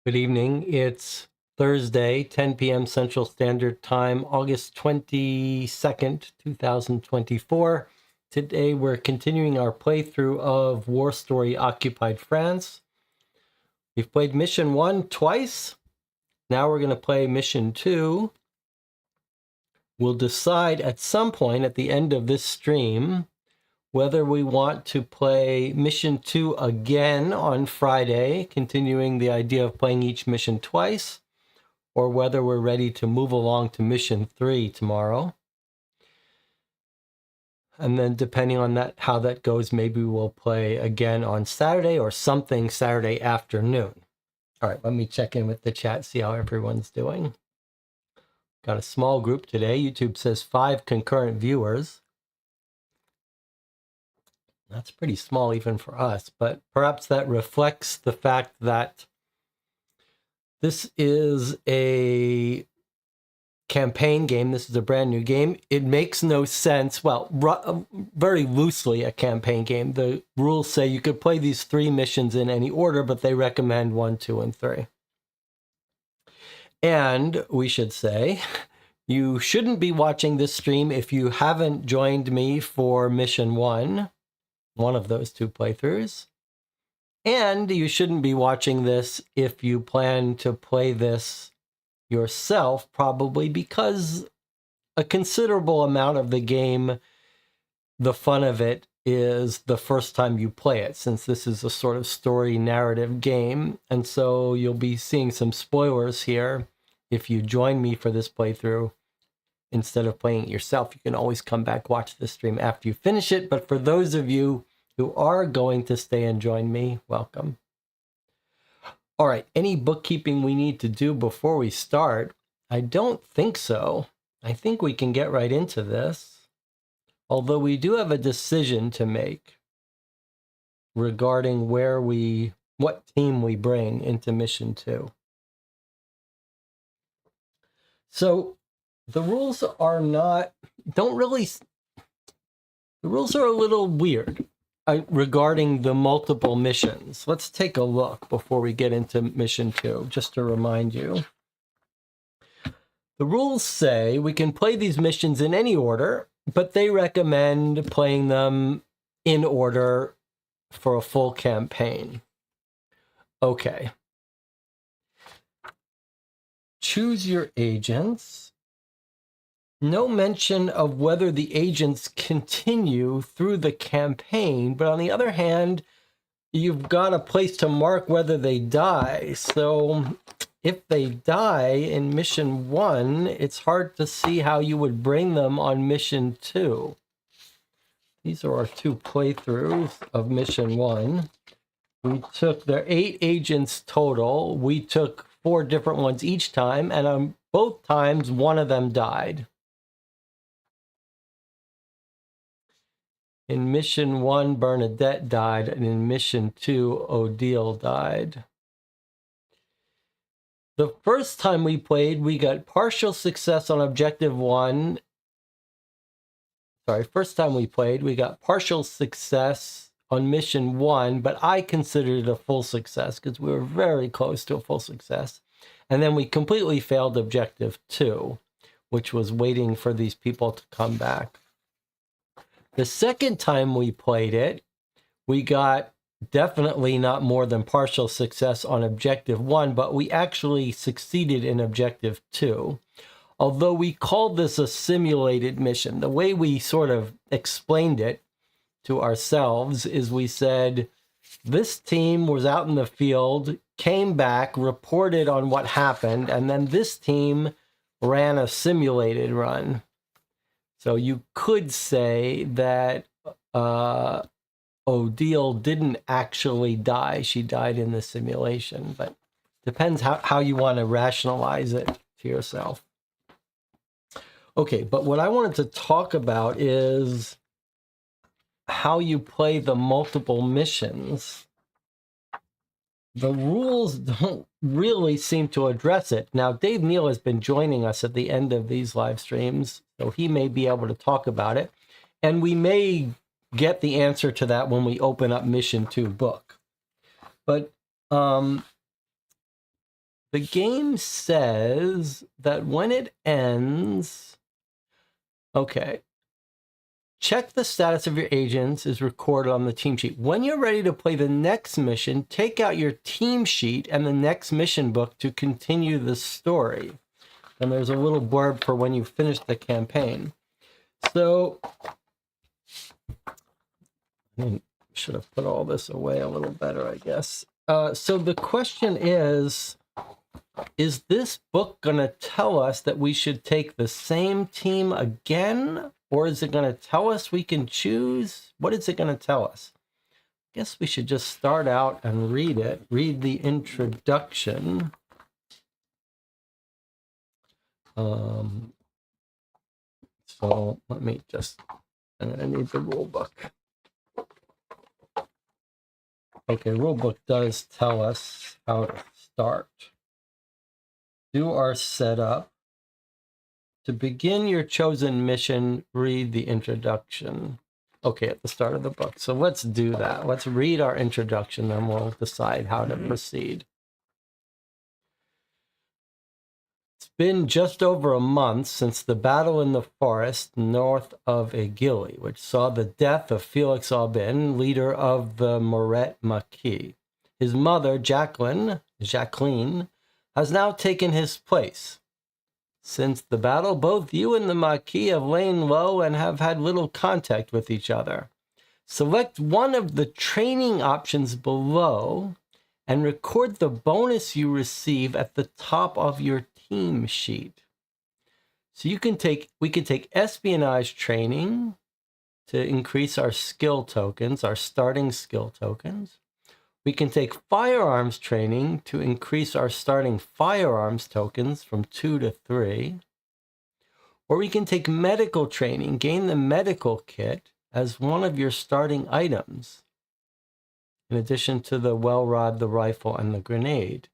Good evening. It's Thursday, 10 p.m. Central Standard Time, August 22nd, 2024. Today we're continuing our playthrough of War Story Occupied France. We've played Mission 1 twice. Now we're going to play Mission 2. We'll decide at some point at the end of this stream whether we want to play Mission 2 again on Friday, continuing the idea of playing each mission twice, or whether we're ready to move along to Mission 3 tomorrow. And then depending on that, how that goes, maybe we'll play again on Saturday or something Saturday afternoon. All right, let me check in with the chat, see how everyone's doing. Got a small group today. YouTube says 5 concurrent viewers. That's pretty small even for us, but perhaps that reflects the fact that this is a campaign game. This is a brand new game. It makes no sense. Well, very loosely a campaign game. The rules say you could play these 3 missions in any order, but they recommend 1, 2, and 3. And we should say, you shouldn't be watching this stream if you haven't joined me for Mission 1. One of those 2 playthroughs. And you shouldn't be watching this if you plan to play this yourself, probably because a considerable amount of the game, the fun of it is the first time you play it, since this is a sort of story narrative game. And so you'll be seeing some spoilers here if you join me for this playthrough. Instead of playing it yourself, you can always come back, watch the stream after you finish it. But for those of you who are going to stay and join me, welcome. All right, any bookkeeping we need to do before we start? I don't think so. I think we can get right into this. Although we do have a decision to make regarding what team we bring into Mission 2. So the rules are a little weird regarding the multiple missions. Let's take a look before we get into Mission 2, just to remind you. The rules say we can play these missions in any order, but they recommend playing them in order for a full campaign. Okay. Choose your agents. No mention of whether the agents continue through the campaign, but on the other hand, you've got a place to mark whether they die. So if they die in Mission 1, it's hard to see how you would bring them on Mission 2. These are our 2 playthroughs of Mission 1. There are 8 agents total. We took 4 different ones each time, and on both times, one of them died. In Mission 1, Bernadette died, and in Mission 2, Odile died. The first time we played, we got partial success on Objective 1. First time we played, we got partial success on Mission 1, but I considered it a full success because we were very close to a full success. And then we completely failed Objective 2, which was waiting for these people to come back. The second time we played it, we got definitely not more than partial success on Objective 1, but we actually succeeded in Objective 2. Although we called this a simulated mission, the way we sort of explained it to ourselves is we said, this team was out in the field, came back, reported on what happened, and then this team ran a simulated run. So you could say that Odile didn't actually die. She died in the simulation, but depends how you want to rationalize it to yourself. Okay, but what I wanted to talk about is how you play the multiple missions. The rules don't really seem to address it. Now, Dave Neal has been joining us at the end of these live streams, so he may be able to talk about it. And we may get the answer to that when we open up Mission 2 book. But The game says that when it ends, okay, check the status of your agents is recorded on the team sheet. When you're ready to play the next mission, take out your team sheet and the next mission book to continue the story. And there's a little blurb for when you finish the campaign. So, I should have put all this away a little better, I guess. So the question is this book going to tell us that we should take the same team again? Or is it going to tell us we can choose? What is it going to tell us? I guess we should just start out and read it. Read the introduction. So let me just, I'm going to need the rule book. Okay, rule book does tell us how to start. Do our setup. To begin your chosen mission, read the introduction. Okay, at the start of the book. So let's do that. Let's read our introduction, then we'll decide how to proceed. It's been just over a month since the battle in the forest north of Aigili, which saw the death of Felix Aubin, leader of the Moret Maquis. His mother, Jacqueline, has now taken his place. Since the battle, both you and the Maquis have lain low and have had little contact with each other. Select one of the training options below and record the bonus you receive at the top of your team sheet. So we can take espionage training to increase our skill tokens, our starting skill tokens. We can take firearms training to increase our starting firearms tokens from 2 to 3. Or we can take medical training, gain the medical kit as one of your starting items, in addition to the well rod, the rifle, and the grenade.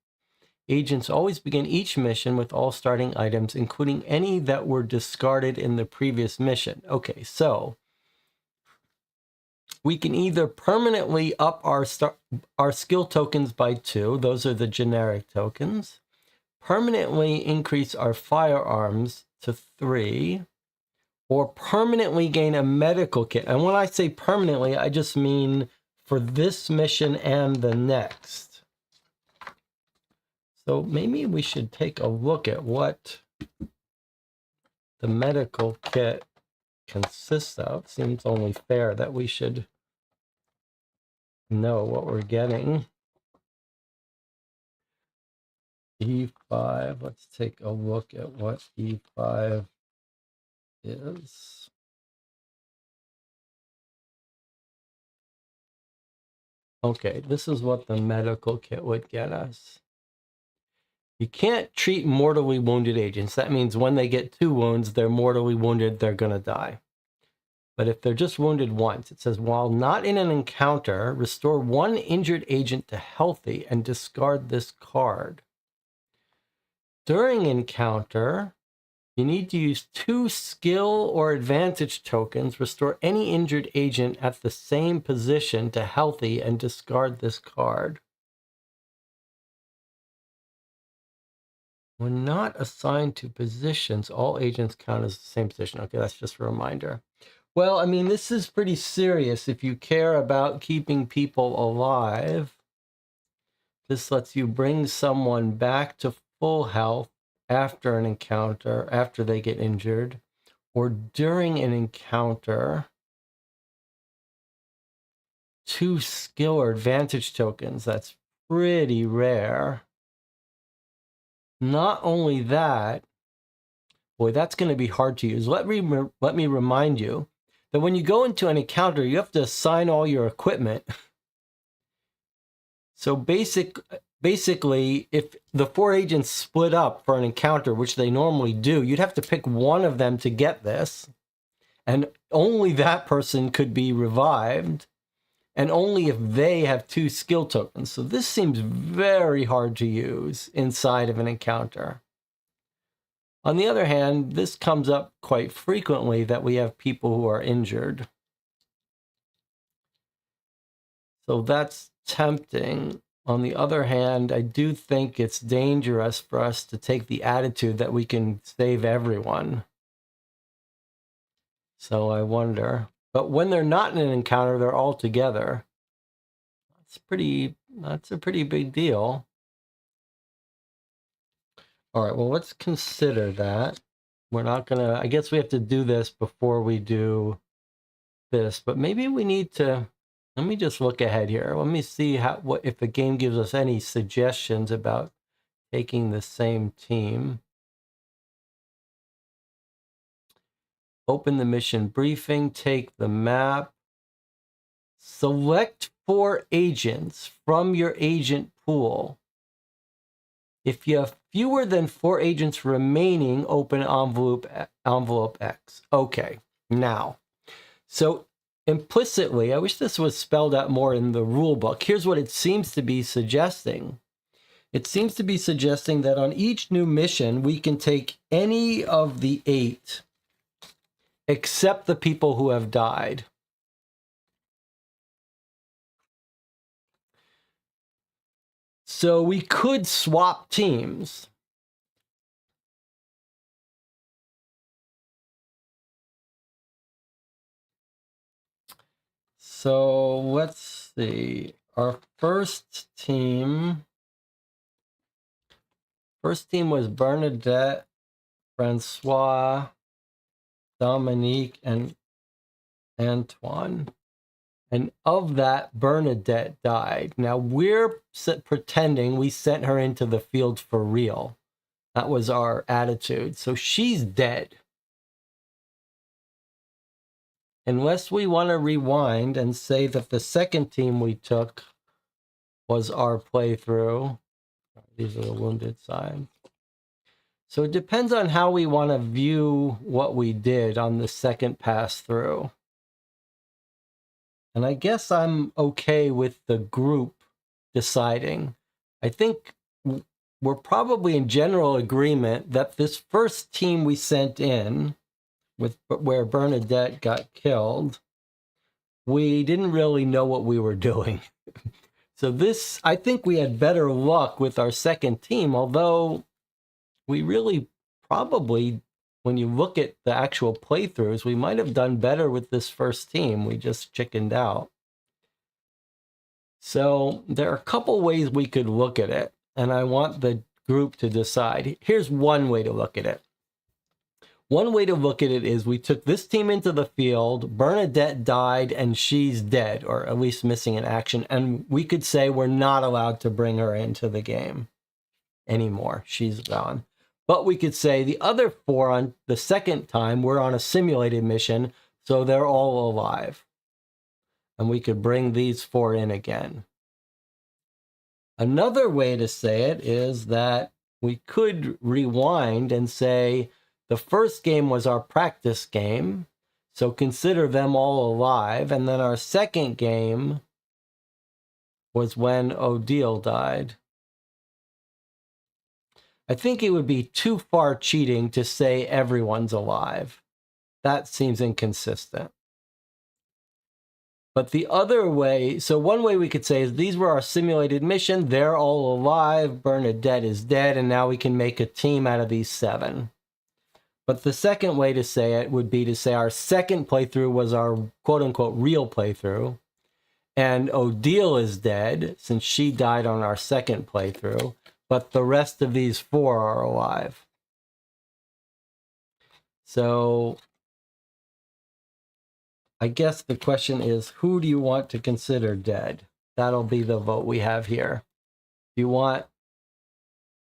Agents always begin each mission with all starting items, including any that were discarded in the previous mission. Okay, so we can either permanently up our skill tokens by 2. Those are the generic tokens. Permanently increase our firearms to 3. Or permanently gain a medical kit. And when I say permanently, I just mean for this mission and the next. So maybe we should take a look at what the medical kit consists of. Seems only fair that we should know what we're getting. E5, let's take a look at what E5 is. Okay, this is what the medical kit would get us. You can't treat mortally wounded agents. That means when they get 2 wounds, they're mortally wounded, they're going to die. But if they're just wounded once, it says, while not in an encounter, restore 1 injured agent to healthy and discard this card. During encounter, you need to use 2 skill or advantage tokens, restore any injured agent at the same position to healthy, and discard this card. When not assigned to positions, all agents count as the same position. Okay, that's just a reminder. Well, I mean, this is pretty serious. If you care about keeping people alive, this lets you bring someone back to full health after an encounter, after they get injured, or during an encounter. 2 skill or advantage tokens. That's pretty rare. Not only that, boy, that's going to be hard to use. Let me remind you that when you go into an encounter, you have to assign all your equipment. So basically, if the 4 agents split up for an encounter, which they normally do, you'd have to pick one of them to get this. And only that person could be revived. And only if they have 2 skill tokens. So this seems very hard to use inside of an encounter. On the other hand, this comes up quite frequently that we have people who are injured. So that's tempting. On the other hand, I do think it's dangerous for us to take the attitude that we can save everyone. So I wonder. But when they're not in an encounter, they're all together. That's a pretty big deal. All right, well, let's consider that. We're not gonna, I guess we have to do this before we do this, but maybe we need to, let me just look ahead here. Let me see what if the game gives us any suggestions about taking the same team. Open the mission briefing, take the map. Select 4 agents from your agent pool. If you have fewer than 4 agents remaining, open envelope X. Okay, now, so implicitly, I wish this was spelled out more in the rule book. Here's what it seems to be suggesting. It seems to be suggesting that on each new mission, we can take any of the 8 except the people who have died. So we could swap teams. So let's see. Our first team was Bernadette, Francois, Dominique, and Antoine. And of that, Bernadette died. Now, we're pretending we sent her into the field for real. That was our attitude. So she's dead. Unless we want to rewind and say that the second team we took was our playthrough. These are the wounded side. So it depends on how we want to view what we did on the second pass through. And I guess I'm okay with the group deciding. I think we're probably in general agreement that this first team we sent in, where Bernadette got killed, we didn't really know what we were doing. So this, I think we had better luck with our second team, although we really probably, when you look at the actual playthroughs, we might have done better with this first team. We just chickened out. So there are a couple ways we could look at it, and I want the group to decide. Here's one way to look at it. One way to look at it is we took this team into the field, Bernadette died, and she's dead, or at least missing in action, and we could say we're not allowed to bring her into the game anymore. She's gone. But we could say the other 4 on the second time we're on a simulated mission, so they're all alive. And we could bring these 4 in again. Another way to say it is that we could rewind and say the first game was our practice game, so consider them all alive. And then our second game was when Odile died. I think it would be too far cheating to say everyone's alive. That seems inconsistent. But the other way, so one way we could say is these were our simulated mission, they're all alive, Bernadette is dead, and now we can make a team out of these 7. But the second way to say it would be to say our second playthrough was our quote-unquote real playthrough, and Odile is dead, since she died on our second playthrough, but the rest of these 4 are alive. So I guess the question is, who do you want to consider dead? That'll be the vote we have here. Do you want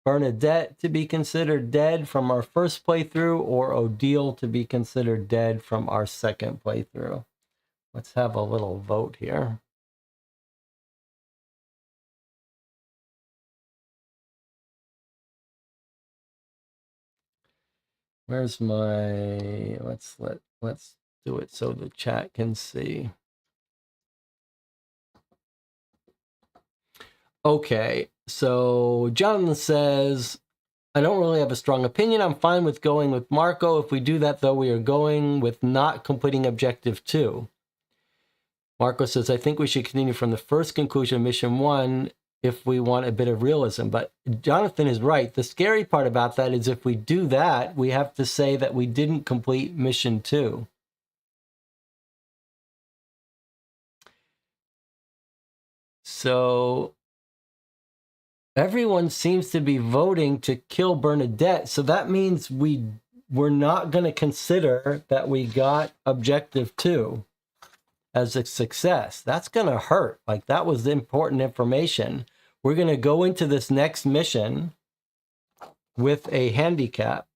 Bernadette to be considered dead from our first playthrough, or Odile to be considered dead from our second playthrough? Let's have a little vote here. Where's my, let's do it so the chat can see. Okay, so Jonathan says, I don't really have a strong opinion. I'm fine with going with Marco. If we do that, though, we are going with not completing objective 2. Marco says, I think we should continue from the first conclusion of mission 1. if we want a bit of realism. But Jonathan is right. The scary part about that is if we do that, we have to say that we didn't complete mission 2. So everyone seems to be voting to kill Bernadette. So that means we're not going to consider that we got objective 2 as a success. That's going to hurt. Like, that was important information. We're going to go into this next mission with a handicap.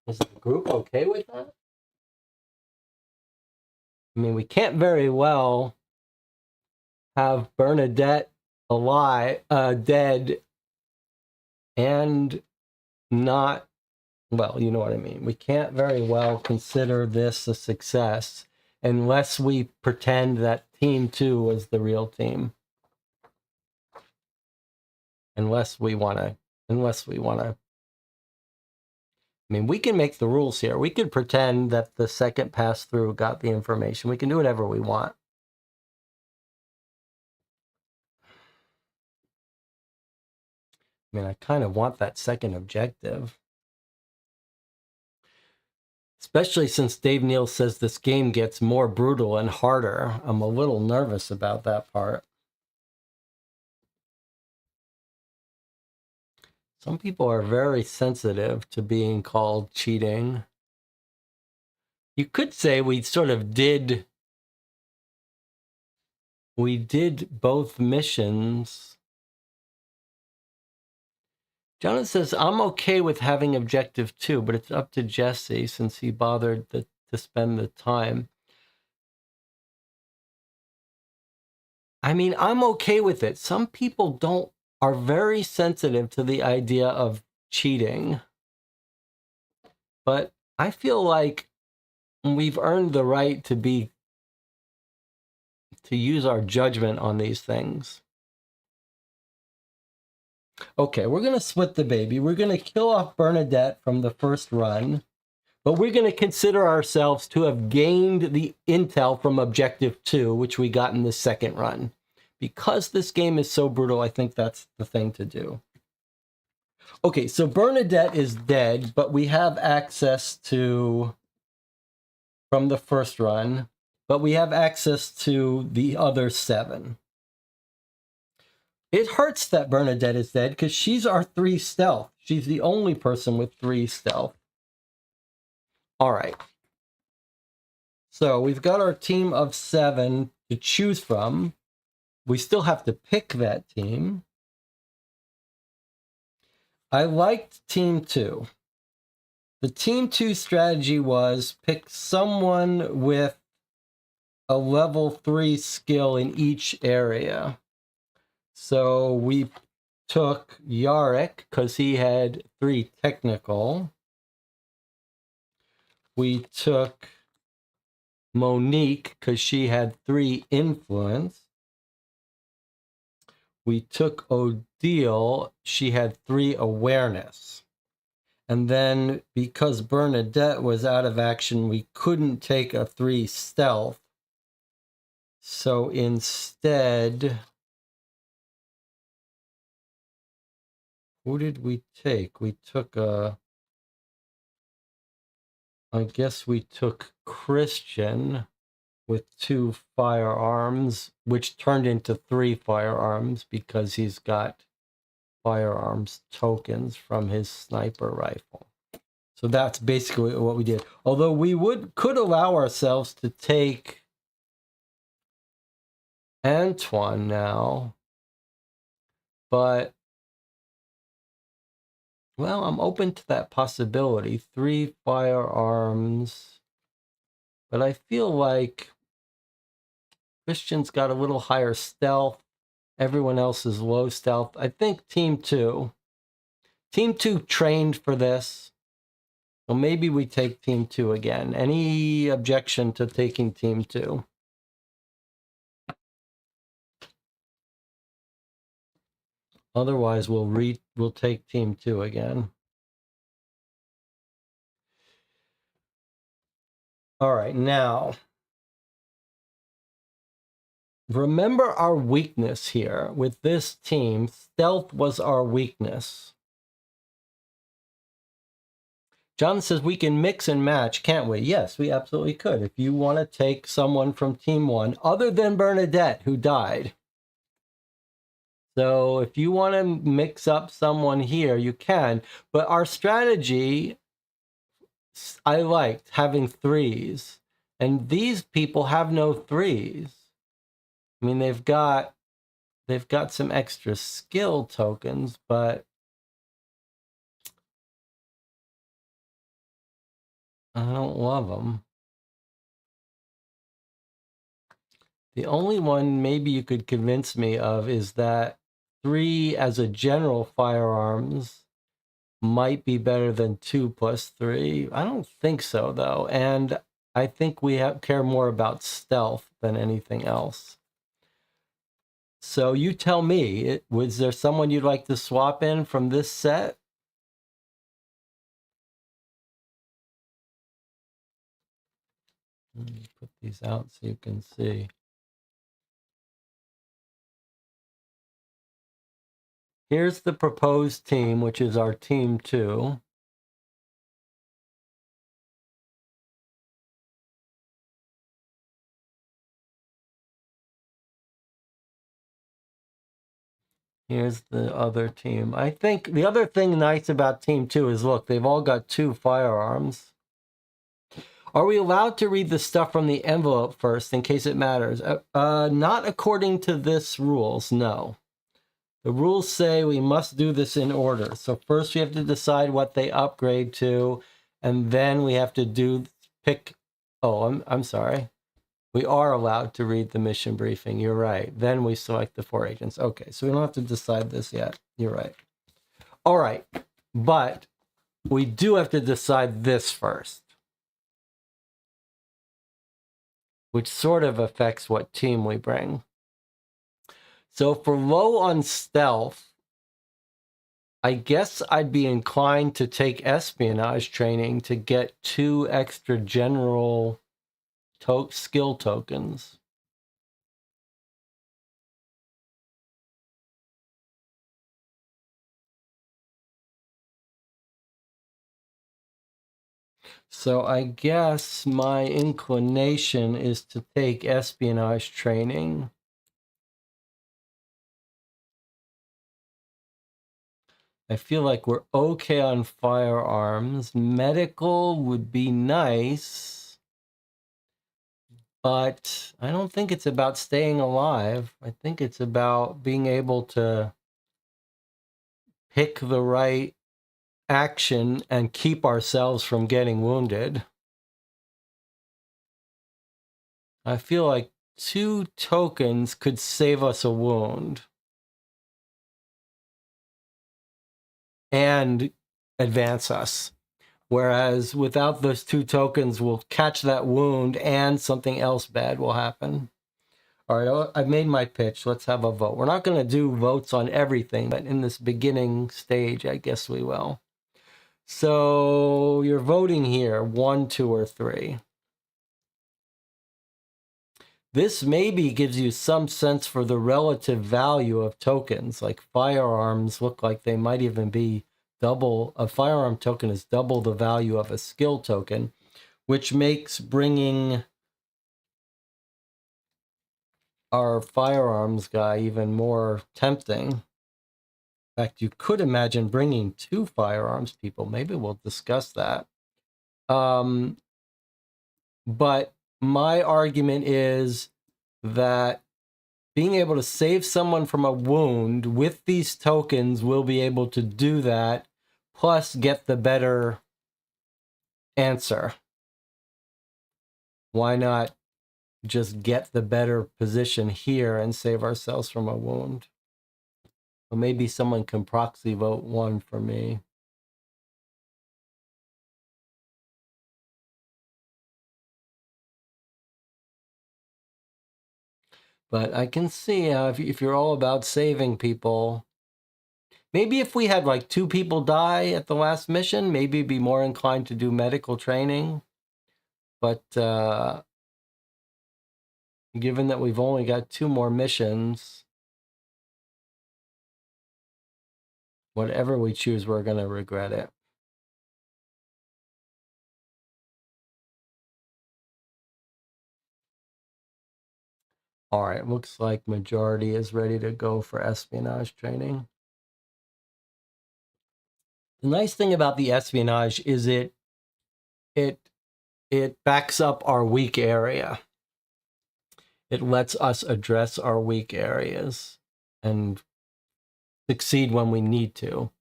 Is the group okay with that? I mean, we can't very well have Bernadette alive, dead, and not, well, you know what I mean. We can't very well consider this a success unless we pretend that Team 2 was the real team. Unless we want to, I mean, we can make the rules here. We could pretend that the second pass through got the information. We can do whatever we want. I mean, I kind of want that second objective. Especially since Dave Neal says this game gets more brutal and harder. I'm a little nervous about that part. Some people are very sensitive to being called cheating. You could say we did both missions. Jonathan says, I'm okay with having objective 2, but it's up to Jesse since he bothered to spend the time. I mean, I'm okay with it. Some people are very sensitive to the idea of cheating. But I feel like we've earned the right to use our judgment on these things. Okay, we're going to split the baby. We're going to kill off Bernadette from the first run, but we're going to consider ourselves to have gained the intel from objective 2, which we got in the second run. Because this game is so brutal, I think that's the thing to do. Okay, so Bernadette is dead, but we have access to, from the first run, but we have access to the other 7. It hurts that Bernadette is dead because she's our 3 stealth. She's the only person with 3 stealth. All right. So we've got our team of 7 to choose from. We still have to pick that team. I liked Team 2. The Team 2 strategy was pick someone with a level 3 skill in each area. So we took Yarek because he had 3 technical. We took Monique because she had 3 influence. We took Odile. She had 3 awareness. And then because Bernadette was out of action, we couldn't take a 3 stealth. So instead, who did we take? We took I guess we took Christian with 2 firearms, which turned into 3 firearms because he's got firearms tokens from his sniper rifle. So that's basically what we did. Although we could allow ourselves to take Antoine now, but well, I'm open to that possibility. 3 firearms, but I feel like Christian's got a little higher stealth. Everyone else is low stealth. I think Team 2 trained for this. So maybe we take Team 2 again. Any objection to taking Team 2? Otherwise, we'll take Team 2 again. All right, now, remember our weakness here with this team. Stealth was our weakness. John says we can mix and match, can't we? Yes, we absolutely could. If you want to take someone from Team 1, other than Bernadette, who died. So if you want to mix up someone here, you can. But our strategy, I liked having 3s. And these people have no 3s. I mean, they've got some extra skill tokens, but I don't love them. The only one maybe you could convince me of is that 3 as a general firearms might be better than 2 plus 3. I don't think so, though. And I think we care more about stealth than anything else. So you tell me, was there someone you'd like to swap in from this set? Let me put these out so you can see. Here's the proposed team, which is our team 2. Here's the other team. I think the other thing nice about team 2 is, look, they've all got 2 firearms. Are we allowed to read the stuff from the envelope first in case it matters? Not according to this rules, no. The rules say we must do this in order. So first we have to decide what they upgrade to, and then we have to pick. Oh, I'm sorry. We are allowed to read the mission briefing. You're right. Then we select the 4 agents. Okay, so we don't have to decide this yet. You're right. All right, but we do have to decide this first, which sort of affects what team we bring. So for low on stealth, I guess I'd be inclined to take espionage training to get 2 extra general skill tokens. So I guess my inclination is to take espionage training. I feel like we're okay on firearms. Medical would be nice, but I don't think it's about staying alive. I think it's about being able to pick the right action and keep ourselves from getting wounded. I feel like 2 tokens could save us a wound and advance us. Whereas without those 2 tokens, we'll catch that wound and something else bad will happen. All right, I've made my pitch. Let's have a vote. We're not going to do votes on everything, but in this beginning stage, I guess we will. So you're voting here, 1, 2, or 3. This maybe gives you some sense for the relative value of tokens. Like firearms look like they might even be double. A firearm token is double the value of a skill token, which makes bringing our firearms guy even more tempting. In fact, you could imagine bringing 2 firearms people. Maybe we'll discuss that. But my argument is that being able to save someone from a wound with these tokens, we'll be able to do that, plus get the better answer. Why not just get the better position here and save ourselves from a wound? Or maybe someone can proxy vote 1 for me. But I can see if you're all about saving people, maybe if we had like 2 people die at the last mission, maybe be more inclined to do medical training. But given that we've only got 2 more missions, whatever we choose, we're going to regret it. All right, looks like majority is ready to go for espionage training. The nice thing about the espionage is it backs up our weak area. It lets us address our weak areas and succeed when we need to.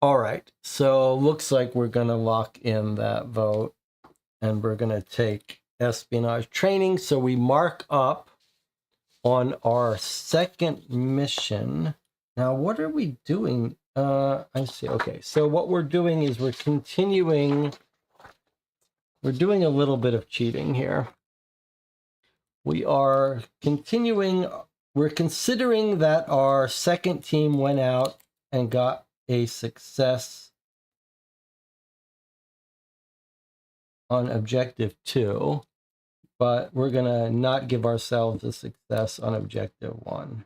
All right, so looks like we're going to lock in that vote, and we're going to take espionage training. So we mark up on our second mission. Now, what are we doing? I see. Okay, so what we're doing is we're continuing. We're doing a little bit of cheating here. We are continuing. We're considering that our second team went out and got a success on objective 2, but we're going to not give ourselves a success on objective 1.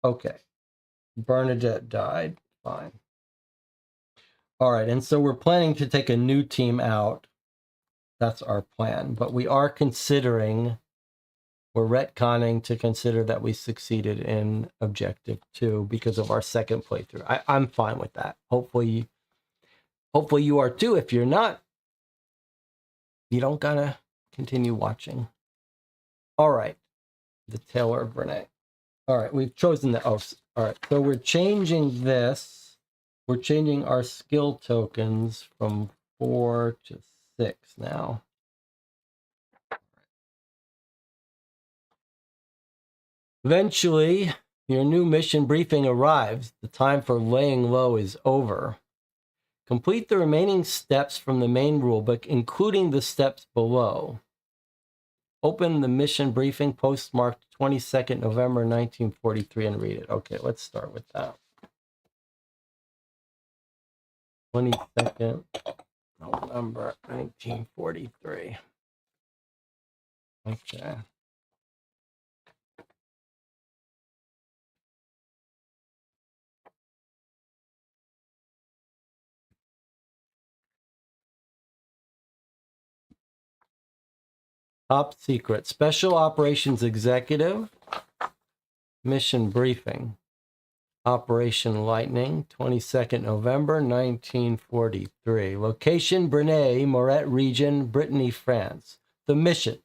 Okay. Bernadette died. Fine. All right, and so we're planning to take a new team out. That's our plan, but we are considering, we're retconning to consider that we succeeded in objective 2 because of our second playthrough. I'm fine with that. Hopefully you are too. If you're not, you don't gotta continue watching. All right, the Tailor of Brinay. All right, we've chosen the, all right, so we're changing this. We're changing our skill tokens from 4 to 6 now. Eventually, your new mission briefing arrives. The time for laying low is over. Complete the remaining steps from the main rulebook, including the steps below. Open the mission briefing postmarked 22nd November 1943 and read it. Okay, let's start with that. 22nd November 1943. Okay. Top secret. Special Operations Executive. Mission briefing. Operation Lightning, 22nd November 1943. Location, Brinay, Moret region, Brittany, France. The mission.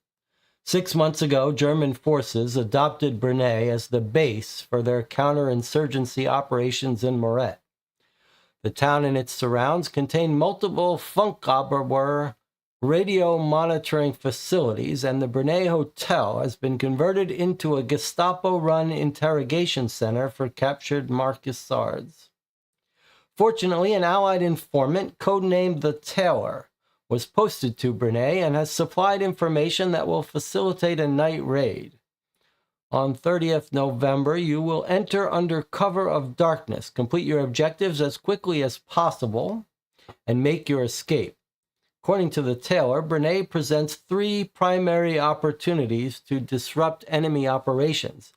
6 months ago, German forces adopted Brinay as the base for their counterinsurgency operations in Moret. The town and its surrounds contain multiple Funkabelwehr radio monitoring facilities, and the Brinay Hotel has been converted into a Gestapo-run interrogation center for captured Marxistards. Fortunately, an Allied informant, codenamed the Tailor, was posted to Brinay and has supplied information that will facilitate a night raid. On 30th November, you will enter under cover of darkness, complete your objectives as quickly as possible, and make your escape. According to the Tailor, Brinay presents 3 primary opportunities to disrupt enemy operations.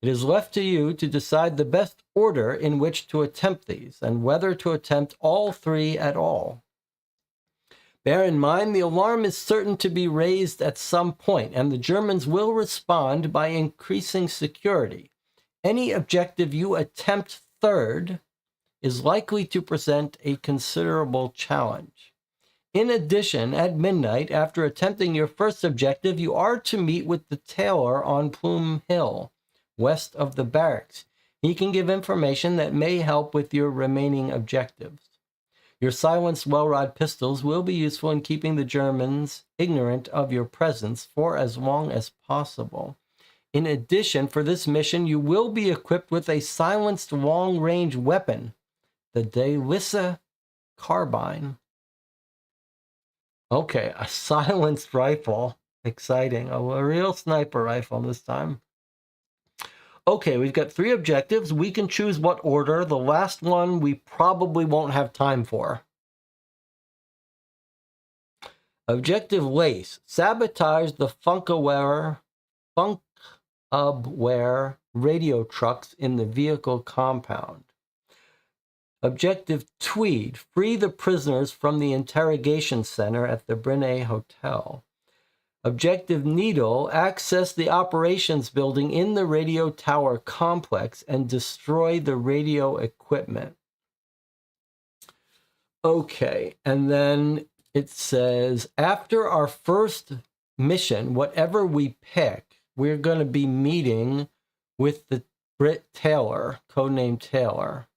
It is left to you to decide the best order in which to attempt these, and whether to attempt all 3 at all. Bear in mind, the alarm is certain to be raised at some point, and the Germans will respond by increasing security. Any objective you attempt third is likely to present a considerable challenge. In addition, at midnight, after attempting your first objective, you are to meet with the Tailor on Plume Hill, west of the barracks. He can give information that may help with your remaining objectives. Your silenced well-rod pistols will be useful in keeping the Germans ignorant of your presence for as long as possible. In addition, for this mission, you will be equipped with a silenced long-range weapon, the Delissa carbine. Okay, a silenced rifle. Exciting. A real sniper rifle this time. Okay, we've got 3 objectives. We can choose what order. The last one we probably won't have time for. Objective Lace. Sabotage the Funkaware radio trucks in the vehicle compound. Objective Tweed. Free the prisoners from the interrogation center at the Brinay Hotel. Objective Needle. Access the operations building in the radio tower complex and destroy the radio equipment. Okay, and then it says, after our first mission, whatever we pick, we're going to be meeting with the Brit Tailor, codenamed Tailor,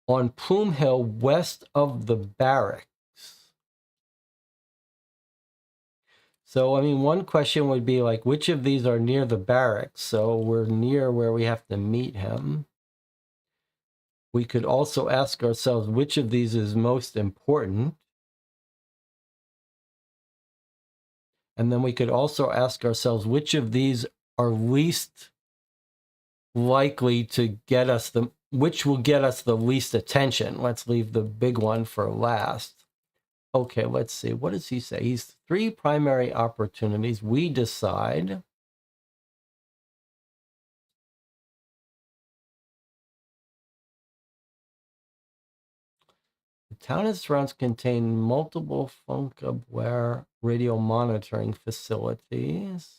on Plume Hill west of the barracks. So, I mean, one question would be like, which of these are near the barracks? So we're near where we have to meet him. We could also ask ourselves which of these is most important. And then we could also ask ourselves which of these are least likely to get us which will get us the least attention. Let's leave the big one for last. Okay, let's see. What does he say? He's 3 primary opportunities. We decide. The town and surrounds contain multiple Funkaware radio monitoring facilities.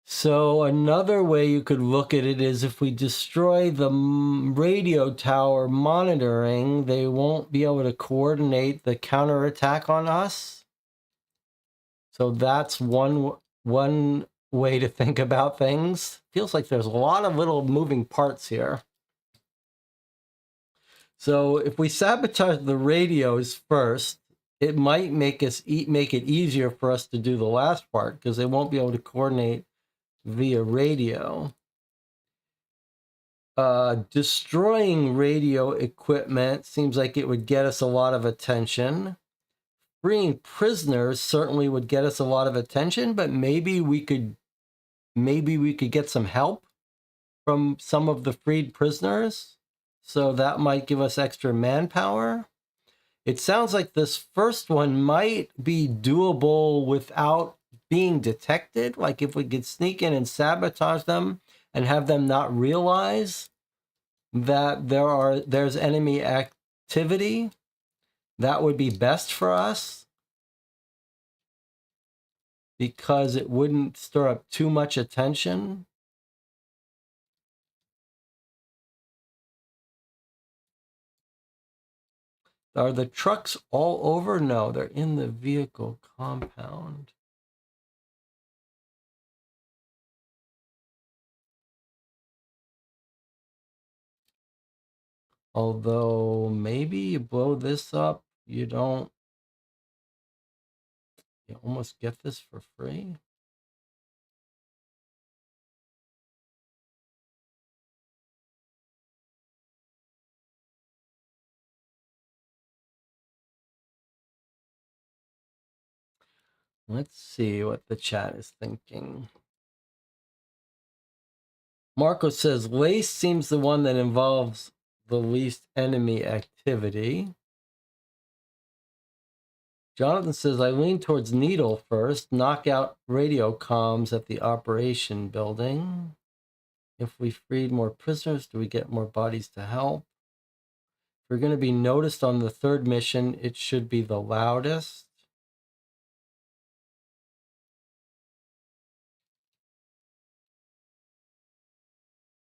So another way you could look at it is if we destroy the radio tower monitoring, they won't be able to coordinate the counterattack on us. So that's one way to think about things. Feels like there's a lot of little moving parts here. So if we sabotage the radios first, it might make it easier for us to do the last part because they won't be able to coordinate via radio. Destroying radio equipment seems like it would get us a lot of attention. Freeing prisoners certainly would get us a lot of attention, but maybe we could get some help from some of the freed prisoners. So that might give us extra manpower. It sounds like this first one might be doable without being detected. Like if we could sneak in and sabotage them and have them not realize that there's enemy activity, that would be best for us because it wouldn't stir up too much attention. Are the trucks all over? No, they're in the vehicle compound. Although maybe you blow this up, you almost get this for free. Let's see what the chat is thinking. Marco says, Lace seems the one that involves the least enemy activity. Jonathan says, I lean towards Needle first. Knock out radio comms at the operation building. If we freed more prisoners, do we get more bodies to help? If we're going to be noticed on the third mission, it should be the loudest.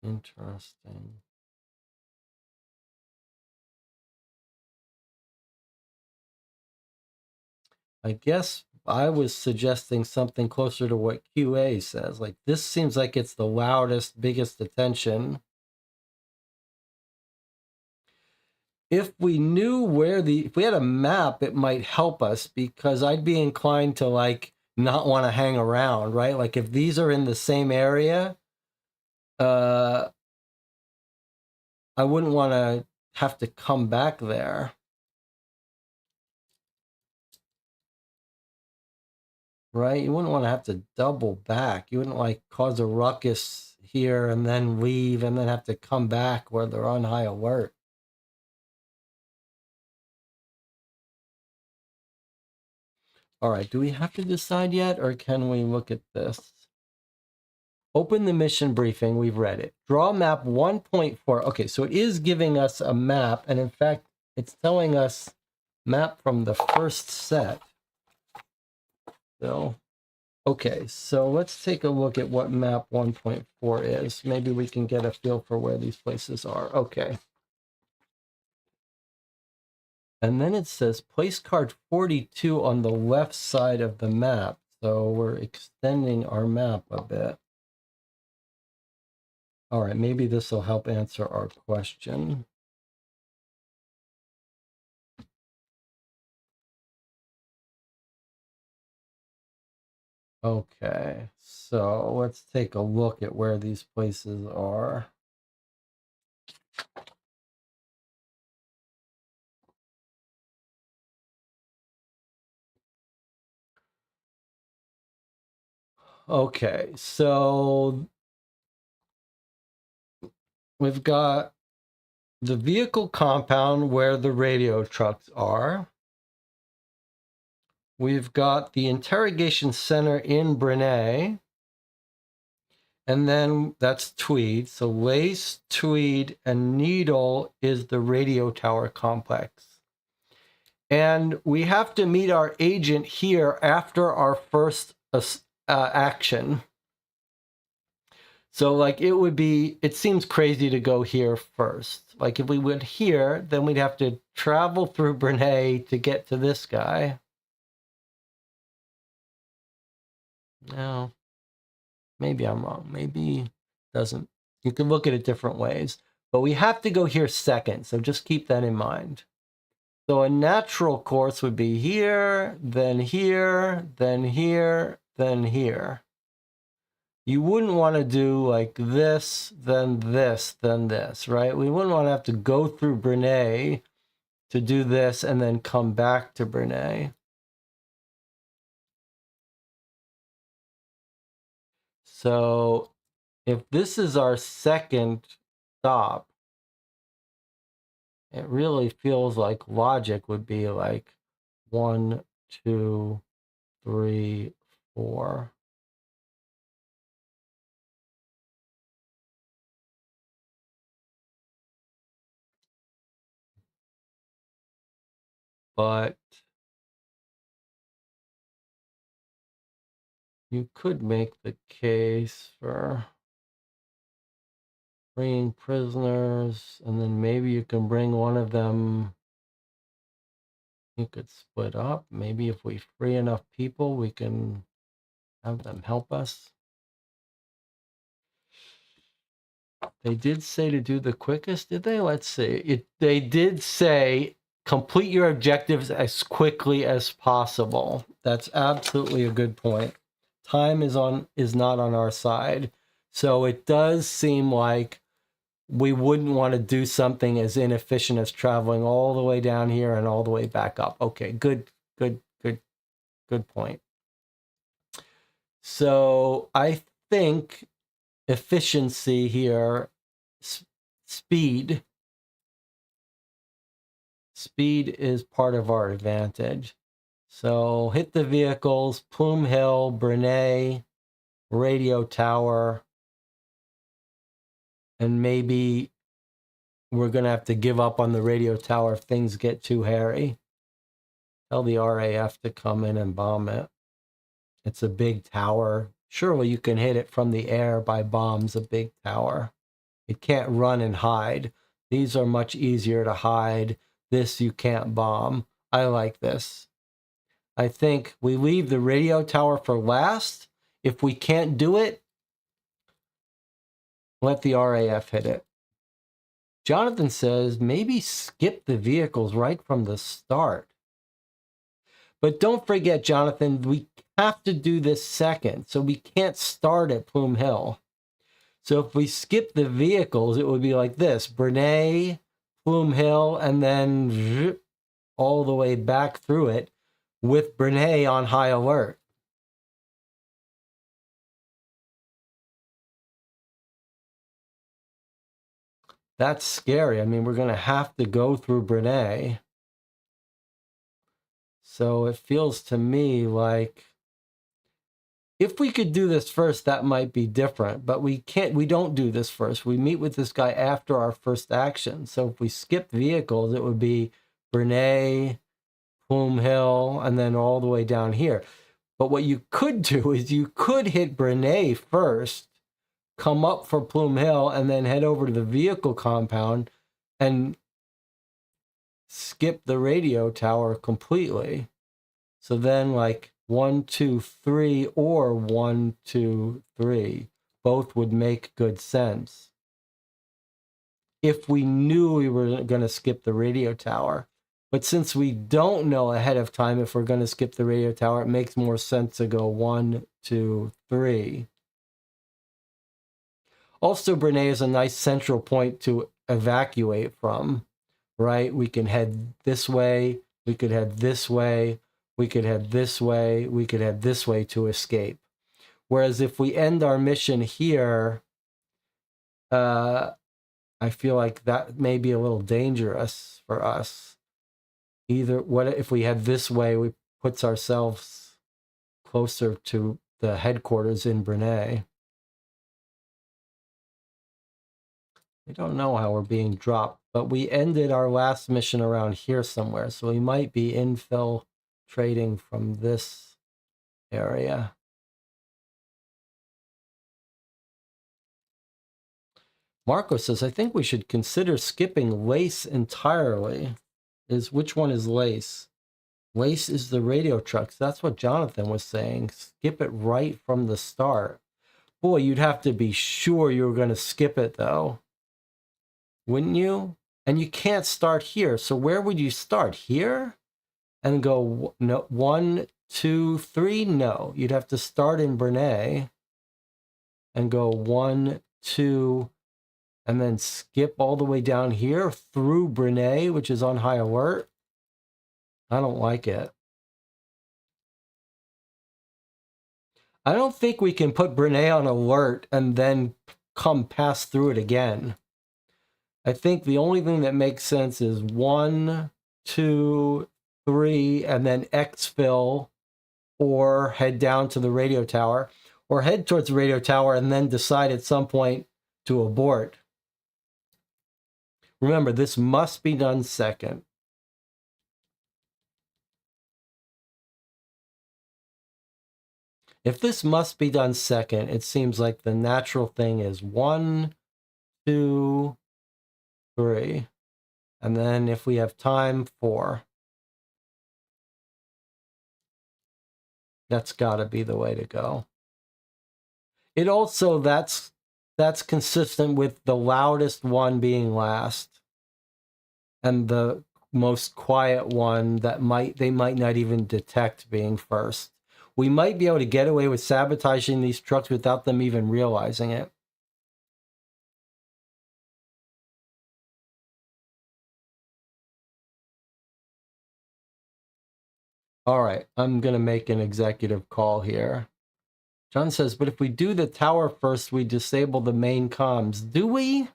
Interesting. I guess I was suggesting something closer to what QA says. Like, this seems like it's the loudest, biggest attention. If we knew if we had a map, it might help us because I'd be inclined to like not want to hang around, right? Like if these are in the same area, I wouldn't want to have to come back there. Right? You wouldn't want to have to double back. You wouldn't like cause a ruckus here and then leave and then have to come back where they're on high alert. All right, do we have to decide yet, or can we look at this? Open the mission briefing. We've read it. Draw map 1.4. Okay, so it is giving us a map, and in fact, it's telling us map from the first set. So, okay, so let's take a look at what map 1.4 is. Maybe we can get a feel for where these places are. Okay. And then it says place card 42 on the left side of the map. So we're extending our map a bit. All right, maybe this will help answer our question. Okay, so let's take a look at where these places are. Okay, so we've got the vehicle compound where the radio trucks are. We've got the interrogation center in Brinay. And then that's Tweed. So Lace, Tweed, and Needle is the radio tower complex. And we have to meet our agent here after our first action. So like it seems crazy to go here first. Like if we went here, then we'd have to travel through Brinay to get to this guy. No, maybe I'm wrong. Maybe it doesn't. You can look at it different ways. But we have to go here second, so just keep that in mind. So a natural course would be here, then here, then here, then here. You wouldn't want to do like this, then this, then this, right? We wouldn't want to have to go through Brinay to do this and then come back to Brinay. So if this is our second stop, it really feels like logic would be like 1, 2, 3, 4. But you could make the case for freeing prisoners, and then maybe you can bring one of them. You could split up. Maybe if we free enough people, we can have them help us. They did say to do the quickest, did they? Let's see. They did say complete your objectives as quickly as possible. That's absolutely a good point. Time is not on our side. So it does seem like we wouldn't want to do something as inefficient as traveling all the way down here and all the way back up. Okay, good point. So I think efficiency here, speed is part of our advantage. So hit the vehicles, Plume Hill, Brinay, radio tower, and maybe we're going to have to give up on the radio tower if things get too hairy. Tell the RAF to come in and bomb it. It's a big tower. Surely you can hit it from the air by bombs, a big tower. It can't run and hide. These are much easier to hide. This you can't bomb. I like this. I think we leave the radio tower for last. If we can't do it, let the RAF hit it. Jonathan says maybe skip the vehicles right from the start. But don't forget, Jonathan, we have to do this second. So we can't start at Plume Hill. So if we skip the vehicles, it would be like this. Brinay, Plume Hill, and then all the way back through it with Brinay on high alert. That's scary. I mean, we're going to have to go through Brinay. So it feels to me like if we could do this first, that might be different, but we don't do this first. We meet with this guy after our first action. So if we skip vehicles, it would be Brinay, Plume Hill, and then all the way down here. But what you could do is you could hit Brinay first, come up for Plume Hill, and then head over to the vehicle compound and skip the radio tower completely. So then like 1, 2, 3, or 1, 2, 3, both would make good sense if we knew we were going to skip the radio tower. But since we don't know ahead of time if we're going to skip the radio tower, it makes more sense to go 1, 2, 3. Also, Brinay is a nice central point to evacuate from, right? We can head this way, we could head this way, we could head this way, we could head this way to escape. Whereas if we end our mission here, I feel like that may be a little dangerous for us. Either what if we head this way, we puts ourselves closer to the headquarters in Brinay. I don't know how we're being dropped, but we ended our last mission around here somewhere, so we might be infiltrating from this area. Marco says, I think we should consider skipping Lace entirely. Which one is Lace? Lace is the radio trucks. That's what Jonathan was saying. Skip it right from the start. Boy, you'd have to be sure you were going to skip it, though. Wouldn't you? And you can't start here. So where would you start? Here? And go, no, 1, 2, 3? No. You'd have to start in Brinay and go 1, 2, and then skip all the way down here through Brinay, which is on high alert. I don't like it. I don't think we can put Brinay on alert and then come pass through it again. I think the only thing that makes sense is 1, 2, 3, and then exfil, or head down to the radio tower, or head towards the radio tower and then decide at some point to abort. Remember, this must be done second. If this must be done second, it seems like the natural thing is 1, 2, 3. And then if we have time, 4. That's got to be the way to go. It also, that's consistent with the loudest one being last and the most quiet one that they might not even detect being first. We might be able to get away with sabotaging these trucks without them even realizing it. All right, I'm going to make an executive call here. John says, but if we do the tower first, we disable the main comms. Do we?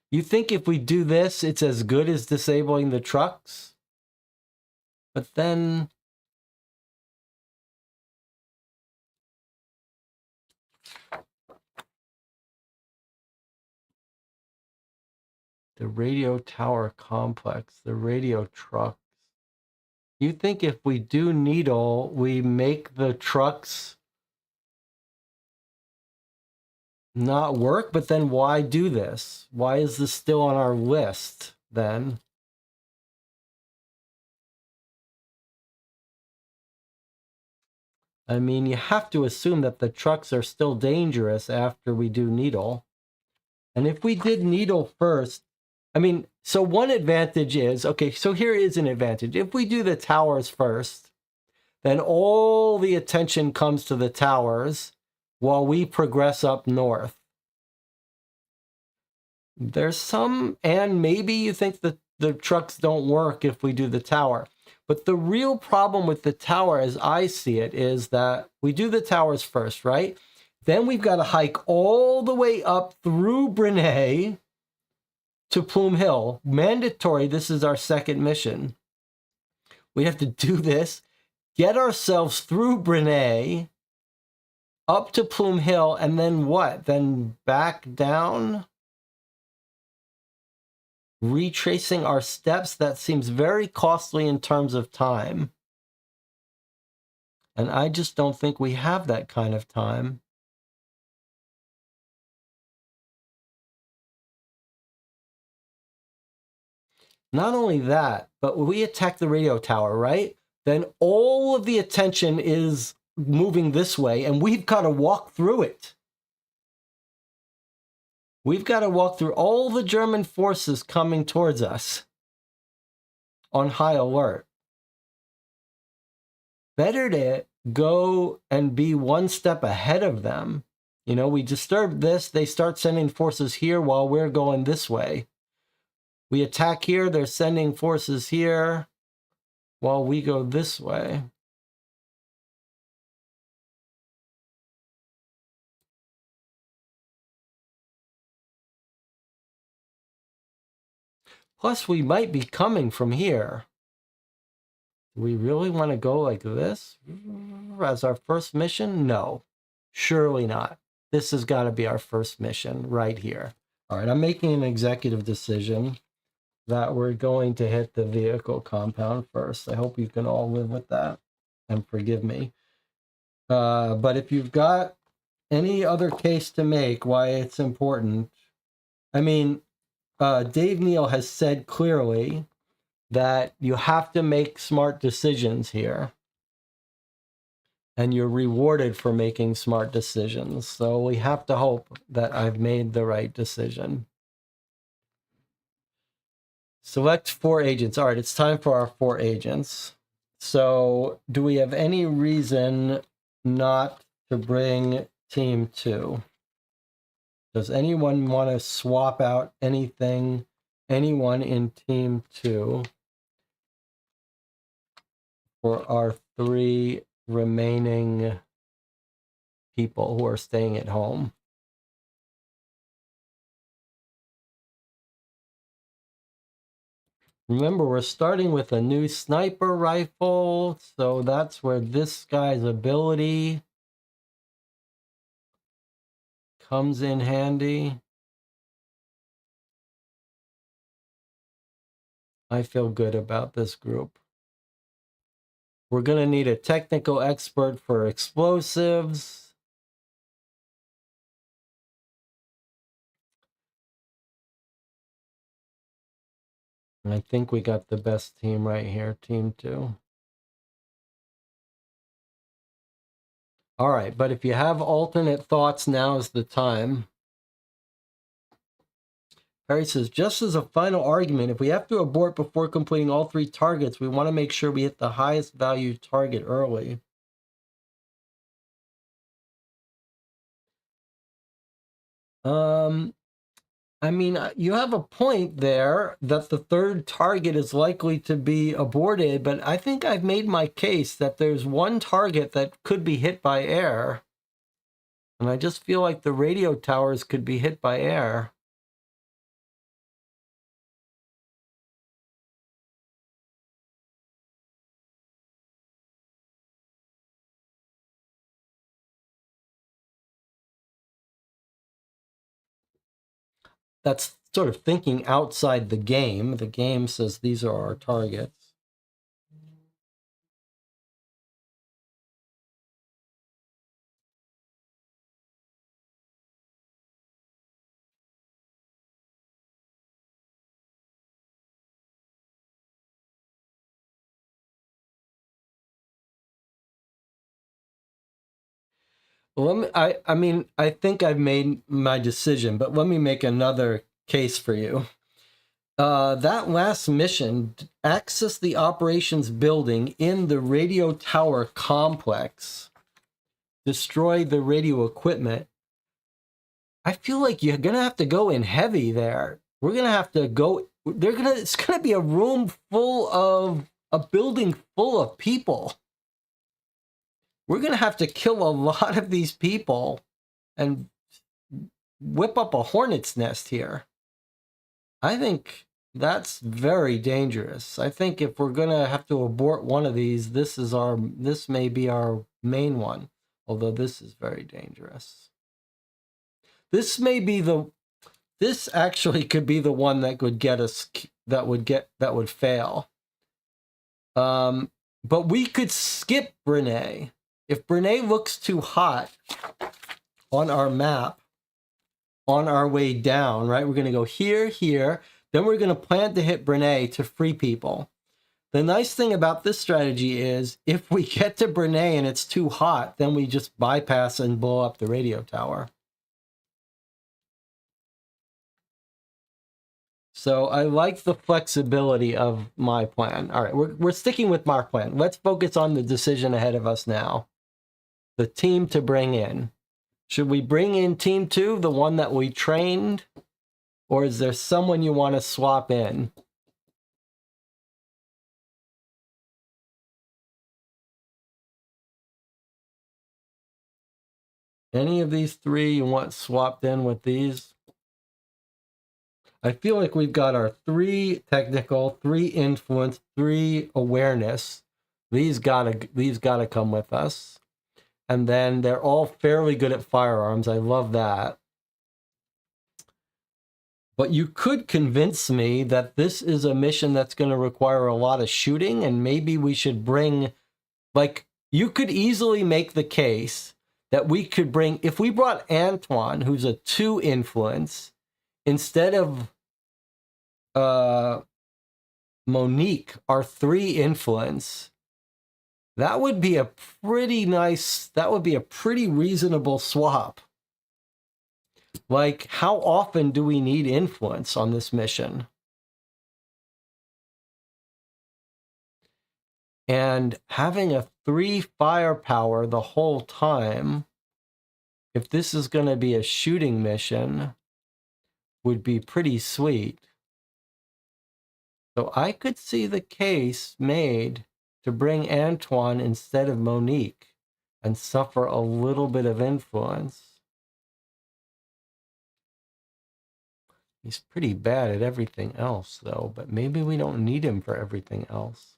You think if we do this, it's as good as disabling the trucks? But then... the radio tower complex, the radio trucks. You think if we do needle, we make the trucks not work? But then why do this? Why is this still on our list then? I mean, you have to assume that the trucks are still dangerous after we do needle. And if we did needle first, I mean, so one advantage is, okay, so here is an advantage. If we do the towers first, then all the attention comes to the towers while we progress up north. There's some, and maybe you think that the trucks don't work if we do the tower. But the real problem with the tower, as I see it, is that we do the towers first, right? Then we've got to hike all the way up through Brinay to Plume Hill. Mandatory, this is our second mission. We have to do this, get ourselves through Brinay, up to Plume Hill, and then what? Then back down? Retracing our steps? That seems very costly in terms of time. And I just don't think we have that kind of time. Not only that, but when we attack the radio tower, right? Then all of the attention is moving this way, and we've got to walk through it. We've got to walk through all the German forces coming towards us on high alert. Better to go and be one step ahead of them. You know, we disturb this, they start sending forces here while we're going this way. We attack here, they're sending forces here while we go this way. Plus, we might be coming from here. Do we really want to go like this as our first mission? No, surely not. This has got to be our first mission right here. All right, I'm making an executive decision that we're going to hit the vehicle compound first. I hope you can all live with that and forgive me. But if you've got any other case to make why it's important, I mean, Dave Neal has said clearly that you have to make smart decisions here. And you're rewarded for making smart decisions. So we have to hope that I've made the right decision. Select 4 agents. All right, it's time for our 4 agents. So do we have any reason not to bring Team 2? Does anyone want to swap out anything, anyone in Team 2 for our 3 remaining people who are staying at home? Remember, we're starting with a new sniper rifle, so that's where this guy's ability comes in handy. I feel good about this group. We're going to need a technical expert for explosives. And I think we got the best team right here, Team 2. All right, but if you have alternate thoughts, now is the time. Harry says, just as a final argument, if we have to abort before completing all 3 targets, we want to make sure we hit the highest value target early. I mean, you have a point there that the 3rd target is likely to be aborted, but I think I've made my case that there's one target that could be hit by air. And I just feel like the radio towers could be hit by air. That's sort of thinking outside the game. The game says these are our targets. Well, I mean, I think I've made my decision, but let me make another case for you. That last mission, access the operations building in the radio tower complex, destroy the radio equipment. I feel like you're gonna have to go in heavy there. We're gonna have to go. It's gonna be a building full of people. We're gonna have to kill a lot of these people and whip up a hornet's nest here. I think That's very dangerous. I think if we're gonna have to abort one of these, this may be our main one. Although this is very dangerous. This may be this actually could be the one that would get us, that would fail. But we could skip Brinay. If Brinay looks too hot on our map, on our way down, right? We're gonna go here, here, then we're gonna plan to hit Brinay to free people. The nice thing about this strategy is if we get to Brinay and it's too hot, then we just bypass and blow up the radio tower. So I like the flexibility of my plan. All right, we're sticking with my plan. Let's focus on the decision ahead of us now. The team to bring in. Should we bring in team 2, the one that we trained? Or is there someone you want to swap in? Any of these 3 you want swapped in with these? I feel like we've got our 3 technical, 3 influence, 3 awareness. These gotta come with us. And then they're all fairly good at firearms. I love that. But you could convince me that this is a mission that's going to require a lot of shooting, and maybe we should bring, like, you could easily make the case that we could bring, if we brought Antoine, who's a 2 influence, instead of Monique, our 3 influence, that would be a pretty nice, that would be a pretty reasonable swap. Like, how often do we need influence on this mission? And having a 3 firepower the whole time, if this is going to be a shooting mission, would be pretty sweet. So I could see the case made to bring Antoine instead of Monique and suffer a little bit of influence. He's pretty bad at everything else, though, but maybe we don't need him for everything else.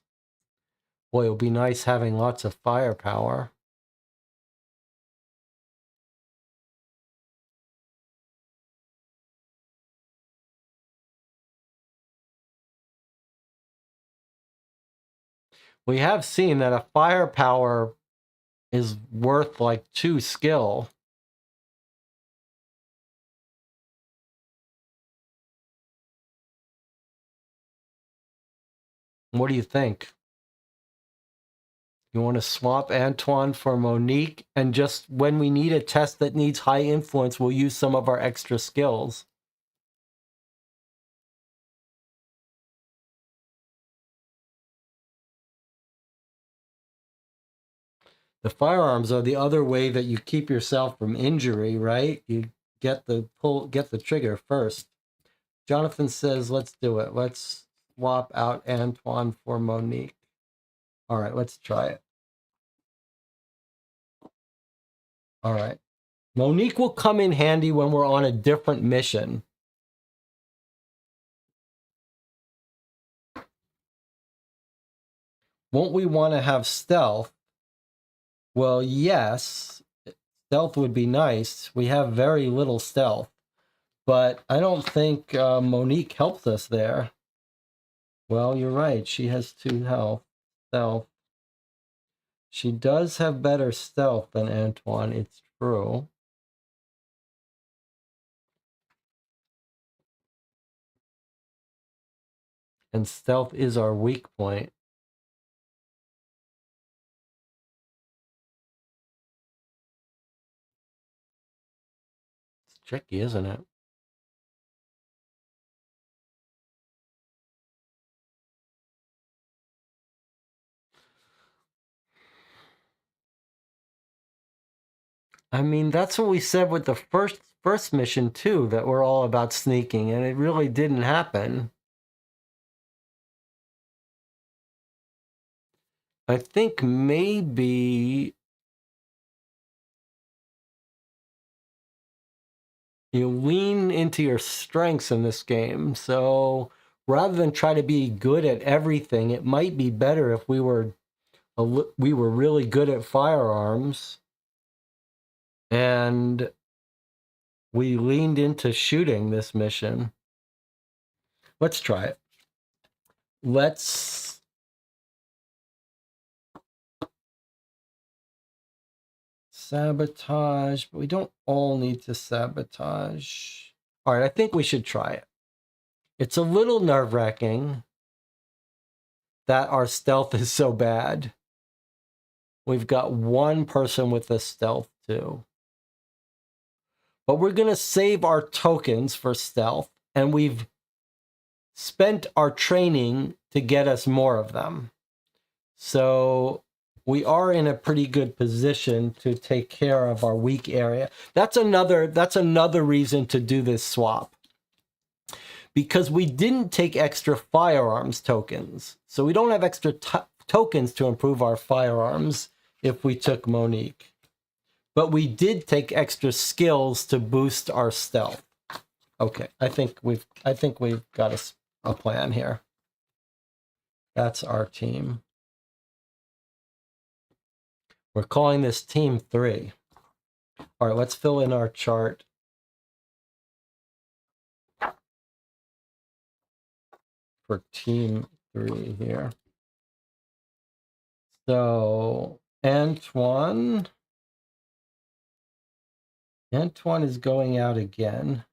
Boy, it would be nice having lots of firepower. We have seen that a firepower is worth like 2 skill. What do you think? You want to swap Antoine for Monique, and just when we need a test that needs high influence, we'll use some of our extra skills. The firearms are the other way that you keep yourself from injury, right? You get the trigger first. Jonathan says, let's do it. Let's swap out Antoine for Monique. All right, let's try it. All right. Monique will come in handy when we're on a different mission. Won't we want to have stealth? Well, yes. Stealth would be nice. We have very little stealth. But I don't think Monique helps us there. Well, you're right. She has 2 health. Stealth. She does have better stealth than Antoine. It's true. And stealth is our weak point. It's tricky, isn't it? I mean, that's what we said with the first mission too, that we're all about sneaking, and it really didn't happen. I think maybe you lean into your strengths in this game. So rather than try to be good at everything, it might be better if we were really good at firearms and we leaned into shooting this mission. Let's try it. Let's sabotage, but we don't all need to sabotage. All right, I think we should try it. It's a little nerve-wracking that our stealth is so bad. We've got one person with a stealth too. But we're going to save our tokens for stealth, and we've spent our training to get us more of them. So we are in a pretty good position to take care of our weak area. That's another reason to do this swap. Because we didn't take extra firearms tokens. So we don't have extra tokens to improve our firearms if we took Monique. But we did take extra skills to boost our stealth. Okay, I think we've got a plan here. That's our team. We're calling this Team 3. All right, let's fill in our chart. For Team 3 here. So Antoine is going out again.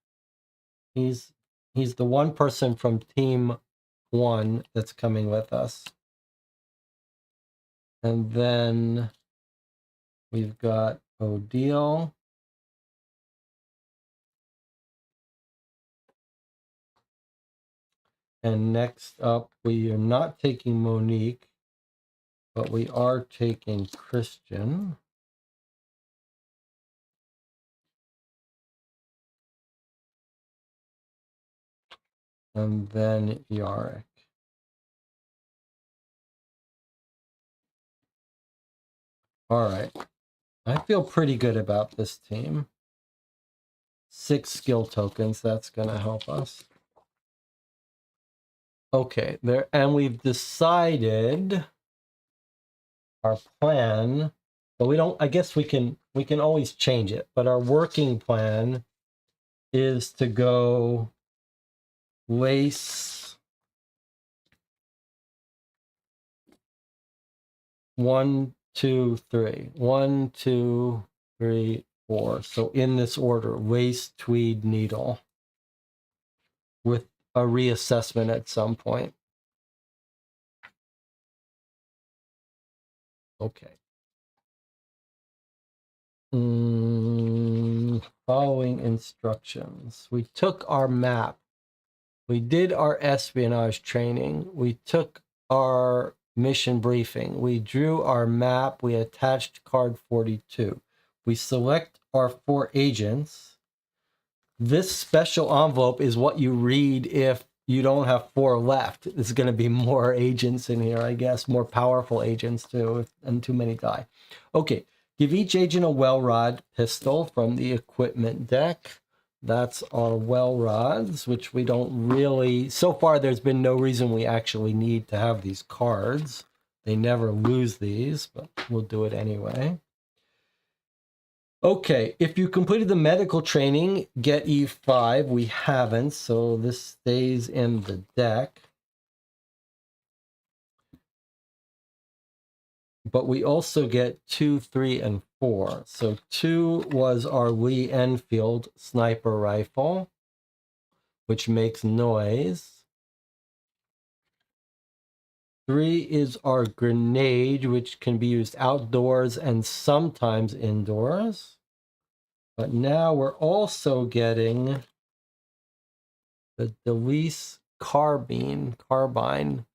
He's the one person from Team 1 that's coming with us. And then we've got Odile. And next up, we are not taking Monique, but we are taking Christian. And then Yarick. All right. I feel pretty good about this team. 6 skill tokens, that's going to help us. Okay, there, and we've decided our plan, but we don't, I guess we can always change it, but our working plan is to go lace 1, 2, 3. 1, 2, 3, 4. So in this order, lace, tweed, needle, with a reassessment at some point. Okay. Following instructions. We took our map. We did our espionage training. We took our mission briefing. We drew our map. We attached card 42. We select our 4 agents. This special envelope is what you read if you don't have 4 left. There's going to be more agents in here, I guess, more powerful agents too, and too many die. Okay, give each agent a well rod pistol from the equipment deck. That's our well rods, which we don't really, so far there's been no reason we actually need to have these cards. They never lose these, but we'll do it anyway. Okay, if you completed the medical training, get E5. We haven't, so this stays in the deck. But we also get 2, 3, and 4. So 2 was our Lee Enfield sniper rifle, which makes noise. 3 is our grenade, which can be used outdoors and sometimes indoors. But now we're also getting the Delis carbine.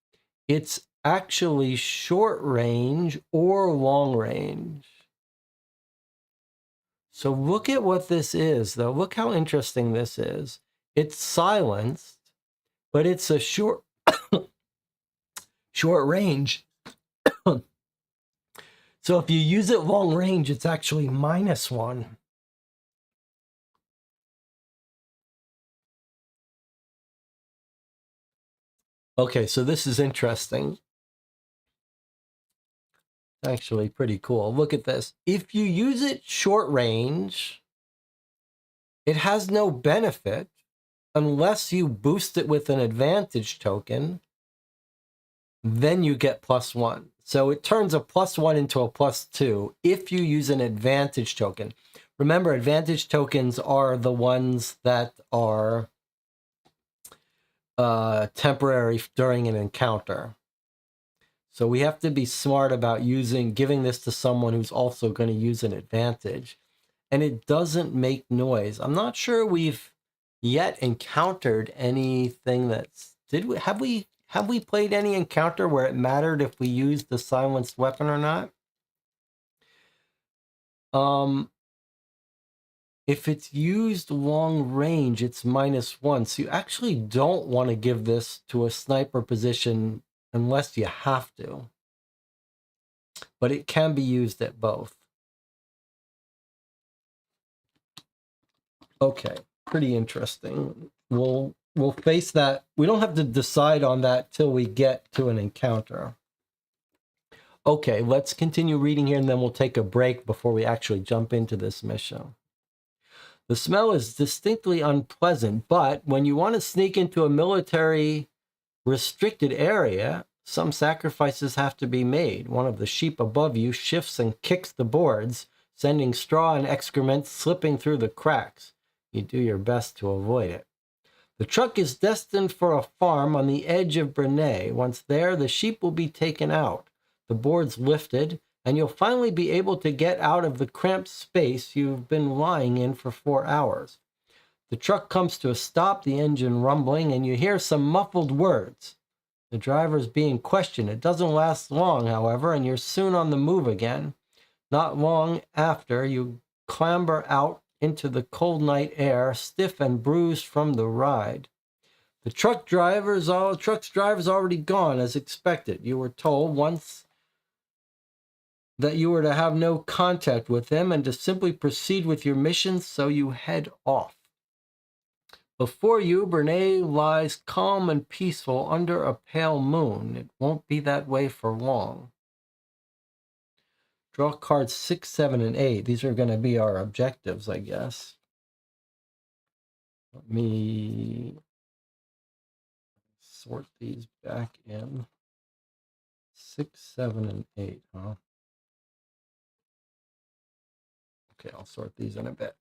It's actually short range or long range. So look at what this is, though. Look how interesting this is. It's silenced, but it's a short range. So if you use it long range, it's actually -1. Okay, so this is interesting. Actually pretty cool. Look at this. If you use it short range, it has no benefit unless you boost it with an advantage token. Then you get +1. So it turns a +1 into a +2 if you use an advantage token. Remember, advantage tokens are the ones that are temporary during an encounter. So we have to be smart about giving this to someone who's also going to use an advantage. And it doesn't make noise. I'm not sure we've yet encountered anything that's... Have we played any encounter where it mattered if we used the silenced weapon or not? If it's used long range, it's -1. So you actually don't want to give this to a sniper position unless you have to. But it can be used at both. Okay, pretty interesting. We'll face that. We don't have to decide on that till we get to an encounter. Okay, let's continue reading here and then we'll take a break before we actually jump into this mission. The smell is distinctly unpleasant, but when you want to sneak into a military restricted area, some sacrifices have to be made. One of the sheep above you shifts and kicks the boards, sending straw and excrement slipping through the cracks. You do your best to avoid it. The truck is destined for a farm on the edge of Brinay. Once there, the sheep will be taken out, the boards lifted, and you'll finally be able to get out of the cramped space you've been lying in for 4 hours. The truck comes to a stop, the engine rumbling, and you hear some muffled words. The driver's being questioned. It doesn't last long, however, and you're soon on the move again. Not long after, you clamber out into the cold night air, stiff and bruised from the ride. The truck's driver's already gone, as expected. You were told once that you were to have no contact with him and to simply proceed with your mission, so you head off. Before you, Brinay lies calm and peaceful under a pale moon. It won't be that way for long. Draw cards 6, 7, and 8. These are going to be our objectives, I guess. Let me sort these back in. 6, 7, and 8, huh? Okay, I'll sort these in a bit.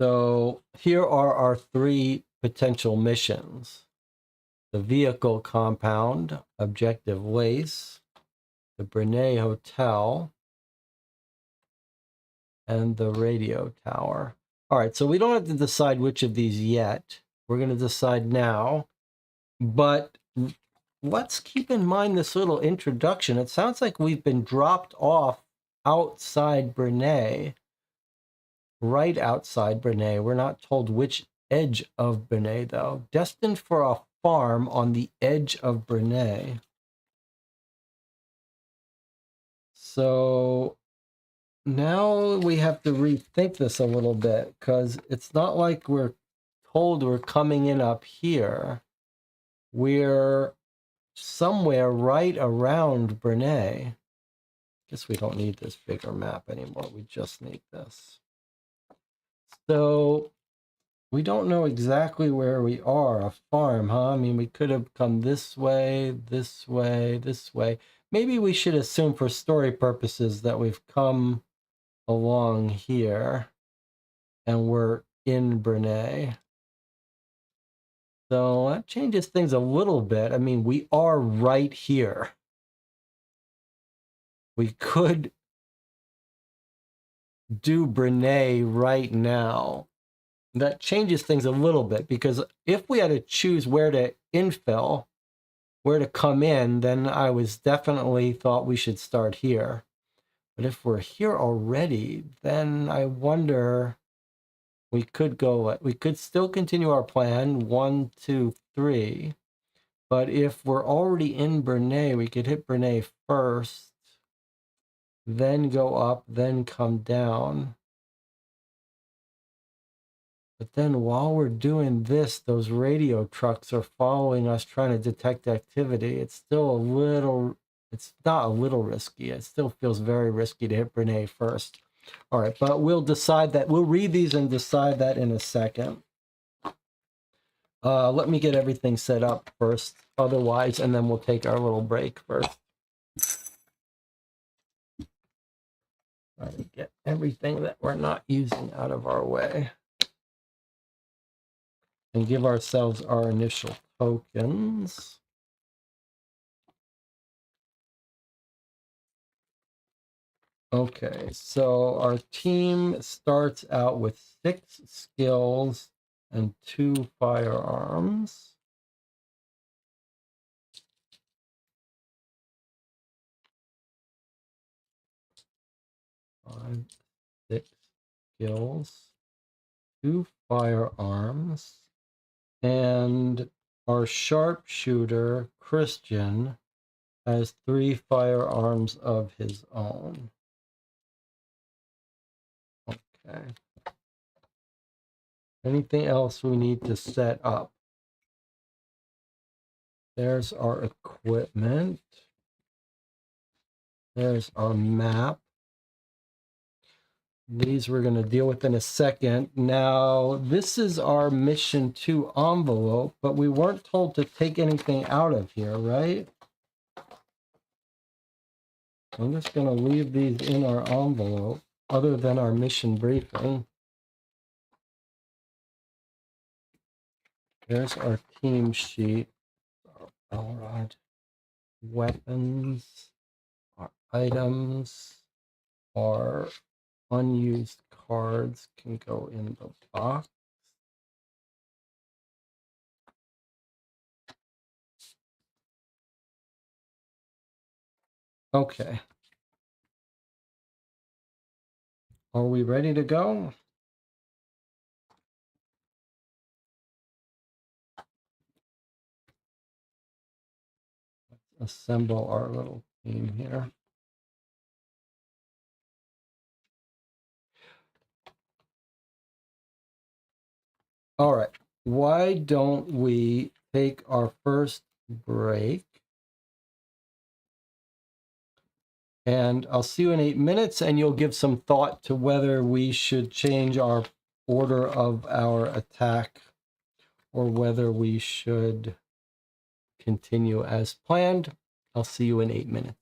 So here are our 3 potential missions. The vehicle compound, objective Lace, the Brinay Hotel, and the radio tower. All right, so we don't have to decide which of these yet. We're going to decide now. But let's keep in mind this little introduction. It sounds like we've been dropped off outside Brinay, right outside Brinay. We're not told which edge of Brinay, though. Destined for a farm on the edge of Brinay. So now we have to rethink this a little bit, because it's not like we're told we're coming in up here. We're somewhere right around Brinay. Guess we don't need this bigger map anymore. We just need this. So we don't know exactly where we are. A farm, huh? I mean, we could have come this way, this way, this way. Maybe we should assume for story purposes that we've come along here and we're in Brinay. So that changes things a little bit. I mean, we are right here. We could do Brinay right now. That changes things a little bit, because if we had to choose where to infill, where to come in, then I was definitely thought we should start here. But if we're here already, then I wonder, we could still continue our plan, 1, 2, 3. But if we're already in Brinay, we could hit Brinay first, then go up, then come down. But then while we're doing this, those radio trucks are following us trying to detect activity. It's still a little, it's not a little risky. It still feels very risky to hit Brinay first. All right, but we'll decide that. We'll read these and decide that in a second. Let me get everything set up first, otherwise, and then we'll take our little break first. Try to get everything that we're not using out of our way. And give ourselves our initial tokens. Okay, so our team starts out with 6 skills and 2 firearms. Five, 6 skills, 2 firearms, and our sharpshooter, Christian, has 3 firearms of his own. Okay. Anything else we need to set up? There's our equipment. There's our map. These we're going to deal with in a second. Now, this is our mission 2 envelope, but we weren't told to take anything out of here, right? I'm just going to leave these in our envelope, other than our mission briefing. There's our team sheet. All right. Weapons, our items, our unused cards can go in the box. Okay. Are we ready to go? Let's assemble our little team here. All right. Why don't we take our first break? And I'll see you in 8 minutes, and you'll give some thought to whether we should change our order of our attack or whether we should continue as planned. I'll see you in 8 minutes.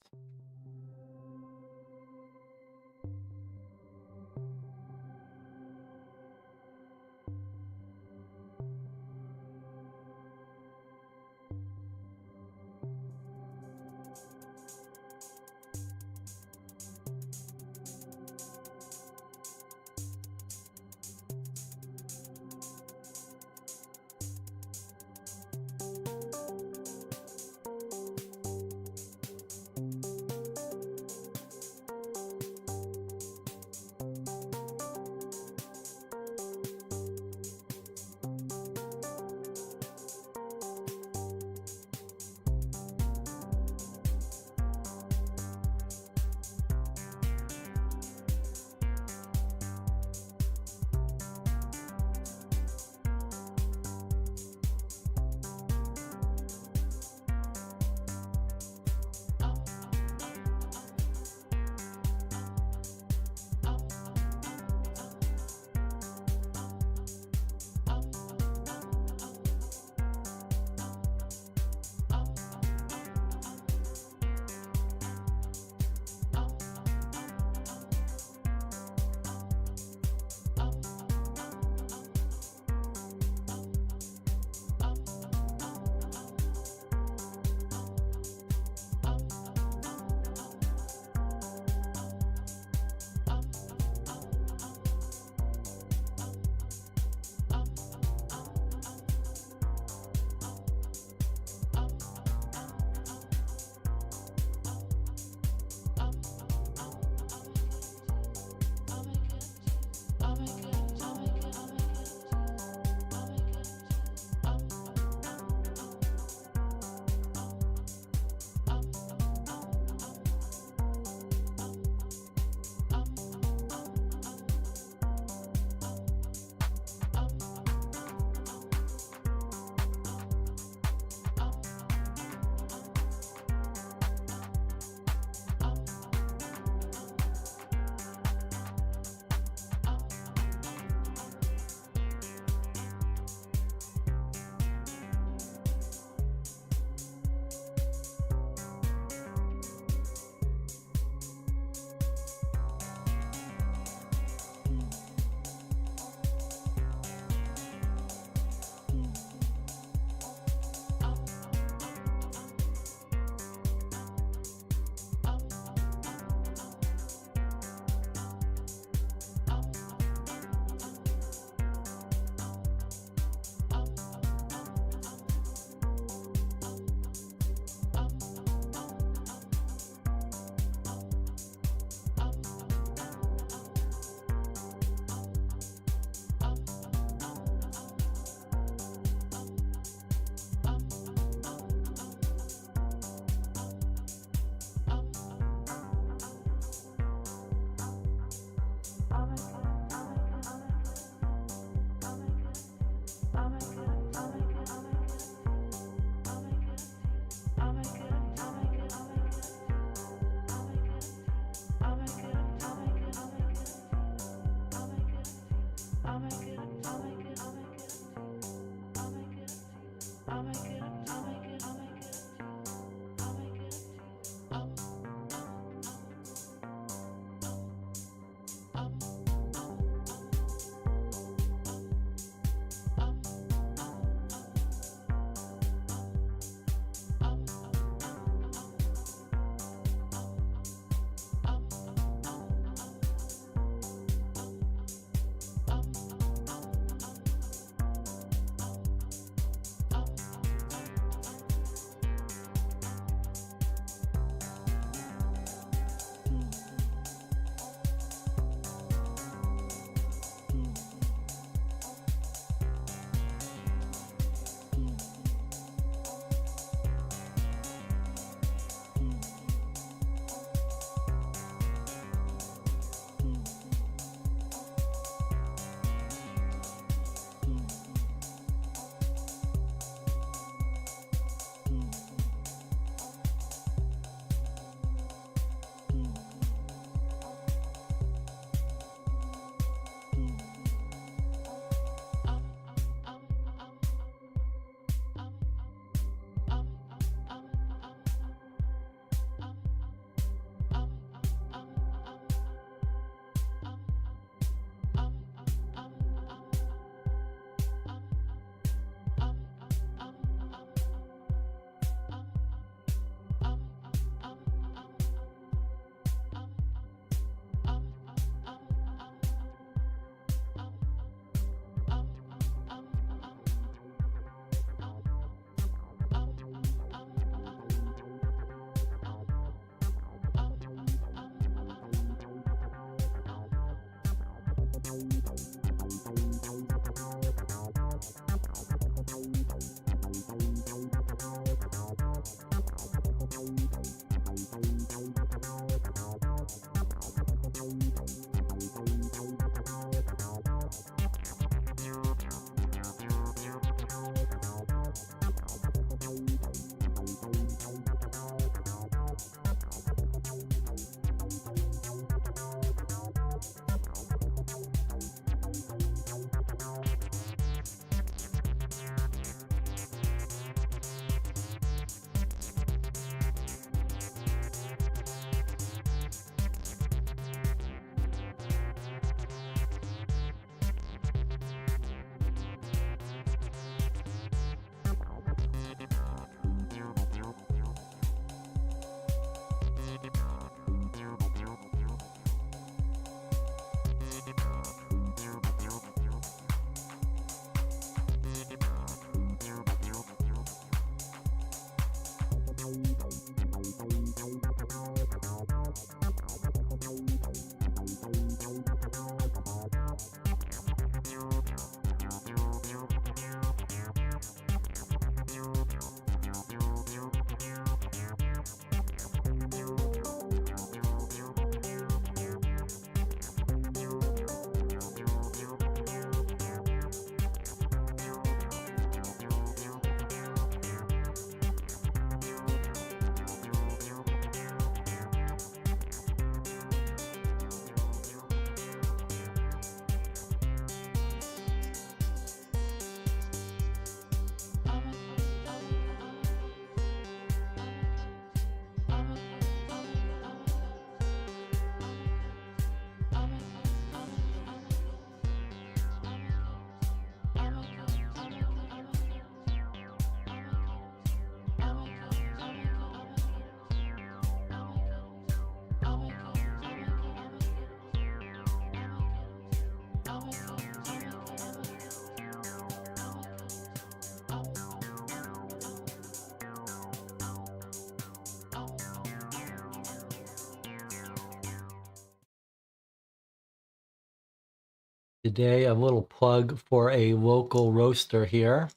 Today, a little plug for a local roaster here.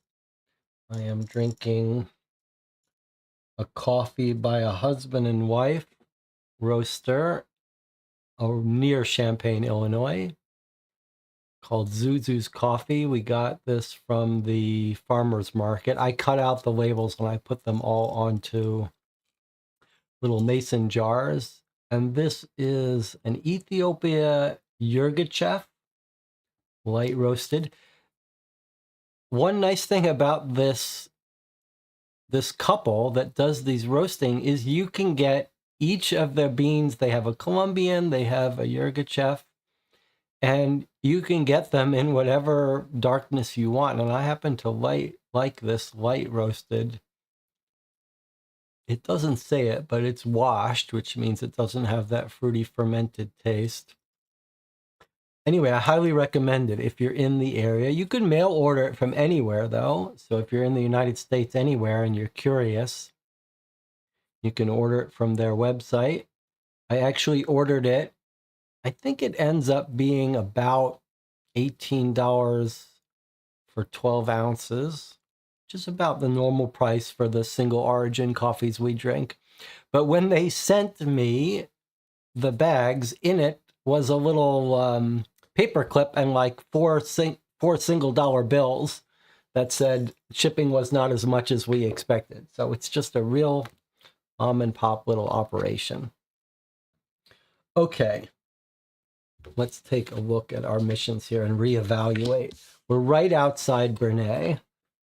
I am drinking a coffee by a husband and wife roaster near Champaign, Illinois, called Zuzu's Coffee. We got this from the farmer's market. I cut out the labels and I put them all onto little mason jars. And this is an Ethiopia Yirgacheffe, light roasted. One nice thing about this couple that does these roasting is you can get each of their beans. They have a Colombian, they have a Yirgacheffe, and you can get them in whatever darkness you want. And I happen to like this light roasted. It doesn't say it, but it's washed, which means it doesn't have that fruity fermented taste. Anyway, I highly recommend it if you're in the area. You can mail order it from anywhere, though. So if you're in the United States anywhere and you're curious, you can order it from their website. I actually ordered it. I think it ends up being about $18 for 12 ounces, which is about the normal price for the single origin coffees we drink. But when they sent me the bags, in it was a little paper clip and like four single dollar bills that said shipping was not as much as we expected. So it's just a real mom and pop little operation. Okay, let's take a look at our missions here and reevaluate. We're right outside Brinay.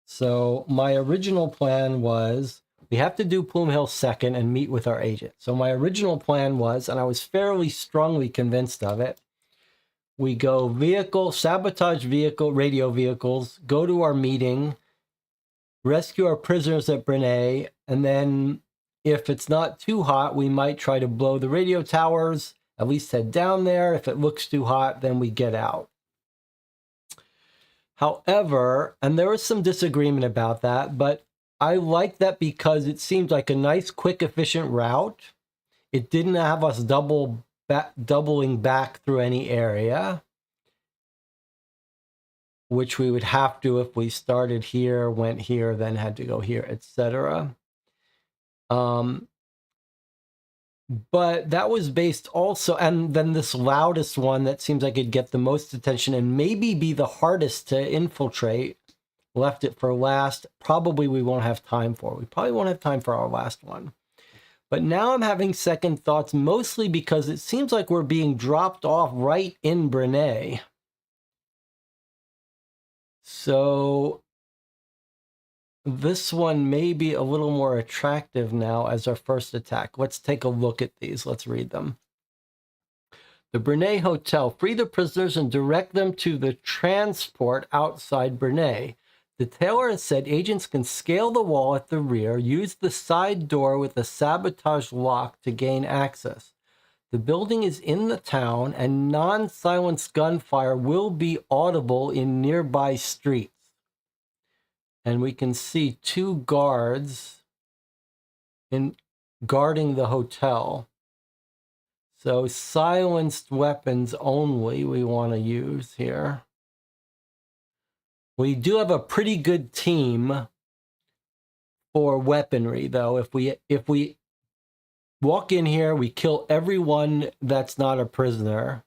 So my original plan was we have to do Plume Hill second and meet with our agent. So my original plan was, and I was fairly strongly convinced of it, we go sabotage radio vehicles, go to our meeting, rescue our prisoners at Brinay, and then if it's not too hot, we might try to blow the radio towers, at least head down there. If it looks too hot, then we get out. However, and there was some disagreement about that, but I like that because it seemed like a nice, quick, efficient route. It didn't have us doubling back through any area, which we would have to if we started here, went here, then had to go here, etc. But that was based also, and then this loudest one that seems like it'd get the most attention and maybe be the hardest to infiltrate, left it for last. Probably we won't have time for. We probably won't have time for our last one. But now I'm having second thoughts, mostly because it seems like we're being dropped off right in Brinay. So this one may be a little more attractive now as our first attack. Let's take a look at these. Let's read them. The Brinay Hotel. Free the prisoners and direct them to the transport outside Brinay. The Tailor has said agents can scale the wall at the rear, use the side door with a sabotage lock to gain access. The building is in the town and non-silenced gunfire will be audible in nearby streets. And we can see two guards guarding the hotel. So silenced weapons only we want to use here. We do have a pretty good team for weaponry, though. If we walk in here, we kill everyone that's not a prisoner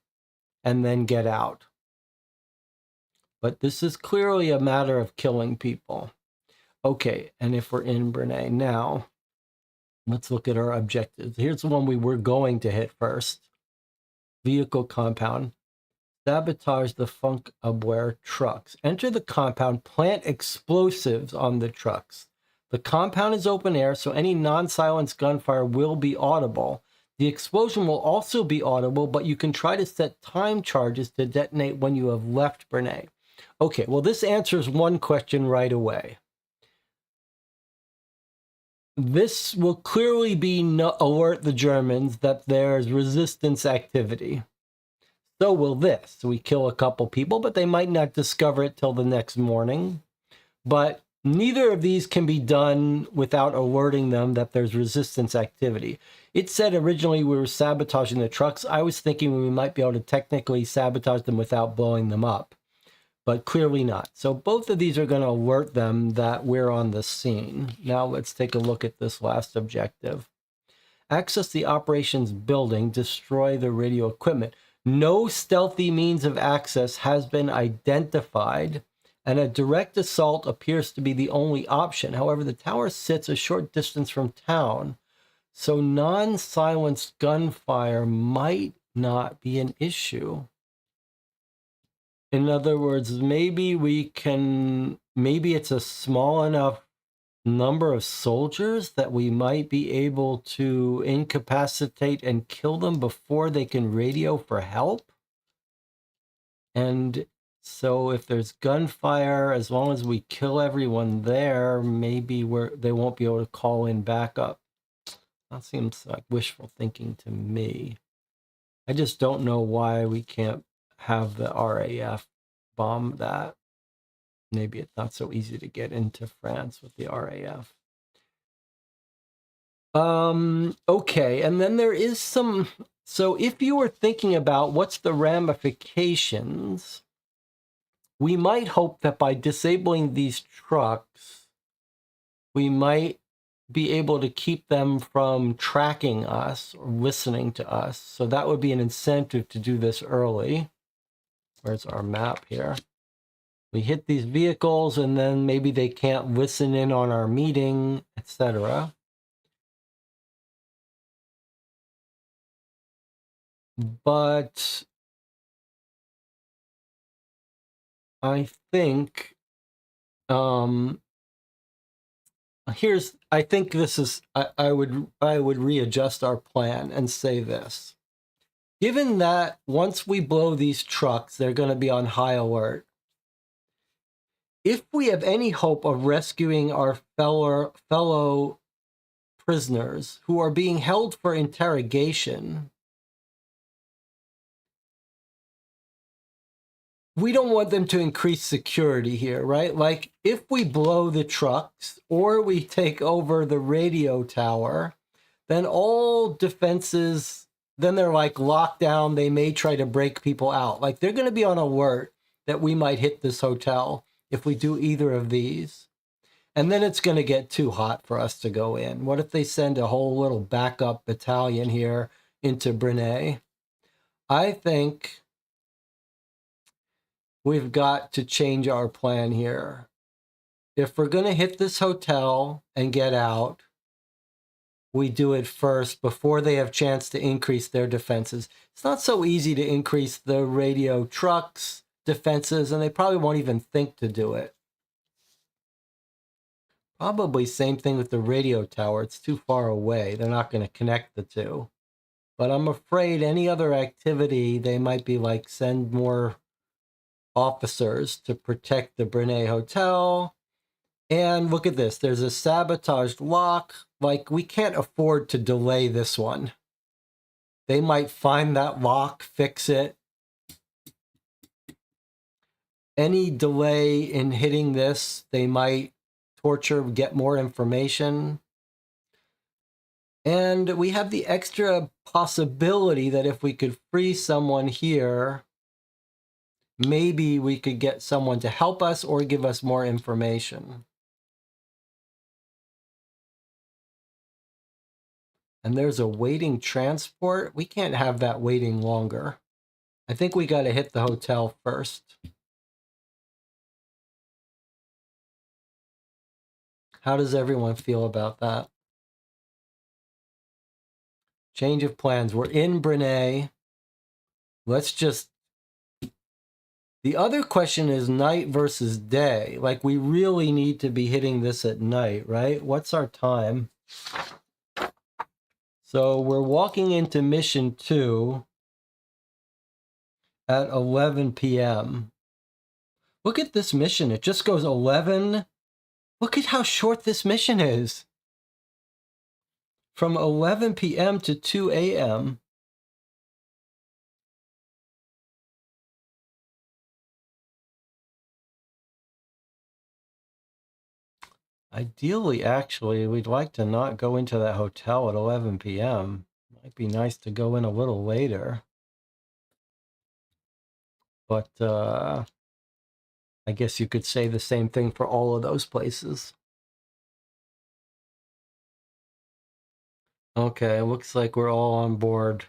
and then get out. But this is clearly a matter of killing people. Okay, and if we're in Brinay now, let's look at our objectives. Here's the one we were going to hit first. Vehicle compound. Sabotage the Funk-Abwehr trucks. Enter the compound, plant explosives on the trucks. The compound is open air, so any non-silenced gunfire will be audible. The explosion will also be audible, but you can try to set time charges to detonate when you have left Brinay. Okay, well, this answers one question right away. This will clearly be alert the Germans that there's resistance activity. So will this. We kill a couple people, but they might not discover it till the next morning. But Neither of these can be done without alerting them that there's resistance activity. It said originally we were sabotaging the trucks. I was thinking we might be able to technically sabotage them without blowing them up, but clearly not. So both of these are going to alert them that we're on the scene. Now let's take a look at this last objective. Access the operations building, destroy the radio equipment. No stealthy means of access has been identified, and a direct assault appears to be the only option. However, the tower sits a short distance from town, so non-silenced gunfire might not be an issue. In other words, maybe it's a small enough number of soldiers that we might be able to incapacitate and kill them before they can radio for help. And so if there's gunfire, as long as we kill everyone there, maybe they won't be able to call in backup. That seems like wishful thinking to me. I just don't know why we can't have the RAF bomb that. Maybe it's not so easy to get into France with the RAF. Okay, and then there is some... So if you were thinking about what's the ramifications, we might hope that by disabling these trucks, we might be able to keep them from tracking us or listening to us. So that would be an incentive to do this early. Where's our map here? We hit these vehicles and then maybe they can't listen in on our meeting, etc. But I think I think this is I would readjust our plan and say this. Given that once we blow these trucks, they're going to be on high alert. If we have any hope of rescuing our fellow prisoners who are being held for interrogation, we don't want them to increase security here, right? Like if we blow the trucks or we take over the radio tower, then all defenses, then they're like locked down. They may try to break people out. Like they're going to be on alert that we might hit this hotel if we do either of these. And then it's going to get too hot for us to go in. What if they send a whole little backup battalion here into Brinay? I think we've got to change our plan here. If we're going to hit this hotel and get out, we do it first before they have a chance to increase their defenses. It's not so easy to increase the radio trucks' defenses, and they probably won't even think to do it. Probably same thing with the radio tower. It's too far away. They're not going to connect the two. But I'm afraid any other activity, they might be like, send more officers to protect the Brinay Hotel. And look at this. There's a sabotaged lock. Like, we can't afford to delay this one. They might find that lock, fix it. Any delay in hitting this, they might torture, get more information. And we have the extra possibility that if we could free someone here, maybe we could get someone to help us or give us more information. And there's a waiting transport. We can't have that waiting longer. I think we got to hit the hotel first. How does everyone feel about that? Change of plans. We're in Brinay. Let's just... The other question is night versus day. Like, we really need to be hitting this at night, right? What's our time? So we're walking into mission 2 at 11 p.m. Look at this mission. It just goes 11. Look at how short this mission is. From 11 p.m. to 2 a.m. Ideally, actually, we'd like to not go into that hotel at 11 p.m. Might be nice to go in a little later. But I guess you could say the same thing for all of those places. Okay, looks like we're all on board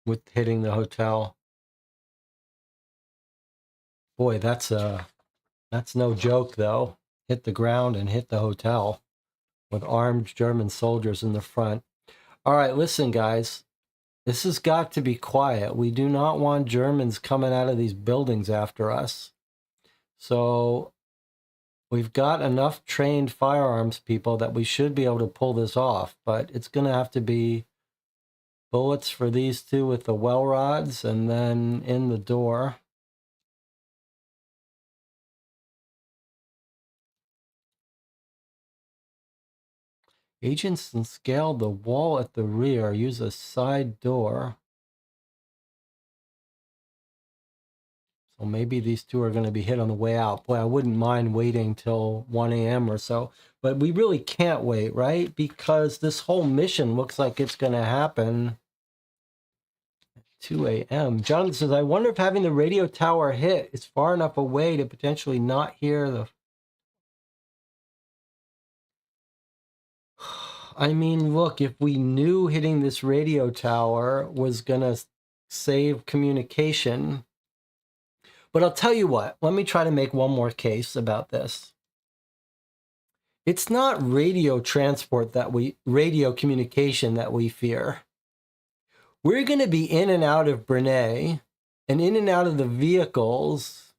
with hitting the hotel. Boy, that's no joke though. Hit the ground and hit the hotel with armed German soldiers in the front. All right, listen, guys. This has got to be quiet. We do not want Germans coming out of these buildings after us. So we've got enough trained firearms people that we should be able to pull this off, but it's going to have to be bullets for these two with the well rods and then in the door. Agents can scale the wall at the rear. Use a side door. So maybe these two are going to be hit on the way out. Boy, I wouldn't mind waiting till 1 a.m. or so. But we really can't wait, right? Because this whole mission looks like it's going to happen at 2 a.m. Jonathan says, I wonder if having the radio tower hit is far enough away to potentially not hear the... I mean, look, if we knew hitting this radio tower was going to save communication... But I'll tell you what, let me try to make one more case about this. It's not radio communication that we fear. We're going to be in and out of Brinay and in and out of the vehicles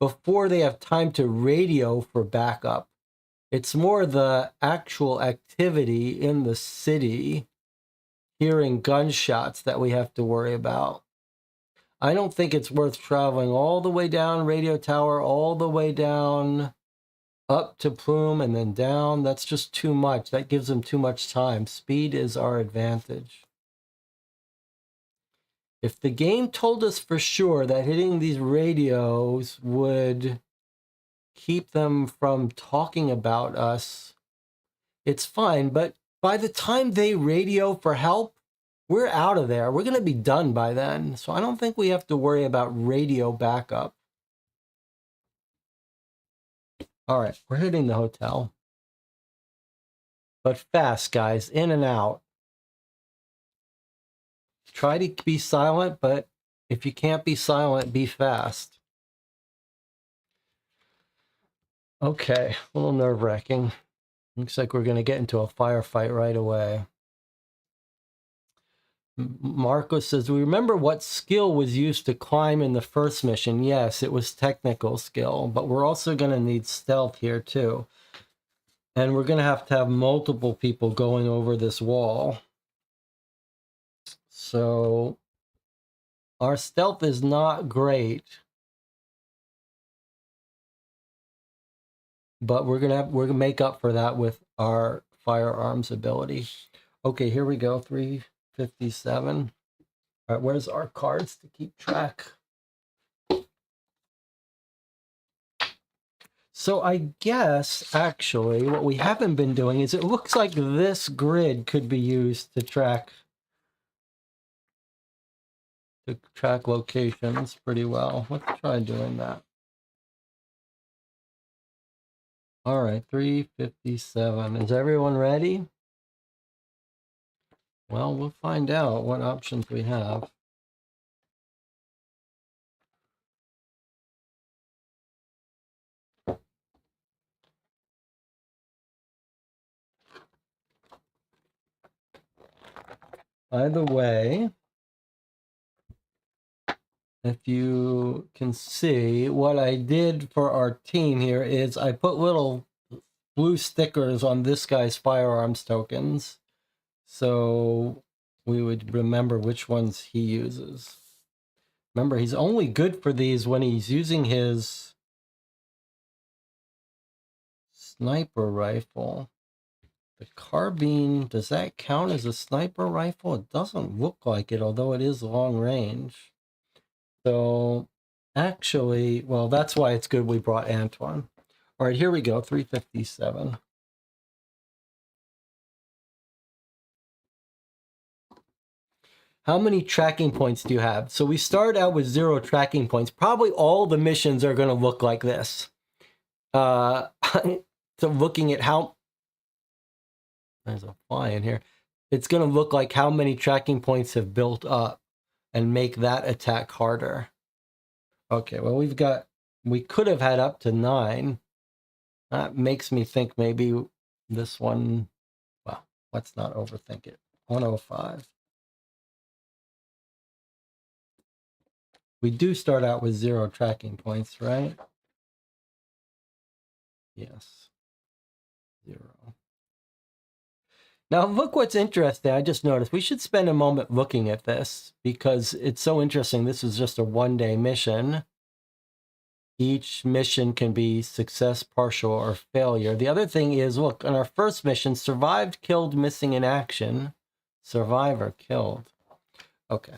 before they have time to radio for backup. It's more the actual activity in the city, hearing gunshots, that we have to worry about. I don't think it's worth traveling all the way down Radio Tower, all the way down up to Plume and then down. That's just too much. That gives them too much time. Speed is our advantage. If the game told us for sure that hitting these radios would keep them from talking about us, it's fine. But by the time they radio for help, we're out of there. We're going to be done by then. So I don't think we have to worry about radio backup. All right, we're hitting the hotel. But fast, guys, in and out. Try to be silent, but if you can't be silent, be fast. Okay, a little nerve-wracking. Looks like we're going to get into a firefight right away. Marco says, we remember what skill was used to climb in the first mission. Yes, it was technical skill, but we're also going to need stealth here too. And we're going to have multiple people going over this wall. So our stealth is not great, but we're gonna make up for that with our firearms ability. Okay, here we go. 357. All right, where's our cards to keep track? So I guess actually what we haven't been doing is, it looks like this grid could be used to track locations pretty well. Let's try doing that. All right, 357. Is everyone ready? Well, we'll find out what options we have. By the way, if you can see, what I did for our team here is I put little blue stickers on this guy's firearms tokens, so we would remember which ones he uses. Remember, he's only good for these when he's using his sniper rifle. The carbine, does that count as a sniper rifle? It doesn't look like it, although it is long range. So actually, well, that's why it's good we brought Antoine. All All right, here we go, 357. How many tracking points do you have? So we start out with 0 tracking points. Probably all the missions are going to look like this. So looking at how... There's a fly in here. It's going to look like how many tracking points have built up and make that attack harder. Okay, well, we could have had up to 9. That makes me think maybe this one, well, let's not overthink it. 105. We do start out with 0 tracking points, right? Yes, 0. Now, look what's interesting. I just noticed we should spend a moment looking at this because it's so interesting. This is just a one-day mission. Each mission can be success, partial, or failure. The other thing is, look, on our first mission, survived, killed, missing in action. Survivor, killed. Okay.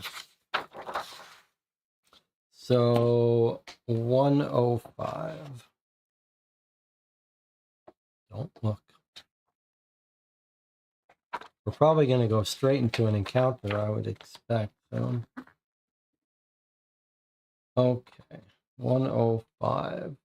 So 105. Don't look. We're probably going to go straight into an encounter, I would expect. So. Okay, 105.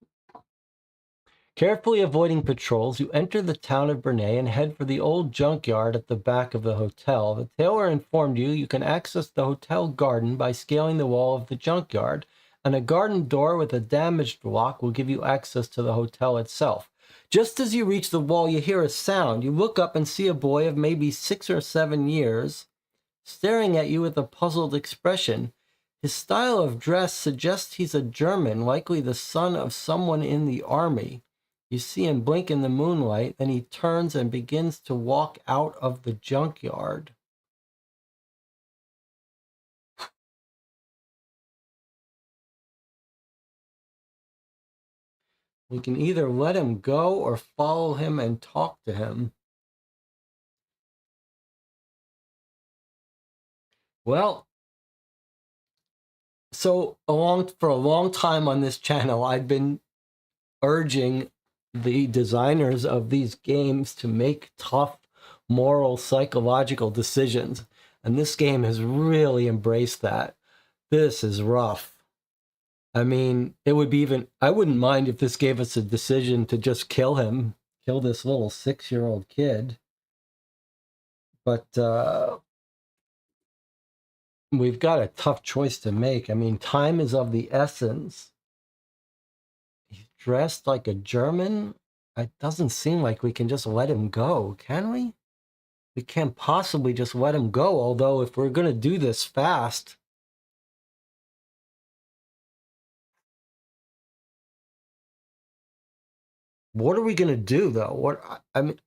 Carefully avoiding patrols, you enter the town of Brinay and head for the old junkyard at the back of the hotel. The tailor informed you can access the hotel garden by scaling the wall of the junkyard, and a garden door with a damaged lock will give you access to the hotel itself. Just as you reach the wall, you hear a sound. You look up and see a boy of maybe 6 or 7 years staring at you with a puzzled expression. His style of dress suggests he's a German, likely the son of someone in the army. You see him blink in the moonlight, then he turns and begins to walk out of the junkyard. We can either let him go or follow him and talk to him. Well, so for a long time on this channel, I've been urging the designers of these games to make tough moral, psychological decisions. And this game has really embraced that. This is rough. I mean, it would be even, I wouldn't mind if this gave us a decision to just kill him, kill this little 6-year-old kid. But we've got a tough choice to make. I mean, time is of the essence. He's dressed like a German. It doesn't seem like we can just let him go, can we? We can't possibly just let him go, although if we're going to do this fast... What are we going to do, though? What, I mean...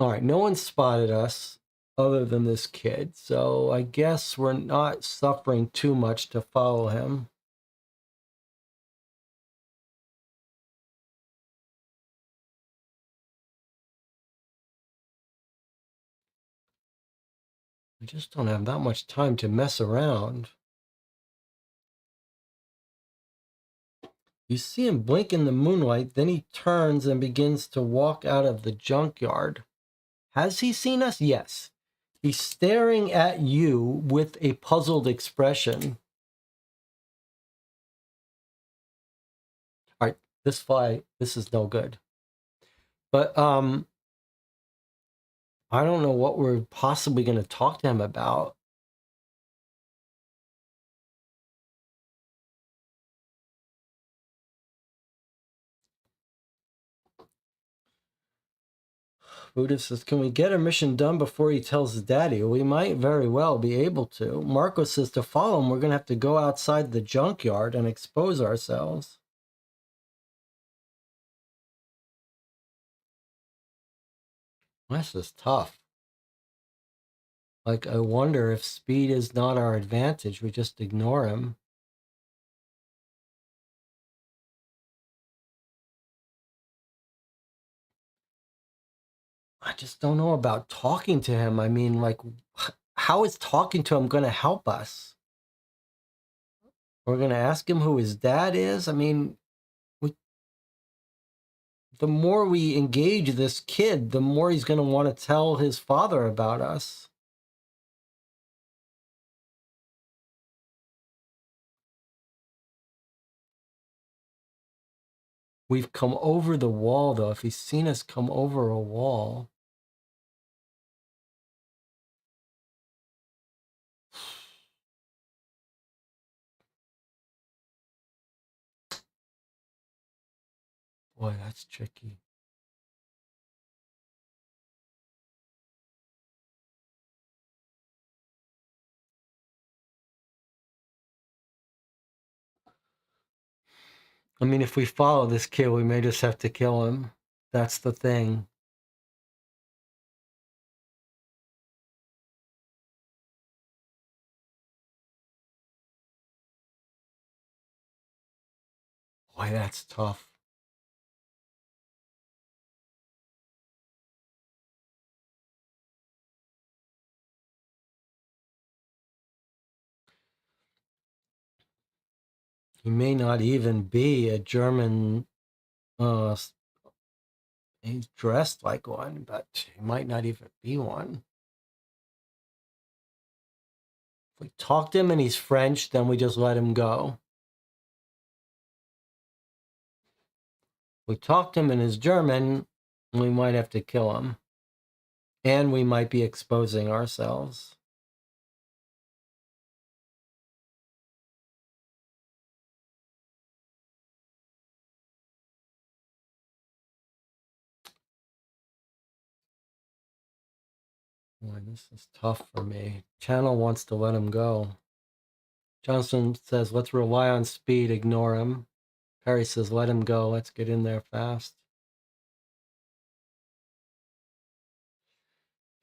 All right, no one spotted us other than this kid, so I guess we're not suffering too much to follow him. We just don't have that much time to mess around. You see him blink in the moonlight, then he turns and begins to walk out of the junkyard. Has he seen us? Yes. He's staring at you with a puzzled expression. All right, this is no good. But I don't know what we're possibly going to talk to him about. Buddha says, can we get our mission done before he tells his daddy? We might very well be able to. Marco says to follow him, we're going to have to go outside the junkyard and expose ourselves. This is tough. Like, I wonder if speed is not our advantage. We just ignore him. just don't know about talking to him. I mean, like, how is talking to him going to help us? We're going to ask him who his dad is. I mean, the more we engage this kid, the more he's going to want to tell his father about us. We've come over the wall, though. If he's seen us come over a wall. Boy, that's tricky. I mean, if we follow this kid, we may just have to kill him. That's the thing. Boy, that's tough. He may not even be a German. He's dressed like one, but he might not even be one. If we talk to him and he's French, then we just let him go. If we talk to him and he's German, we might have to kill him. And we might be exposing ourselves. Boy, this is tough for me. Channel wants to let him go. Johnson says, let's rely on speed, ignore him. Perry says, let him go. Let's get in there fast.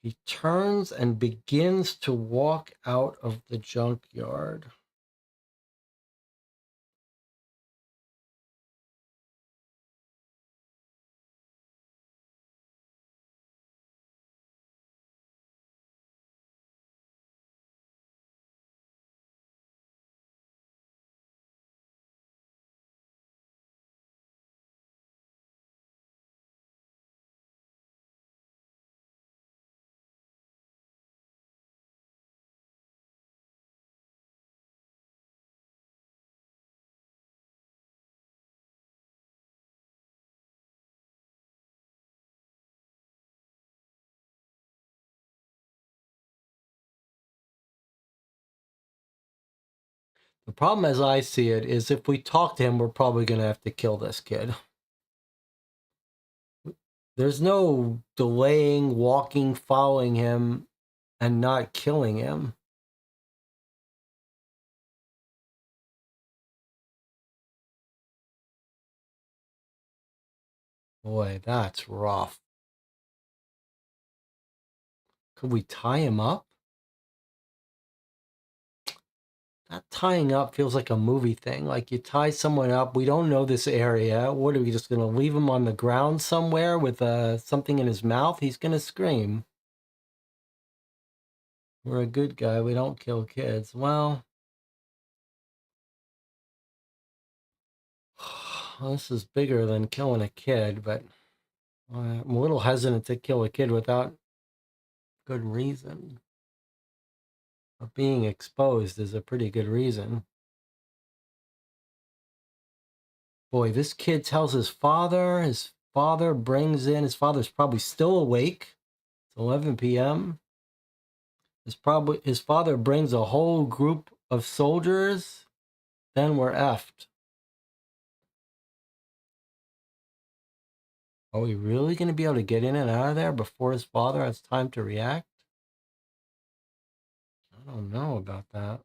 He turns and begins to walk out of the junkyard. The problem as I see it is if we talk to him, we're probably going to have to kill this kid. There's no delaying, walking, following him, and not killing him. Boy, that's rough. Could we tie him up? That tying up feels like a movie thing. Like you tie someone up. We don't know this area. What are we just going to leave him on the ground somewhere with something in his mouth? He's going to scream. We're a good guy. We don't kill kids. Well, this is bigger than killing a kid, but I'm a little hesitant to kill a kid without good reason. But being exposed is a pretty good reason. Boy, this kid tells his father. His father brings in. His father's probably still awake. It's 11 p.m. His father brings a whole group of soldiers. Then we're effed. Are we really going to be able to get in and out of there before his father has time to react? I don't know about that.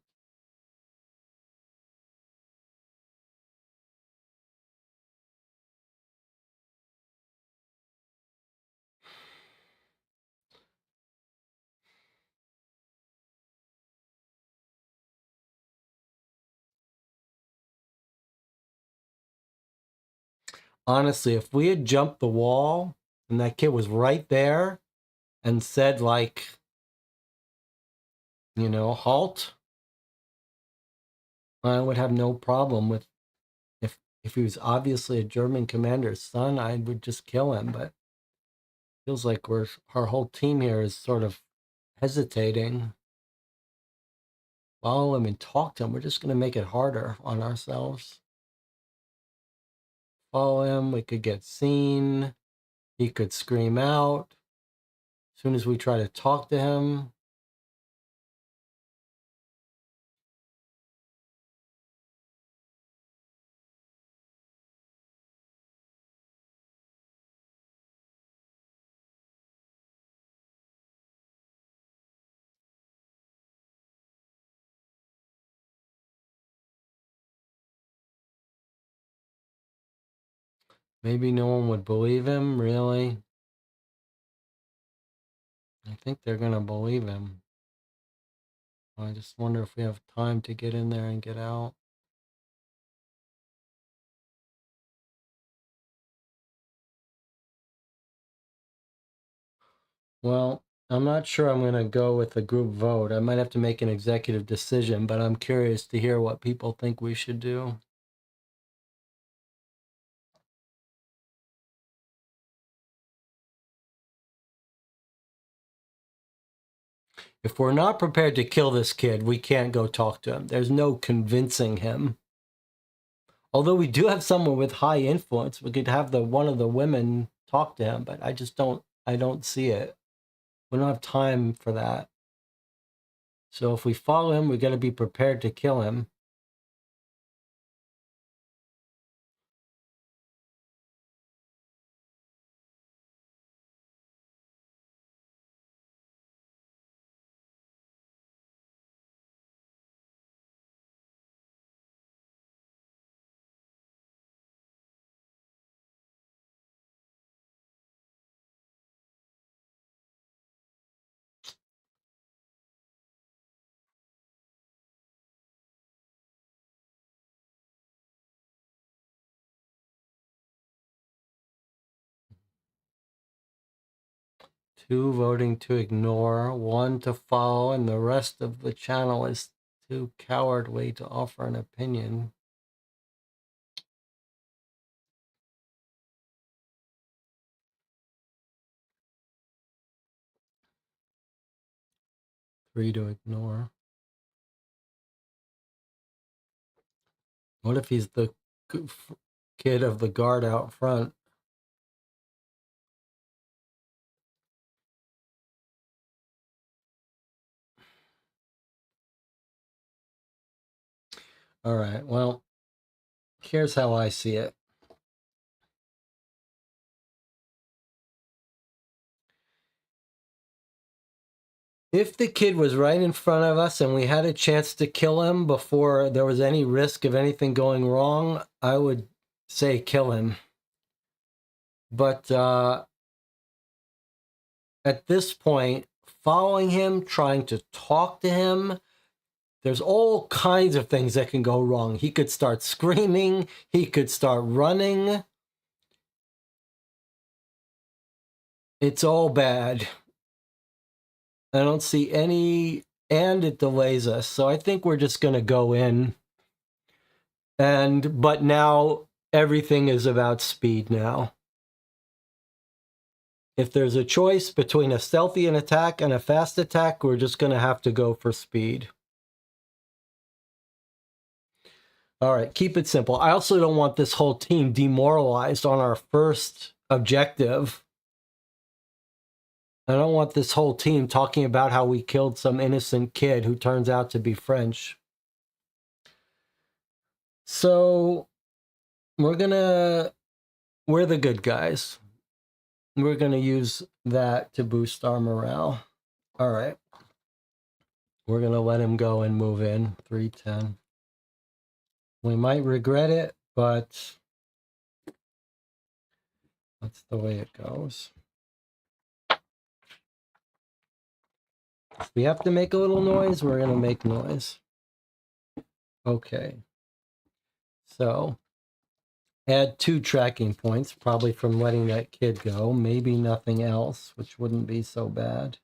Honestly, if we had jumped the wall and that kid was right there, and said, like, halt, I would have no problem with, if he was obviously a German commander's son, I would just kill him. But feels like our whole team here is sort of hesitating. Follow him and talk to him. We're just going to make it harder on ourselves. Follow him. We could get seen. He could scream out. As soon as we try to talk to him. Maybe no one would believe him, really. I think they're going to believe him. I just wonder if we have time to get in there and get out. Well, I'm not sure I'm going to go with the group vote. I might have to make an executive decision, but I'm curious to hear what people think we should do. If we're not prepared to kill this kid, we can't go talk to him. There's no convincing him. Although we do have someone with high influence, we could have one of the women talk to him, but I don't see it. We don't have time for that. So if we follow him, we're going to be prepared to kill him. Two voting to ignore, one to follow, and the rest of the channel is too cowardly to offer an opinion. Three to ignore. What if he's the kid of the guard out front? All right, well, here's how I see it. If the kid was right in front of us and we had a chance to kill him before there was any risk of anything going wrong, I would say kill him. But at this point, following him, trying to talk to him, there's all kinds of things that can go wrong. He could start screaming. He could start running. It's all bad. I don't see any, and it delays us. So I think we're just going to go in. But now everything is about speed now. If there's a choice between a stealthy attack and a fast attack, we're just going to have to go for speed. All right, keep it simple. I also don't want this whole team demoralized on our first objective. I don't want this whole team talking about how we killed some innocent kid who turns out to be French. So we're the good guys. We're gonna use that to boost our morale. All right. We're gonna let him go and move in. 310. We might regret it, but that's the way it goes. If we have to make a little noise, we're gonna make noise. Okay. So Add 2 tracking points, probably from letting that kid go. Maybe nothing else, which wouldn't be so bad.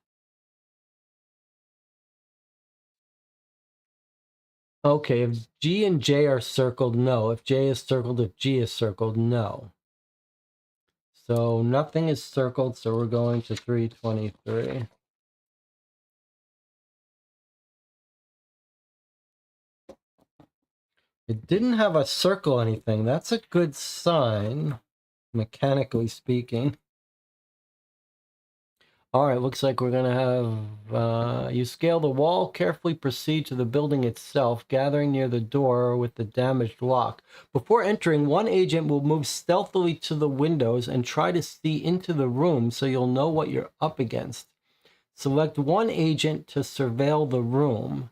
Okay, if G and J are circled, no. If J is circled, if G is circled, no. So nothing is circled, so we're going to 323. It didn't have a circle anything. That's a good sign, mechanically speaking. All right, looks like we're going to have, you scale the wall, carefully proceed to the building itself, gathering near the door with the damaged lock. Before entering, one agent will move stealthily to the windows and try to see into the room so you'll know what you're up against. Select one agent to surveil the room,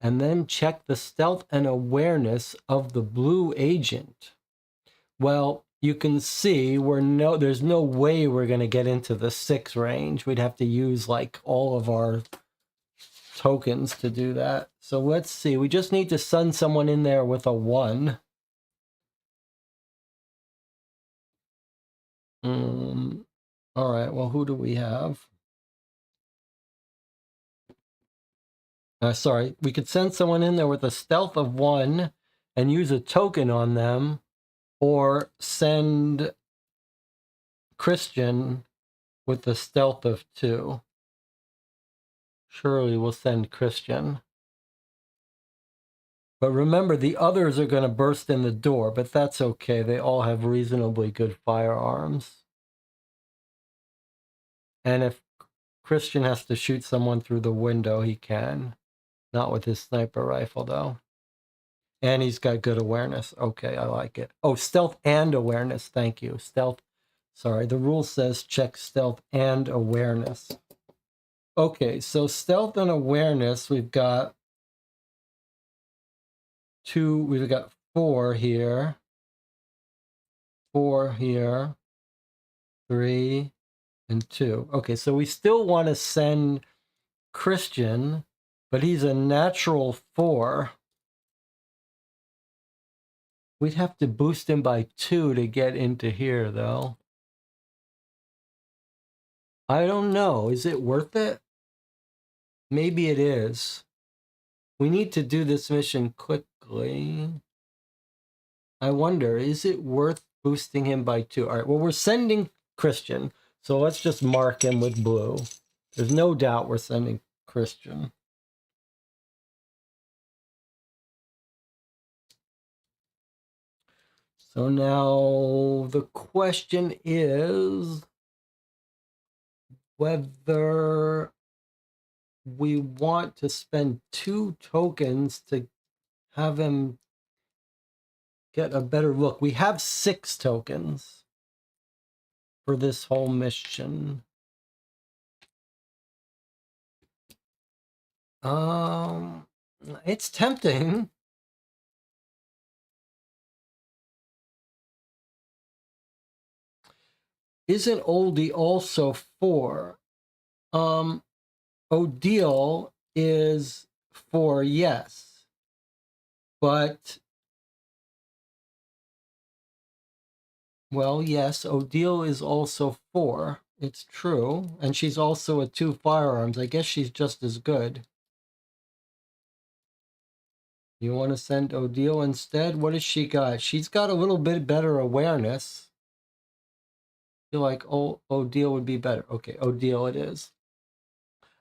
and then check the stealth and awareness of the blue agent. Well, you can see there's no way we're going to get into the 6 range. We'd have to use like all of our tokens to do that. So let's see. We just need to send someone in there with a 1. All right, well, who do we have? Sorry, we could send someone in there with a stealth of 1 and use a token on them, or send Christian with the stealth of 2. Surely we'll send Christian. But remember, the others are going to burst in the door, but that's okay. They all have reasonably good firearms. And if Christian has to shoot someone through the window, he can. Not with his sniper rifle, though. And he's got good awareness. Okay, I like it. Oh, stealth and awareness. Thank you. Stealth. Sorry, the rule says check stealth and awareness. Okay, so stealth and awareness, we've got 2, we've got 4 here, 4 here, 3, and 2. Okay, so we still want to send Christian, but he's a natural 4. We'd have to boost him by 2 to get into here, though. I don't know. Is it worth it? Maybe it is. We need to do this mission quickly. I wonder, is it worth boosting him by 2? All right, well, we're sending Christian, so let's just mark him with blue. There's no doubt we're sending Christian. So now the question is whether we want to spend 2 tokens to have him get a better look. We have 6 tokens for this whole mission. It's tempting. Isn't Oldie also 4? Odile is 4, yes. But, well, yes, Odile is also 4. It's true. And she's also a 2 firearms. I guess she's just as good. You want to send Odile instead? What has she got? She's got a little bit better awareness. I feel like Odile would be better. Okay, Odile it is.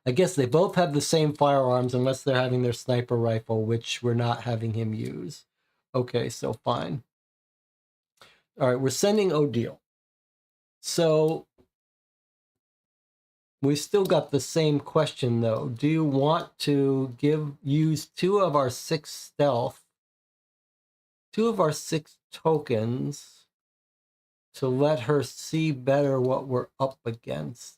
I guess they both have the same firearms unless they're having their sniper rifle, which we're not having him use. Okay, so fine. All right, we're sending Odile. So we still got the same question, though. Do you want to use 2 of our 6 stealth, 2 of our 6 tokens to let her see better what we're up against?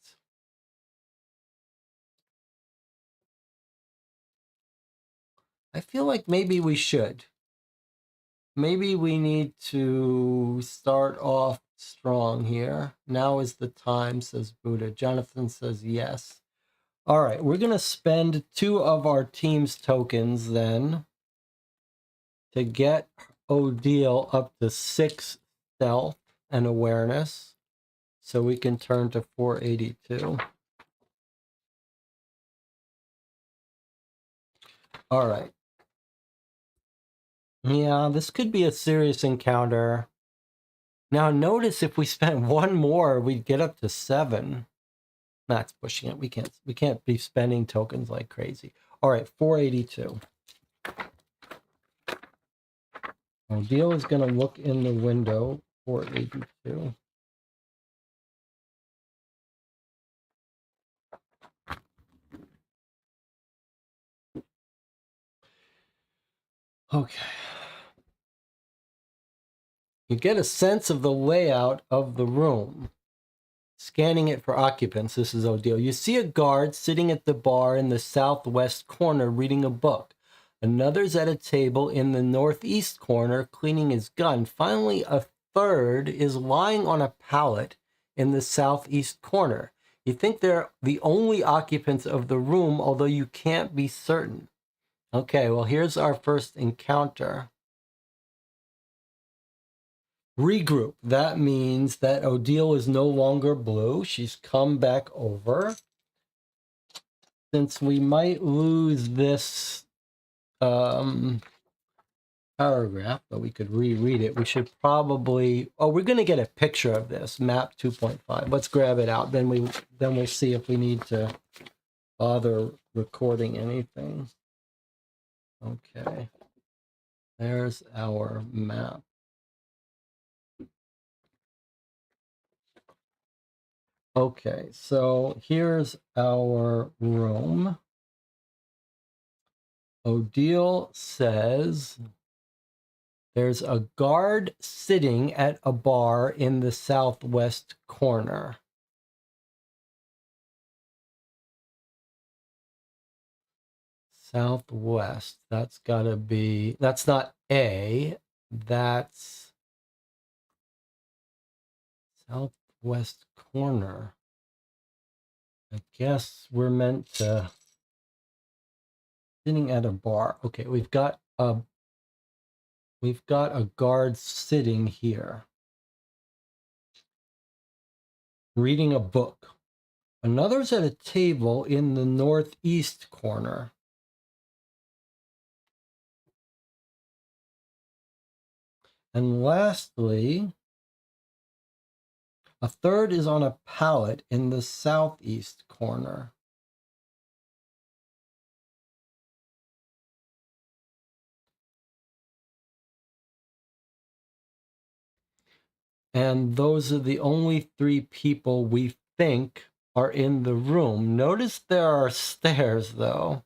I feel like maybe we should. Maybe we need to start off strong here. Now is the time, says Buddha. Jonathan says yes. All right, we're going to spend 2 of our team's tokens then to get Odile up to 6 stealth and awareness. So we can turn to 482. All right. Yeah, this could be a serious encounter. Now notice if we spent one more, we'd get up to 7. That's pushing it. We can't be spending tokens like crazy. All right, 482. Deal is going to look in the window. 482. Okay. You get a sense of the layout of the room. Scanning it for occupants. This is Odile. You see a guard sitting at the bar in the southwest corner reading a book. Another's at a table in the northeast corner cleaning his gun. Finally, a third is lying on a pallet in the southeast corner. You think they're the only occupants of the room, although you can't be certain. Okay, well, here's our first encounter. Regroup. That means that Odile is no longer blue. She's come back over. Since we might lose this paragraph, but we could reread it, we should probably... Oh, we're going to get a picture of this, map 2.5. Let's grab it out. Then we'll see if we need to bother recording anything. Okay. There's our map. Okay, so here's our room. Odile says there's a guard sitting at a bar in the southwest corner. Southwest, that's gotta be, that's not A, that's southwest corner. I guess we're meant to, sitting at a bar. Okay, we've got a guard sitting here, reading a book. Another's at a table in the northeast corner. And lastly, a third is on a pallet in the southeast corner. And those are the only 3 people we think are in the room. Notice there are stairs, though.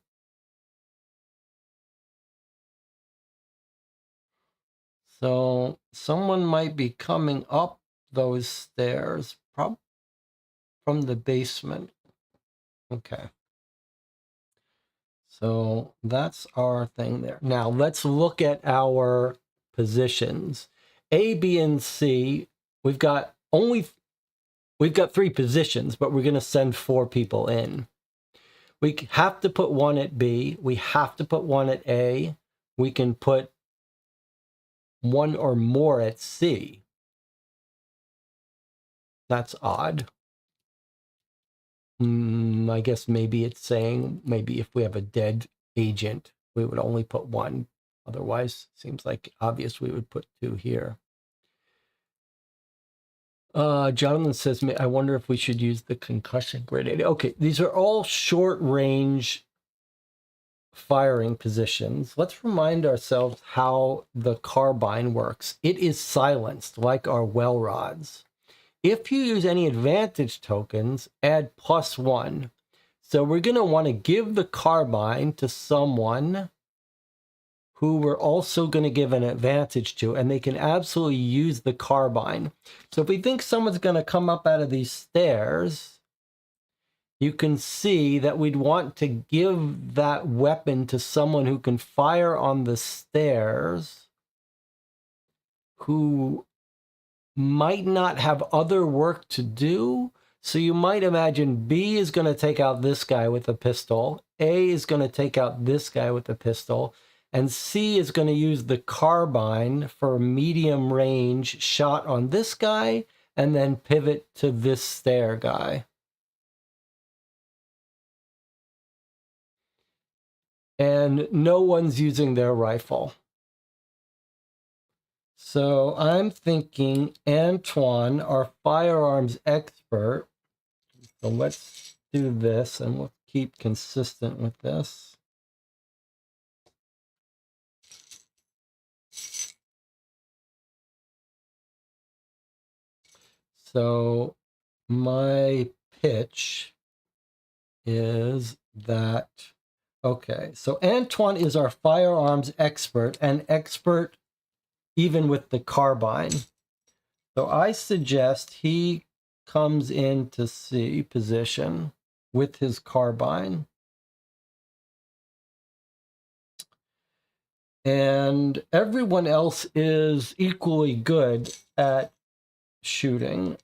So someone might be coming up those stairs, probably from the basement. Okay. So that's our thing there. Now let's look at our positions. A, B, and C, we've got 3 positions, but we're going to send 4 people in. We have to put 1 at B. We have to put 1 at A. We can put 1 or more at C. That's odd. I guess maybe it's saying maybe if we have a dead agent, we would only put 1. Otherwise, seems like obvious we would put 2 here. Jonathan says, I wonder if we should use the concussion grenade. Okay, these are all short-range firing positions. Let's remind ourselves how the carbine works. It is silenced, like our well rods. If you use any advantage tokens, add +1. So we're going to want to give the carbine to someone who we're also going to give an advantage to, and they can absolutely use the carbine. So if we think someone's going to come up out of these stairs, you can see that we'd want to give that weapon to someone who can fire on the stairs, who might not have other work to do. So you might imagine B is going to take out this guy with a pistol. A is going to take out this guy with a pistol. And C is going to use the carbine for medium range shot on this guy and then pivot to this stair guy. And no one's using their rifle. So I'm thinking Antoine, our firearms expert. So let's do this and we'll keep consistent with this. So my pitch is that, okay, so Antoine is our firearms expert, and expert even with the carbine. So I suggest he comes into C position with his carbine. And everyone else is equally good at shooting.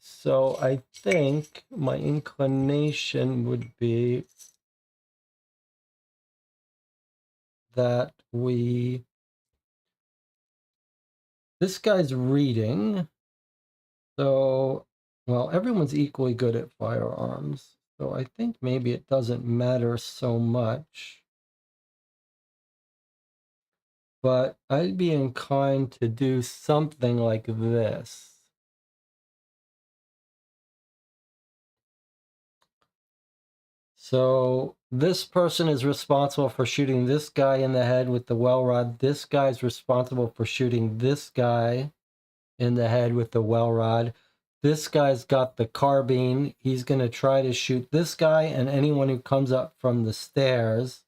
So I think my inclination would be that this guy's reading. So, well, everyone's equally good at firearms. So I think maybe it doesn't matter so much. But I'd be inclined to do something like this. So this person is responsible for shooting this guy in the head with the well rod. This guy's responsible for shooting this guy in the head with the well rod. This guy's got the carbine. He's going to try to shoot this guy and anyone who comes up from the stairs.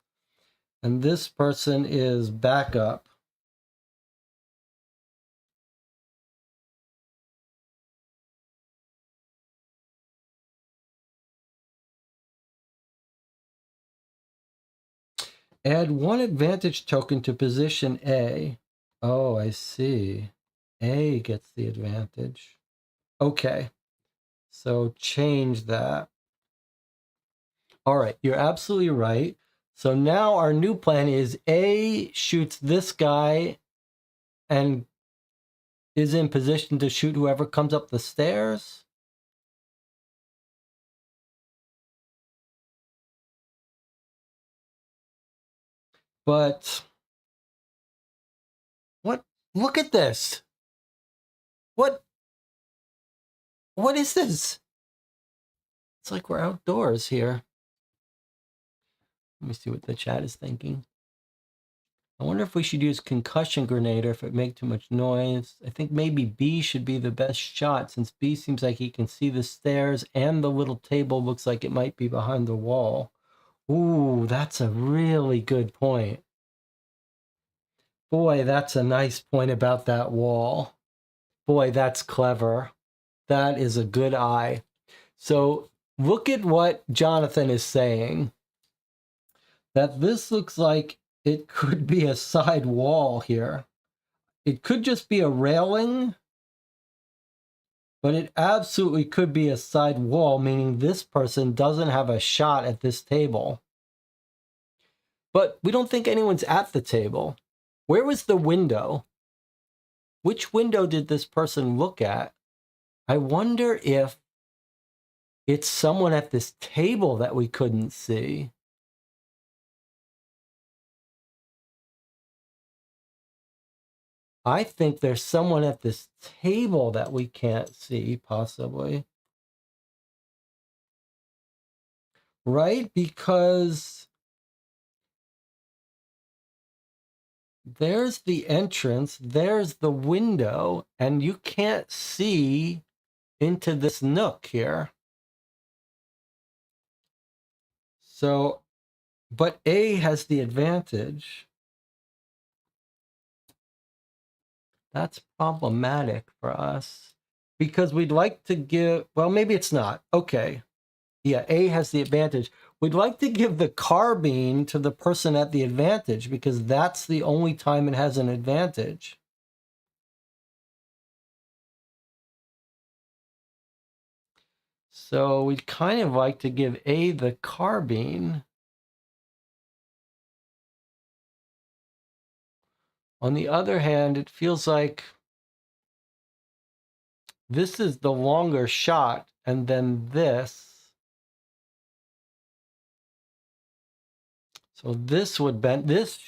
And this person is backup. Add 1 advantage token to position A. Oh, I see. A gets the advantage. Okay. So change that. All right, you're absolutely right. So now our new plan is A shoots this guy and is in position to shoot whoever comes up the stairs. But what? Look at this. What is this? It's like we're outdoors here. Let me see what the chat is thinking. I wonder if we should use concussion grenade or if it make too much noise. I think maybe B should be the best shot since B seems like he can see the stairs and the little table looks like it might be behind the wall. Ooh, that's a really good point. Boy, that's a nice point about that wall. Boy, that's clever. That is a good eye. So look at what Jonathan is saying. That this looks like it could be a side wall here. It could just be a railing, but it absolutely could be a side wall, meaning this person doesn't have a shot at this table. But we don't think anyone's at the table. Where was the window? Which window did this person look at? I wonder if it's someone at this table that we couldn't see. I think there's someone at this table that we can't see, possibly. Right? Because there's the entrance, there's the window, and you can't see into this nook here. So, but A has the advantage. That's problematic for us because we'd like to give, well, maybe it's not. Okay. Yeah, A has the advantage. We'd like to give the carbine to the person at the advantage because that's the only time it has an advantage. So we'd kind of like to give A the carbine. On the other hand, it feels like this is the longer shot, and then this. So this would this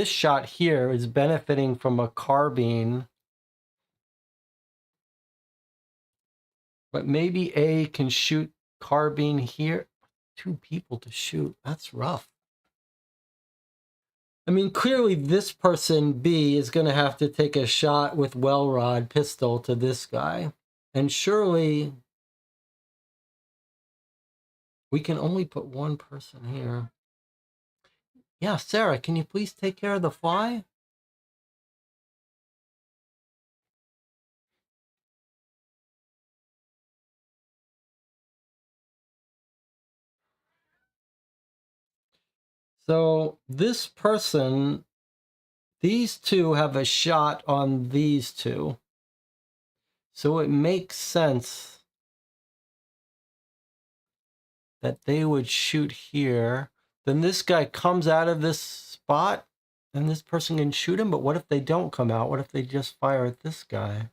shot here is benefiting from a carbine. But maybe A can shoot carbine here. 2 people to shoot. That's rough. I mean, clearly this person B is going to have to take a shot with well rod pistol to this guy. And surely we can only put one person here. Yeah, Sarah, can you please take care of the fly? So this person, these two have a shot on these two. So it makes sense that they would shoot here. Then this guy comes out of this spot and this person can shoot him. But what if they don't come out? What if they just fire at this guy?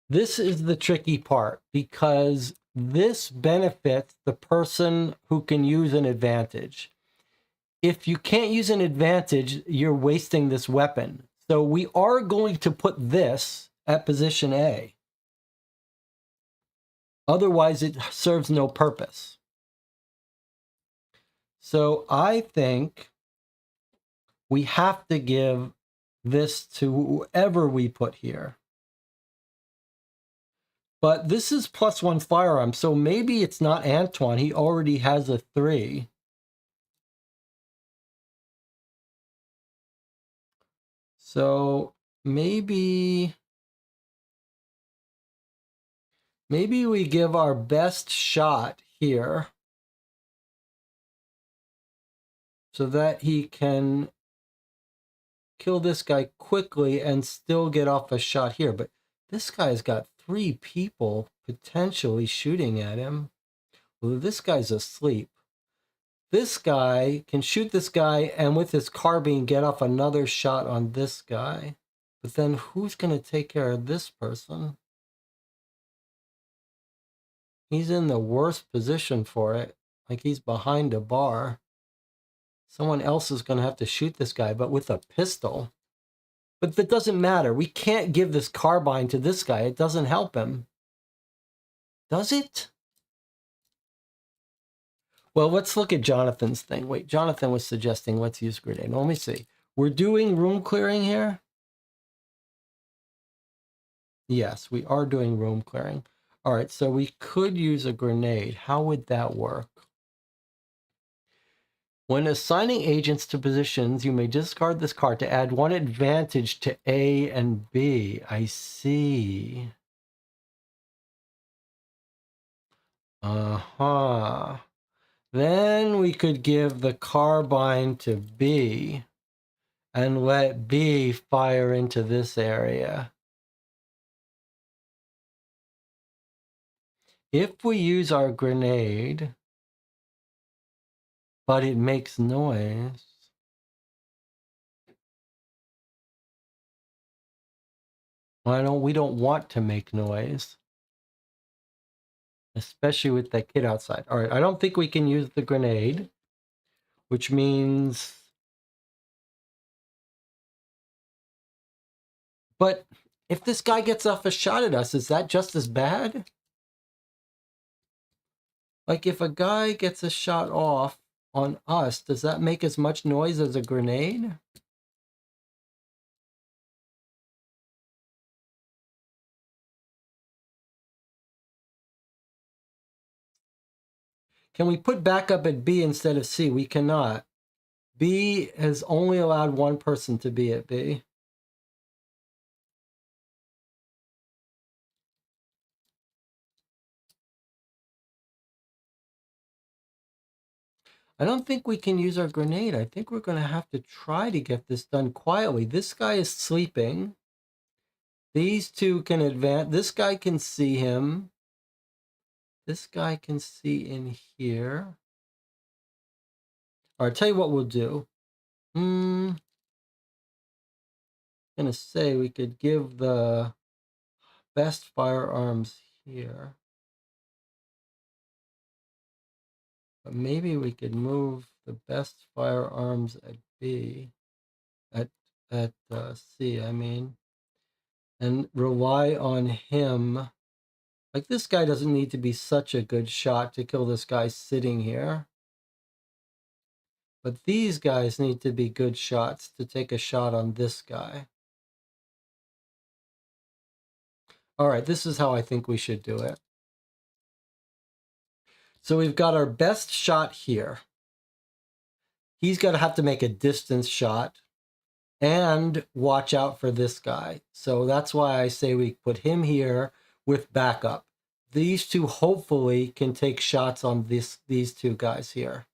This is the tricky part because this benefits the person who can use an advantage. If you can't use an advantage, you're wasting this weapon. So we are going to put this at position A. Otherwise, it serves no purpose. So I think we have to give this to whoever we put here. But this is +1 firearm, so maybe it's not Antoine. He already has a 3. So maybe we give our best shot here so that he can kill this guy quickly and still get off a shot here. But this guy's got 3 people potentially shooting at him. Well, this guy's asleep. This guy can shoot this guy and with his carbine get off another shot on this guy. But then who's going to take care of this person? He's in the worst position for it. Like he's behind a bar. Someone else is going to have to shoot this guy, but with a pistol. But that doesn't matter. We can't give this carbine to this guy. It doesn't help him. Does it? Well, let's look at Jonathan's thing. Wait, Jonathan was suggesting let's use grenade. Let me see. We're doing room clearing here? Yes, we are doing room clearing. All right, so we could use a grenade. How would that work? When assigning agents to positions, you may discard this card to add 1 advantage to A and B. I see. Uh-huh. Then we could give the carbine to B and let B fire into this area. If we use our grenade, but it makes noise, we don't want to make noise, especially with that kid outside. All right, I don't think we can use the grenade, which means... But if this guy gets off a shot at us, is that just as bad? Like if a guy gets a shot off on us, does that make as much noise as a grenade? Can we put backup at B instead of C? We cannot. B has only allowed 1 person to be at B. I don't think we can use our grenade. I think we're going to have to try to get this done quietly. This guy is sleeping. These 2 can advance. This guy can see him. This guy can see in here. All right, tell you what we'll do. I'm gonna say we could give the best firearms here. But maybe we could move the best firearms at B, at C, I mean, and rely on him. Like, this guy doesn't need to be such a good shot to kill this guy sitting here. But these guys need to be good shots to take a shot on this guy. All right, this is how I think we should do it. So we've got our best shot here. He's going to have to make a distance shot and watch out for this guy. So that's why I say we put him here with backup. These two hopefully can take shots on these two guys here.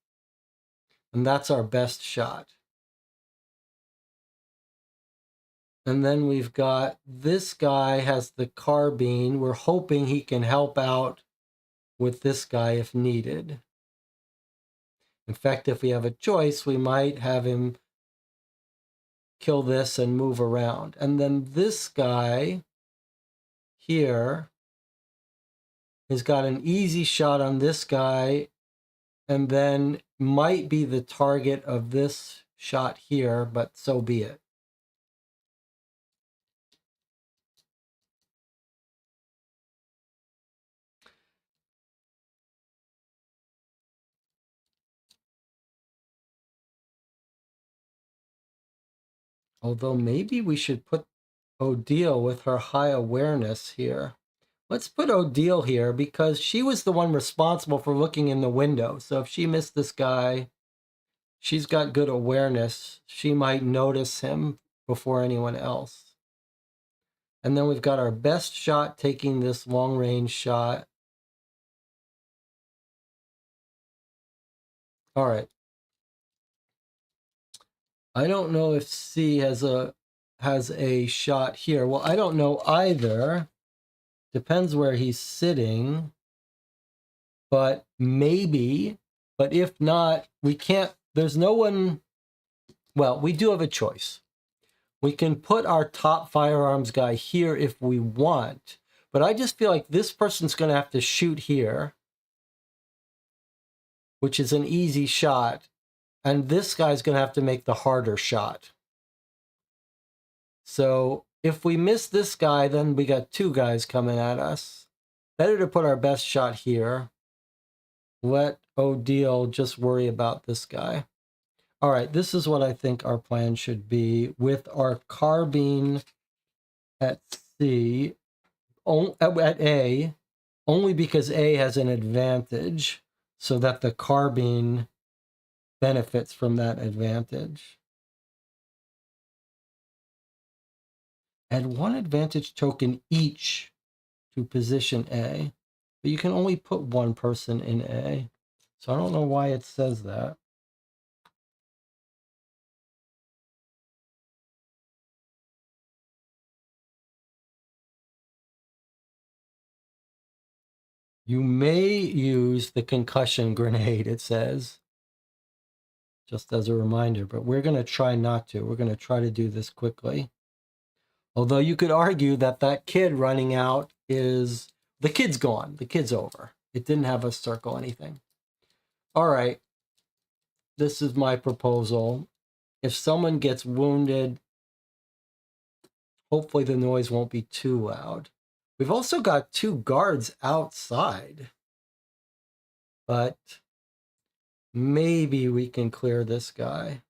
And that's our best shot. And then we've got this guy has the carbine. We're hoping he can help out with this guy if needed. In fact, if we have a choice, we might have him kill this and move around. And then this guy here has got an easy shot on this guy and then might be the target of this shot here, but so be it. Although maybe we should put Odile with her high awareness here. Let's put Odile here because she was the one responsible for looking in the window. So if she missed this guy, she's got good awareness. She might notice him before anyone else. And then we've got our best shot taking this long range shot. All right. I don't know if C has a shot here. Well, I don't know either. Depends where he's sitting. But maybe. But if not, we can't. There's no one. Well, we do have a choice. We can put our top firearms guy here if we want. But I just feel like this person's going to have to shoot here, which is an easy shot. And this guy's going to have to make the harder shot. So if we miss this guy, then we got two guys coming at us. Better to put our best shot here. Let Odile just worry about this guy. All right, this is what I think our plan should be with our carbine at C, at A, only because A has an advantage, so that the carbine benefits from that advantage. Add one advantage token each to position A, but you can only put one person in A. So I don't know why it says that. You may use the concussion grenade, it says, just as a reminder, but we're going to try not to. We're going to try to do this quickly. Although you could argue that that kid running out is, the kid's gone. The kid's over. It didn't have us circle anything. All right. This is my proposal. If someone gets wounded, hopefully the noise won't be too loud. We've also got two guards outside, but maybe we can clear this guy.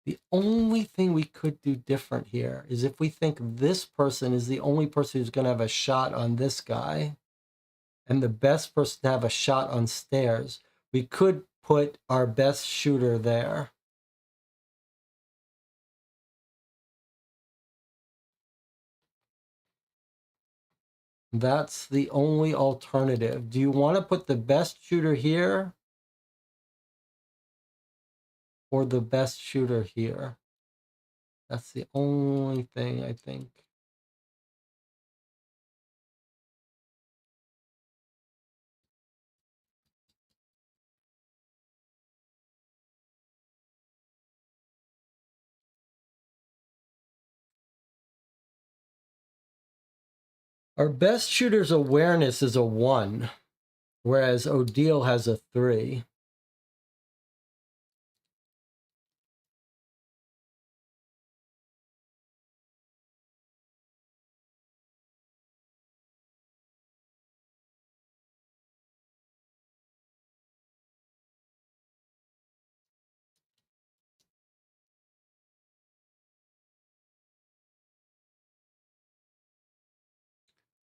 The only thing we could do different here is if we think this person is the only person who's going to have a shot on this guy and the best person to have a shot on stairs, we could put our best shooter there. That's the only alternative. Do you want to put the best shooter here or the best shooter here? That's the only thing I think. Our best shooter's awareness is a 1, whereas Odile has a 3.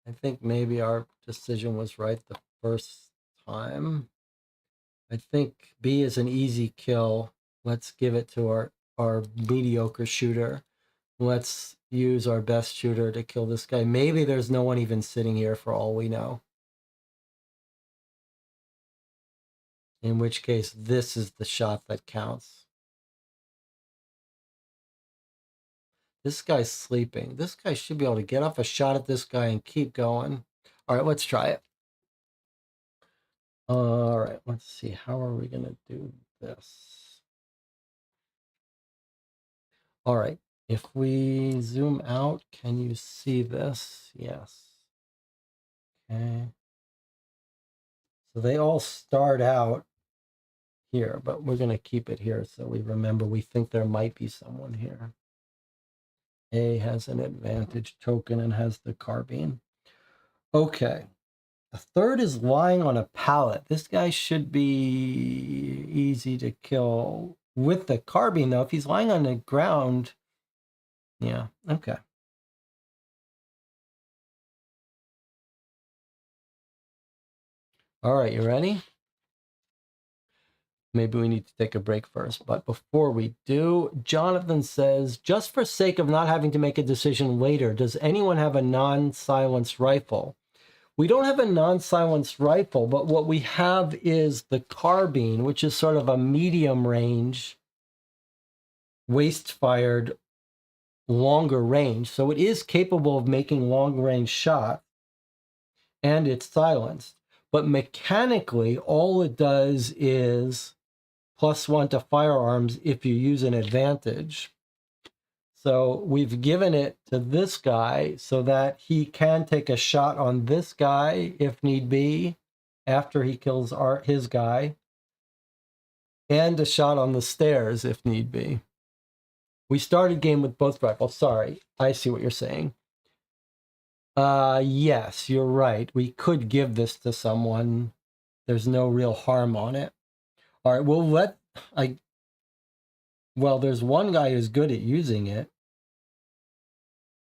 I think maybe our decision was right the first time. I think B is an easy kill. Let's give it to our mediocre shooter. Let's use our best shooter to kill this guy. Maybe there's no one even sitting here for all we know. In which case, this is the shot that counts. This guy's sleeping. This guy should be able to get off a shot at this guy and keep going. All right, let's try it. All right, let's see. How are we going to do this? All right, if we zoom out, can you see this? Yes. Okay. So they all start out here, but we're going to keep it here so we remember we think there might be someone here. A has an advantage token and has the carbine. Okay. The third is lying on a pallet. This guy should be easy to kill with the carbine, though. If he's lying on the ground, yeah, okay. All right, you ready? Maybe we need to take a break first. But before we do, Jonathan says, just for sake of not having to make a decision later, does anyone have a non-silenced rifle? We don't have a non-silenced rifle, but what we have is the carbine, which is sort of a medium range, waist-fired, longer range. So it is capable of making long-range shots, and it's silenced. But mechanically, all it does is +1 to firearms if you use an advantage. So we've given it to this guy so that he can take a shot on this guy if need be after he kills his guy, and a shot on the stairs if need be. We started game with both rifles. Sorry, I see what you're saying. Yes, you're right. We could give this to someone. There's no real harm on it. All right, well, there's one guy who's good at using it,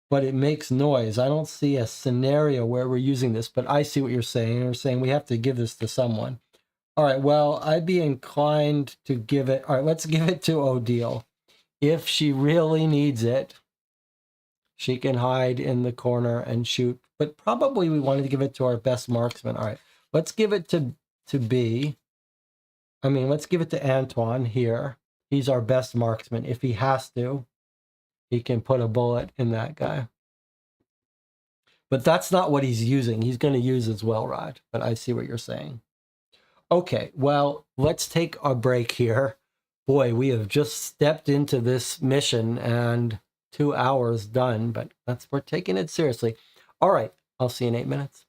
but it makes noise. I don't see a scenario where we're using this, but I see what you're saying. You're saying we have to give this to someone. All right, well, I'd be inclined to give it. All right, let's give it to Odile. If she really needs it, she can hide in the corner and shoot. But probably we wanted to give it to our best marksman. All right, let's give it to B. I mean, let's give it to Antoine here. He's our best marksman. If he has to, he can put a bullet in that guy. But that's not what he's using. He's going to use his well rod. But I see what you're saying. Okay, well, let's take a break here. Boy, we have just stepped into this mission and 2 hours done, but we're taking it seriously. All right, I'll see you in 8 minutes.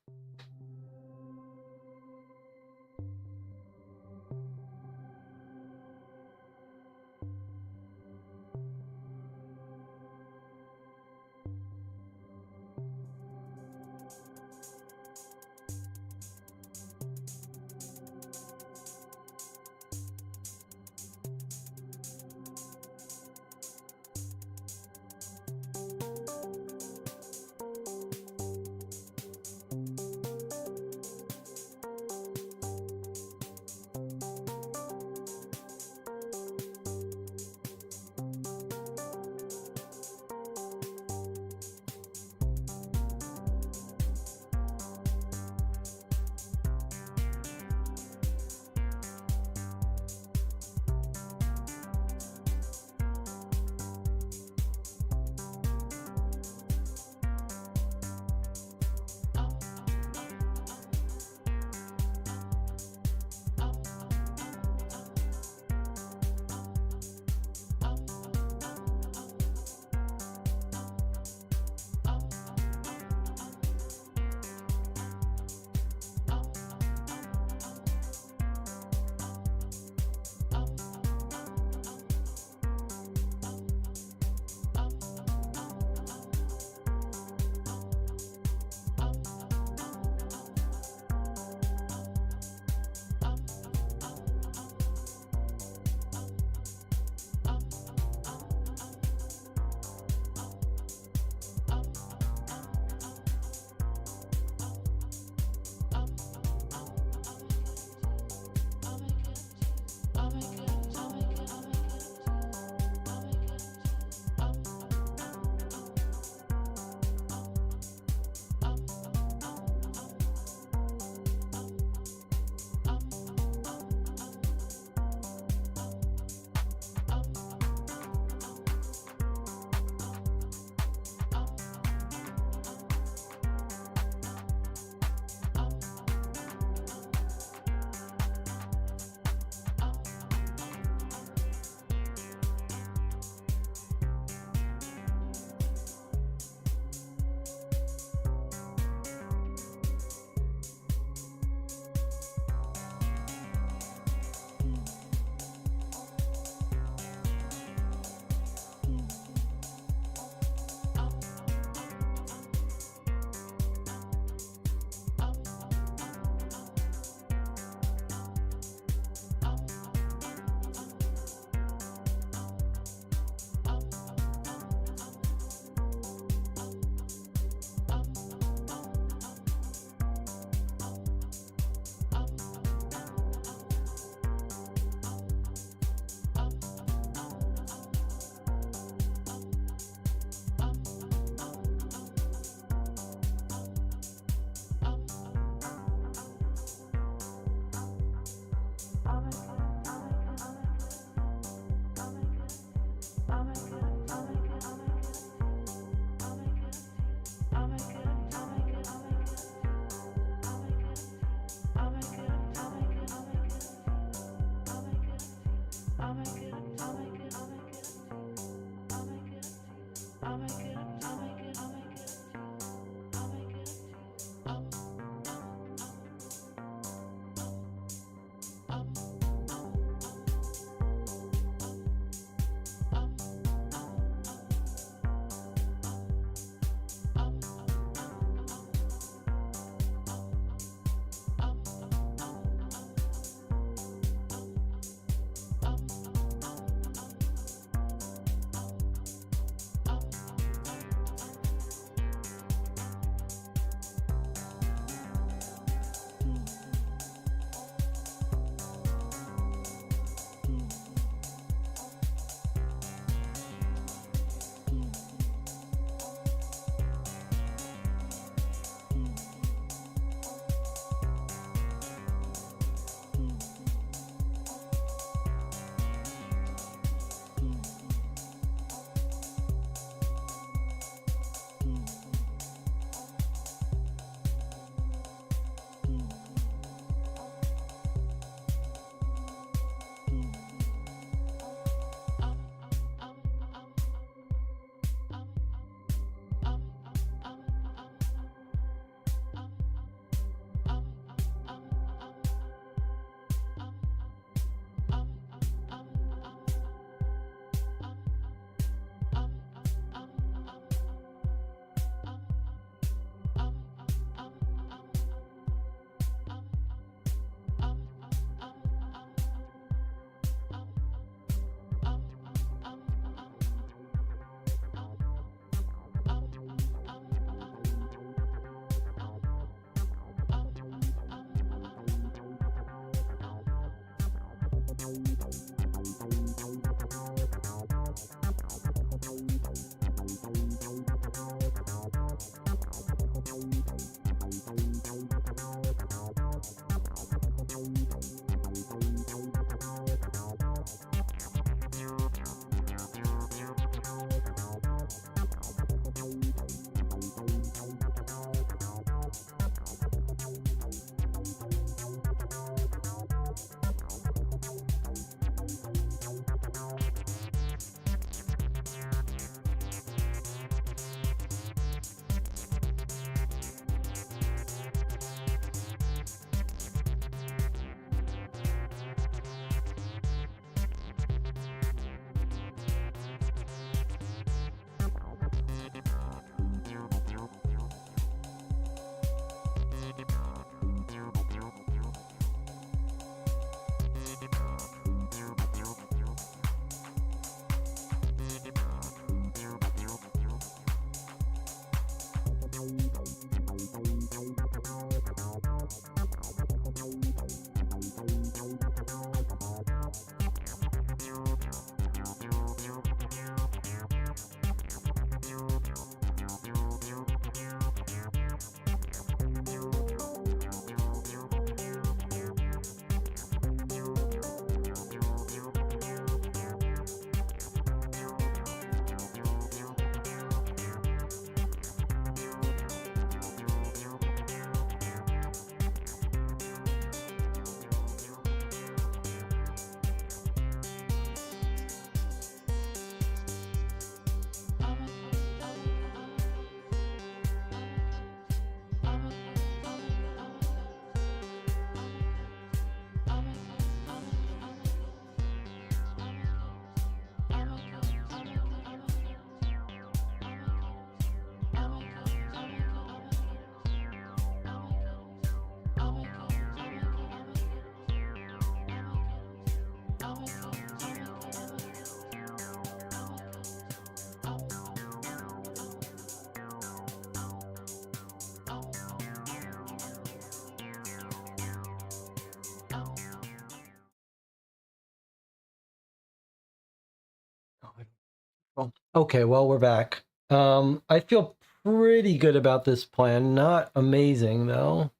Okay, well, we're back. I feel pretty good about this plan. Not amazing, though.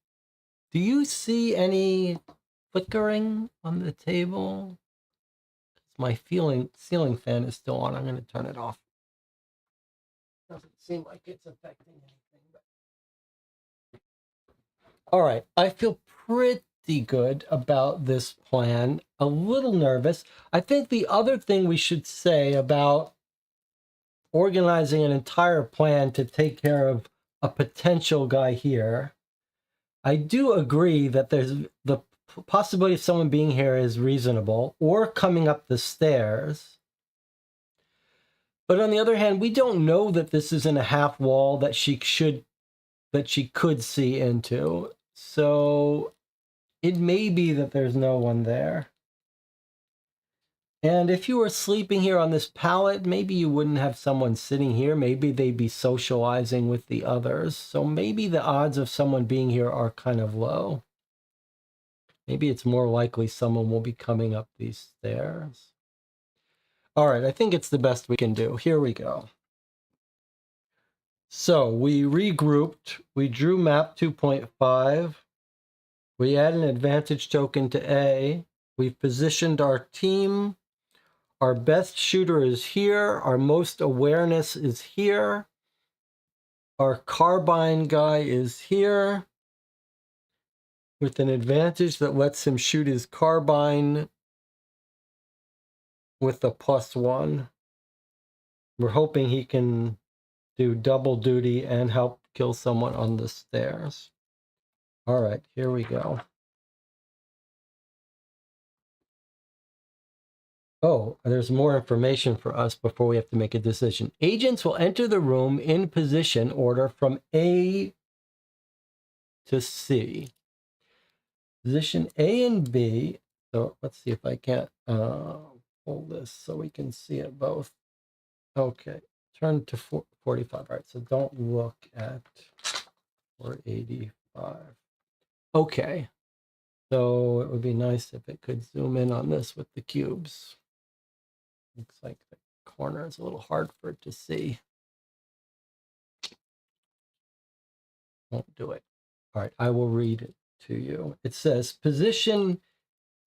Do you see any flickering on the table? My ceiling fan is still on. I'm going to turn it off. Doesn't seem like it's affecting anything. But... All right, I feel pretty good about this plan. A little nervous. I think the other thing we should say about organizing an entire plan to take care of a potential guy here. I do agree that there's the possibility of someone being here is reasonable, or coming up the stairs. But on the other hand, we don't know that this isn't a half wall that she could see into. So it may be that there's no one there. And if you were sleeping here on this pallet, maybe you wouldn't have someone sitting here. Maybe they'd be socializing with the others. So maybe the odds of someone being here are kind of low. Maybe it's more likely someone will be coming up these stairs. All right, I think it's the best we can do. Here we go. So we regrouped. We drew map 2.5. We add an advantage token to A. We've positioned our team. Our best shooter is here. Our most awareness is here. Our carbine guy is here with an advantage that lets him shoot his carbine with a +1. We're hoping he can do double duty and help kill someone on the stairs. All right, here we go. Oh, there's more information for us before we have to make a decision. Agents will enter the room in position order from A to C. Position A and B. So let's see if I can't pull this so we can see it both. Okay, turn to 45. All right, so don't look at 485. Okay, so it would be nice if it could zoom in on this with the cubes. Looks like the corner is a little hard for it to see. Won't do it. All right, I will read it to you. It says position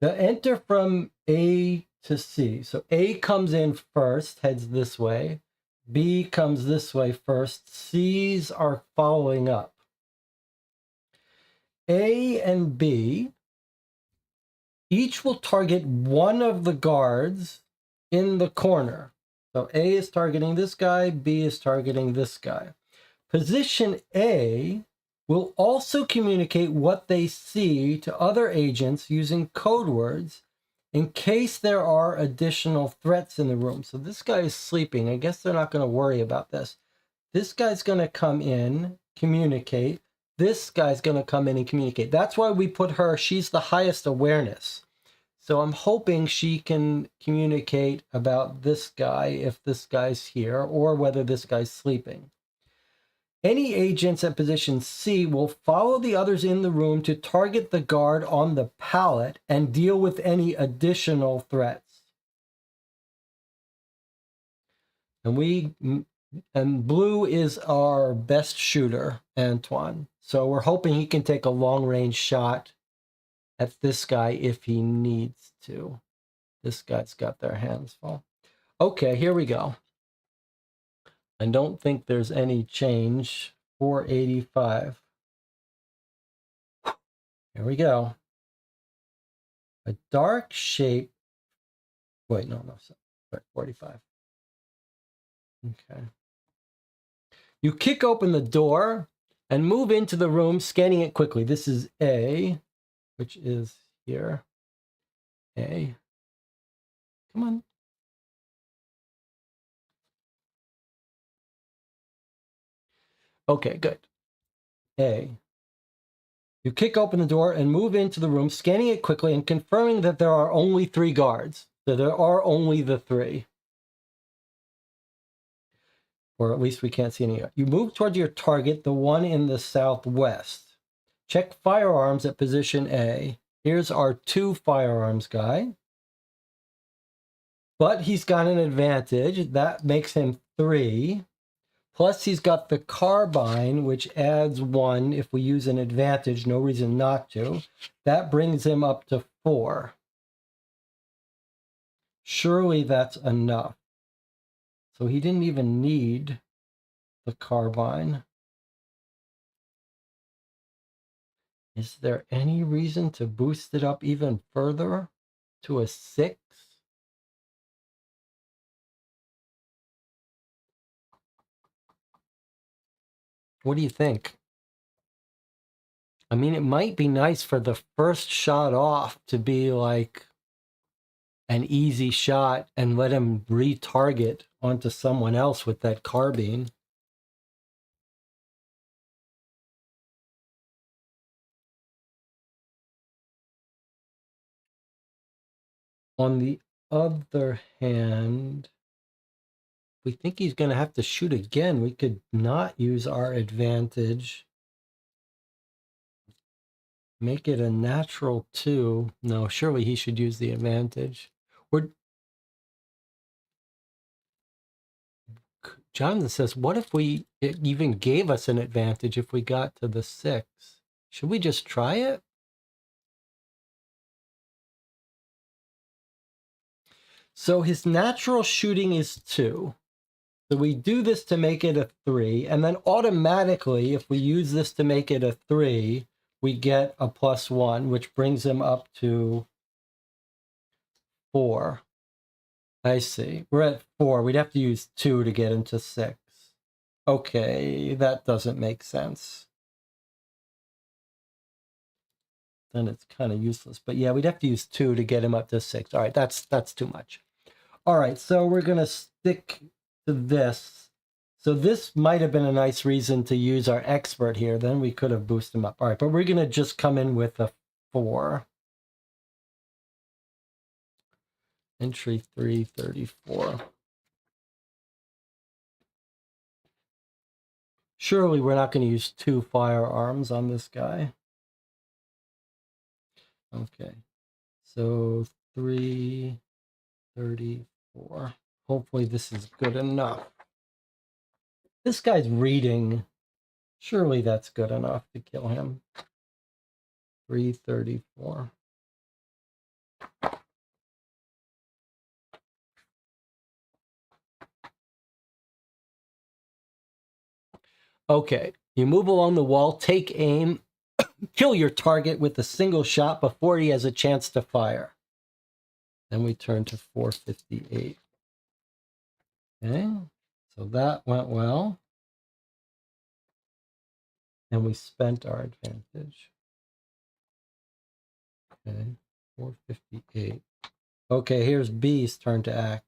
the enter from A to C. So A comes in first, heads this way. B comes this way first. C's are following up. A and B each will target one of the guards in the corner. So A is targeting this guy, B is targeting this guy. Position A will also communicate what they see to other agents using code words in case there are additional threats in the room. So this guy is sleeping. I guess they're not going to worry about this. This guy's going to come in, communicate. This guy's going to come in and communicate. That's why we put her, she's the highest awareness. So I'm hoping she can communicate about this guy if this guy's here or whether this guy's sleeping. Any agents at position C will follow the others in the room to target the guard on the pallet and deal with any additional threats. And blue is our best shooter, Antoine. So we're hoping he can take a long-range shot at this guy if he needs to. This guy's got their hands full. Okay, here we go. I don't think there's any change. 485. Here we go. A dark shape. Wait, no, sorry, 45. Okay. You kick open the door and move into the room, scanning it quickly. This is A, which is here. A. Come on. Okay, good. A. You kick open the door and move into the room, scanning it quickly and confirming that there are only 3 guards. So there are only the 3. Or at least we can't see any. You move towards your target, the one in the southwest. Check firearms at position A. Here's our 2 firearms guy. But he's got an advantage. That makes him 3. Plus he's got the carbine, which adds 1 if we use an advantage. No reason not to. That brings him up to 4. Surely that's enough. So he didn't even need the carbine. Is there any reason to boost it up even further to a 6? What do you think? I mean, it might be nice for the first shot off to be like an easy shot and let him retarget onto someone else with that carbine. On the other hand, we think he's going to have to shoot again. We could not use our advantage. Make it a natural 2. No, surely he should use the advantage. Jonathan says, what if it even gave us an advantage if we got to the 6? Should we just try it? So his natural shooting is 2. So we do this to make it a 3. And then automatically, if we use this to make it a 3, we get a +1, which brings him up to 4. I see. We're at 4. We'd have to use 2 to get into 6. Okay, that doesn't make sense. Then it's kind of useless. But yeah, we'd have to use 2 to get him up to 6. All right, that's too much. All right, so we're going to stick to this. So this might have been a nice reason to use our expert here. Then we could have boosted him up. All right, but we're going to just come in with a 4. Entry 334. Surely we're not going to use 2 firearms on this guy. Okay, so 334. Hopefully this is good enough. This guy's reading. Surely that's good enough to kill him. 334. Okay, you move along the wall, take aim, kill your target with a single shot before he has a chance to fire. Then we turn to 458. Okay, so that went well. And we spent our advantage. Okay, 458. Okay, here's B's turn to act.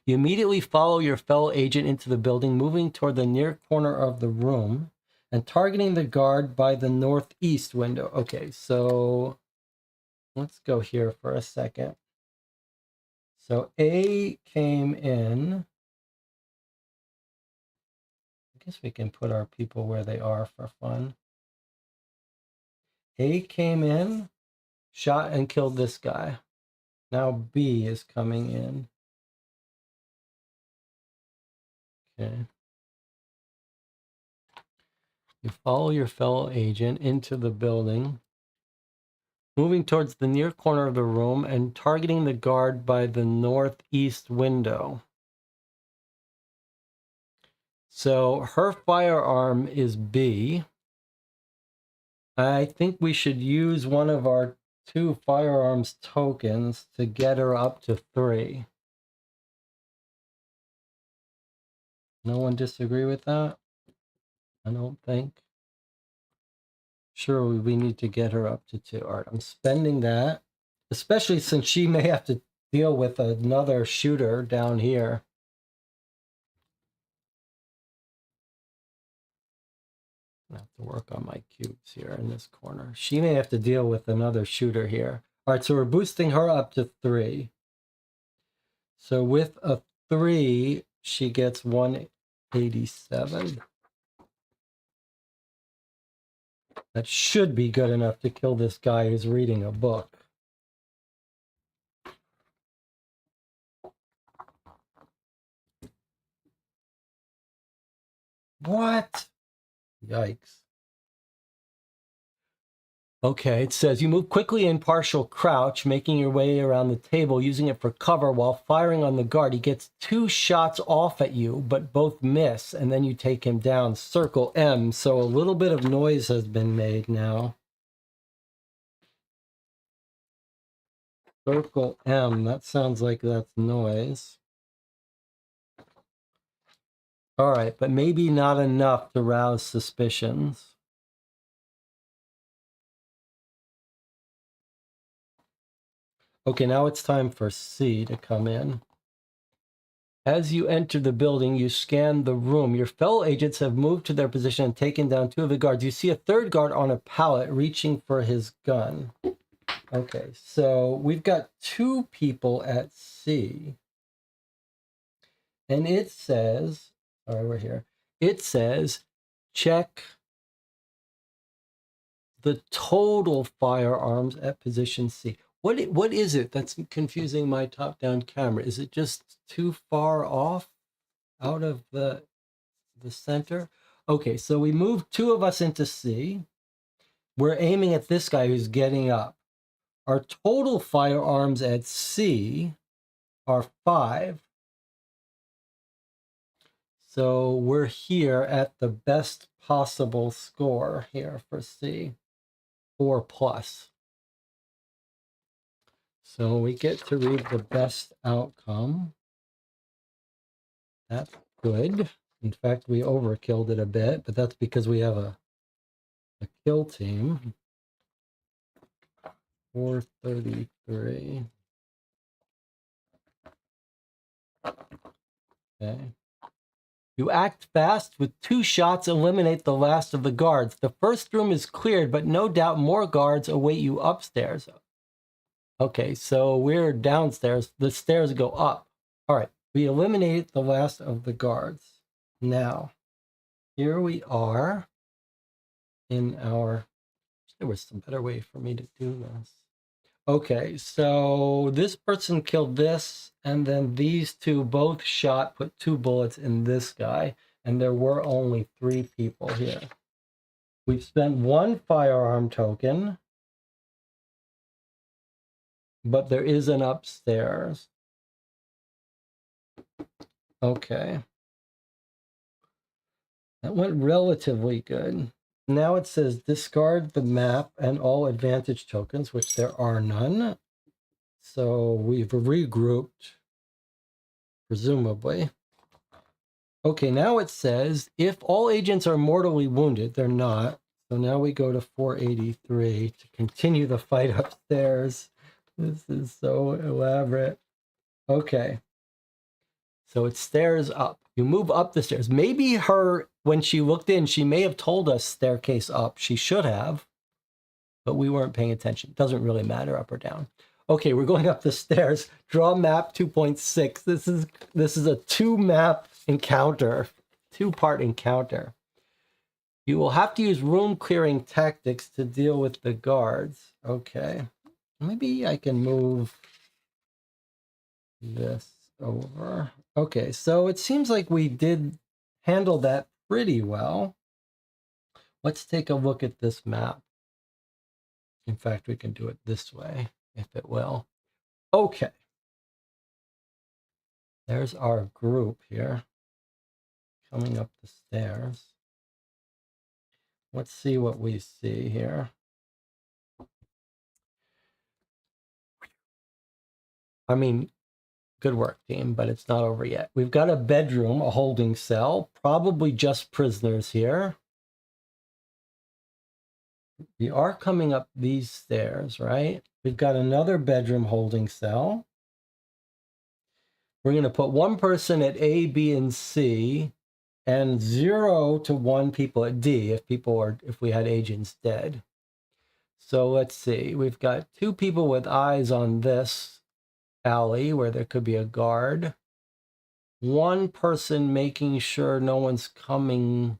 You immediately follow your fellow agent into the building, moving toward the near corner of the room and targeting the guard by the northeast window. Okay, so let's go here for a second. So A came in. I guess we can put our people where they are for fun. A came in, shot and killed this guy. Now B is coming in. Okay. You follow your fellow agent into the building, moving towards the near corner of the room and targeting the guard by the northeast window. So her firearm is B. I think we should use one of our 2 firearms tokens to get her up to 3. No one disagree with that? I don't think. Sure, we need to get her up to 2. All right, I'm spending that, especially since she may have to deal with another shooter down here. I have to work on my cubes here in this corner. She may have to deal with another shooter here. All right, so we're boosting her up to 3. So with a 3, she gets 187. That should be good enough to kill this guy who's reading a book. What? Yikes. Okay, it says you move quickly in partial crouch, making your way around the table, using it for cover while firing on the guard. He gets 2 shots off at you, but both miss, and then you take him down. Circle M. So a little bit of noise has been made now. Circle M. That sounds like that's noise. All right, but maybe not enough to rouse suspicions. Okay, now it's time for C to come in. As you enter the building, you scan the room. Your fellow agents have moved to their position and taken down 2 of the guards. You see a 3rd guard on a pallet reaching for his gun. Okay, so we've got 2 people at C. And it says, all right, we're here. It says, check the total firearms at position C. What is it that's confusing my top-down camera? Is it just too far off out of the center? Okay, so we moved 2 of us into C. We're aiming at this guy who's getting up. Our total firearms at C are 5. So we're here at the best possible score here for C, 4+. So we get to read the best outcome. That's good. In fact, we overkilled it a bit, but that's because we have a kill team. 433. Okay. You act fast. With 2 shots, eliminate the last of the guards. The first room is cleared, but no doubt more guards await you upstairs. Okay, so we're downstairs. The stairs go up. All right, we eliminated the last of the guards. Now, here we are in our... There was some better way for me to do this. Okay, so this person killed this, and then these 2 both shot, put 2 bullets in this guy, and there were only 3 people here. We've spent 1 firearm token, but there is an upstairs. Okay. That went relatively good. Now it says discard the map and all advantage tokens, which there are none. So we've regrouped, presumably. Okay, now it says if all agents are mortally wounded, they're not. So now we go to 483 to continue the fight upstairs. This is so elaborate. Okay. So it stairs up. You move up the stairs. Maybe when she looked in, she may have told us staircase up. She should have, but we weren't paying attention. It doesn't really matter up or down. Okay, we're going up the stairs. Draw map 2.6. This is a 2-map encounter, 2-part encounter. You will have to use room clearing tactics to deal with the guards. Okay, maybe I can move this over. Okay, so it seems like we did handle that pretty well. Let's take a look at this map. In fact, we can do it this way, if it will. Okay. There's our group here, coming up the stairs. Let's see what we see here. I mean, good work, team, but it's not over yet. We've got a bedroom, a holding cell, probably just prisoners here. We are coming up these stairs, right? We've got another bedroom holding cell. We're going to put 1 person at A, B, and C, and 0 to 1 people at D if we had agents dead. So let's see. We've got 2 people with eyes on this alley where there could be a guard. 1 person making sure no one's coming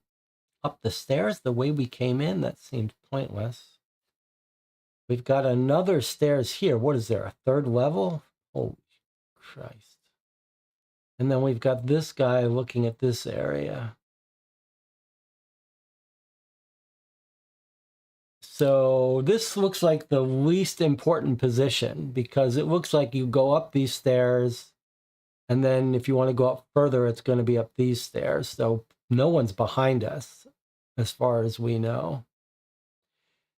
up the stairs the way we came in. That seemed pointless. We've got another stairs here. What is there, a 3rd level? Holy Christ. And then we've got this guy looking at this area. So this looks like the least important position because it looks like you go up these stairs, and then if you want to go up further, it's going to be up these stairs. So no one's behind us as far as we know.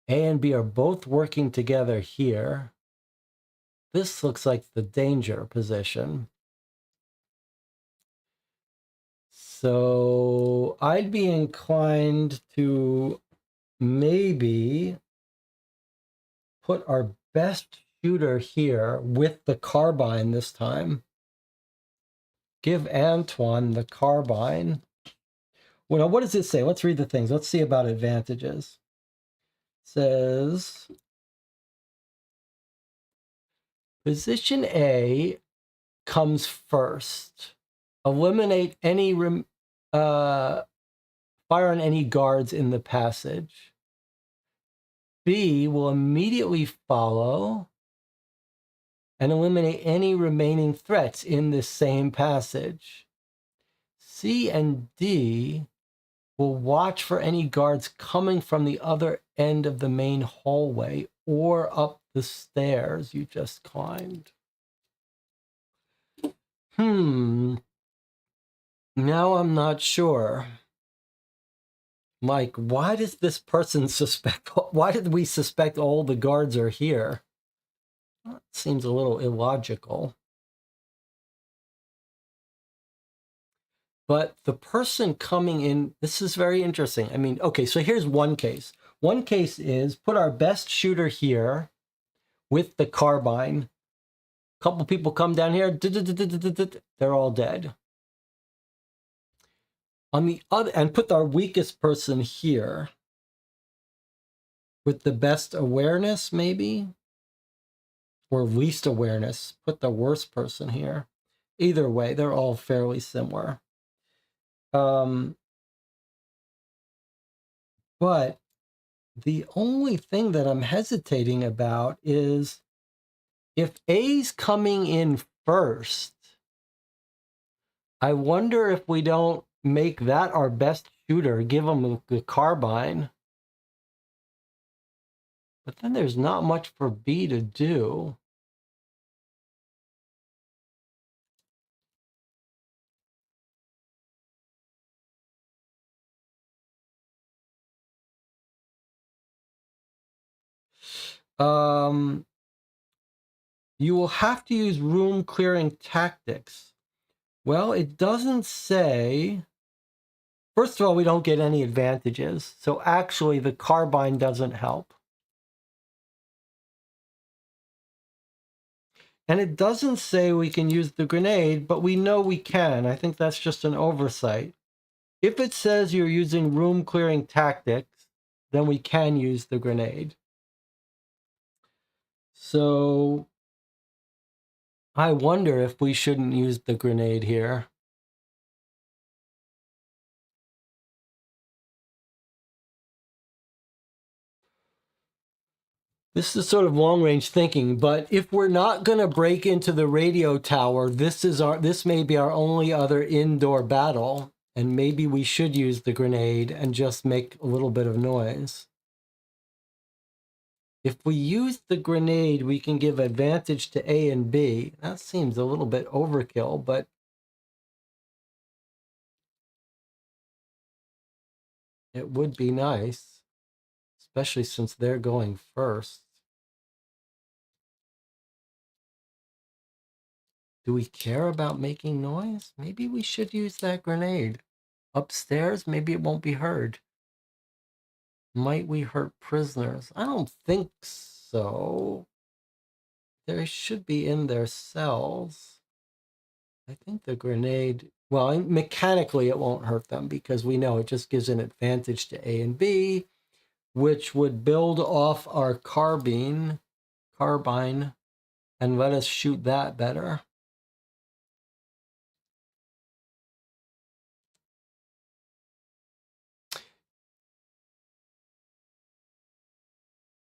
A and B are both working together here. This looks like the danger position. So I'd be inclined to maybe put our best shooter here with the carbine this time. Give Antoine the carbine. Well, now what does it say? Let's read the things. Let's see about advantages. It says position A comes first. Eliminate any fire on any guards in the passage. B will immediately follow and eliminate any remaining threats in this same passage. C and D will watch for any guards coming from the other end of the main hallway or up the stairs you just climbed. Now I'm not sure. Mike, why does this person suspect? Why did we suspect all the guards are here? That seems a little illogical. But the person coming in, this is very interesting. I mean, okay, so here's one case. One case is put our best shooter here with the carbine. A couple people come down here, they're all dead. On the other, and put our weakest person here with the best awareness, maybe, or least awareness. Put the worst person here. Either way, they're all fairly similar. But the only thing that I'm hesitating about is if A's coming in first, I wonder if we don't make that our best shooter, give him the carbine. But then there's not much for B to do. You will have to use room clearing tactics. Well, it doesn't say. First of all, we don't get any advantages. So actually, the carbine doesn't help. And it doesn't say we can use the grenade, but we know we can. I think that's just an oversight. If it says you're using room clearing tactics, then we can use the grenade. So I wonder if we shouldn't use the grenade here. This is sort of long-range thinking, but if we're not going to break into the radio tower, this may be our only other indoor battle, and maybe we should use the grenade and just make a little bit of noise. If we use the grenade, we can give advantage to A and B. That seems a little bit overkill, but it would be nice, especially since they're going first. Do we care about making noise? Maybe we should use that grenade. Upstairs, maybe it won't be heard. Might we hurt prisoners? I don't think so. They should be in their cells. I think the grenade, well, mechanically it won't hurt them because we know it just gives an advantage to A and B, which would build off our carbine, and let us shoot that better.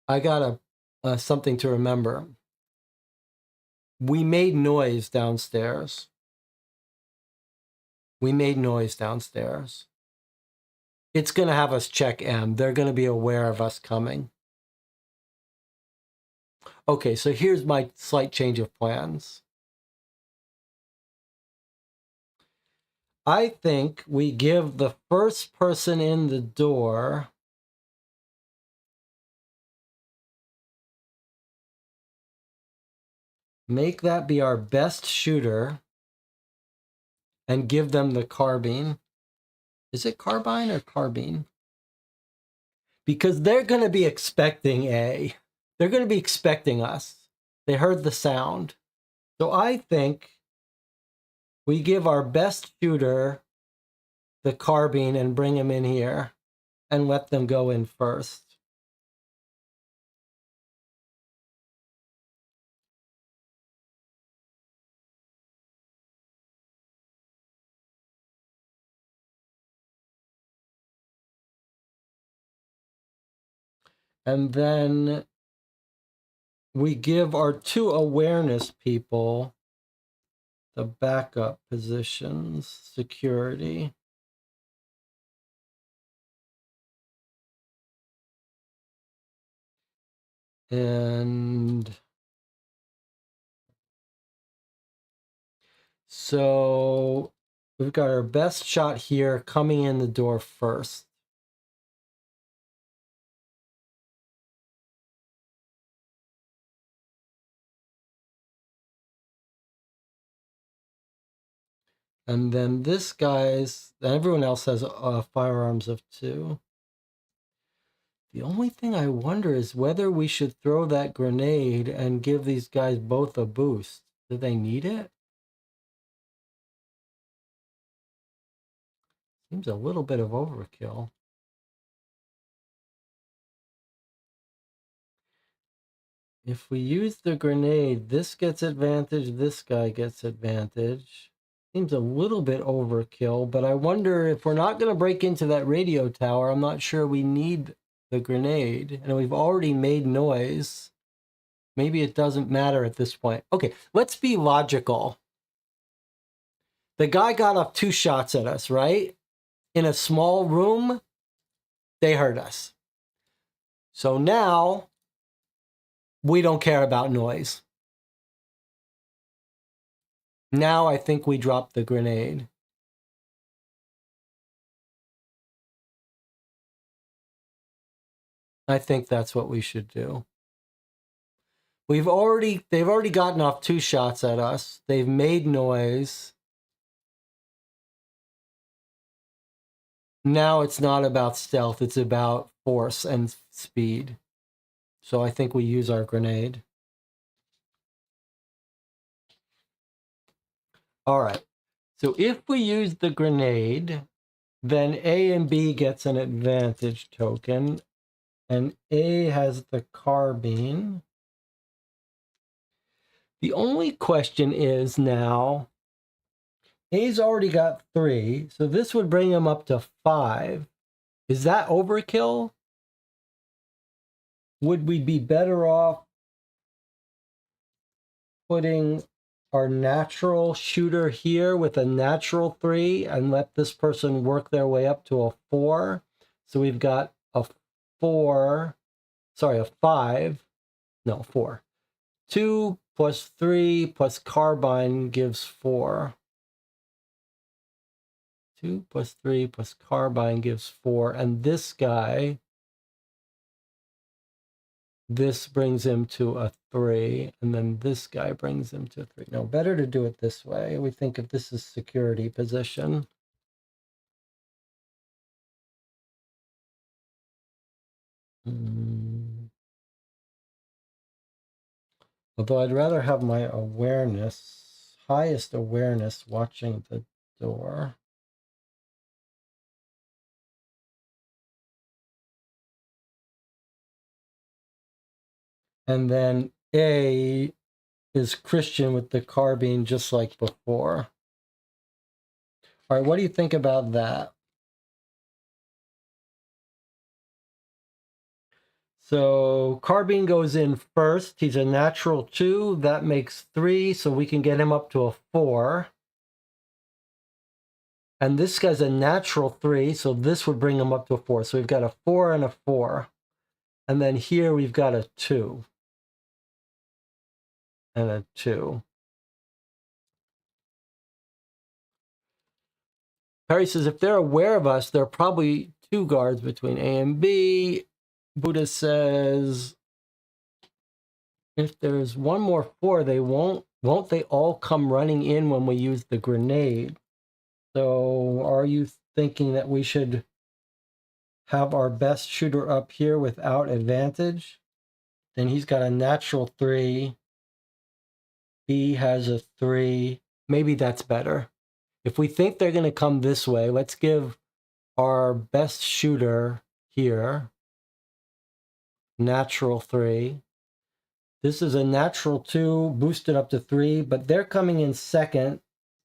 I got something to remember. We made noise downstairs. We made noise downstairs. It's going to have us check M. They're going to be aware of us coming. Okay, so here's my slight change of plans. I think we give the first person in the door make that be our best shooter and give them the carbine. Is it carbine or carbine? Because they're going to be expecting A. They're going to be expecting us. They heard the sound. So I think we give our best shooter the carbine and bring him in here and let them go in first. And then we give our 2 awareness people the backup positions, security. And so we've got our best shot here coming in the door first. And then this guy's, everyone else has firearms of 2. The only thing I wonder is whether we should throw that grenade and give these guys both a boost. Do they need it? Seems a little bit of overkill. If we use the grenade, this gets advantage, this guy gets advantage. Seems a little bit overkill, but I wonder if we're not going to break into that radio tower, I'm not sure we need the grenade. And we've already made noise. Maybe it doesn't matter at this point. Okay, let's be logical. The guy got off 2 shots at us, right? In a small room, they heard us. So now we don't care about noise. Now I think we drop the grenade. I think that's what we should do. They've already gotten off 2 shots at us. They've made noise. Now it's not about stealth, it's about force and speed. So I think we use our grenade. All right. So if we use the grenade, then A and B gets an advantage token, and A has the carbine. The only question is now, A's already got 3, so this would bring him up to 5. Is that overkill? Would we be better off putting our natural shooter here with a natural 3 and let this person work their way up to a 4? So we've got a 5, no, 4. 2 plus 3 plus carbine gives 4. 2 plus 3 plus carbine gives 4. And this guy, this brings him to a 3. And then this guy brings him to 3. No, better to do it this way. We think if this is security position. Although I'd rather have my awareness, highest awareness, watching the door. And then A is Christian with the carbine, just like before. All right, what do you think about that? So carbine goes in first. He's a natural 2. That makes 3, so we can get him up to a 4. And this guy's a natural 3, so this would bring him up to a 4. So we've got a 4 and a 4. And then here we've got a 2. And a 2. Perry says if they're aware of us, there are probably 2 guards between A and B. Buddha says if there's one more 4, they won't they all come running in when we use the grenade? So are you thinking that we should have our best shooter up here without advantage? Then he's got a natural 3. B has a 3. Maybe that's better. If we think they're going to come this way, let's give our best shooter here natural 3. This is a natural 2 boosted up to 3, but they're coming in second,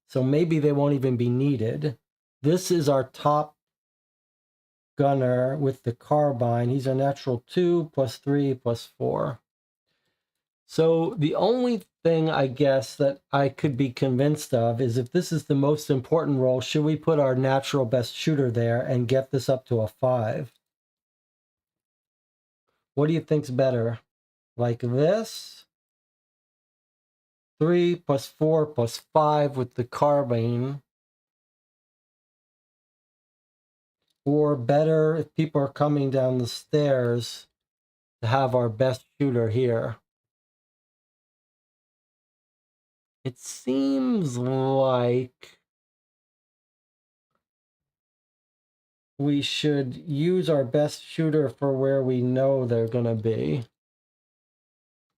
so maybe they won't even be needed. This is our top gunner with the carbine. He's a natural 2 plus 3 plus 4. So the only thing I guess that I could be convinced of is if this is the most important role, should we put our natural best shooter there and get this up to a 5? What do you think's better? Like this? 3 plus 4 plus 5 with the carbine. Or better if people are coming down the stairs to have our best shooter here. It seems like we should use our best shooter for where we know they're going to be,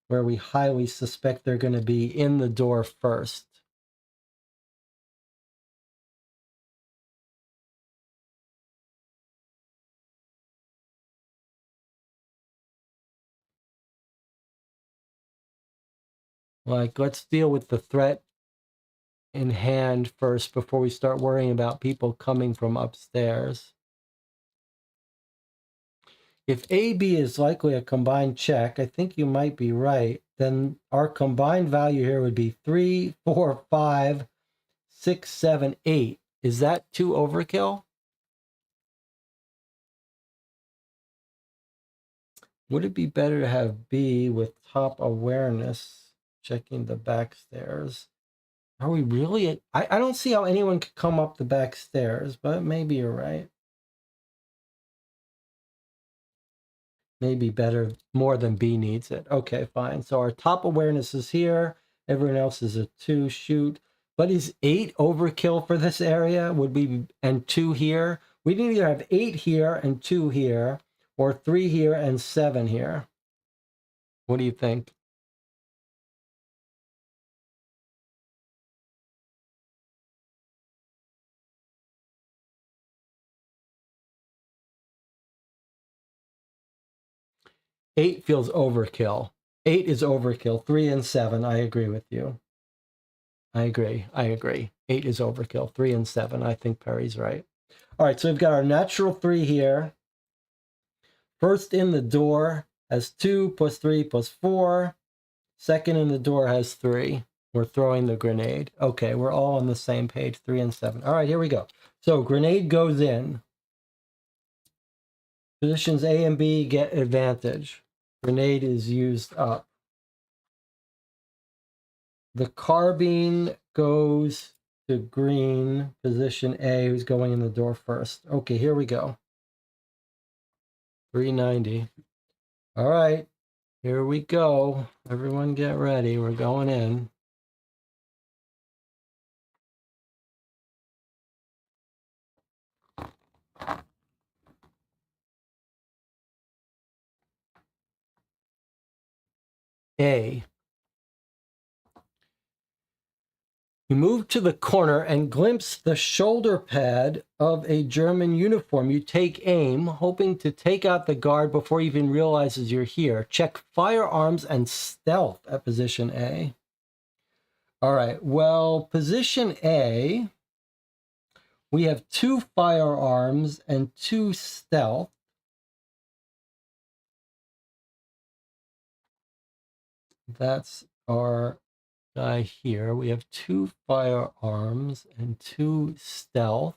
where we highly suspect they're going to be in the door first. Like, let's deal with the threat in hand first before we start worrying about people coming from upstairs. If AB is likely a combined check, I think you might be right. Then our combined value here would be 3, 4, 5, 6, 7, 8. Is that too overkill? Would it be better to have B with top awareness, checking the back stairs? Are we really? I don't see how anyone could come up the back stairs, but maybe you're right. Maybe better, more than B needs it. Okay, fine. So our top awareness is here. Everyone else is a 2 shoot. But is 8 overkill for this area? Would we, and 2 here? We'd either have 8 here and 2 here, or 3 here and 7 here. What do you think? Eight feels overkill. 8 is overkill. 3 and 7, I agree with you. I agree. 8 is overkill. 3 and 7, I think Perry's right. All right, so we've got our natural 3 here. First in the door has 2 plus 3 plus 4. Second in the door has 3. We're throwing the grenade. Okay, we're all on the same page, 3 and 7. All right, here we go. So grenade goes in. Positions A and B get advantage. Grenade is used up. The carbine goes to green, position A, who's going in the door first. Okay, here we go. 390. All right, here we go. Everyone get ready. We're going in. A. You move to the corner and glimpse the shoulder pad of a German uniform. You take aim, hoping to take out the guard before he even realizes you're here. Check firearms and stealth at position A. All right, well, position A, we have 2 firearms and 2 stealth. That's our guy here. We have 2 firearms and 2 stealth.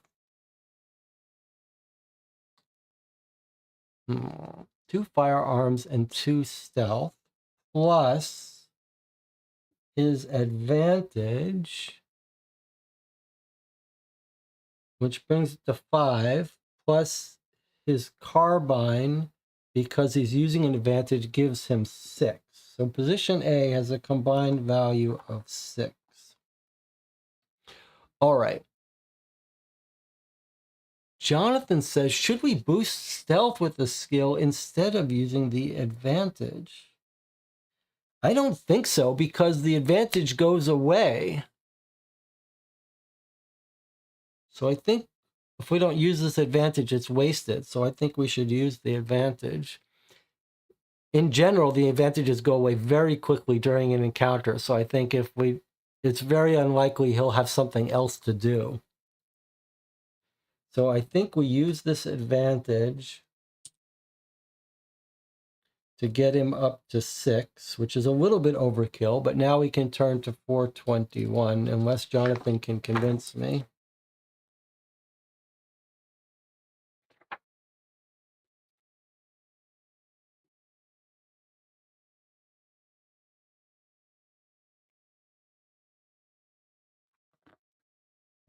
2 firearms and 2 stealth, plus his advantage, which brings it to 5, plus his carbine, because he's using an advantage, gives him 6. So position A has a combined value of 6. All right. Jonathan says, should we boost stealth with the skill instead of using the advantage? I don't think so, because the advantage goes away. So I think if we don't use this advantage, it's wasted. So I think we should use the advantage. In general, the advantages go away very quickly during an encounter. So I think it's very unlikely he'll have something else to do. So I think we use this advantage to get him up to 6, which is a little bit overkill, but now we can turn to 421, unless Jonathan can convince me.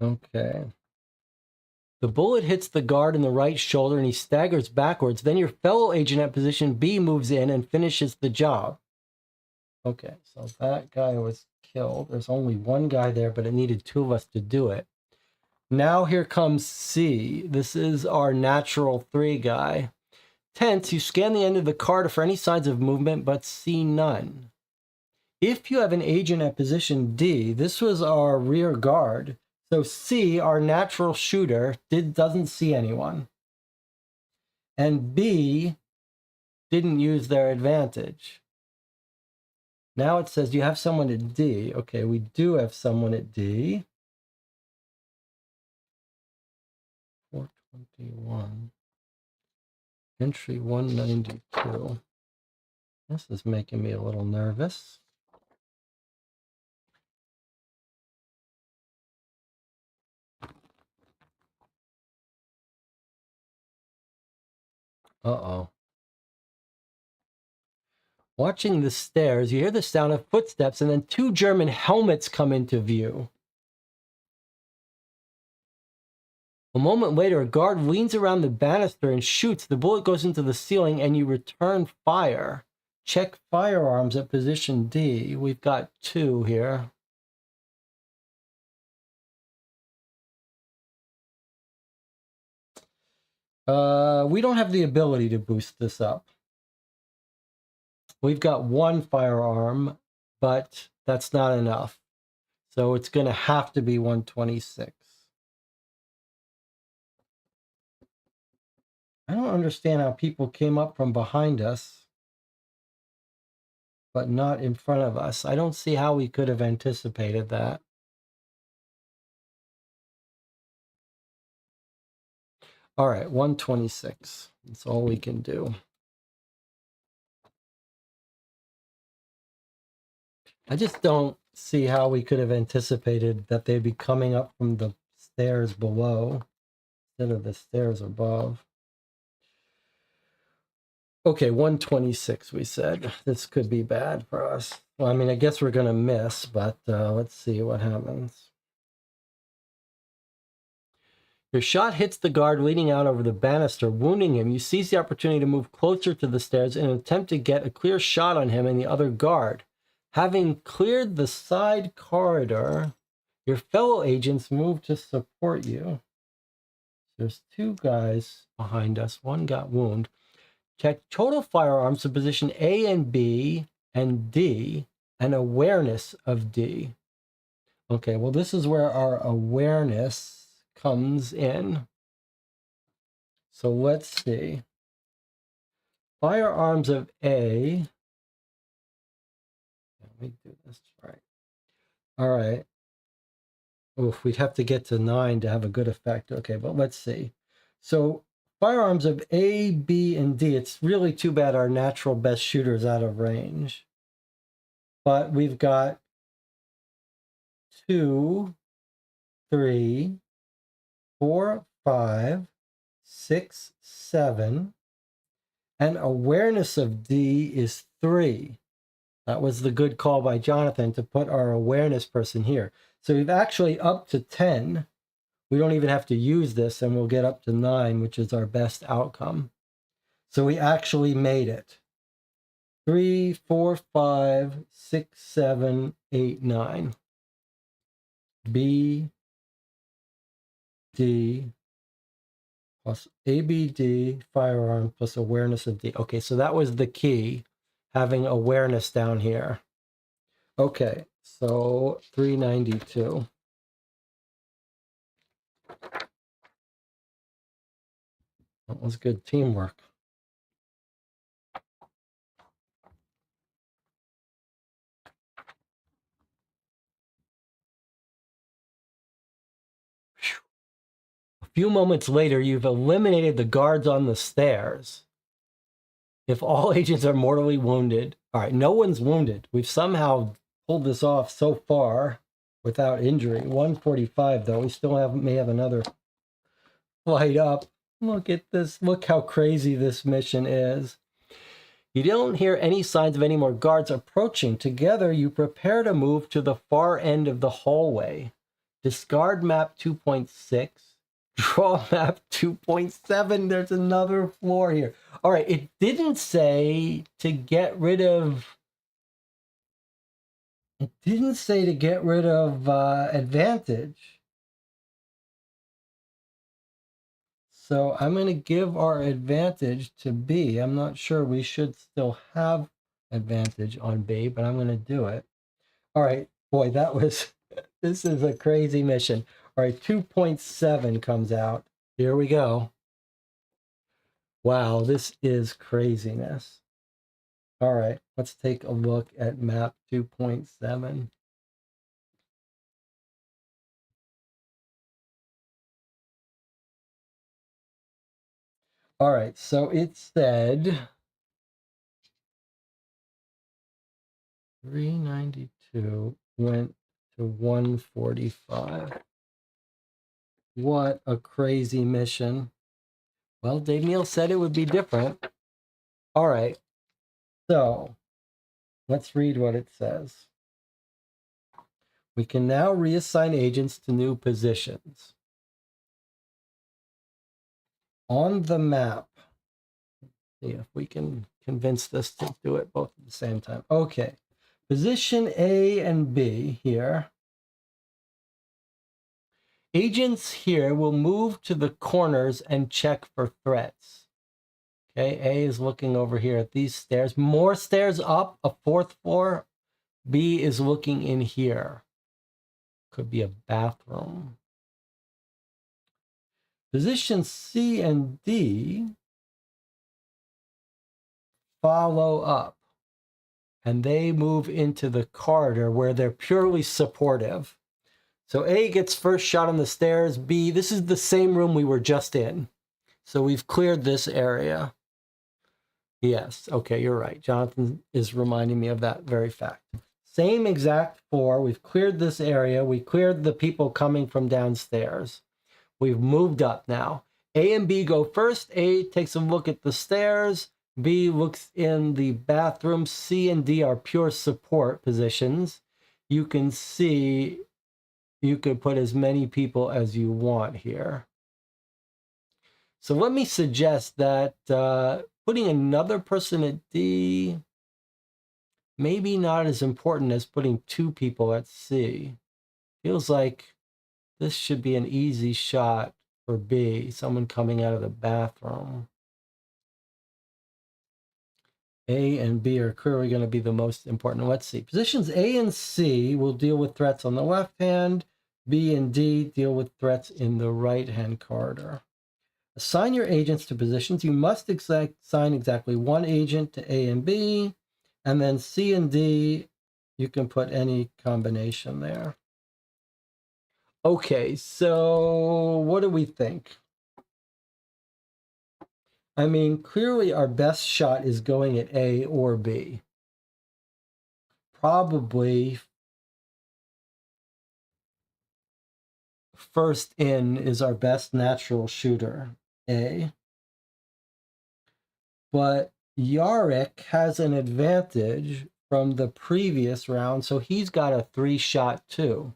Okay. The bullet hits the guard in the right shoulder and he staggers backwards. Then your fellow agent at position B moves in and finishes the job. Okay, so that guy was killed. There's only one guy there, but it needed 2 of us to do it. Now here comes C. This is our natural 3 guy. Tense, you scan the end of the card for any signs of movement, but see none. If you have an agent at position D, this was our rear guard. So C, our natural shooter, doesn't see anyone. And B didn't use their advantage. Now it says you have someone at D. Okay, we do have someone at D. 421. Entry 192. This is making me a little nervous. Uh-oh. Watching the stairs, you hear the sound of footsteps, and then 2 German helmets come into view. A moment later, a guard leans around the banister and shoots. The bullet goes into the ceiling, and you return fire. Check firearms at position D. We've got 2 here. We don't have the ability to boost this up. We've got 1 firearm, but that's not enough. So it's going to have to be 126. I don't understand how people came up from behind us, but not in front of us. I don't see how we could have anticipated that. All right, 126. That's all we can do. I just don't see how we could have anticipated that they'd be coming up from the stairs below instead of the stairs above. Okay, 126, we said. This could be bad for us. Well, I mean, I guess we're going to miss, but let's see what happens. Your shot hits the guard leaning out over the banister, wounding him. You seize the opportunity to move closer to the stairs in an attempt to get a clear shot on him and the other guard. Having cleared the side corridor, your fellow agents move to support you. There's 2 guys behind us. 1 got wounded. Check total firearms to position A and B and D and awareness of D. Okay, well, this is where our awareness comes in. So let's see. Firearms of A. Let me do this right. All right. Oof, we'd have to get to 9 to have a good effect. Okay, but let's see. So firearms of A, B, and D. It's really too bad our natural best shooter is out of range. But we've got 2, 3, 4, 5, 6, 7. And awareness of D is 3. That was the good call by Jonathan to put our awareness person here. So we've actually up to 10. We don't even have to use this, and we'll get up to 9, which is our best outcome. So we actually made it. 3, 4, 5, 6, 7, 8, 9. B, D, plus ABD firearm plus awareness of D. Okay, so that was the key, having awareness down here. Okay, so 392. That was good teamwork. A few moments later, you've eliminated the guards on the stairs. If all agents are mortally wounded, all right, no one's wounded. We've somehow pulled this off so far without injury. 145, though. We still may have another flight up. Look at this. Look how crazy this mission is. You don't hear any signs of any more guards approaching. Together, you prepare to move to the far end of the hallway. Discard map 2.6. Draw map 2.7. There's another floor here. All right, it didn't say to get rid of... It didn't say to get rid of advantage. So I'm going to give our advantage to B. I'm not sure we should still have advantage on B, but I'm going to do it. All right, boy, that was... This is a crazy mission. All right, 2.7 comes out. Here we go. Wow, this is craziness. All right, let's take a look at map 2.7. All right, so it said 392 went to 145. What a crazy mission. Well, Dave Neal said it would be different. All right, so let's read what it says. We can now reassign agents to new positions. On the map, see if we can convince this to do it both at the same time. Okay, position A and B here. Agents here will move to the corners and check for threats. Okay, A is looking over here at these stairs. More stairs up, a fourth floor. B is looking in here. Could be a bathroom. Position C and D follow up, and they move into the corridor where they're purely supportive. So A gets first shot on the stairs. B, this is the same room we were just in. So we've cleared this area. Yes, okay, you're right. Jonathan is reminding me of that very fact. Same exact floor. We've cleared this area. We cleared the people coming from downstairs. We've moved up now. A and B go first. A takes a look at the stairs. B looks in the bathroom. C and D are pure support positions. You can see you could put as many people as you want here. So let me suggest that putting another person at D, maybe not as important as putting two people at C. Feels like this should be an easy shot for B, someone coming out of the bathroom. A and B are clearly going to be the most important. Let's see. Positions A and C will deal with threats on the left hand. B and D deal with threats in the right-hand corridor. Assign your agents to positions. You must assign exactly one agent to A and B. And then C and D, you can put any combination there. Okay, so what do we think? I mean, clearly our best shot is going at A or B. Probably first in is our best natural shooter, A. But Yarek has an advantage from the previous round, so he's got a 3-shot too.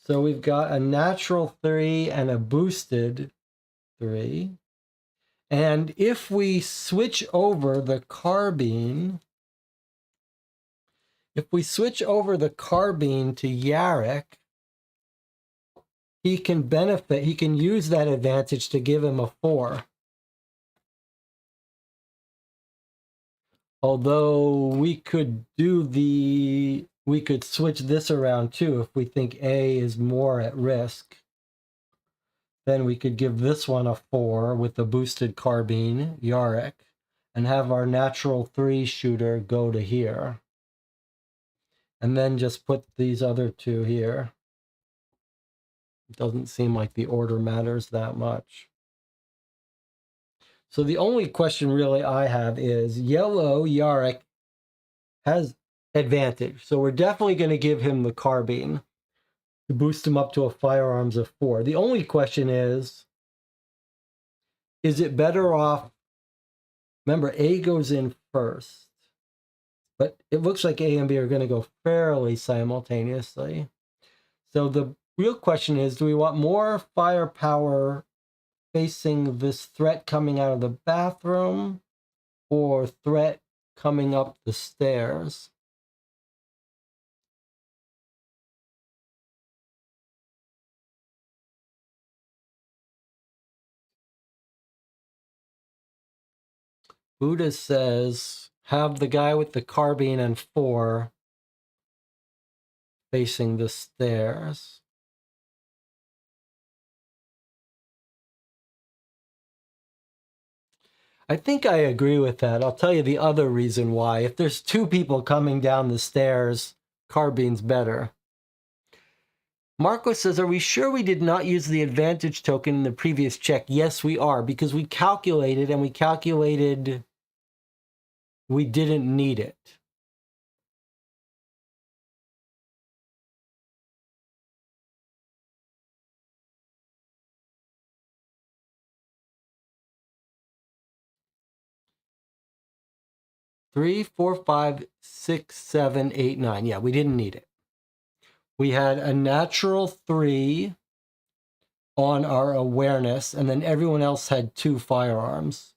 So we've got a natural 3 and a boosted 3. And if we switch over the carbine, to Yarek, he can benefit, he can use that advantage to give him a 4. Although we could switch this around too if we think A is more at risk. Then we could give this one a 4 with the boosted carbine, Yarrick, and have our natural 3 shooter go to here. And then just put these other 2 here. It doesn't seem like the order matters that much. So the only question really I have is yellow Yarrick has advantage. So we're definitely going to give him the carbine to boost him up to a firearms of 4. The only question is it better off? Remember, A goes in first, but it looks like A and B are going to go fairly simultaneously. So the real question is, do we want more firepower facing this threat coming out of the bathroom or threat coming up the stairs? Buddha says, have the guy with the carbine and 4 facing the stairs. I think I agree with that. I'll tell you the other reason why. If there's 2 people coming down the stairs, carbine's better. Marco says, are we sure we did not use the advantage token in the previous check? Yes, we are, because we calculated we didn't need it. Three, 4, 5, 6, 7, 8, 9. Yeah, we didn't need it. We had a natural 3 on our awareness, and then everyone else had 2 firearms.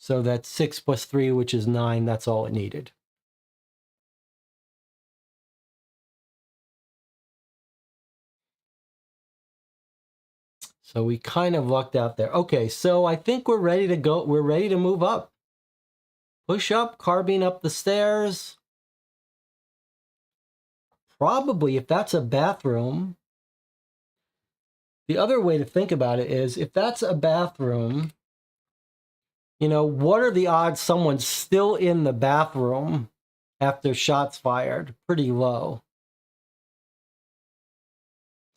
So that's 6 plus 3, which is 9. That's all it needed. So we kind of lucked out there. Okay, so I think we're ready to go. We're ready to move up. Push up, carbine up the stairs. Probably, if that's a bathroom. The other way to think about it is, if that's a bathroom, you know, what are the odds someone's still in the bathroom after shots fired? Pretty low.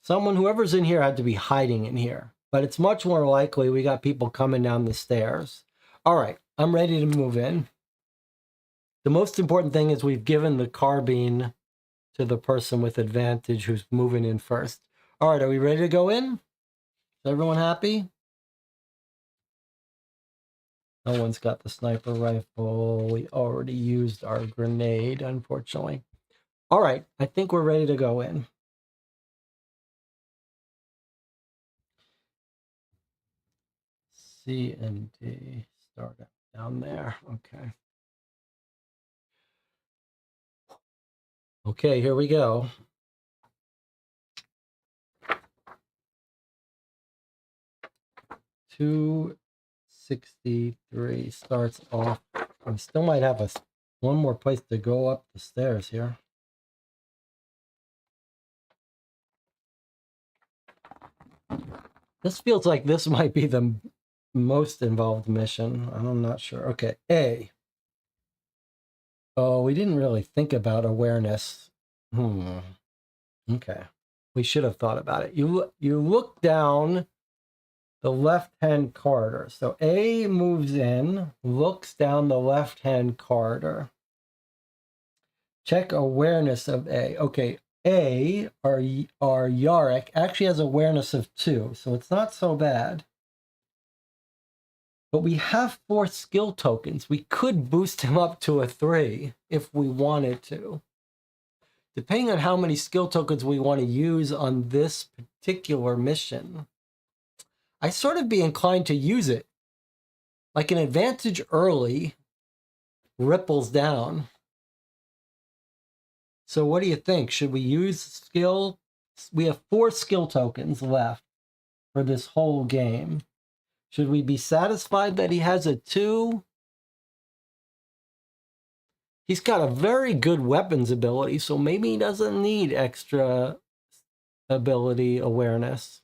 Whoever's in here had to be hiding in here. But it's much more likely we got people coming down the stairs. All right, I'm ready to move in. The most important thing is we've given the carbine to the person with advantage who's moving in first. All right, are we ready to go in? Is everyone happy? No one's got the sniper rifle. We already used our grenade, unfortunately. All right, I think we're ready to go in. C and D, start down there. Okay. Okay, here we go. $263 starts off. We still might have one more place to go up the stairs here. This feels like this might be the most involved mission. I'm not sure. Okay, A. Oh, we didn't really think about awareness. Okay. We should have thought about it. You look down the left-hand corridor. So A moves in, looks down the left-hand corridor. Check awareness of A. Okay, A, our Yarrick, actually has awareness of 2, so it's not so bad. But we have 4 skill tokens. We could boost him up to a 3 if we wanted to. Depending on how many skill tokens we want to use on this particular mission, I sort of be inclined to use it. Like an advantage early ripples down. So what do you think? Should we use skill We have 4 skill tokens left for this whole game. Should we be satisfied that he has a 2? He's got a very good weapons ability, so maybe he doesn't need extra ability awareness.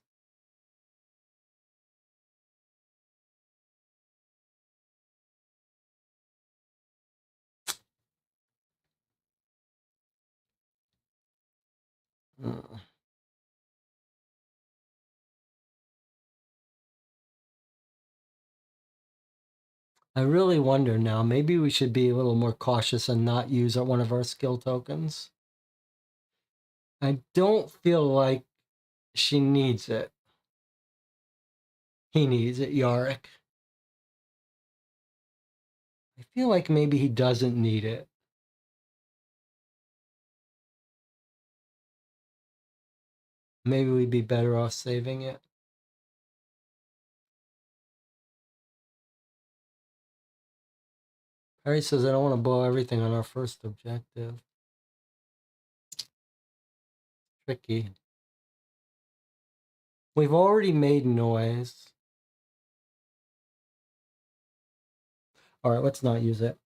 I really wonder now, maybe we should be a little more cautious and not use one of our skill tokens. I don't feel like she needs it. He needs it, Yarick. I feel like maybe he doesn't need it. Maybe we'd be better off saving it. Harry says, I don't want to blow everything on our first objective. Tricky. We've already made noise. All right, let's not use it.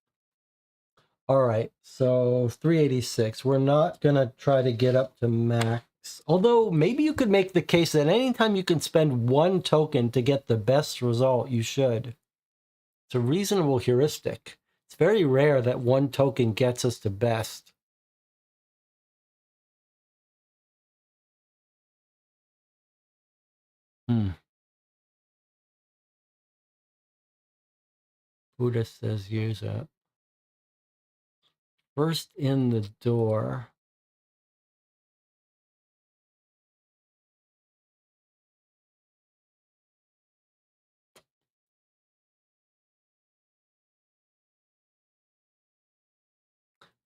All right, so 386. We're not going to try to get up to max. Although maybe you could make the case that anytime you can spend 1 token to get the best result, you should. It's a reasonable heuristic. It's very rare that 1 token gets us to best. Buddha says use it. First in the door.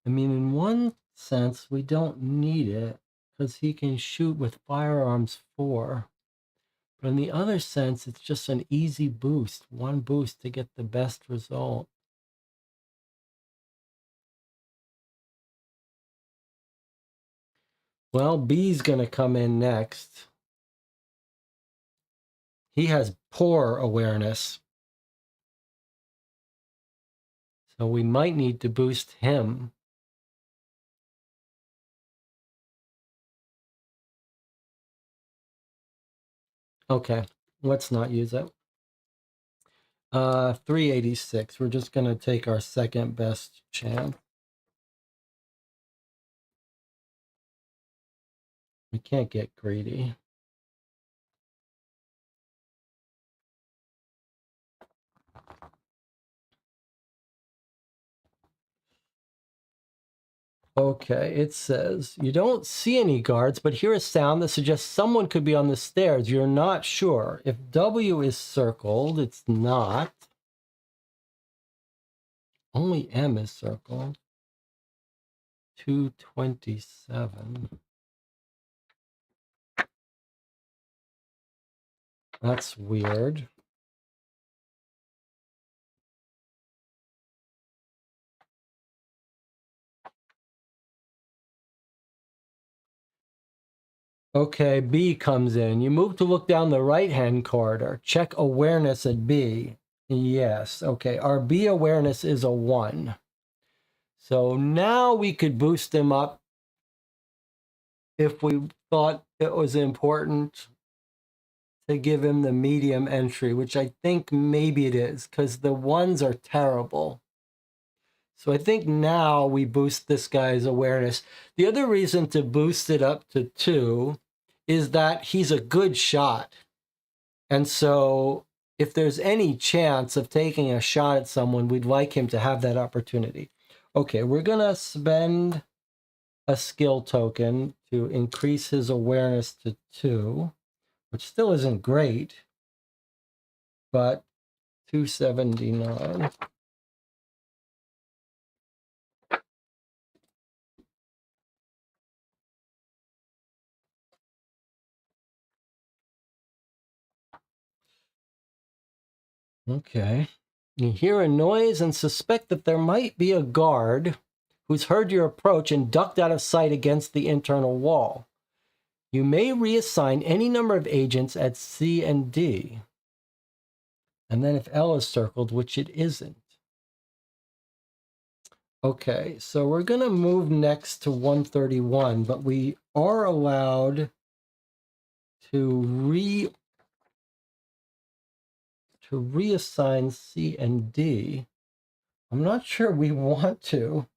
I mean, in one sense, we don't need it because he can shoot with firearms 4. But in the other sense, it's just an easy boost, 1 boost to get the best result. Well, B's going to come in next. He has poor awareness. So we might need to boost him. Okay, let's not use it. 386. We're just going to take our second best chance. We can't get greedy. Okay, it says, you don't see any guards, but hear a sound that suggests someone could be on the stairs. You're not sure. If W is circled, it's not. Only M is circled. 227. That's weird. Okay, B comes in. You move to look down the right-hand corridor. Check awareness at B. Yes, okay. Our B awareness is a 1. So now we could boost him up if we thought it was important to give him the medium entry, which I think maybe it is, because the 1s are terrible. So I think now we boost this guy's awareness. The other reason to boost it up to 2 is that he's a good shot. And so if there's any chance of taking a shot at someone, we'd like him to have that opportunity. Okay, we're going to spend a skill token to increase his awareness to 2, which still isn't great, but 279. Okay. You hear a noise and suspect that there might be a guard who's heard your approach and ducked out of sight against the internal wall. You may reassign any number of agents at C and D. And then if L is circled, which it isn't. Okay, so we're going to move next to 131, but we are allowed to reassign C and D. I'm not sure we want to.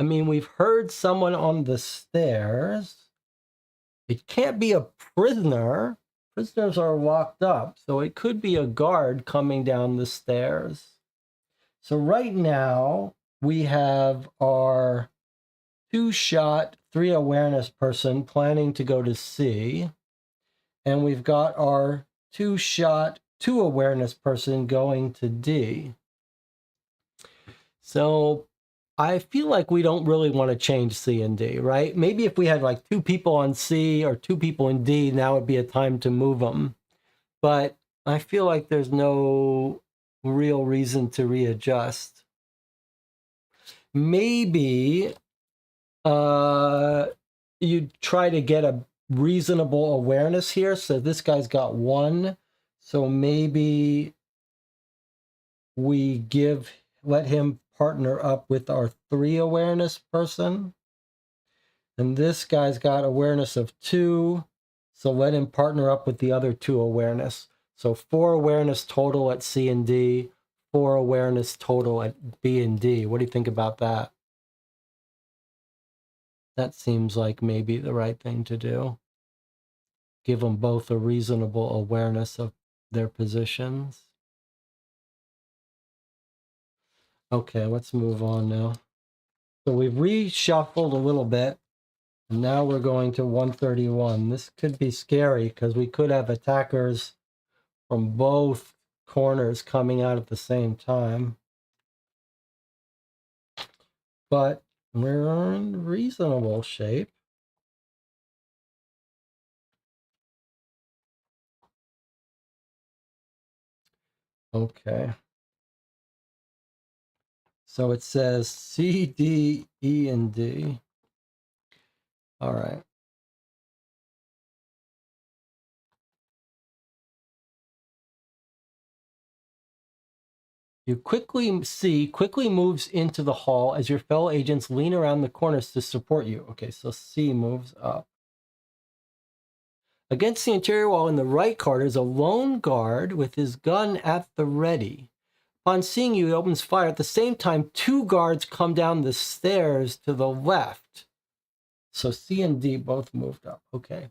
I mean, we've heard someone on the stairs. It can't be a prisoner. Prisoners are locked up, so it could be a guard coming down the stairs. So right now, we have our 2-shot, 3 awareness person planning to go to C. And we've got our 2-shot, 2 awareness person going to D. So I feel like we don't really want to change C and D, right? Maybe if we had like 2 people on C or 2 people in D, now would be a time to move them. But I feel like there's no real reason to readjust. Maybe you try to get a reasonable awareness here. So this guy's got 1. So maybe we let him partner up with our 3 awareness person. And this guy's got awareness of 2. So let him partner up with the other 2 awareness. So 4 awareness total at C and D, 4 awareness total at B and D. What do you think about that? That seems like maybe the right thing to do. Give them both a reasonable awareness of their positions. Okay, let's move on now. So we've reshuffled a little bit, and now we're going to 131. This could be scary because we could have attackers from both corners coming out at the same time. But we're in reasonable shape. Okay. So it says C, D, E, and D. All right. You quickly moves into the hall as your fellow agents lean around the corners to support you. Okay, so C moves up. Against the interior wall in the right corner is a lone guard with his gun at the ready. Upon seeing you, he opens fire. At the same time, 2 guards come down the stairs to the left. So C and D both moved up. Okay.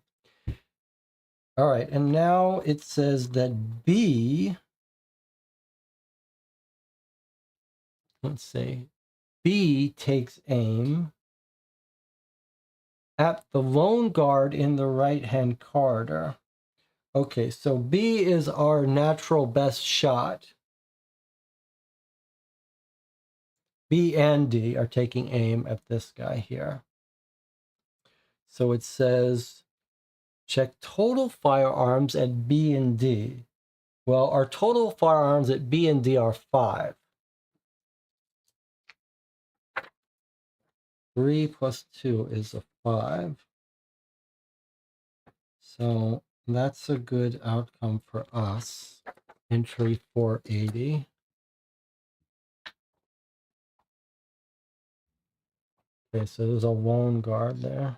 All right, and now it says that B, let's see, B takes aim at the lone guard in the right-hand corridor. Okay, so B is our natural best shot. B and D are taking aim at this guy here. So it says, check total firearms at B and D. Well, our total firearms at B and D are 5. 3 plus 2 is a 5. So that's a good outcome for us. Entry 480. Okay, so there's a lone guard there.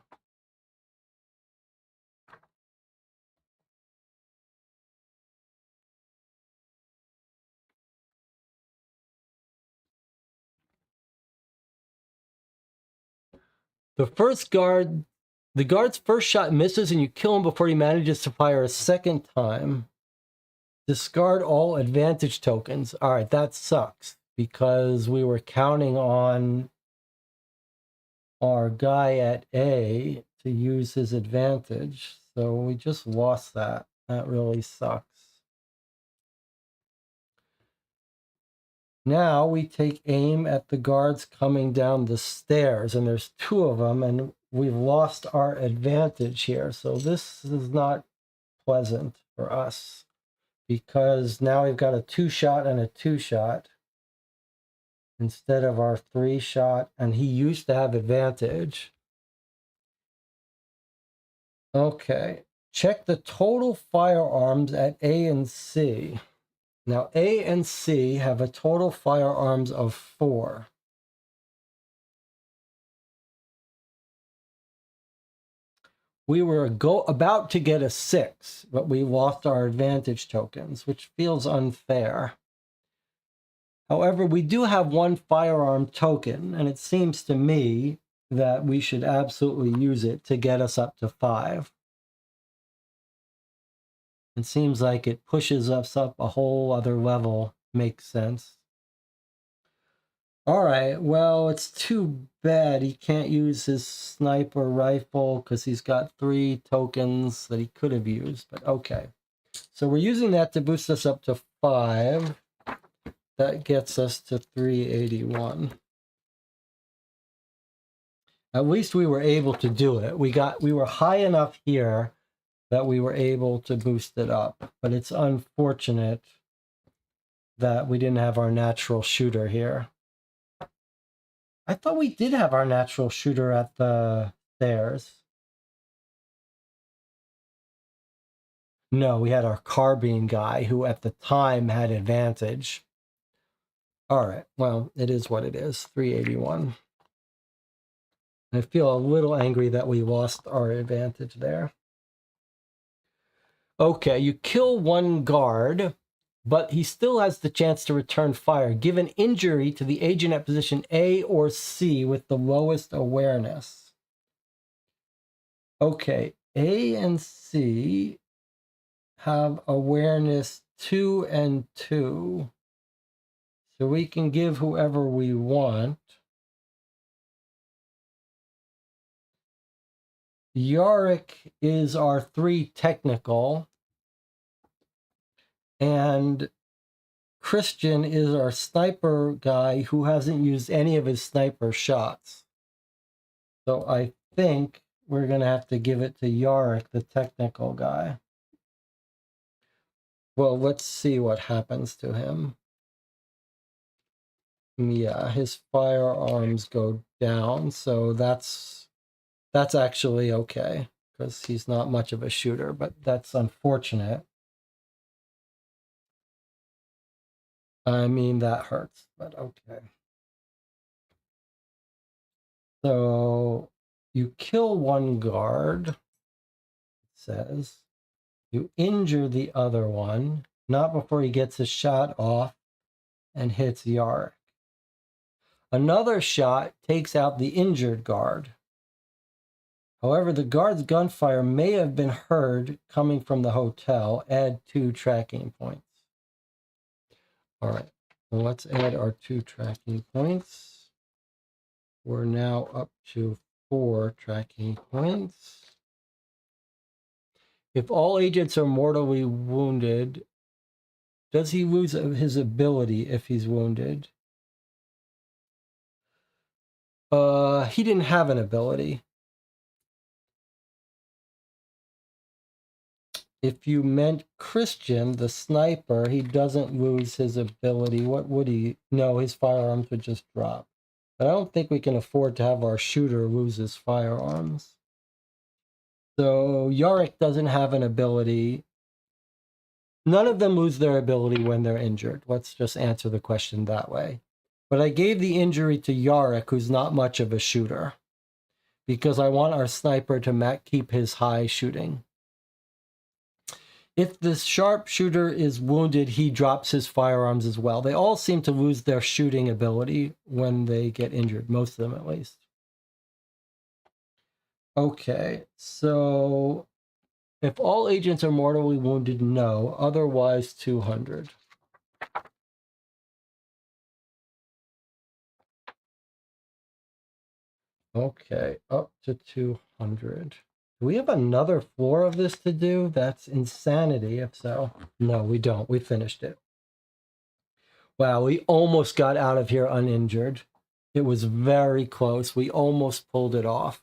The guard's first shot misses and you kill him before he manages to fire a second time. Discard all advantage tokens. All right, that sucks because we were counting on our guy at A to use his advantage. So we just lost that. That really sucks. Now we take aim at the guards coming down the stairs, and there's 2 of them, and we've lost our advantage here. So this is not pleasant for us because now we've got a 2-shot and a 2-shot instead of our 3-shot, and he used to have advantage. Okay. Check the total firearms at A and C. Now, A and C have a total firearms of 4. We were about to get a 6, but we lost our advantage tokens, which feels unfair. However, we do have 1 firearm token, and it seems to me that we should absolutely use it to get us up to 5. It seems like it pushes us up a whole other level. Makes sense. All right, well, it's too bad he can't use his sniper rifle because he's got 3 tokens that he could have used, but okay. So we're using that to boost us up to 5. That gets us to 381. At least we were able to do it. We were high enough here that we were able to boost it up, but it's unfortunate that we didn't have our natural shooter here. I thought we did have our natural shooter at the stairs. No, we had our carbine guy who at the time had advantage. All right, well, it is what it is, 381. I feel a little angry that we lost our advantage there. Okay, you kill 1 guard, but he still has the chance to return fire. Give an injury to the agent at position A or C with the lowest awareness. Okay, A and C have awareness 2 and 2. So we can give whoever we want. Yorick is our 3 technical. And Christian is our sniper guy who hasn't used any of his sniper shots. So I think we're going to have to give it to Yorick, the technical guy. Well, let's see what happens to him. Yeah, his firearms go down, so that's actually okay, because he's not much of a shooter, but that's unfortunate. I mean, that hurts, but okay. So you kill 1 guard, it says. You injure the other one, not before he gets his shot off and hits Yarick. Another shot takes out the injured guard. However, the guard's gunfire may have been heard coming from the hotel. Add 2 tracking points. All right, so let's add our 2 tracking points. We're now up to 4 tracking points. If all agents are mortally wounded, does he lose his ability if he's wounded? He didn't have an ability. If you meant Christian, the sniper, he doesn't lose his ability. What would he? No, his firearms would just drop. But I don't think we can afford to have our shooter lose his firearms. So Yorick doesn't have an ability. None of them lose their ability when they're injured. Let's just answer the question that way. But I gave the injury to Yorick, who's not much of a shooter, because I want our sniper to keep his high shooting. If the sharpshooter is wounded, he drops his firearms as well. They all seem to lose their shooting ability when they get injured, most of them at least. Okay, so if all agents are mortally wounded, no. Otherwise, 200. Okay, up to 200. Do we have another floor of this to do? That's insanity, if so. No, we don't. We finished it. Wow, we almost got out of here uninjured. It was very close. We almost pulled it off.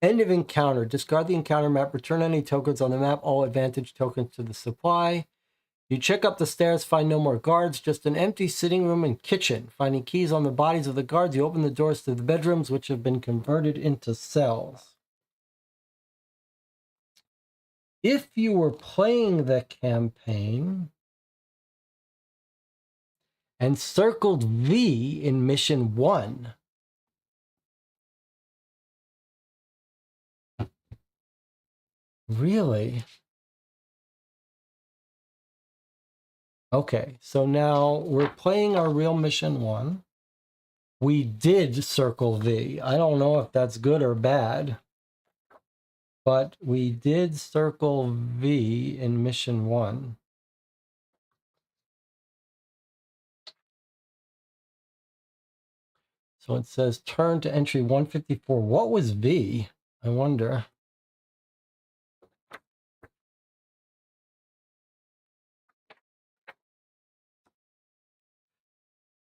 End of encounter. Discard the encounter map. Return any tokens on the map. All advantage tokens to the supply. You check up the stairs, find no more guards, just an empty sitting room and kitchen. Finding keys on the bodies of the guards, you open the doors to the bedrooms, which have been converted into cells. if you were playing the campaign and circled V in mission 1, really? Okay, so now we're playing our real mission 1. We did circle V. I don't know if that's good or bad, but we did circle V in mission 1. So it says turn to entry 154. What was V? I wonder.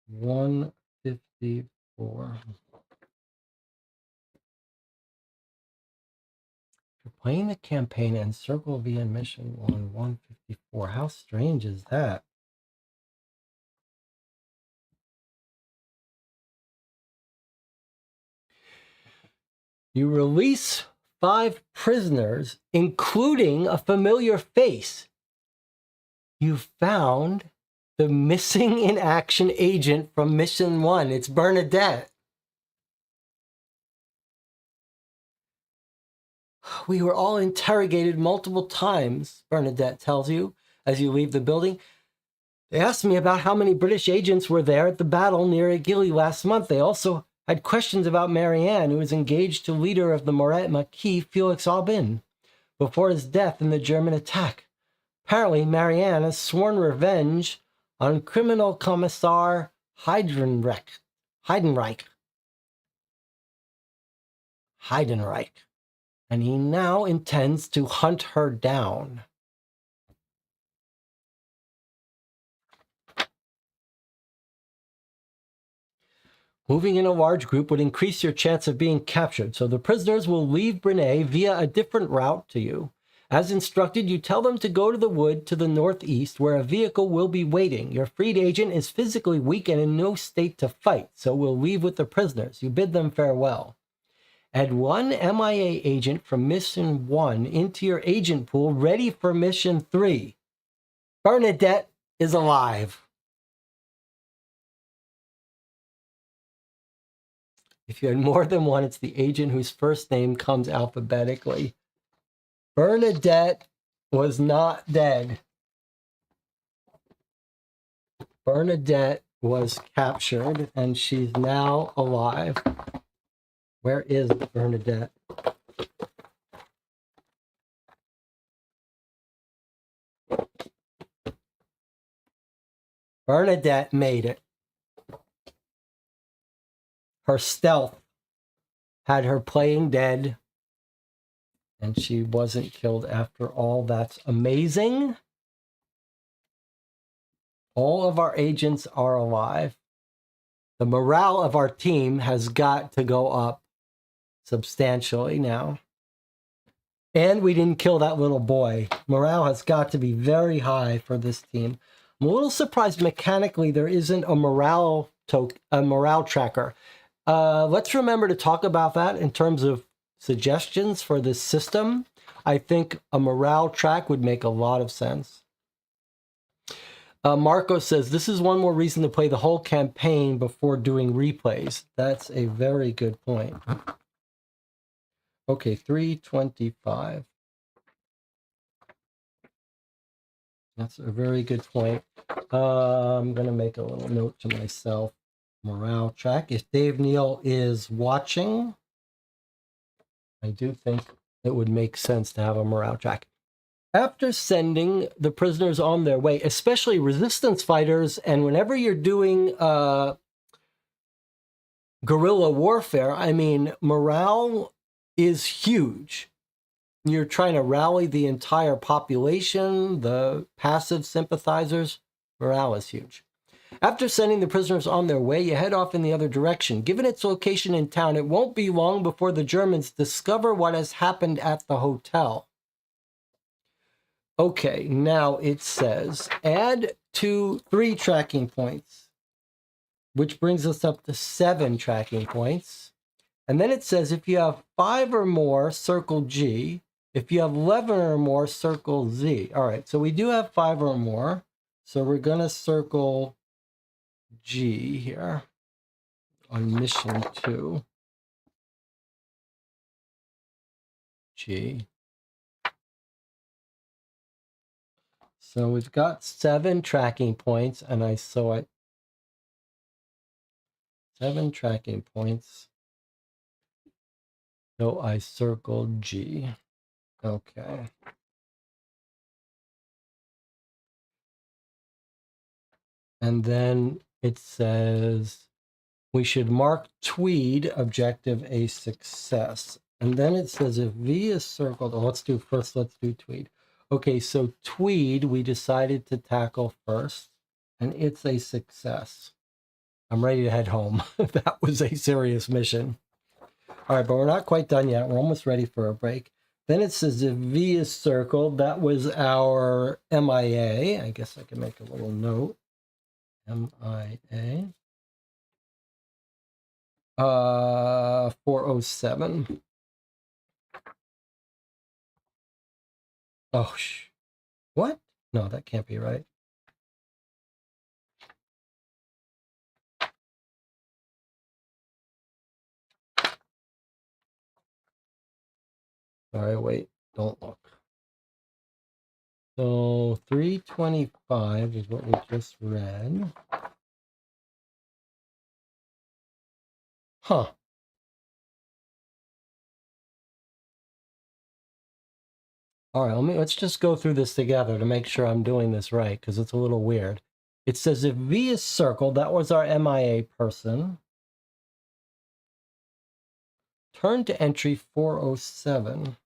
One 54. You're playing the campaign and circle V in mission 154. How strange is that? You release 5 prisoners, including a familiar face. You found the missing in action agent from mission 1. It's Bernadette. We were all interrogated multiple times, Bernadette tells you as you leave the building. They asked me about how many British agents were there at the battle near Aguilly last month. They also had questions about Marianne, who was engaged to leader of the Maquis, Felix Aubin, before his death in the German attack. Apparently, Marianne has sworn revenge on criminal commissar Heidenreich. And he now intends to hunt her down. Moving in a large group would increase your chance of being captured, so the prisoners will leave Brinay via a different route to you. As instructed, you tell them to go to the wood to the northeast, where a vehicle will be waiting. Your freed agent is physically weak and in no state to fight, so we'll leave with the prisoners. You bid them farewell. Add 1 MIA agent from mission 1 into your agent pool, ready for mission 3. Bernadette is alive. If you had more than one, it's the agent whose first name comes alphabetically. Bernadette was not dead. Bernadette was captured, and she's now alive. Where is Bernadette? Bernadette made it. Her stealth had her playing dead, and she wasn't killed after all. That's amazing. All of our agents are alive. The morale of our team has got to go up substantially now. And we didn't kill that little boy. Morale has got to be very high for this team. I'm a little surprised mechanically there isn't a morale tracker. Let's remember to talk about that in terms of suggestions for this system. I think a morale track would make a lot of sense. Marco says, this is one more reason to play the whole campaign before doing replays. That's a very good point. Okay, 325. That's a very good point. I'm going to make a little note to myself. Morale track. If Dave Neal is watching, I do think it would make sense to have a morale track. After sending the prisoners on their way, especially resistance fighters, and whenever you're doing guerrilla warfare, I mean, morale is huge. You're trying to rally the entire population, the passive sympathizers. Morale is huge. After sending the prisoners on their way, you head off in the other direction. Given its location in town, it won't be long before the Germans discover what has happened at the hotel. Okay, now it says add 3 tracking points, which brings us up to 7 tracking points. And then it says if you have 5 or more, circle G. If you have 11 or more, circle Z. All right, so we do have 5 or more. So we're going to circle G here on mission 2. G. So we've got 7 tracking points, and I 7 tracking points. So I circled G. Okay. And then it says we should mark Tweed objective a success. And then it says if V is circled, let's do Tweed. Okay, so Tweed we decided to tackle first, and it's a success. I'm ready to head home. That was a serious mission. All right, but we're not quite done yet. We're almost ready for a break. Then it says if V is circled, that was our MIA. I guess I can make a little note. MIA. 407. Oh, what? No, that can't be right. All right, wait, don't look. So 325 is what we just read. Huh. All right, let's just go through this together to make sure I'm doing this right, because it's a little weird. It says if V is circled, that was our MIA person. Turn to entry 407.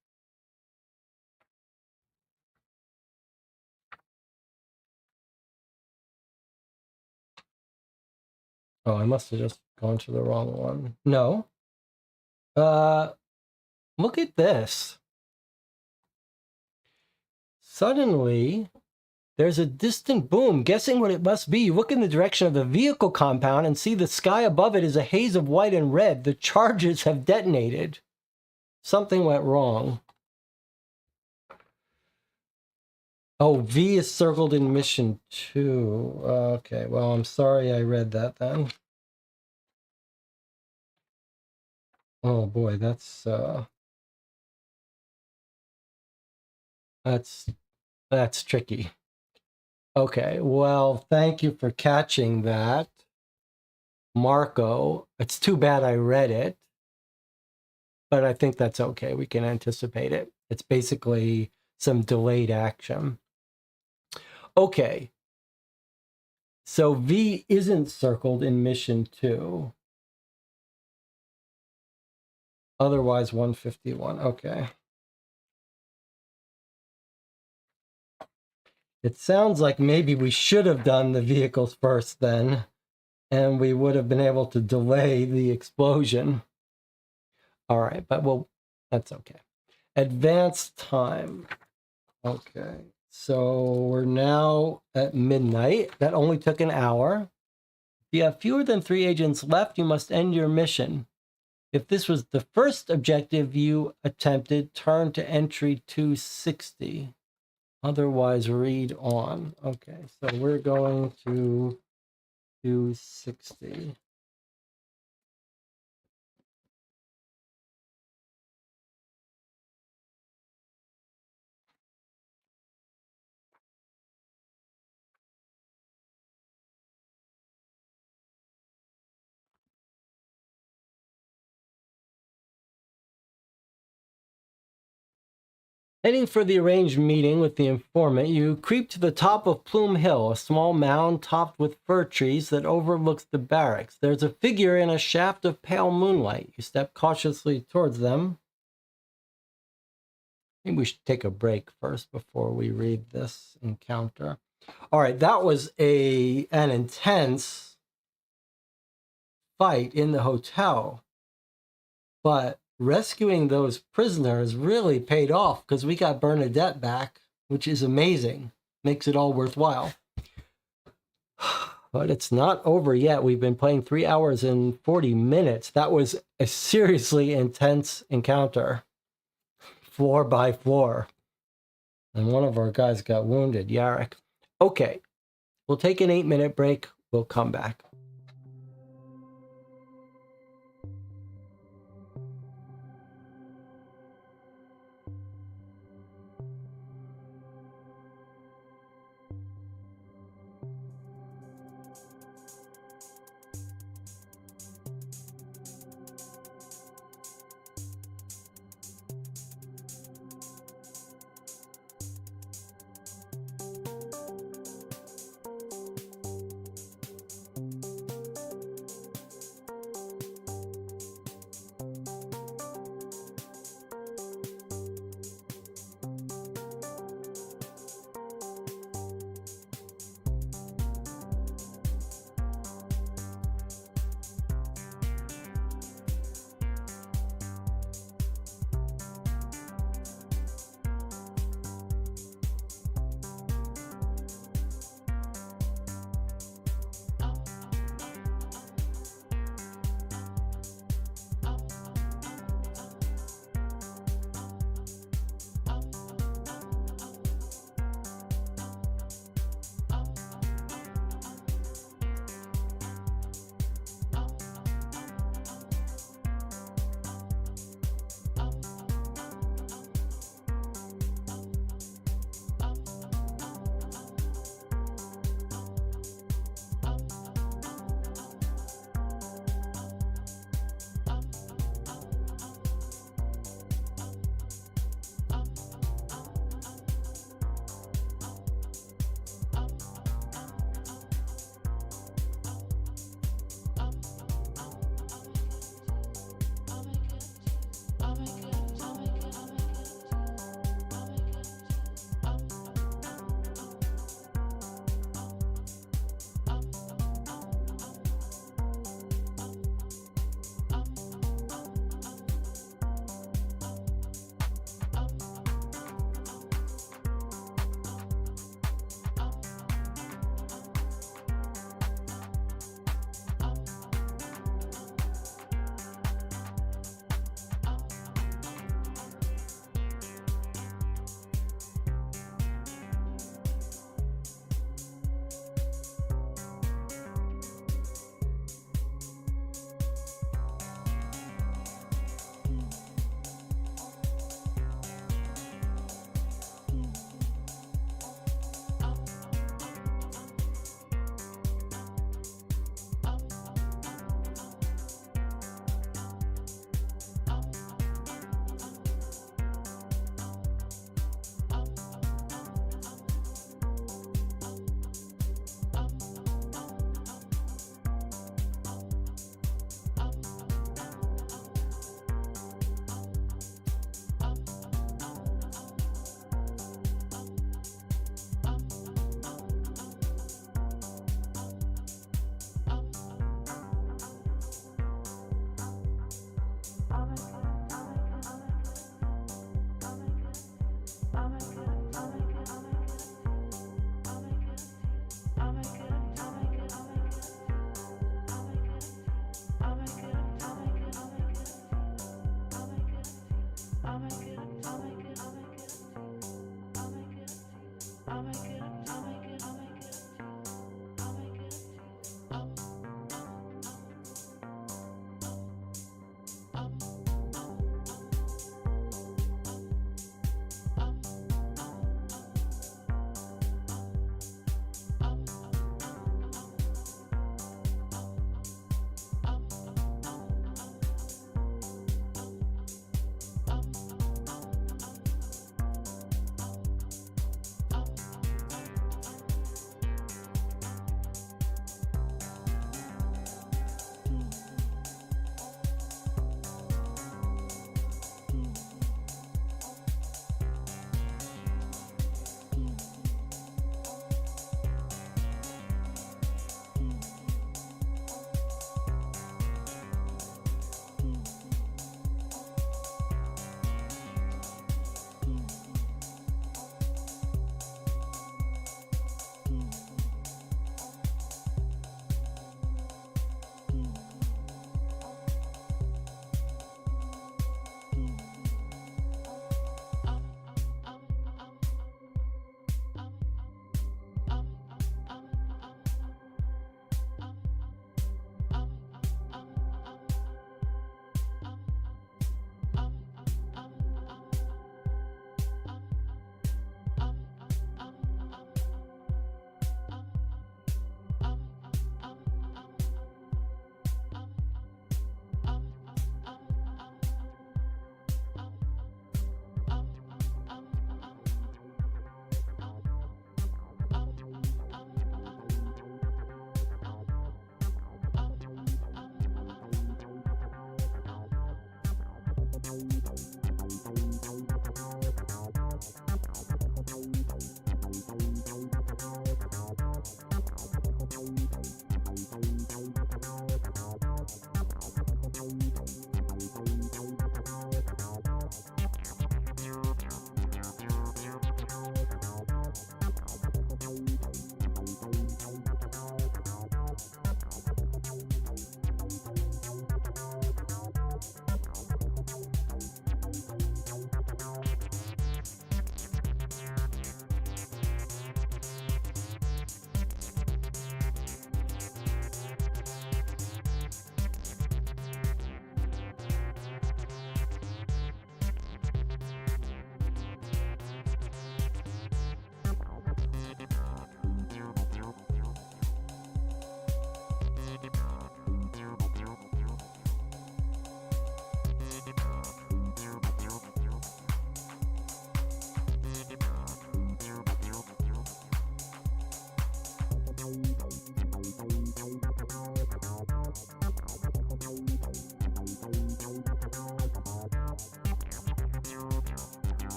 Oh, I must have just gone to the wrong one. No. Look at this. Suddenly, there's a distant boom. Guessing what it must be, you look in the direction of the vehicle compound and see the sky above it is a haze of white and red. The charges have detonated. Something went wrong. Oh, V is circled in mission 2. Okay, well, I'm sorry I read that then. Oh boy, that's tricky. Okay, well, thank you for catching that, Marco. It's too bad I read it, but I think that's okay. We can anticipate it. It's basically some delayed action. Okay. So V isn't circled in mission 2. Otherwise 151. Okay. It sounds like maybe we should have done the vehicles first then, and we would have been able to delay the explosion. All right, but well, that's okay. Advanced time. Okay, so we're now at midnight. That only took an hour. If you have fewer than 3 agents left, you must end your mission. If this was the first objective you attempted, turn to entry 260. Otherwise, read on. Okay, so we're going to 260. Heading for the arranged meeting with the informant, you creep to the top of Plume Hill, a small mound topped with fir trees that overlooks the barracks. There's a figure in a shaft of pale moonlight. You step cautiously towards them. Maybe we should take a break first before we read this encounter. All right, that was an intense fight in the hotel, but rescuing those prisoners really paid off because we got Bernadette back, which is amazing. Makes it all worthwhile. But it's not over yet. We've been playing 3 hours and 40 minutes. That was a seriously intense encounter. 4x4. And one of our guys got wounded, Yarek. Okay, we'll take an 8-minute break. We'll come back.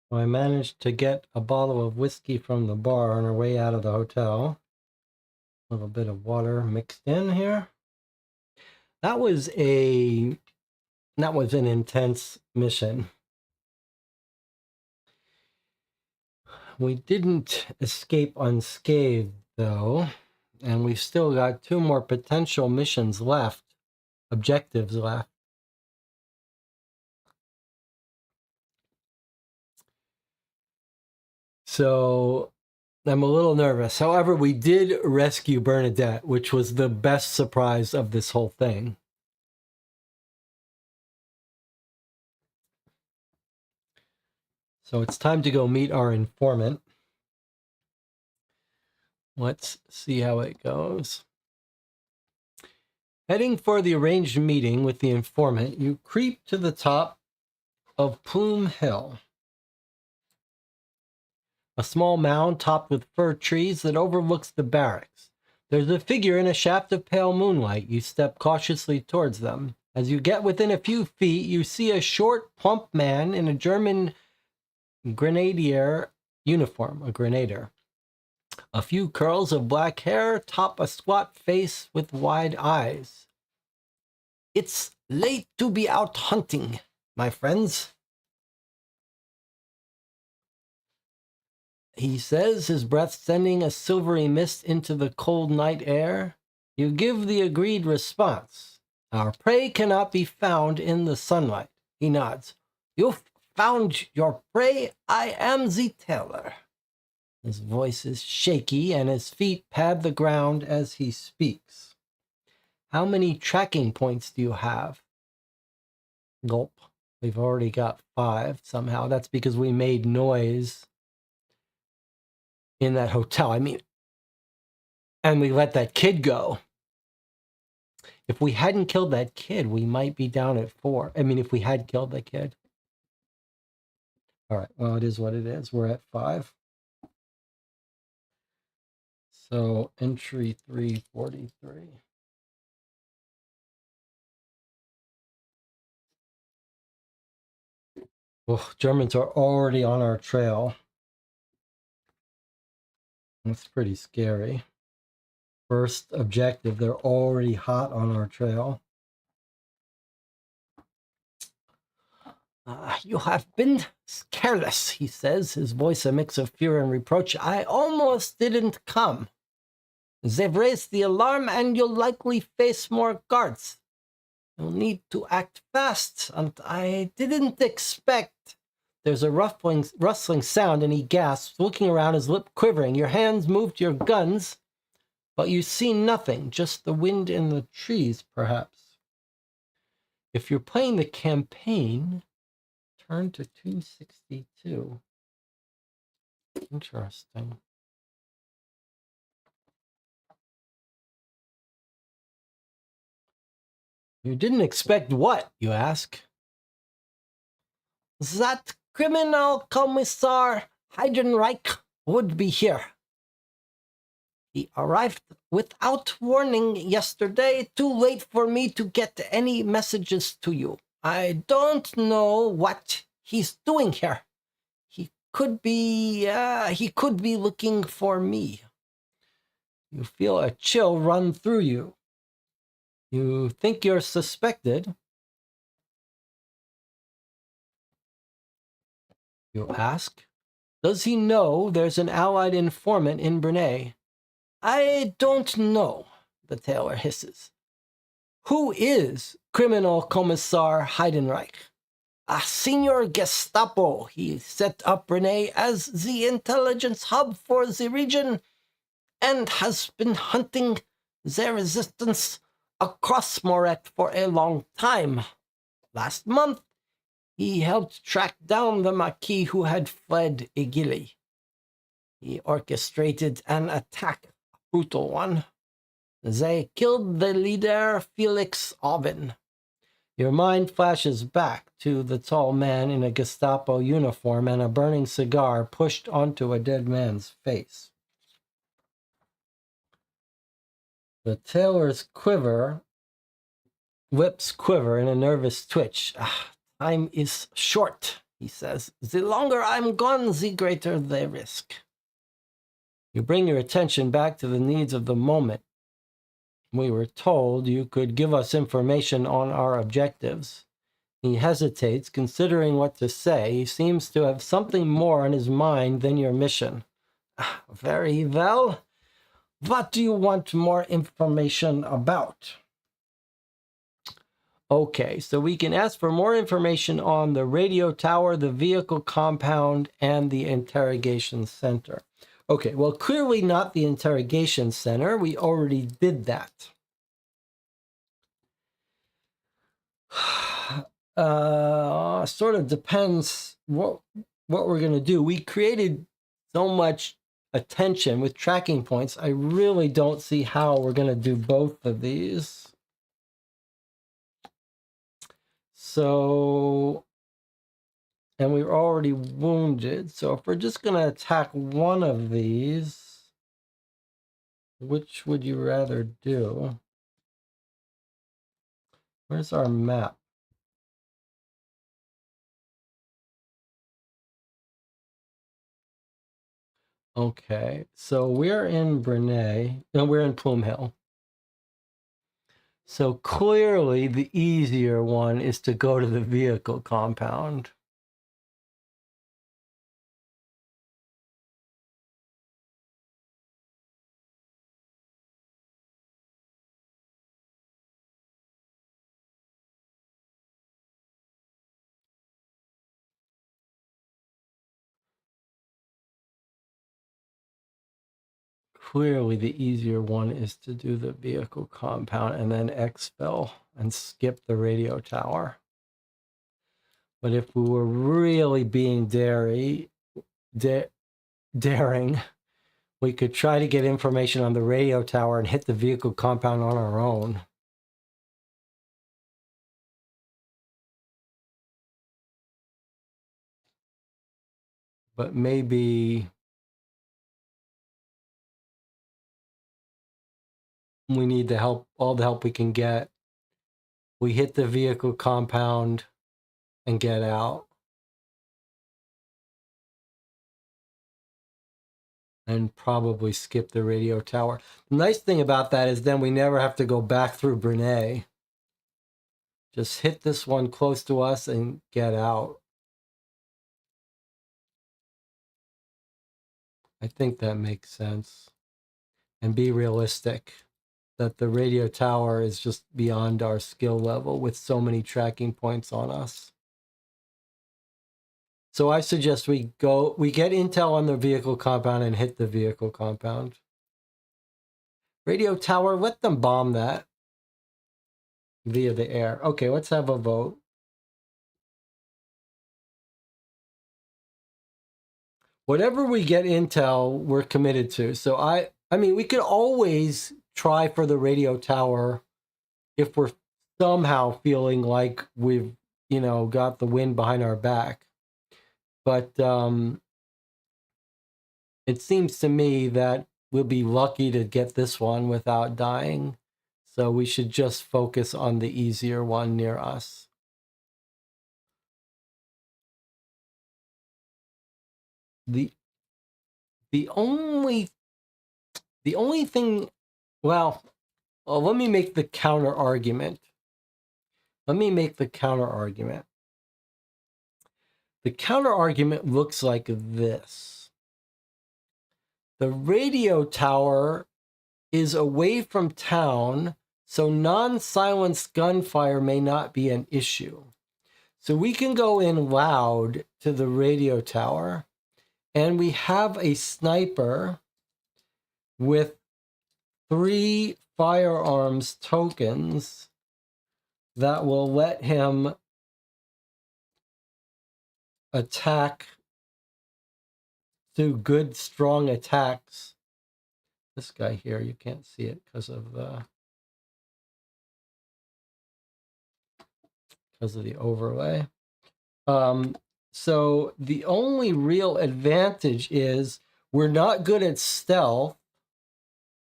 I managed to get a bottle of whiskey from the bar on our way out of the hotel. A little bit of water mixed in here. That was an intense mission. We didn't escape unscathed, though, and we've still got 2 more potential missions left, objectives left. So I'm a little nervous. However, we did rescue Bernadette, which was the best surprise of this whole thing. So it's time to go meet our informant. Let's see how it goes. Heading for the arranged meeting with the informant, you creep to the top of Plume Hill, a small mound topped with fir trees that overlooks the barracks. There's a figure in a shaft of pale moonlight. You step cautiously towards them. As you get within a few feet, you see a short, plump man in a German grenadier uniform, a grenadier. A few curls of black hair top a squat face with wide eyes. "It's late to be out hunting, my friends," he says, his breath sending a silvery mist into the cold night air. You give the agreed response. "Our prey cannot be found in the sunlight." He nods. "You've found your prey. I am the Tailor." His voice is shaky and his feet pad the ground as he speaks. "How many tracking points do you have?" Gulp. "We've already got 5 somehow. That's because we made noise in that hotel. And we let that kid go. If we hadn't killed that kid, we might be down at 4. If we had killed the kid. All right, well, it is what it is. We're at 5. So entry 343. Oh, Germans are already on our trail. That's pretty scary. First objective, they're already hot on our trail. "You have been careless," he says, his voice a mix of fear and reproach. "I almost didn't come. They've raised the alarm and you'll likely face more guards. You'll need to act fast, and I didn't expect." There's a rustling sound and he gasps, looking around, his lip quivering. Your hands move to your guns, but you see nothing, just the wind in the trees, perhaps. If you're playing the campaign, turn to 262. Interesting. You didn't expect what, you ask? That criminal commissar Heidenreich would be here. He arrived without warning yesterday, too late for me to get any messages to you. I don't know what he's doing here. He could be looking for me. You feel a chill run through you. You think you're suspected. You ask, does he know there's an allied informant in Brinay? I don't know, the tailor hisses. Who is Criminal Commissar Heidenreich? A senior Gestapo. He set up Brinay as the intelligence hub for the region and has been hunting the resistance across Moret for a long time. Last month, he helped track down the Maquis who had fled Igili. He orchestrated an attack, a brutal one. They killed the leader, Felix Oven. Your mind flashes back to the tall man in a Gestapo uniform and a burning cigar pushed onto a dead man's face. The tailor's lips quiver in a nervous twitch. Time is short, he says. The longer I'm gone, the greater the risk. You bring your attention back to the needs of the moment. We were told you could give us information on our objectives. He hesitates, considering what to say. He seems to have something more on his mind than your mission. Very well. What do you want more information about? Okay, so we can ask for more information on the radio tower, the vehicle compound, and the interrogation center. Okay, well, clearly not the interrogation center. We already did that. Sort of depends what we're going to do. We created so much attention with tracking points. I really don't see how we're going to do both of these. So, and we were already wounded. So if we're just going to attack one of these, which would you rather do? Where's our map? Okay, so we're in Brinay, and we're in Plume Hill. So clearly the easier one is to go to the vehicle compound. Clearly the easier one is to do the vehicle compound and then exfil and skip the radio tower. But if we were really being daring, we could try to get information on the radio tower and hit the vehicle compound on our own. But maybe we need the help, all the help we can get. We hit the vehicle compound and get out. And probably skip the radio tower. The nice thing about that is then we never have to go back through Brinay. Just hit this one close to us and get out. I think that makes sense. And be realistic that the radio tower is just beyond our skill level with so many tracking points on us. So I suggest we get intel on the vehicle compound and hit the vehicle compound. Radio tower, let them bomb that via the air. Okay, let's have a vote. Whatever we get intel, we're committed to. So I mean, we could always try for the radio tower if we're somehow feeling like we've, got the wind behind our back. But it seems to me that we'll be lucky to get this one without dying. So we should just focus on the easier one near us. The only thing, well, let me make the counter argument. The counter argument looks like this. The radio tower is away from town, so non-silenced gunfire may not be an issue. So we can go in loud to the radio tower, and we have a sniper with 3 firearms tokens that will let him attack, do good, strong attacks. This guy here, you can't see it because of the overlay. So the only real advantage is we're not good at stealth,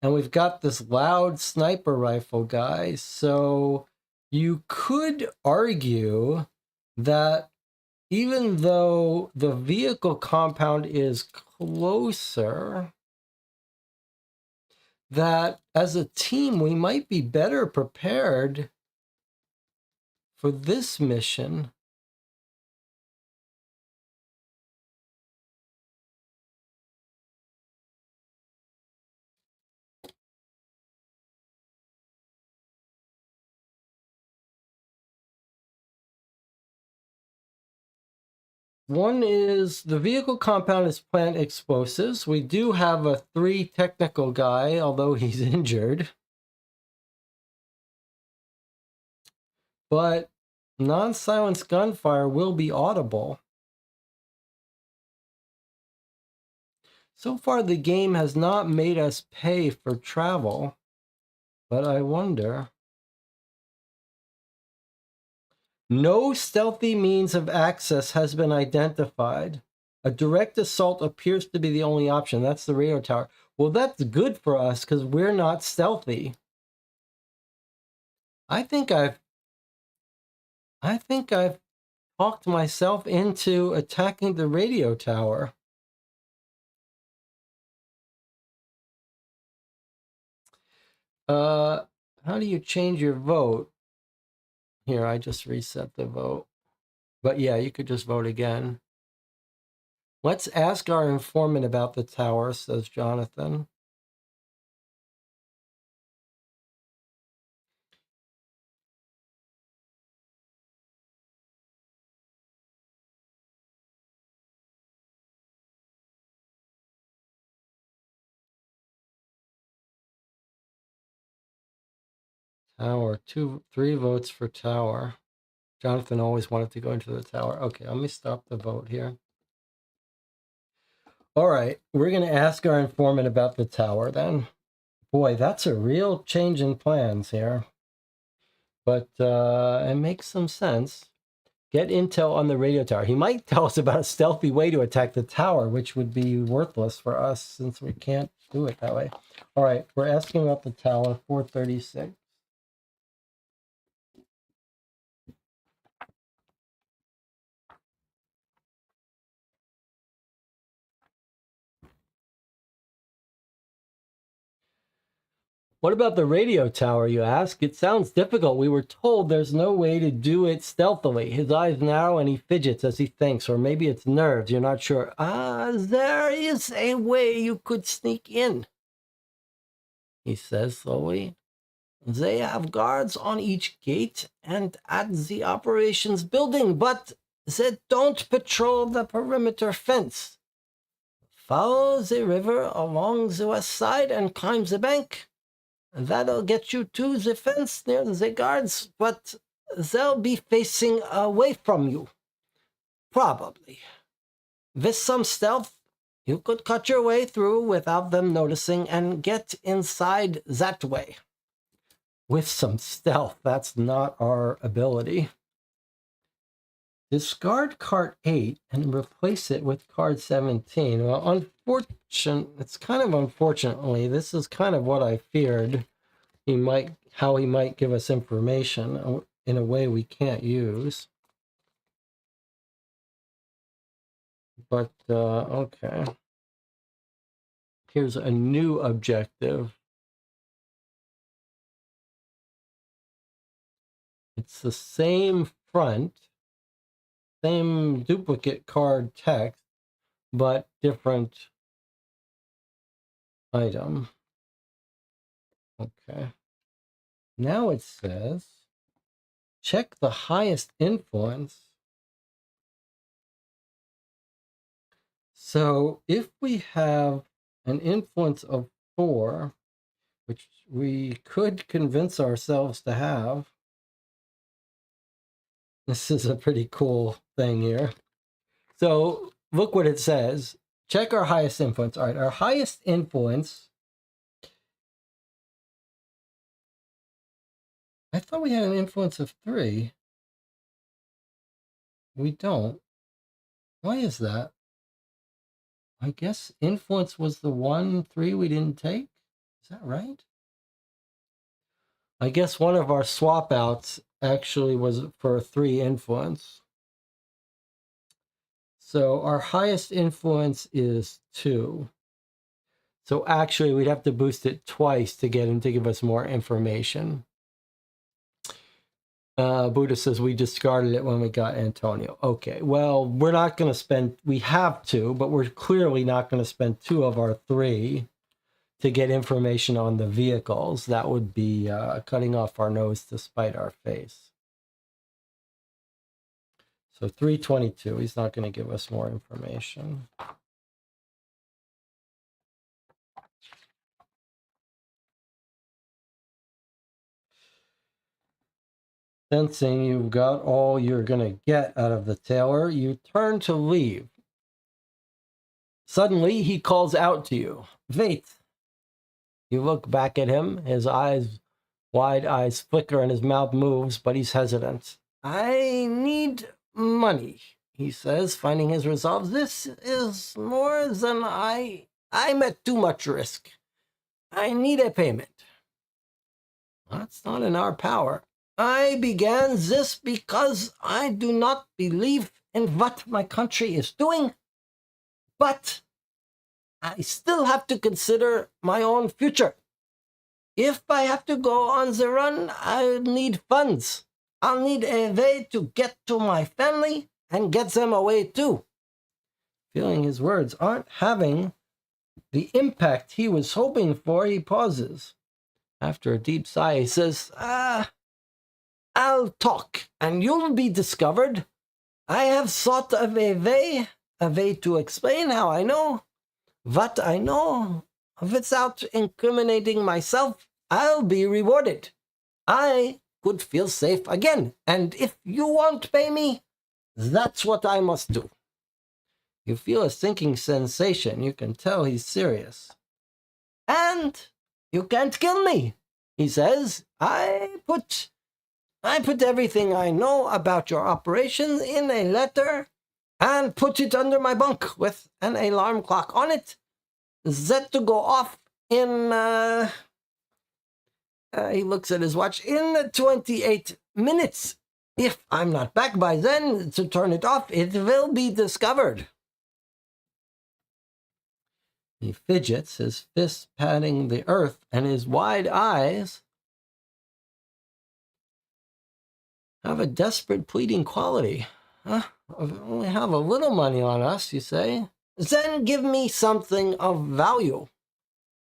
and we've got this loud sniper rifle guy. So you could argue that even though the vehicle compound is closer, that as a team, we might be better prepared for this mission. One is the vehicle compound is plant explosives. We do have a 3 technical guy, although he's injured. But non-silenced gunfire will be audible. So far, the game has not made us pay for travel, but I wonder. No stealthy means of access has been identified. A direct assault appears to be the only option. That's the radio tower. Well, that's good for us because we're not stealthy. I think I've talked myself into attacking the radio tower. How do you change your vote? Here, I just reset the vote. But yeah, you could just vote again. Let's ask our informant about the tower, says Jonathan. Tower, 3 votes for tower. Jonathan always wanted to go into the tower. Okay, let me stop the vote here. All right, we're going to ask our informant about the tower then. Boy, that's a real change in plans here. But it makes some sense. Get intel on the radio tower. He might tell us about a stealthy way to attack the tower, which would be worthless for us since we can't do it that way. All right, we're asking about the tower, 436. What about the radio tower, you ask? It sounds difficult. We were told there's no way to do it stealthily. His eyes narrow and he fidgets as he thinks, or maybe it's nerves. You're not sure. There is a way you could sneak in, he says slowly. They have guards on each gate and at the operations building, but they don't patrol the perimeter fence. Follow the river along the west side and climb the bank. That'll get you to the fence near the guards, but they'll be facing away from you. Probably. With some stealth, you could cut your way through without them noticing and get inside that way. with some stealth. That's not our ability. Discard card 8 and replace it with card 17. Well, it's kind of unfortunately, this is kind of what I feared. How he might give us information in a way we can't use. But, okay. Here's a new objective. It's the same front, same duplicate card text, but different item. Okay. Now it says, check the highest influence. So if we have an influence of 4, which we could convince ourselves to have, this is a pretty cool thing here. So look what it says. Check our highest influence. All right, our highest influence. I thought we had an influence of 3. We don't. Why is that? I guess influence was the 1, 3 we didn't take. Is that right? I guess one of our swap outs actually was for 3 influence. So our highest influence is 2. So actually we'd have to boost it twice to get him to give us more information. Buddha says we discarded it when we got Antonio. Okay, well, we're not going to spend, we have to, but we're clearly not going to spend 2 of our 3 to get information on the vehicles. That would be cutting off our nose to spite our face. So 322, he's not going to give us more information. Sensing you've got all you're going to get out of the tailor, you turn to leave. Suddenly, he calls out to you, "Wait." You look back at him, his wide eyes flicker and his mouth moves, but he's hesitant. "I need money," he says, finding his resolve. "This is more than I'm at too much risk. I need a payment." "That's not in our power. I began this because I do not believe in what my country is doing, but I still have to consider my own future. If I have to go on the run, I'll need funds. I'll need a way to get to my family and get them away too." Feeling his words aren't having the impact he was hoping for, he pauses. After a deep sigh, he says, "I'll talk, and you'll be discovered. I have thought of a way to explain how I know what I know. Without incriminating myself, I'll be rewarded. I could feel safe again, and if you won't pay me, that's what I must do." You feel a sinking sensation. You can tell he's serious. "And you can't kill me," he says. I put everything I know about your operations in a letter and put it under my bunk with an alarm clock on it, set to go off in, he looks at his watch, in 28 minutes. If I'm not back by then to turn it off, it will be discovered." He fidgets, his fists patting the earth, and his wide eyes have a desperate pleading quality. We only have a little money on us, you say? Then give me something of value.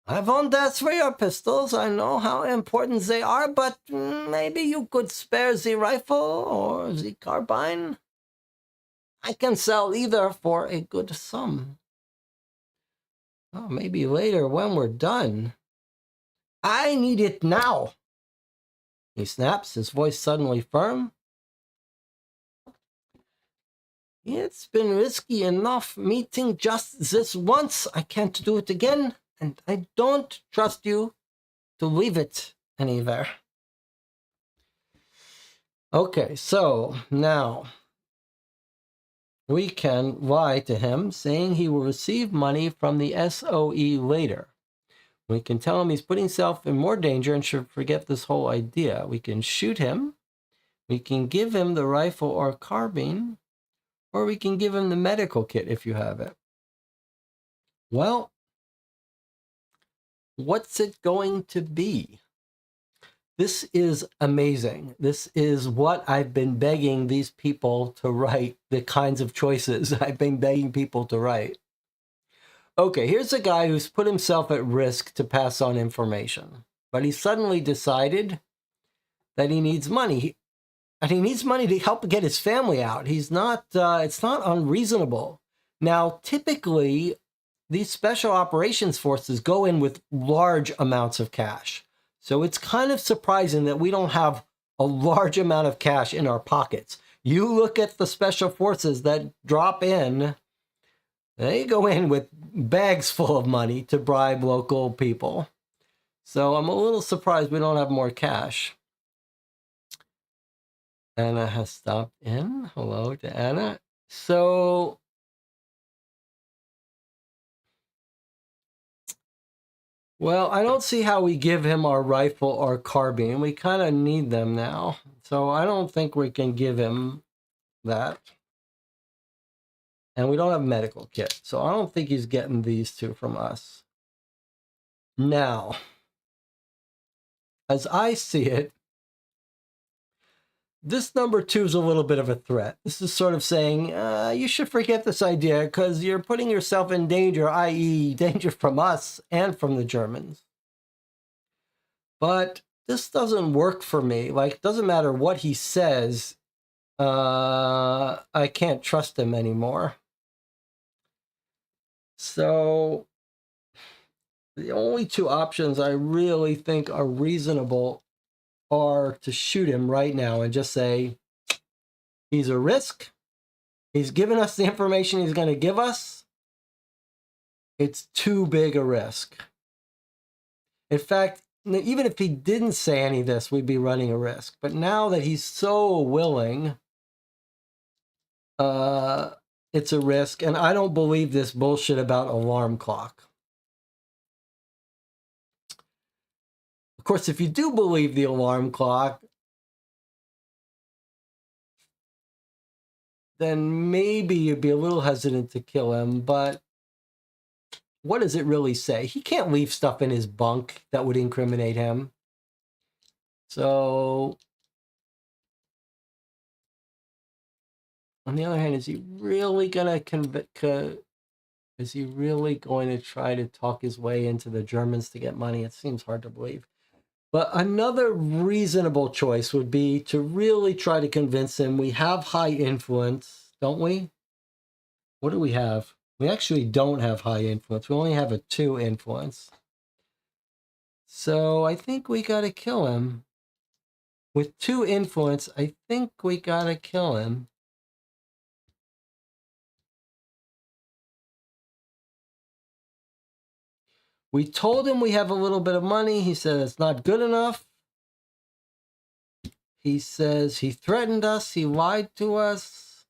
I won't ask for your pistols. I know how important they are, but maybe you could spare the rifle or the carbine. I can sell either for a good sum. Oh, maybe later when we're done. I need it now. He snaps, his voice suddenly firm. It's been risky enough meeting just this once. I can't do it again, and I don't trust you to leave it anywhere. Okay, so now we can lie to him, saying he will receive money from the SOE later. We can tell him he's putting himself in more danger and should forget this whole idea. We can shoot him. We can give him the rifle or carbine, or we can give him the medical kit if you have it. Well, what's it going to be? This is amazing. This is what I've been begging these people to write, the kinds of choices I've been begging people to write. Okay, here's a guy who's put himself at risk to pass on information, but he suddenly decided that he needs money. And he needs money to help get his family out. He's not, it's not unreasonable. Now, typically, these special operations forces go in with large amounts of cash. So it's kind of surprising that we don't have a large amount of cash in our pockets. You look at the special forces that drop in, they go in with bags full of money to bribe local people. So I'm a little surprised we don't have more cash. Anna has stopped in. Hello to Anna. So well, I don't see how we give him our rifle or carbine. We kind of need them now. So I don't think we can give him that. And we don't have a medical kit. So I don't think he's getting these two from us. Now, as I see it, this number 2 is a little bit of a threat. This is sort of saying, you should forget this idea because you're putting yourself in danger, i.e. danger from us and from the Germans. But this doesn't work for me. Like, it doesn't matter what he says. I can't trust him anymore. So the only two options I really think are reasonable are to shoot him right now and just say, he's a risk. He's given us the information he's going to give us. It's too big a risk. In fact, even if he didn't say any of this, we'd be running a risk. But now that he's so willing, it's a risk. And I don't believe this bullshit about alarm clock. Of course, if you do believe the alarm clock, then maybe you'd be a little hesitant to kill him. But what does it really say? He can't leave stuff in his bunk that would incriminate him. So, on the other hand, is he really going to is he really going to try to talk his way into the Germans to get money? It seems hard to believe. But another reasonable choice would be to really try to convince him we have high influence, don't we? What do we have? We actually don't have high influence. We only have a 2 influence. So I think we got to kill him. With 2 influence, I think we got to kill him. We told him we have a little bit of money. He said it's not good enough. He says he threatened us. He lied to us.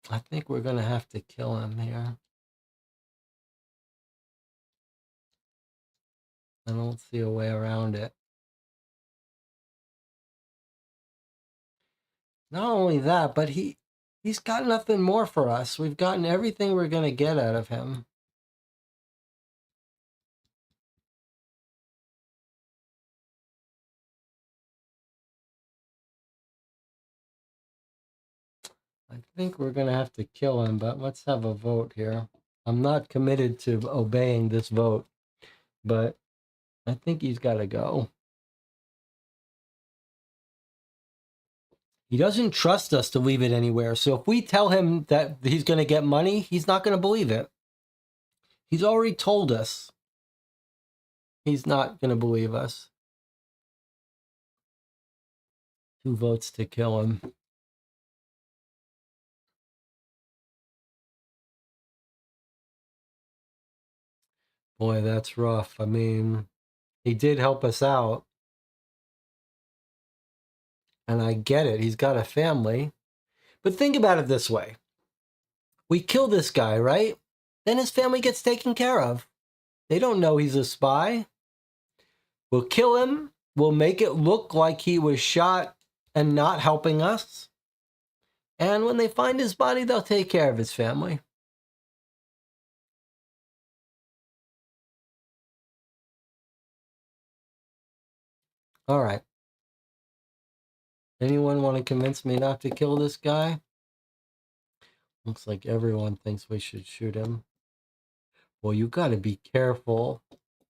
I think we're going to have to kill him here. I don't see a way around it. Not only that, but he's got nothing more for us. We've gotten everything we're going to get out of him. I think we're going to have to kill him, but let's have a vote here. I'm not committed to obeying this vote, but I think he's got to go. He doesn't trust us to leave it anywhere. So if we tell him that he's going to get money, he's not going to believe it. He's already told us. He's not going to believe us. 2 votes to kill him. Boy, that's rough. I mean, he did help us out. And I get it. He's got a family. But think about it this way. We kill this guy, right? Then his family gets taken care of. They don't know he's a spy. We'll kill him. We'll make it look like he was shot and not helping us. And when they find his body, they'll take care of his family. All right. Anyone want to convince me not to kill this guy? Looks like everyone thinks we should shoot him. Well, you got to be careful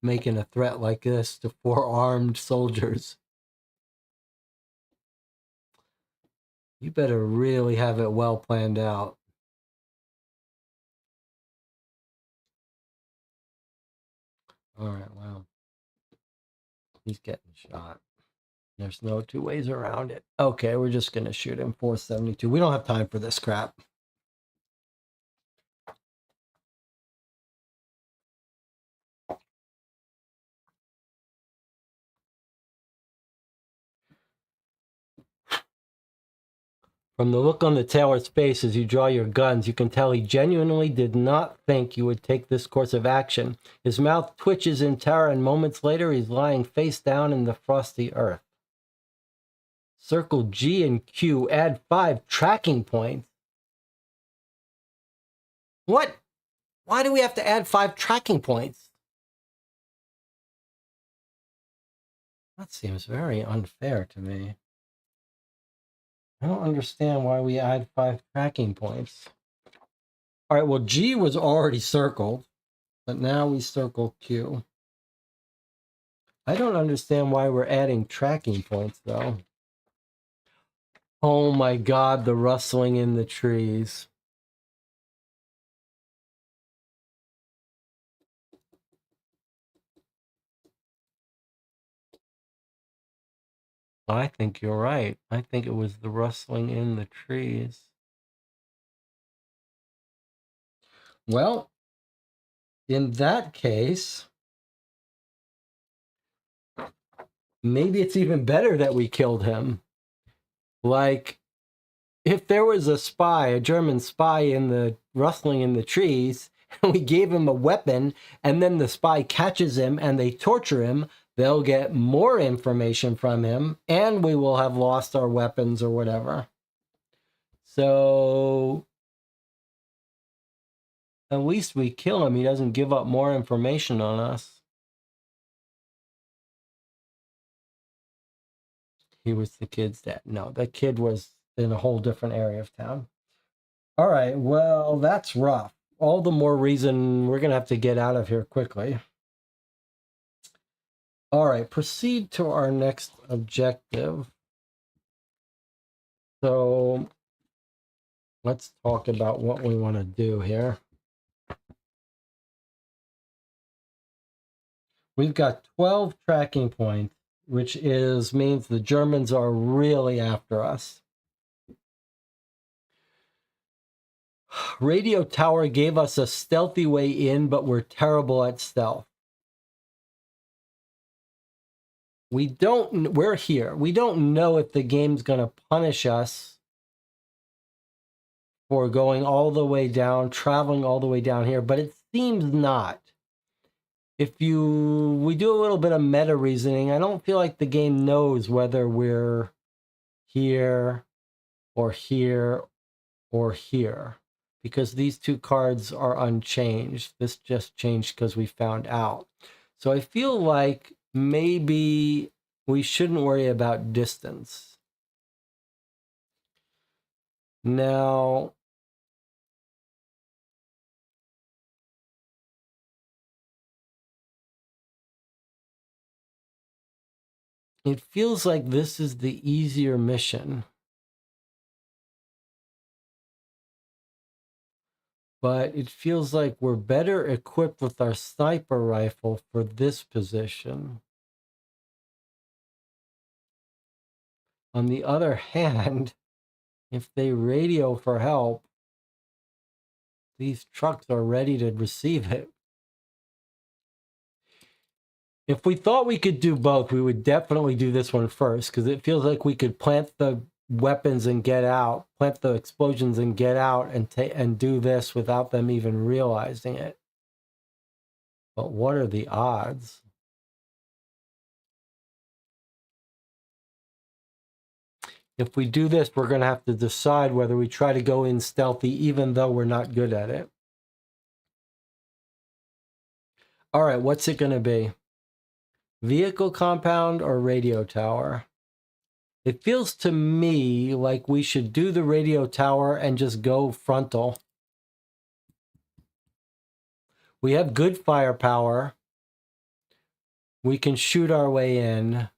making a threat like this to 4 armed soldiers. You better really have it well planned out. All right, wow. He's getting shot. There's no 2 ways around it. Okay, we're just going to shoot him. 472. We don't have time for this crap. From the look on the Tailor's face as you draw your guns, you can tell he genuinely did not think you would take this course of action. His mouth twitches in terror, and moments later he's lying face down in the frosty earth. Circle G and Q, add 5 tracking points. What? Why do we have to add 5 tracking points? That seems very unfair to me. I don't understand why we add 5 tracking points. All right, well, G was already circled, but now we circle Q. I don't understand why we're adding tracking points, though. Oh my God, the rustling in the trees. I think you're right. I think it was the rustling in the trees. Well, in that case, maybe it's even better that we killed him. Like, if there was a spy, a German spy in the rustling in the trees, and we gave him a weapon, and then the spy catches him and they torture him, they'll get more information from him, and we will have lost our weapons or whatever. So at least we kill him. He doesn't give up more information on us. He was the kid's dad. No, the kid was in a whole different area of town. All right, well, that's rough. All the more reason we're going to have to get out of here quickly. All right, proceed to our next objective. So let's talk about what we want to do here. We've got 12 tracking points, which means the Germans are really after us. Radio tower gave us a stealthy way in, but we're terrible at stealth. We're here. We don't know if the game's going to punish us for going all the way down, traveling all the way down here, but it seems not. If we do a little bit of meta reasoning, I don't feel like the game knows whether we're here or here or here, because these 2 cards are unchanged. This just changed because we found out. So I feel like maybe we shouldn't worry about distance. Now, it feels like this is the easier mission. But it feels like we're better equipped with our sniper rifle for this position. On the other hand, if they radio for help, these trucks are ready to receive it. If we thought we could do both, we would definitely do this one first, because it feels like we could plant the weapons and get out, plant the explosions and get out, and do this without them even realizing it. But what are the odds? If we do this, we're going to have to decide whether we try to go in stealthy, even though we're not good at it. All right, what's it going to be? Vehicle compound or radio tower? It feels to me like we should do the radio tower and just go frontal. We have good firepower. We can shoot our way in.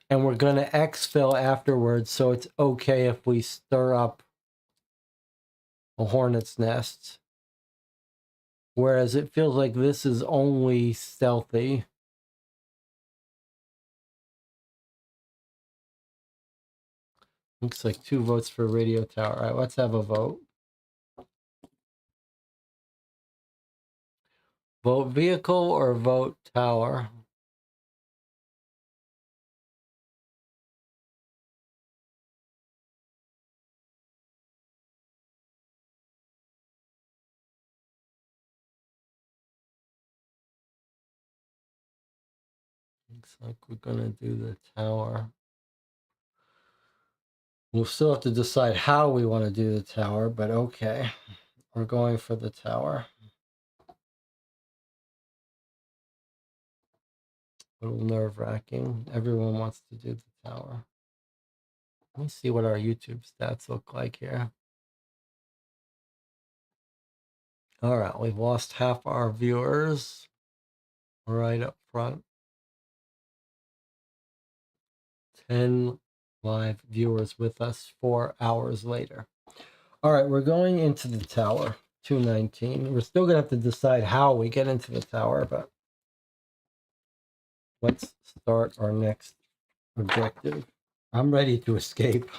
And we're going to exfil afterwards, so it's okay if we stir up a hornet's nest. Whereas it feels like this is only stealthy. Looks like 2 votes for radio tower. All right, let's have a vote. Vote vehicle or vote tower? Looks like we're gonna do the tower. We'll still have to decide how we want to do the tower, but okay. We're going for the tower. A little nerve-wracking. Everyone wants to do the tower. Let me see what our YouTube stats look like here. All right, we've lost half our viewers right up front. 10 live viewers with us 4 hours later. All right, we're going into the tower, 219. We're still going to have to decide how we get into the tower, but let's start our next objective. I'm ready to escape.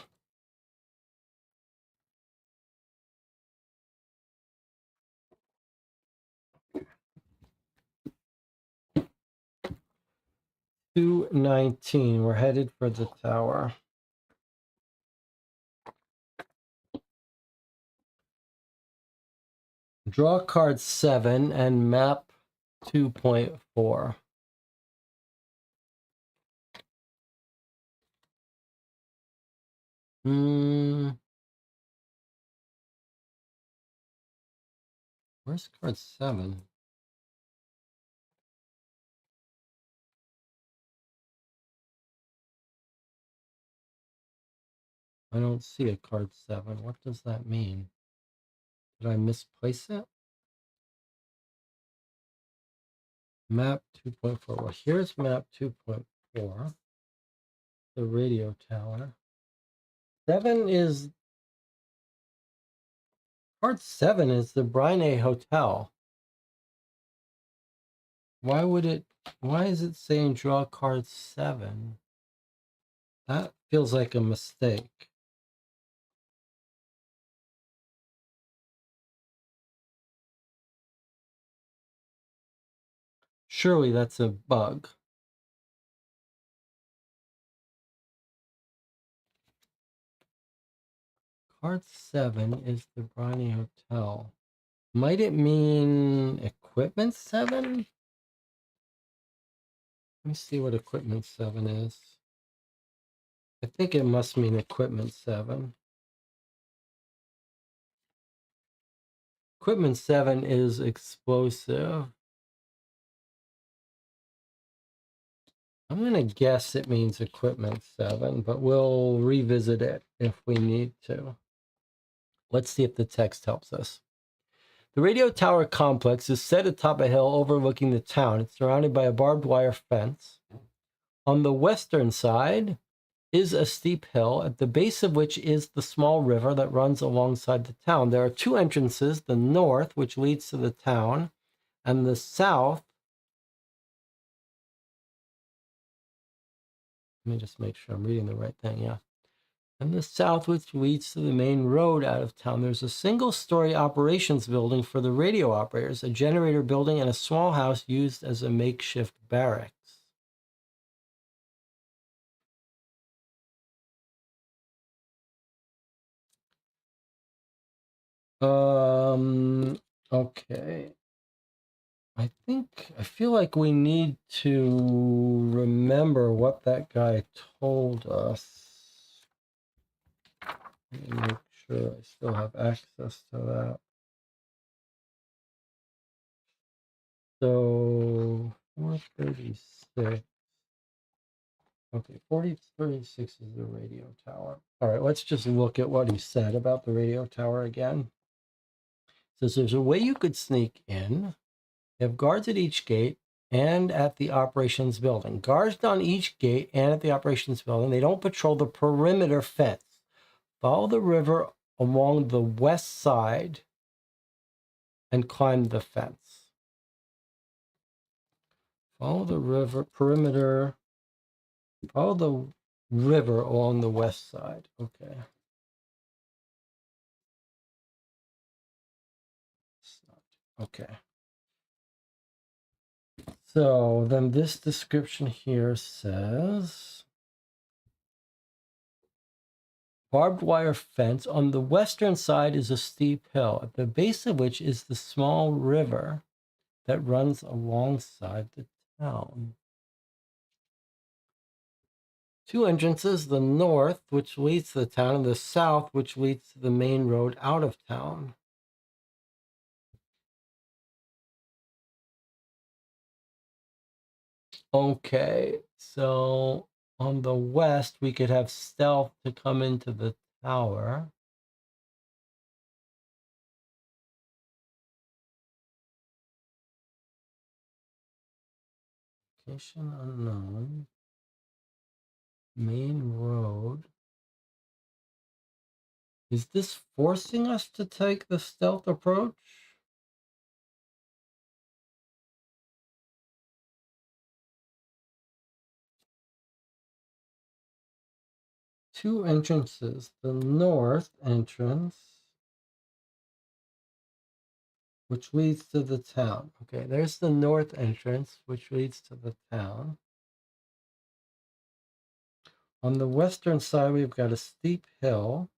$219. We're headed for the tower. Draw card 7 and map 2.4. Where's card 7? I don't see a card 7. What does that mean? Did I misplace it? Map 2.4. Well, here's map 2.4. The radio tower. 7 is... Card 7 is the Brinay Hotel. Why is it saying draw card 7? That feels like a mistake. Surely that's a bug. Card 7 is the Brinay Hotel. Might it mean equipment 7? Let me see what equipment 7 is. I think it must mean equipment 7. Equipment 7 is explosive. I'm going to guess it means equipment 7, but we'll revisit it if we need to. Let's see if the text helps us. The radio tower complex is set atop a hill overlooking the town. It's surrounded by a barbed wire fence. On the western side is a steep hill, at the base of which is the small river that runs alongside the town. There are 2 entrances, the north, which leads to the town, and the south. Let me just make sure I'm reading the right thing, yeah. And the south, which leads to the main road out of town. There's a single-story operations building for the radio operators, a generator building, and a small house used as a makeshift barracks. Okay. I feel like we need to remember what that guy told us. Let me make sure I still have access to that. So 436. Okay, 4036 is the radio tower. All right, let's just look at what he said about the radio tower again. It says there's a way you could sneak in. You have guards at each gate and at the operations building. Guards on each gate and at the operations building. They don't patrol the perimeter fence. Follow the river along the west side and climb the fence. Follow the river perimeter. Follow the river along the west side. Okay. Okay. So then this description here says barbed wire fence. On the western side is a steep hill, at the base of which is the small river that runs alongside the town. Two entrances, the north, which leads to the town, and the south, which leads to the main road out of town. Okay, so on the west, we could have stealth to come into the tower. Location unknown. Main road. Is this forcing us to take the stealth approach? Two entrances. The north entrance, which leads to the town. Okay, there's the north entrance, which leads to the town. On the western side, we've got a steep hill.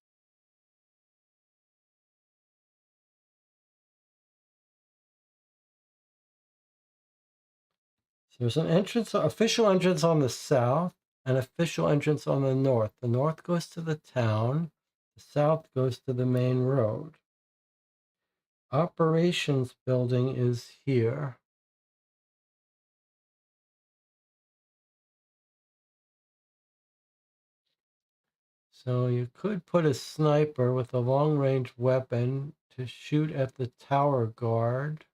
So there's an entrance, official entrance on the south, and official entrance on the north. The north goes to the town. The south goes to the main road. Operations building is here. So you could put a sniper with a long-range weapon to shoot at the tower guard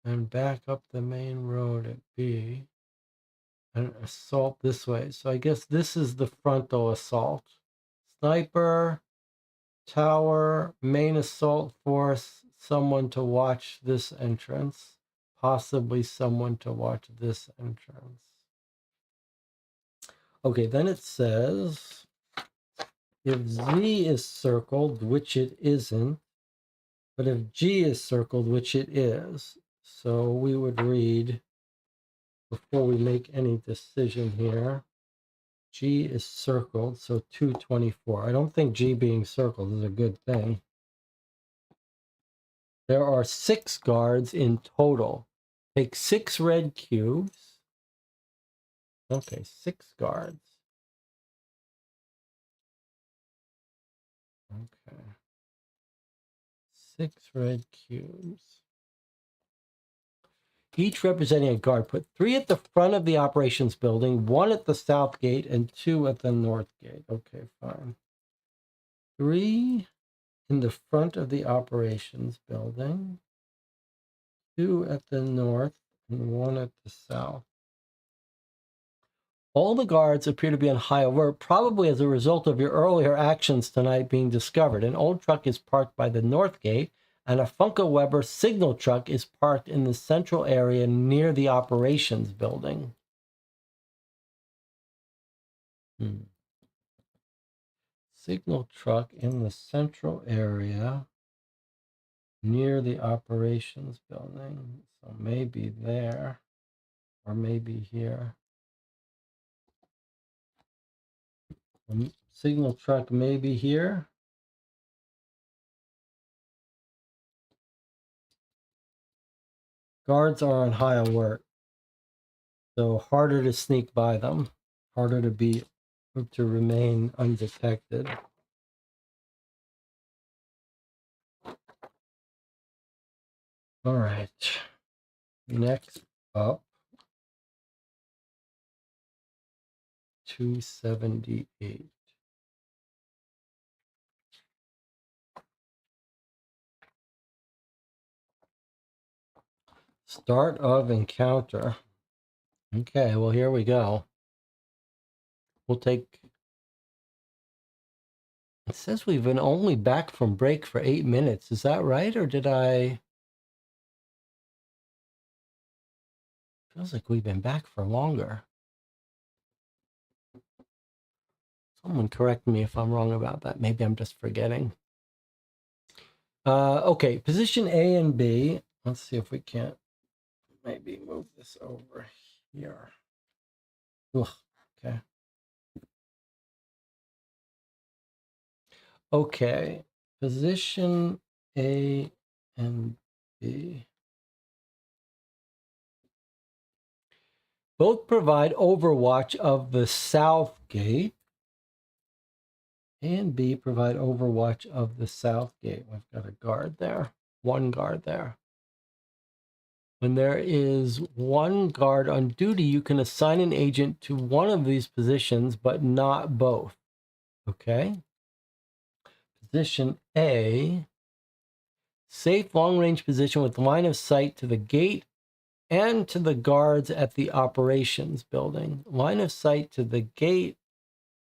and back up the main road at B and assault this way. So I guess this is the frontal assault. Sniper, tower, main assault force, someone to watch this entrance, possibly someone to watch this entrance. Okay, then it says if Z is circled, which it isn't, but if G is circled, which it is, so we would read, before we make any decision here, G is circled, so 224. I don't think G being circled is a good thing. There are 6 guards in total. Take 6 red cubes. Okay, 6 guards. Okay. 6 red cubes. Each representing a guard. Put 3 at the front of the operations building, 1 at the south gate, and 2 at the north gate. Okay, fine. 3 in the front of the operations building, 2 at the north, and 1 at the south. All the guards appear to be on high alert, probably as a result of your earlier actions tonight being discovered. An old truck is parked by the north gate, and a Funke Weber signal truck is parked in the central area near the operations building. Signal truck in the central area near the operations building. So maybe there or maybe here. Signal truck maybe here. Guards are on high alert, so harder to sneak by them, harder to remain undetected. All right, next up, 278. Start of encounter. Okay, well, here we go. We'll take... It says we've been only back from break for 8 minutes. Is that right, or did I... Feels like we've been back for longer. Someone correct me if I'm wrong about that. Maybe I'm just forgetting. Okay, position A and B. Let's see if we can't maybe move this over here. Ugh, okay. Okay, position A and B. Both provide overwatch of the south gate. A and B provide overwatch of the south gate. We've got a guard there, one guard there. When there is one guard on duty, you can assign an agent to one of these positions, but not both. Okay. Position A, safe long-range position with line of sight to the gate and to the guards at the operations building. Line of sight to the gate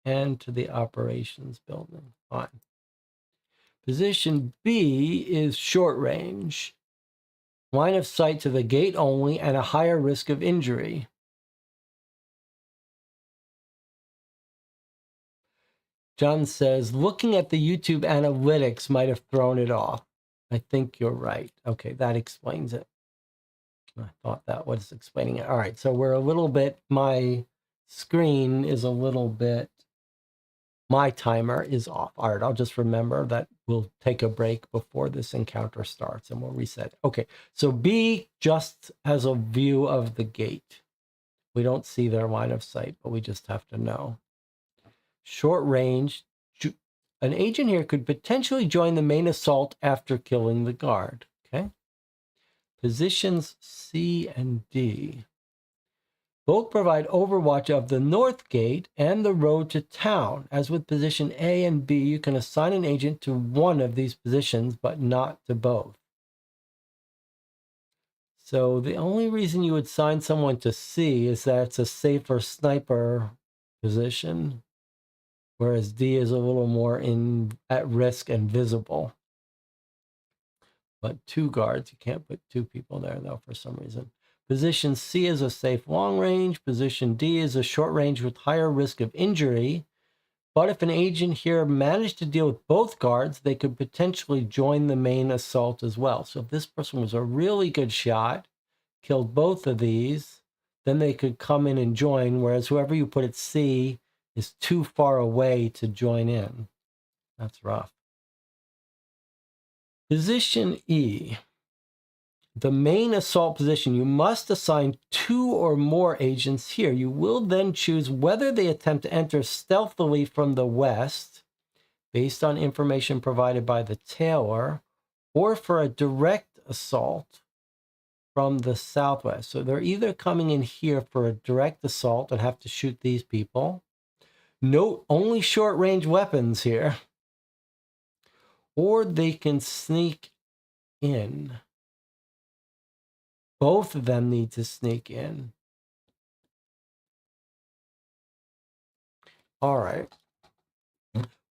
and to the operations building. Fine. Position B is short range. Line of sight to the gate only and a higher risk of injury. John says, looking at the YouTube analytics might have thrown it off. I think you're right. Okay, that explains it. I thought that was explaining it. All right, so we're a little bit, my screen is a little bit, my timer is off. All right, I'll just remember that we'll take a break before this encounter starts and we'll reset. Okay, so B just has a view of the gate. We don't see their line of sight, but we just have to know. Short range, an agent here could potentially join the main assault after killing the guard. Okay. Positions C and D. Both provide overwatch of the north gate and the road to town. As with position A and B, you can assign an agent to one of these positions, but not to both. So the only reason you would assign someone to C is that it's a safer sniper position, whereas D is a little more at risk and visible. But two guards, you can't put two people there though for some reason. Position C is a safe long range. Position D is a short range with higher risk of injury. But if an agent here managed to deal with both guards, they could potentially join the main assault as well. So if this person was a really good shot, killed both of these, then they could come in and join, whereas whoever you put at C is too far away to join in. That's rough. Position E. The main assault position, you must assign two or more agents here. You will then choose whether they attempt to enter stealthily from the west, based on information provided by the Tailor, or for a direct assault from the southwest. So they're either coming in here for a direct assault and have to shoot these people. Note, only short-range weapons here. Or they can sneak in. Both of them need to sneak in. All right.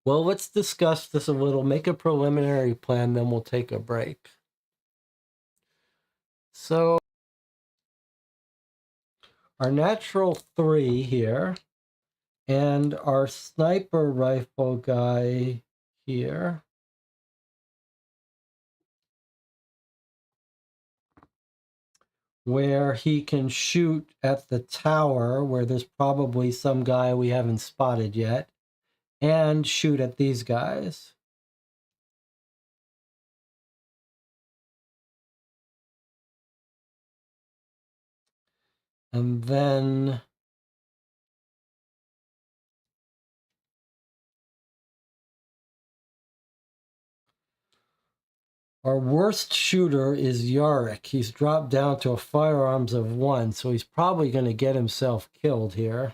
Well, let's discuss this a little, make a preliminary plan, then we'll take a break. So our natural 3 here, And our sniper rifle guy here. Where he can shoot at the tower, where there's probably some guy we haven't spotted yet, and shoot at these guys. And then our worst shooter is Yarick. He's dropped down to a firearms of 1, so he's probably going to get himself killed here.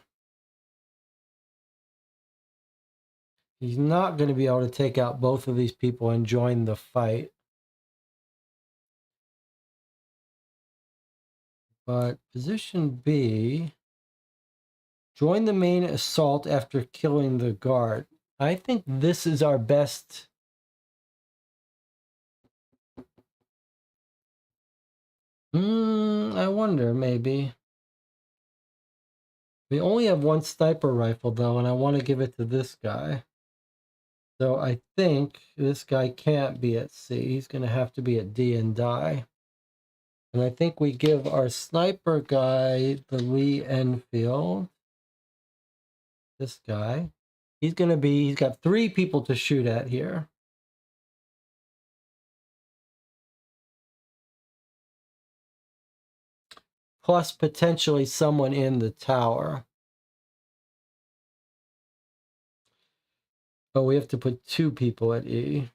He's not going to be able to take out both of these people and join the fight. But position B, join the main assault after killing the guard. I think this is our best. I wonder, maybe. We only have one sniper rifle, though, and I want to give it to this guy. So I think this guy can't be at C. He's going to have to be at D and die. And I think we give our sniper guy the Lee Enfield. This guy. He's got 3 people to shoot at here. Plus potentially someone in the tower. But we have to put 2 people at E.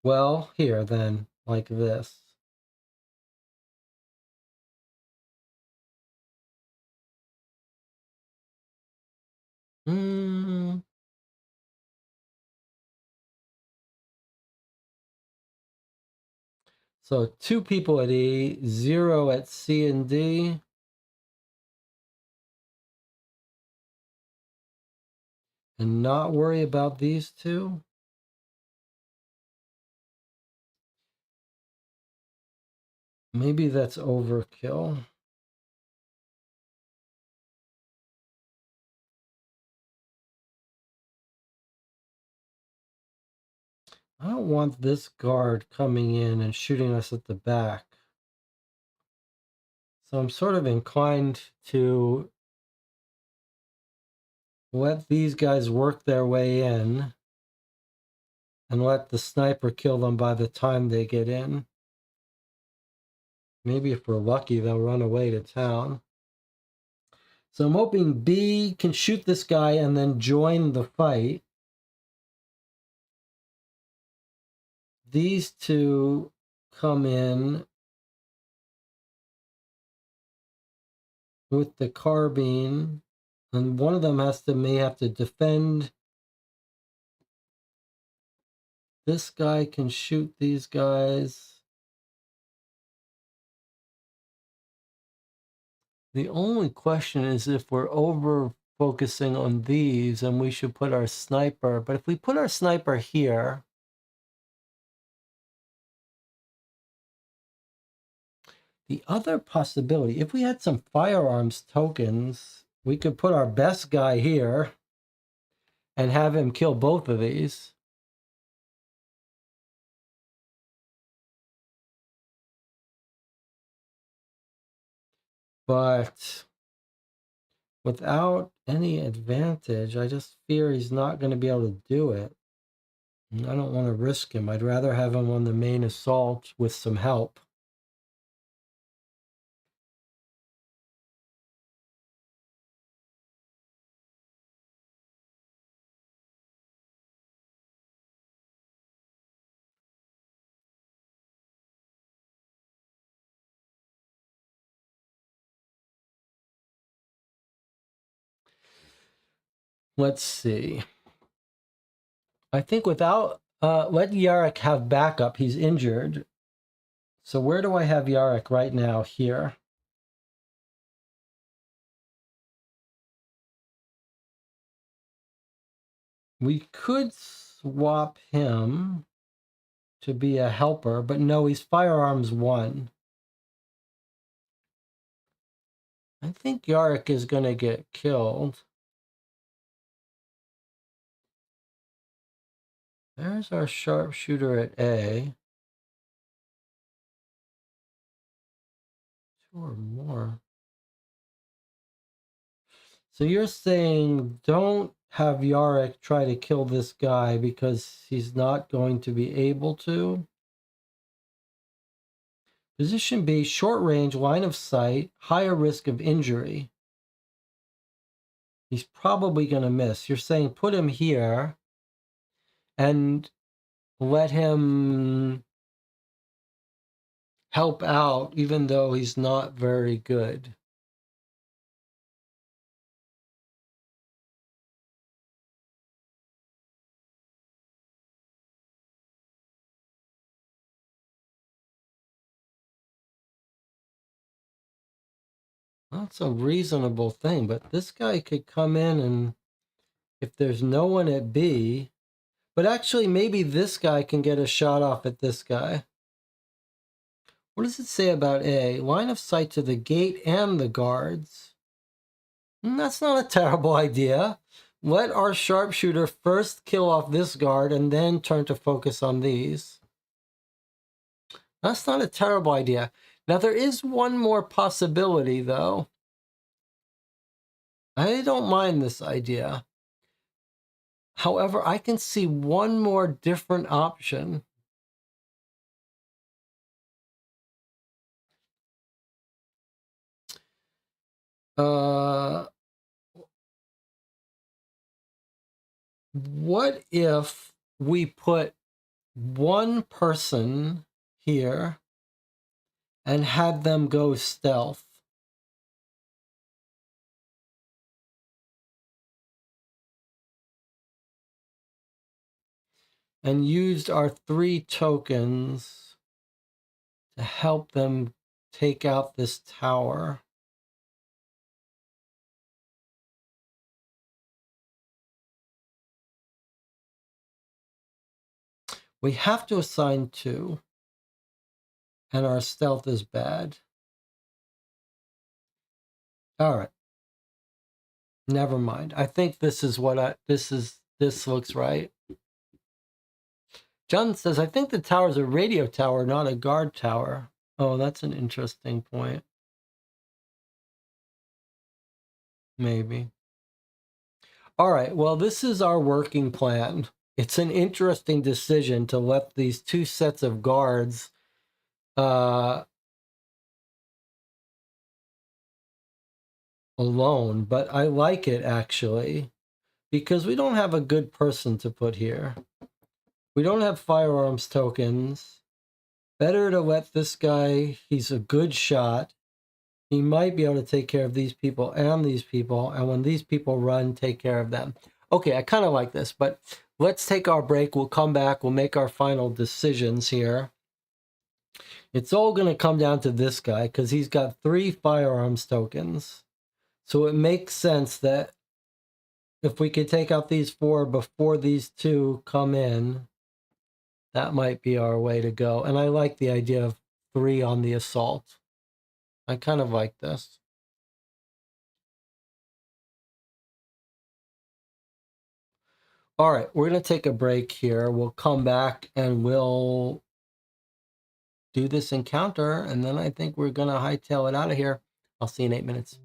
Well, here then, like this. So 2 people at E, 0 at C and D. And not worry about these 2. Maybe that's overkill. I don't want this guard coming in and shooting us at the back. So I'm sort of inclined to let these guys work their way in and let the sniper kill them by the time they get in. Maybe if we're lucky, they'll run away to town. So I'm hoping B can shoot this guy and then join the fight. These 2 come in with the carbine, and one of them may have to defend. This guy can shoot these guys. The only question is if we're over focusing on these and we should put our sniper. But if we put our sniper here, the other possibility, if we had some firearms tokens, we could put our best guy here and have him kill both of these. But without any advantage, I just fear he's not going to be able to do it. And I don't want to risk him. I'd rather have him on the main assault with some help. Let's see. I think without, let Yarek have backup. He's injured. So where do I have Yarek right now? Here. We could swap him to be a helper, but no, he's firearms 1. I think Yarick is going to get killed. There's our sharpshooter at A. 2 or more. So you're saying don't have Yarick try to kill this guy because he's not going to be able to? Position B, short range, line of sight, higher risk of injury. He's probably going to miss. You're saying put him here and let him help out even though he's not very good. That's a reasonable thing, but this guy could come in and if there's no one at B, but actually maybe this guy can get a shot off at this guy. What does it say about A? Line of sight to the gate and the guards. That's not a terrible idea. Let our sharpshooter first kill off this guard and then turn to focus on these. That's not a terrible idea. Now, there is one more possibility, though. I don't mind this idea. However, I can see one more different option. What if we put one person here and had them go stealth? And used our 3 tokens to help them take out this tower. We have to assign 2. And our stealth is bad. All right. Never mind. I think this is what this looks right. John says, I think the tower is a radio tower, not a guard tower. Oh, that's an interesting point. Maybe. All right. Well, this is our working plan. It's an interesting decision to let these 2 sets of guards alone, but I like it actually because we don't have a good person to put here. We don't have firearms tokens. Better to let this guy, he's a good shot. He might be able to take care of these people, and when these people run, take care of them. Okay, I kind of like this, but let's take our break. We'll come back. We'll make our final decisions here. It's all going to come down to this guy because he's got 3 firearms tokens. So it makes sense that if we could take out these 4 before these 2 come in, that might be our way to go. And I like the idea of 3 on the assault. I kind of like this. All right, we're going to take a break here. We'll come back and we'll do this encounter. And then I think we're going to hightail it out of here. I'll see you in 8 minutes.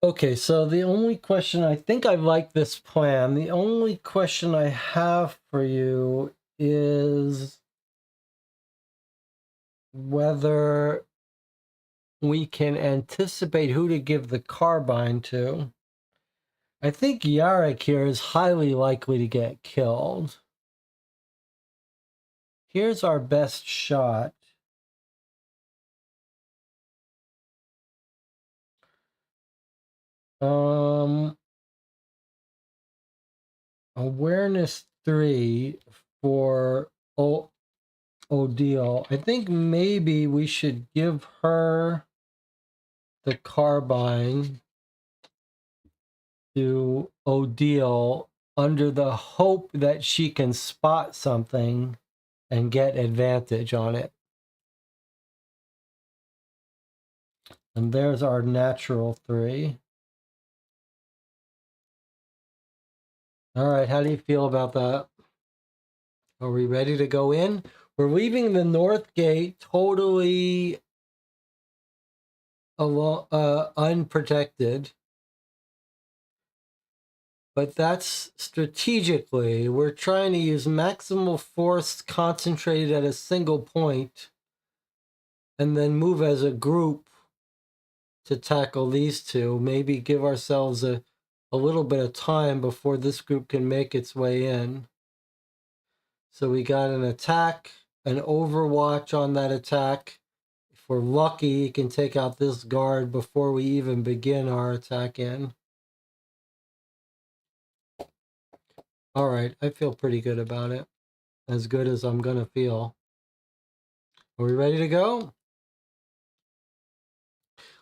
Okay, so the only question, I think I like this plan. The only question I have for you is whether we can anticipate who to give the carbine to. I think Yarek here is highly likely to get killed. Here's our best shot. Awareness 3 for Odile. I think maybe we should give her the carbine to Odile under the hope that she can spot something and get advantage on it. And there's our natural 3. All right, how do you feel about that? Are we ready to go in? We're leaving the north gate totally unprotected. But that's strategically. We're trying to use maximal force concentrated at a single point and then move as a group to tackle these two. Maybe give ourselves a little bit of time before this group can make its way in. So we got an attack, an overwatch on that attack. If we're lucky, you can take out this guard before we even begin our attack in. All right, I feel pretty good about it. As good as I'm going to feel. Are we ready to go?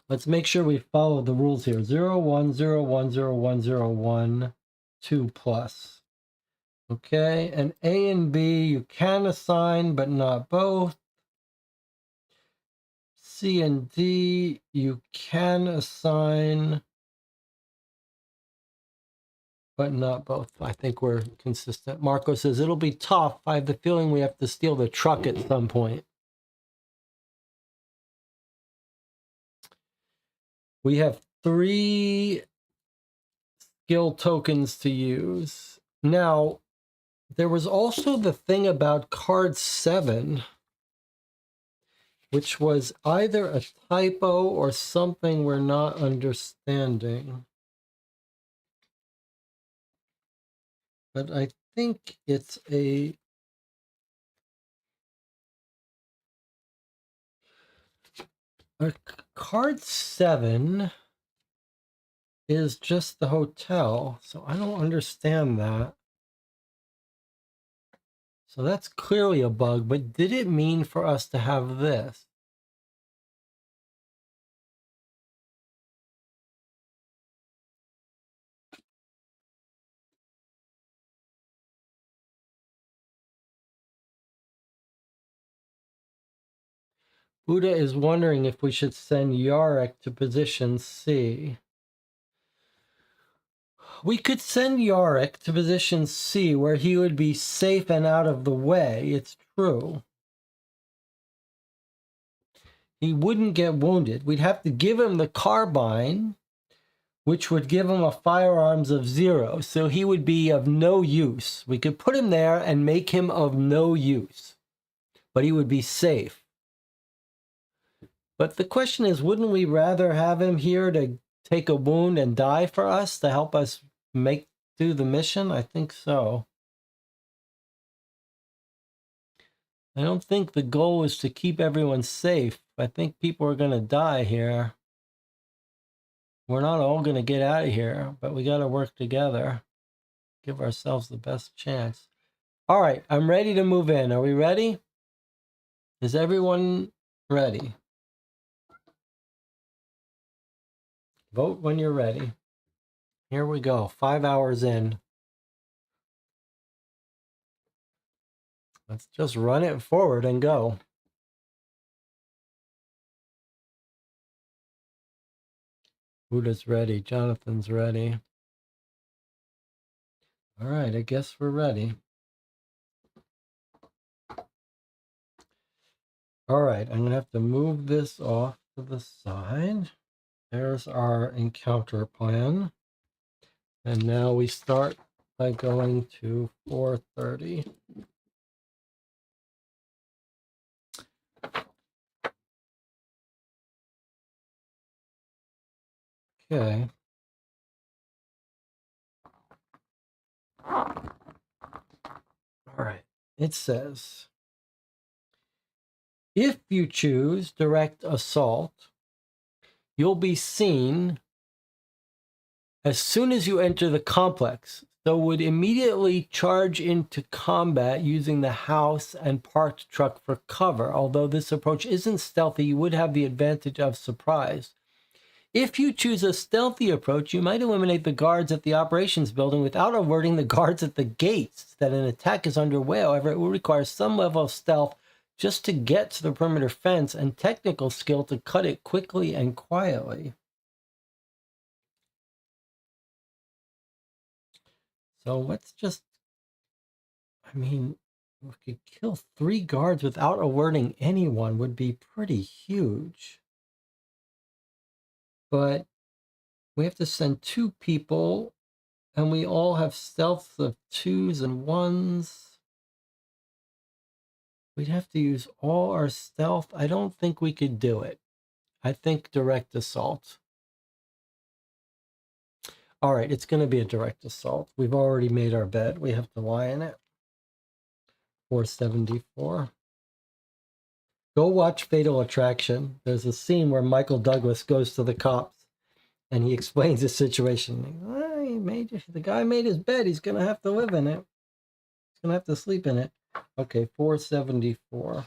Let's make sure we follow the rules here. 0, 1, 0, 1, 0, 1, 0, 1, 2 plus. Okay, and A and B you can assign, but not both. C and D you can assign, but not both. I think we're consistent. Marco says, it'll be tough. I have the feeling we have to steal the truck at some point. We have 3 skill tokens to use. Now, there was also the thing about card 7, which was either a typo or something we're not understanding. But I think it's a... Card 7 is just the hotel, so I don't understand that. So that's clearly a bug, but did it mean for us to have this? Buddha is wondering if we should send Yarek to position C. We could send Yarek to position C, where he would be safe and out of the way. It's true. He wouldn't get wounded. We'd have to give him the carbine, which would give him a firearms of 0. So he would be of no use. We could put him there and make him of no use, but he would be safe. But the question is, wouldn't we rather have him here to take a wound and die for us to help us do the mission? I think so. I don't think the goal is to keep everyone safe. I think people are going to die here. We're not all going to get out of here, but we got to work together. Give ourselves the best chance. All right, I'm ready to move in. Are we ready? Is everyone ready? Vote when you're ready. Here we go, 5 hours in. Let's just run it forward and go. Buddha's ready. Jonathan's ready. All right, I guess we're ready. All right, I'm going to have to move this off to the side. There's our encounter plan. And now we start by going to 4:30. Okay. All right. It says, if you choose direct assault, you'll be seen as soon as you enter the complex, so would immediately charge into combat using the house and parked truck for cover. Although this approach isn't stealthy, you would have the advantage of surprise. If you choose a stealthy approach, you might eliminate the guards at the operations building without alerting the guards at the gates that an attack is underway. However, it will require some level of stealth just to get to the perimeter fence and technical skill to cut it quickly and quietly. So let's just, I mean, we could kill 3 guards without alerting anyone would be pretty huge. But we have to send 2 people, and we all have stealth of 2s and 1s. We'd have to use all our stealth. I don't think we could do it. I think direct assault. All right, it's going to be a direct assault. We've already made our bed. We have to lie in it. 474. Go watch Fatal Attraction. There's a scene where Michael Douglas goes to the cops and he explains the situation. The guy made his bed. He's going to have to live in it. He's going to have to sleep in it. Okay, 474.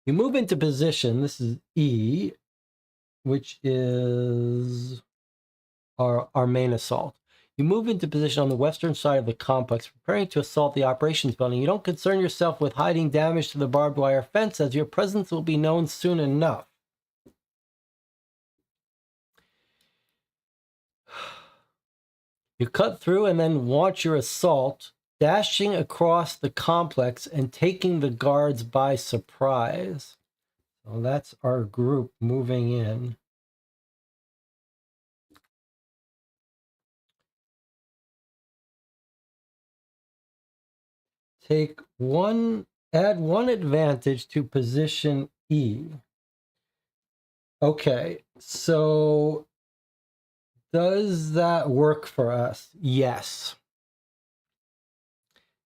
You move into position. This is E, which is our main assault. You move into position on the western side of the complex, preparing to assault the operations building. You don't concern yourself with hiding damage to the barbed wire fence, as your presence will be known soon enough. You cut through and then launch your assault, dashing across the complex and taking the guards by surprise. So that's our group moving in. Add one advantage to position E. Okay, so does that work for us? Yes,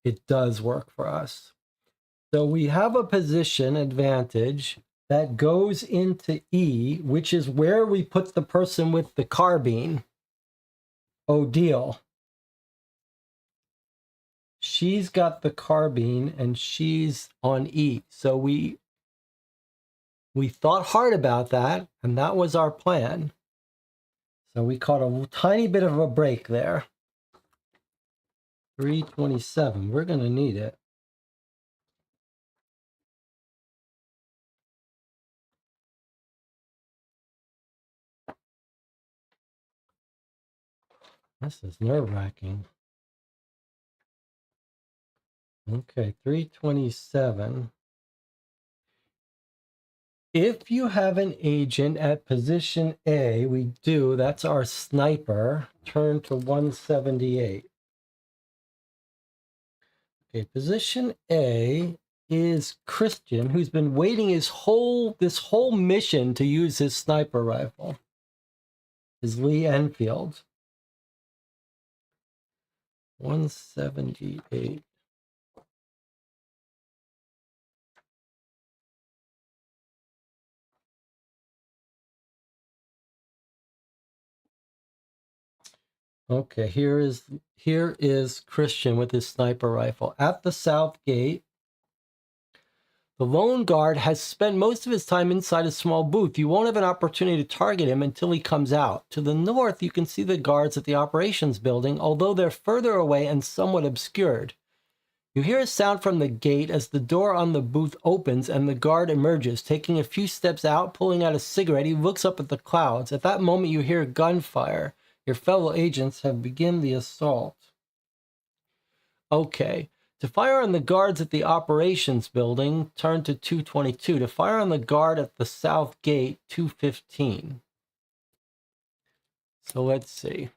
it does work for us. So we have a position advantage that goes into E, which is where we put the person with the carbine. Oh, deal. She's got the carbine and she's on E. So we thought hard about that, and that was our plan. So we caught a tiny bit of a break there. 327. We're going to need it. This is nerve-wracking. Okay, 327. If you have an agent at position A, we do. That's our sniper. Turn to 178. Okay, position A is Christian, who's been waiting this whole mission to use his sniper rifle. His Lee Enfield. 178. Okay, here is Christian with his sniper rifle at the south gate. The lone guard has spent most of his time inside a small booth. You won't have an opportunity to target him until he comes out. To the north, you can see the guards at the operations building, although they're further away and somewhat obscured. You hear a sound from the gate as the door on the booth opens and the guard emerges, taking a few steps out, pulling out a cigarette. He looks up at the clouds. At that moment, you hear gunfire. Your fellow agents have begun the assault. Okay. To fire on the guards at the operations building, turn to 222. To fire on the guard at the south gate, 215. So let's see.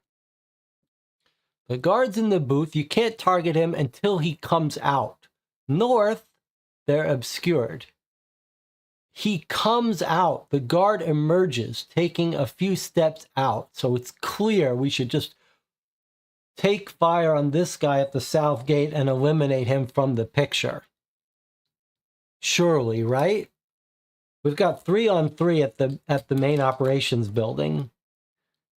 The guard's in the booth. You can't target him until he comes out. North, they're obscured. He comes out. The guard emerges, taking a few steps out. So it's clear we should just take fire on this guy at the south gate and eliminate him from the picture. Surely, right? We've got 3-on-3 at the main operations building.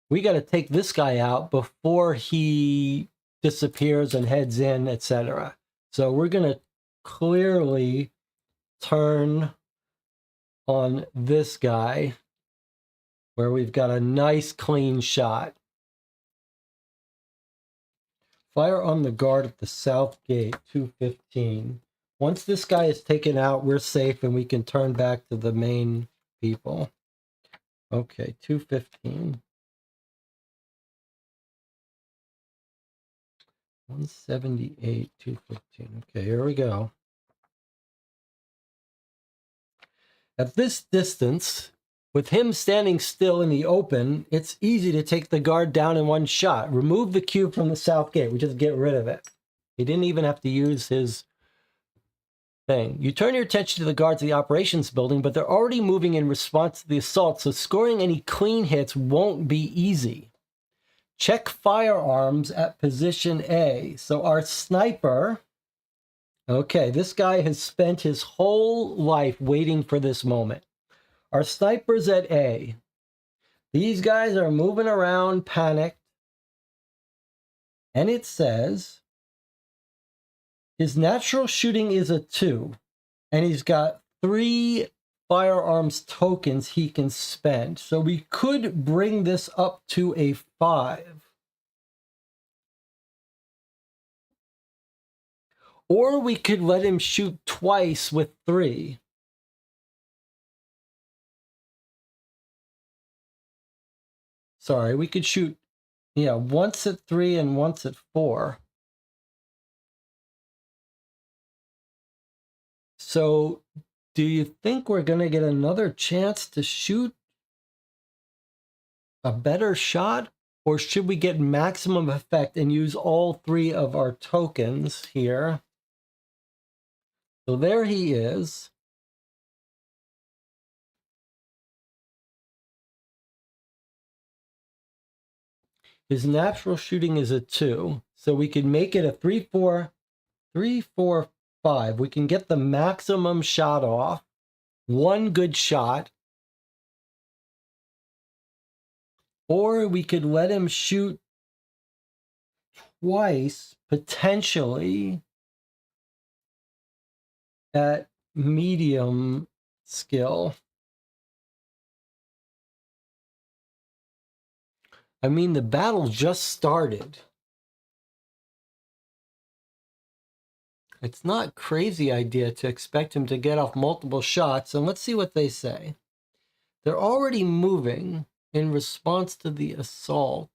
We got to take this guy out before he disappears and heads in, etc. So we're going to clearly turn on this guy where we've got a nice clean shot. Fire on the guard at the south gate, 215. Once this guy is taken out, we're safe and we can turn back to the main people. Okay, 215. 178, 215. Okay, here we go. At this distance, with him standing still in the open, it's easy to take the guard down in one shot. Remove the cube from the south gate. We just get rid of it. He didn't even have to use his thing. You turn your attention to the guards of the operations building, but they're already moving in response to the assault, so scoring any clean hits won't be easy. Check firearms at position A. So our sniper, okay, this guy has spent his whole life waiting for this moment. Our sniper's at A. These guys are moving around, panicked. And it says his natural shooting is a 2. And he's got 3 firearms tokens he can spend. So we could bring this up to a 5. Or we could let him shoot twice with 3. Sorry, we could shoot, yeah, once at 3 and once at 4. So do you think we're going to get another chance to shoot a better shot? Or should we get maximum effect and use all 3 of our tokens here? So there he is. His natural shooting is a 2. So we could make it a 3, 4, 3, 4, 5. We can get the maximum shot off. 1 good shot. Or we could let him shoot twice, potentially, at medium skill. I mean, the battle just started. It's not a crazy idea to expect him to get off multiple shots, and let's see what they say. They're already moving in response to the assault.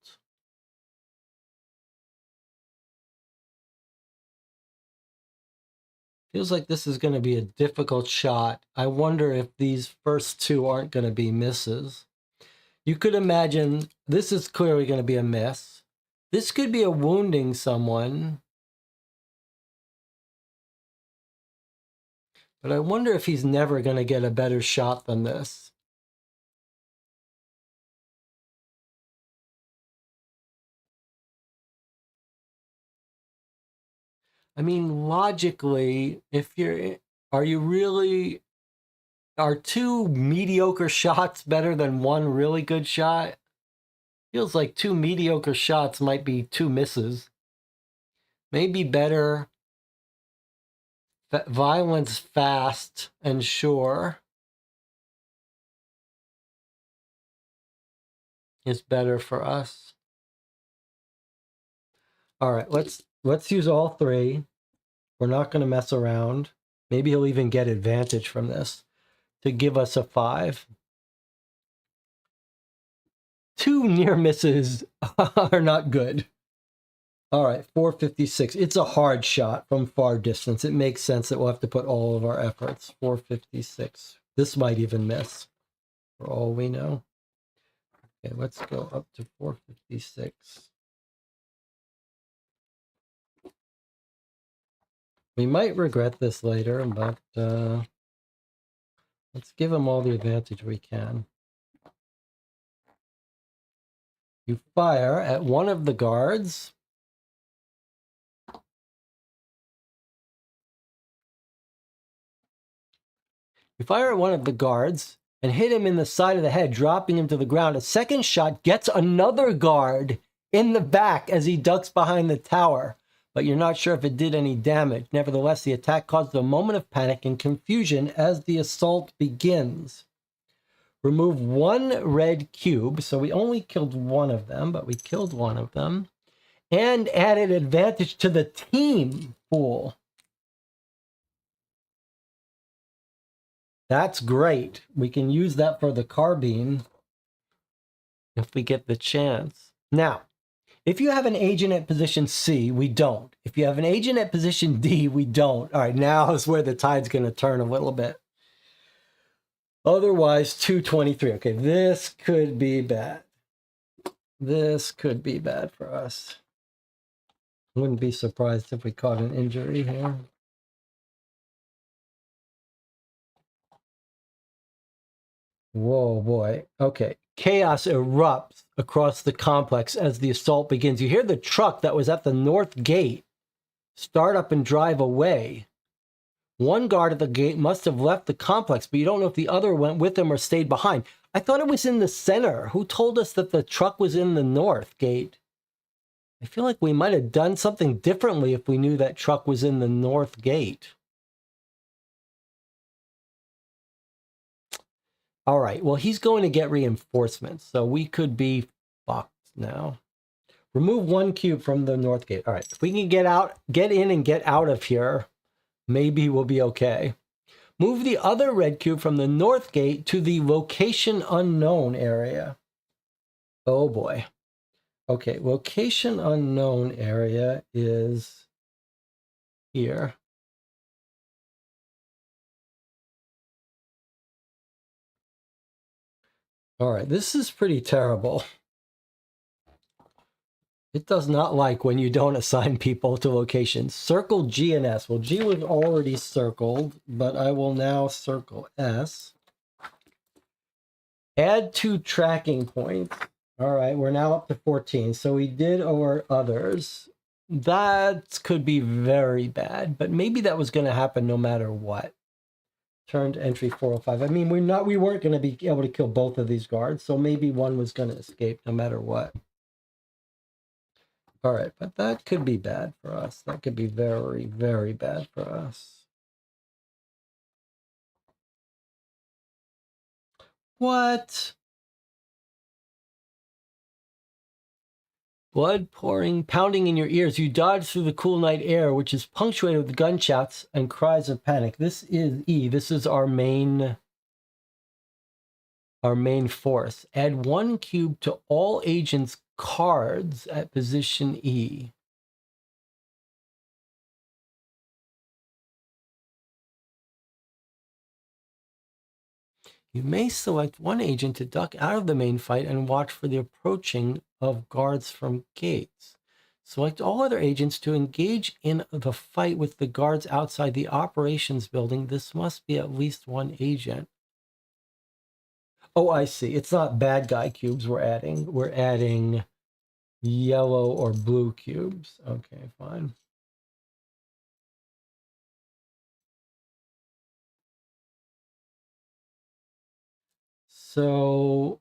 Feels like this is going to be a difficult shot. I wonder if these first 2 aren't going to be misses. You could imagine this is clearly going to be a miss. This could be a wounding someone. But I wonder if he's never going to get a better shot than this. I mean, logically, are 2 mediocre shots better than 1 really good shot? Feels like 2 mediocre shots might be 2 misses. Maybe better. Violence fast and sure is better for us. All right, let's use all 3. We're not going to mess around. Maybe he'll even get advantage from this to give us a 5. 2 near misses are not good. All right, 456. It's a hard shot from far distance. It makes sense that we'll have to put all of our efforts. 456. This might even miss, for all we know. Okay, let's go up to 456. We might regret this later, but let's give him all the advantage we can. You fire at one of the guards. You fire at one of the guards and hit him in the side of the head, dropping him to the ground. A second shot gets another guard in the back as he ducks behind the tower, but you're not sure if it did any damage. Nevertheless, the attack caused a moment of panic and confusion as the assault begins. Remove 1 red cube, so we only killed 1 of them, but we killed 1 of them, and added advantage to the team pool. That's great. We can use that for the carbine if we get the chance. Now, if you have an agent at position C, we don't. If you have an agent at position D, we don't. All right, now is where the tide's going to turn a little bit. Otherwise, 223. Okay, this could be bad. This could be bad for us. Wouldn't be surprised if we caught an injury here. Whoa, boy. Okay. Chaos erupts across the complex as the assault begins. You hear the truck that was at the north gate start up and drive away. One guard at the gate must have left the complex, but you don't know if the other went with him or stayed behind. I thought it was in the center. Who told us that the truck was in the north gate? I feel like we might have done something differently if we knew that truck was in the north gate. All right, well, he's going to get reinforcements, so we could be fucked now. Remove 1 cube from the north gate. All right, if we can get in and get out of here, maybe we'll be okay. Move the other red cube from the north gate to the location unknown area. Oh boy. Okay, location unknown area is here. All right, this is pretty terrible. It does not like when you don't assign people to locations. Circle G and S. Well, G was already circled, but I will now circle S. Add 2 tracking points. All right, we're now up to 14. So we did our others. That could be very bad, but maybe that was going to happen no matter what. Turned entry 405. I mean, we weren't going to be able to kill both of these guards, so maybe one was going to escape no matter what. All right, but that could be bad for us. That could be very, very bad for us. What? Blood pouring, pounding in your ears. You dodge through the cool night air, which is punctuated with gunshots and cries of panic. This is E. This is our main force. Add 1 cube to all agents' cards at position E. You may select 1 agent to duck out of the main fight and watch for the approaching of guards from gates. Select all other agents to engage in the fight with the guards outside the operations building. This must be at least 1 agent. Oh, I see. It's not bad guy cubes we're adding. We're adding yellow or blue cubes. Okay, fine. So,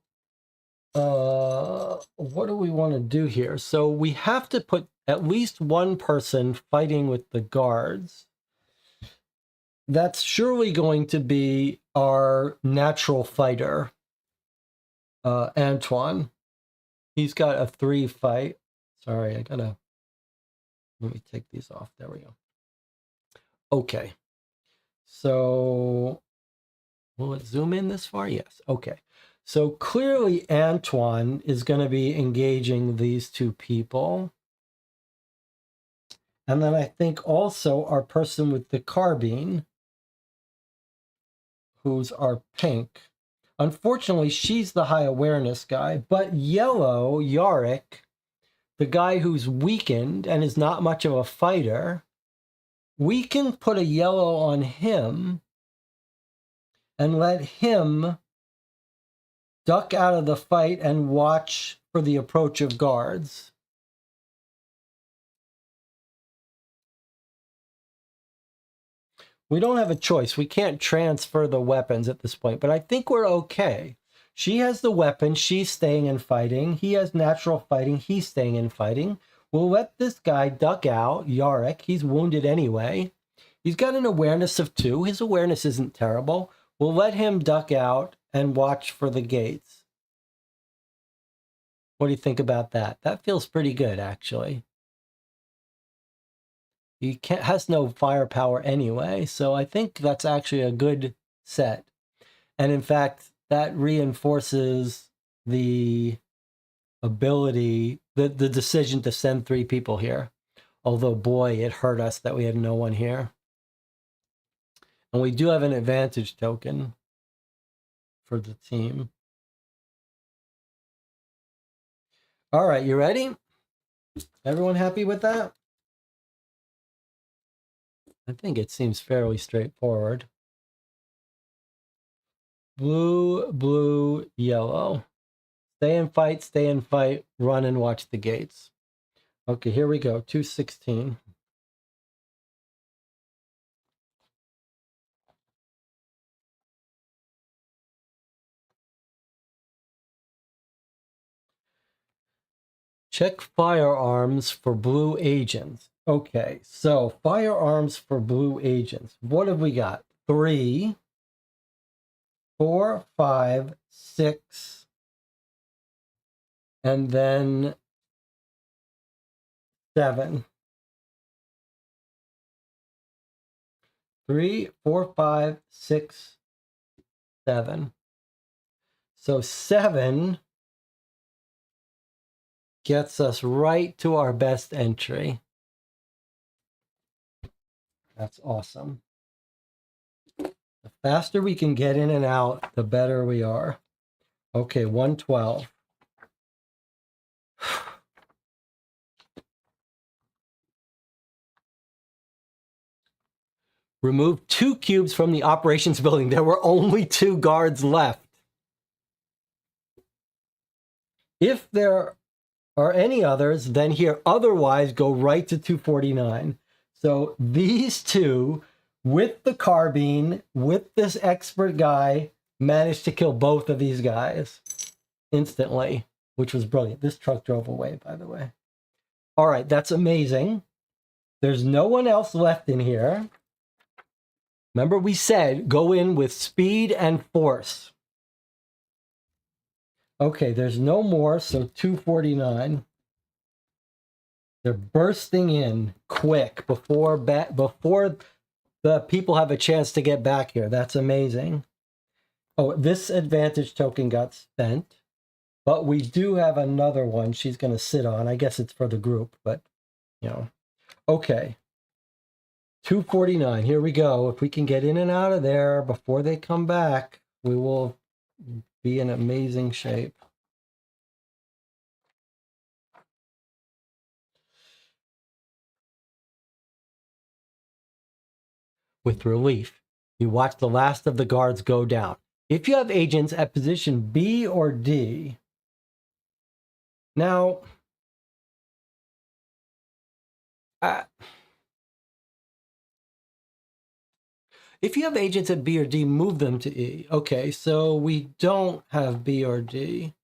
what do we want to do here? So we have to put at least 1 person fighting with the guards. That's surely going to be our natural fighter, Antoine. He's got a 3 fight. Sorry, let me take these off. There we go. Okay. So, will it zoom in this far? Yes. Okay. So clearly Antoine is going to be engaging these 2 people. And then I think also our person with the carbine, who's our pink. Unfortunately, she's the high awareness guy, but yellow, Yarick, the guy who's weakened and is not much of a fighter, we can put a yellow on him and let him duck out of the fight and watch for the approach of guards. We don't have a choice. We can't transfer the weapons at this point, but I think we're okay. She has the weapon. She's staying and fighting. He has natural fighting. He's staying and fighting. We'll let this guy duck out, Yarick. He's wounded anyway. He's got an awareness of 2. His awareness isn't terrible. We'll let him duck out and watch for the gates. What do you think about that? That feels pretty good, actually. He has no firepower anyway, so I think that's actually a good set. And in fact, that reinforces the ability, the decision to send 3 people here. Although, boy, it hurt us that we had no one here. And we do have an advantage token for the team. All right, you ready? Everyone happy with that? I think it seems fairly straightforward. Blue, blue, yellow. Stay and fight, run and watch the gates. Okay, here we go, 216. Check firearms for blue agents. Okay, so firearms for blue agents. What have we got? 3. 4, 5, 6, and then 7. 3, 4, 5, 6, 7. So 7 gets us right to our best entry. That's awesome. The faster we can get in and out, the better we are. Okay, 112. Remove 2 cubes from the operations building. There were only 2 guards left. If there are any others, then here, otherwise go right to 249. So these two, with the carbine, with this expert guy, managed to kill both of these guys instantly, which was brilliant. This truck drove away, by the way. All right, that's amazing. There's no one else left in here. Remember we said go in with speed and force. Okay, there's no more, so 249. They're bursting in quick before the people have a chance to get back here. That's amazing. Oh, this advantage token got spent, but we do have another one she's going to sit on. I guess it's for the group, but, you know. Okay. 249. Here we go. If we can get in and out of there before they come back, we will be in amazing shape. With relief, you watch the last of the guards go down. If you have agents at position B or D, now, if you have agents at B or D, move them to E. Okay, so we don't have B or D.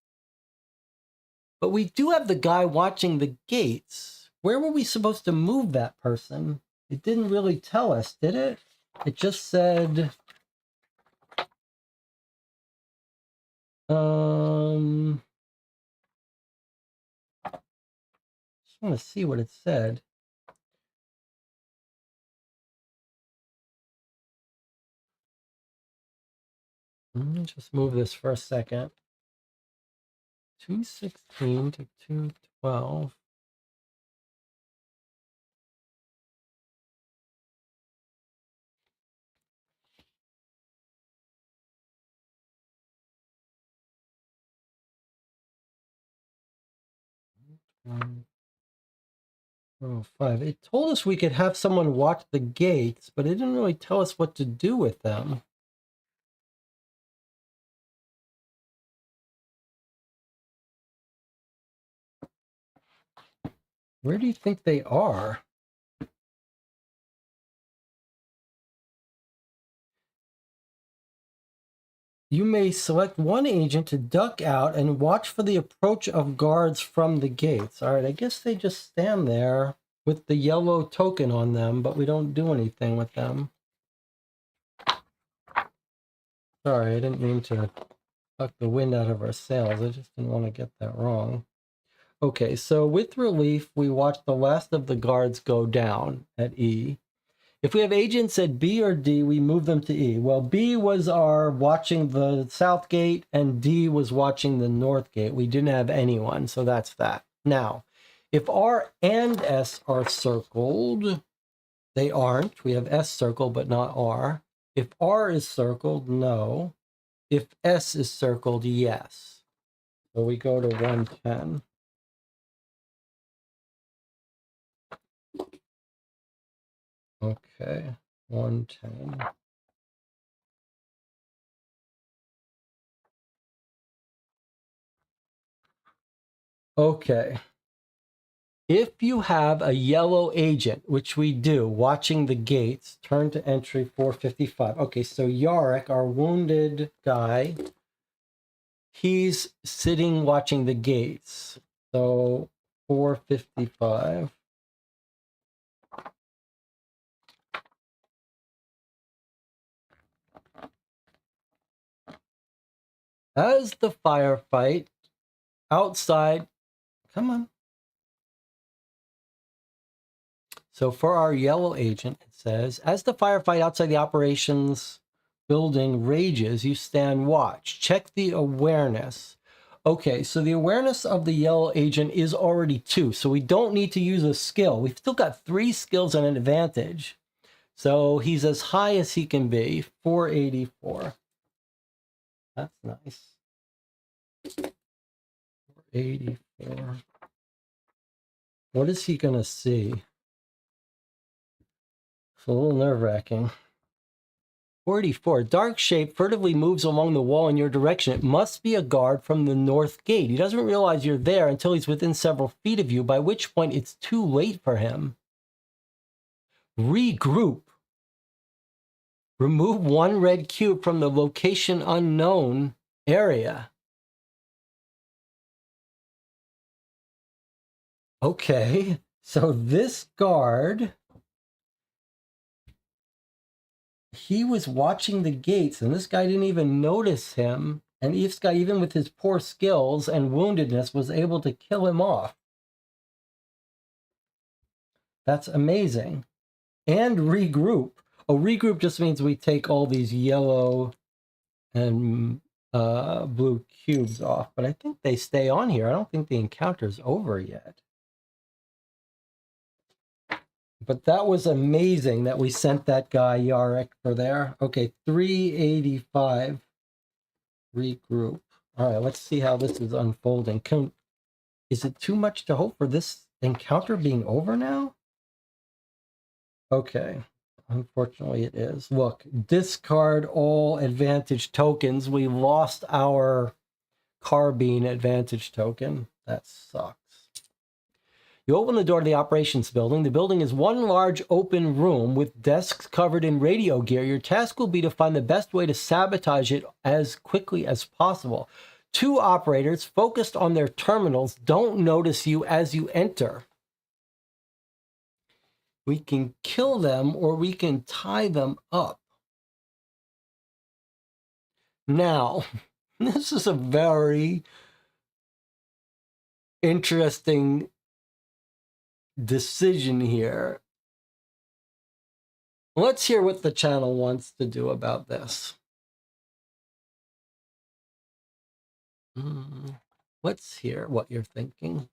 But we do have the guy watching the gates. Where were we supposed to move that person? It didn't really tell us, did it? It just said... just want to see what it said. Let me just move this for a second. 216 to 212. Oh, 5. It told us we could have someone watch the gates, but it didn't really tell us what to do with them. Where do you think they are? You may select one agent to duck out and watch for the approach of guards from the gates. All right, I guess they just stand there with the yellow token on them, but we don't do anything with them. Sorry, I didn't mean to suck the wind out of our sails. I just didn't want to get that wrong. Okay, so with relief, we watch the last of the guards go down at E. If we have agents at B or D, we move them to E. Well, B was our watching the south gate, and D was watching the north gate. We didn't have anyone, so that's that. Now, if R and S are circled, they aren't. We have S circled, but not R. If R is circled, no. If S is circled, yes. So we go to 110. Okay, 110. Okay. If you have a yellow agent, which we do, watching the gates, turn to entry 455. Okay, so Yarek, our wounded guy, he's sitting watching the gates. So 455. As the firefight outside, come on. So for our yellow agent, it says, as the firefight outside the operations building rages, you stand watch. Check the awareness. Okay, so the awareness of the yellow agent is already 2, so we don't need to use a skill. We've still got 3 skills and an advantage. So he's as high as he can be, 484. That's nice. 484. What is he going to see? It's a little nerve-wracking. 44. Dark shape furtively moves along the wall in your direction. It must be a guard from the north gate. He doesn't realize you're there until he's within several feet of you, by which point it's too late for him. Regroup. Remove 1 red cube from the location unknown area. Okay, so this guard, he was watching the gates, and this guy didn't even notice him. And this guy, even with his poor skills and woundedness, was able to kill him off. That's amazing. And regroup. Oh, regroup just means we take all these yellow and blue cubes off. But I think they stay on here. I don't think the encounter's over yet. But that was amazing that we sent that guy Yarek for there. Okay, 385. Regroup. All right, let's see how this is unfolding. Is it too much to hope for this encounter being over now? Okay, unfortunately it is. Look, discard all advantage tokens. We lost our carbine advantage token. That sucks. You open the door to the operations building. The building is one large open room with desks covered in radio gear. Your task will be to find the best way to sabotage it as quickly as possible. 2 operators focused on their terminals don't notice you as you enter. We can kill them or we can tie them up. Now, this is a very interesting decision here. Let's hear what the channel wants to do about this. Let's hear what you're thinking.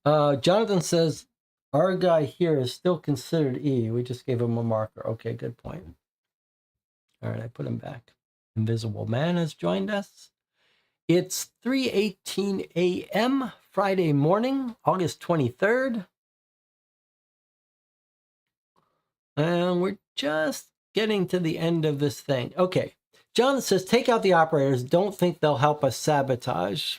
Jonathan says, our guy here is still considered E. We just gave him a marker. Okay, good point. All right, I put him back. Invisible Man has joined us. It's 3:18 a.m. Friday morning, August 23rd. And we're just getting to the end of this thing. Okay, Jonathan says, take out the operators. Don't think they'll help us sabotage.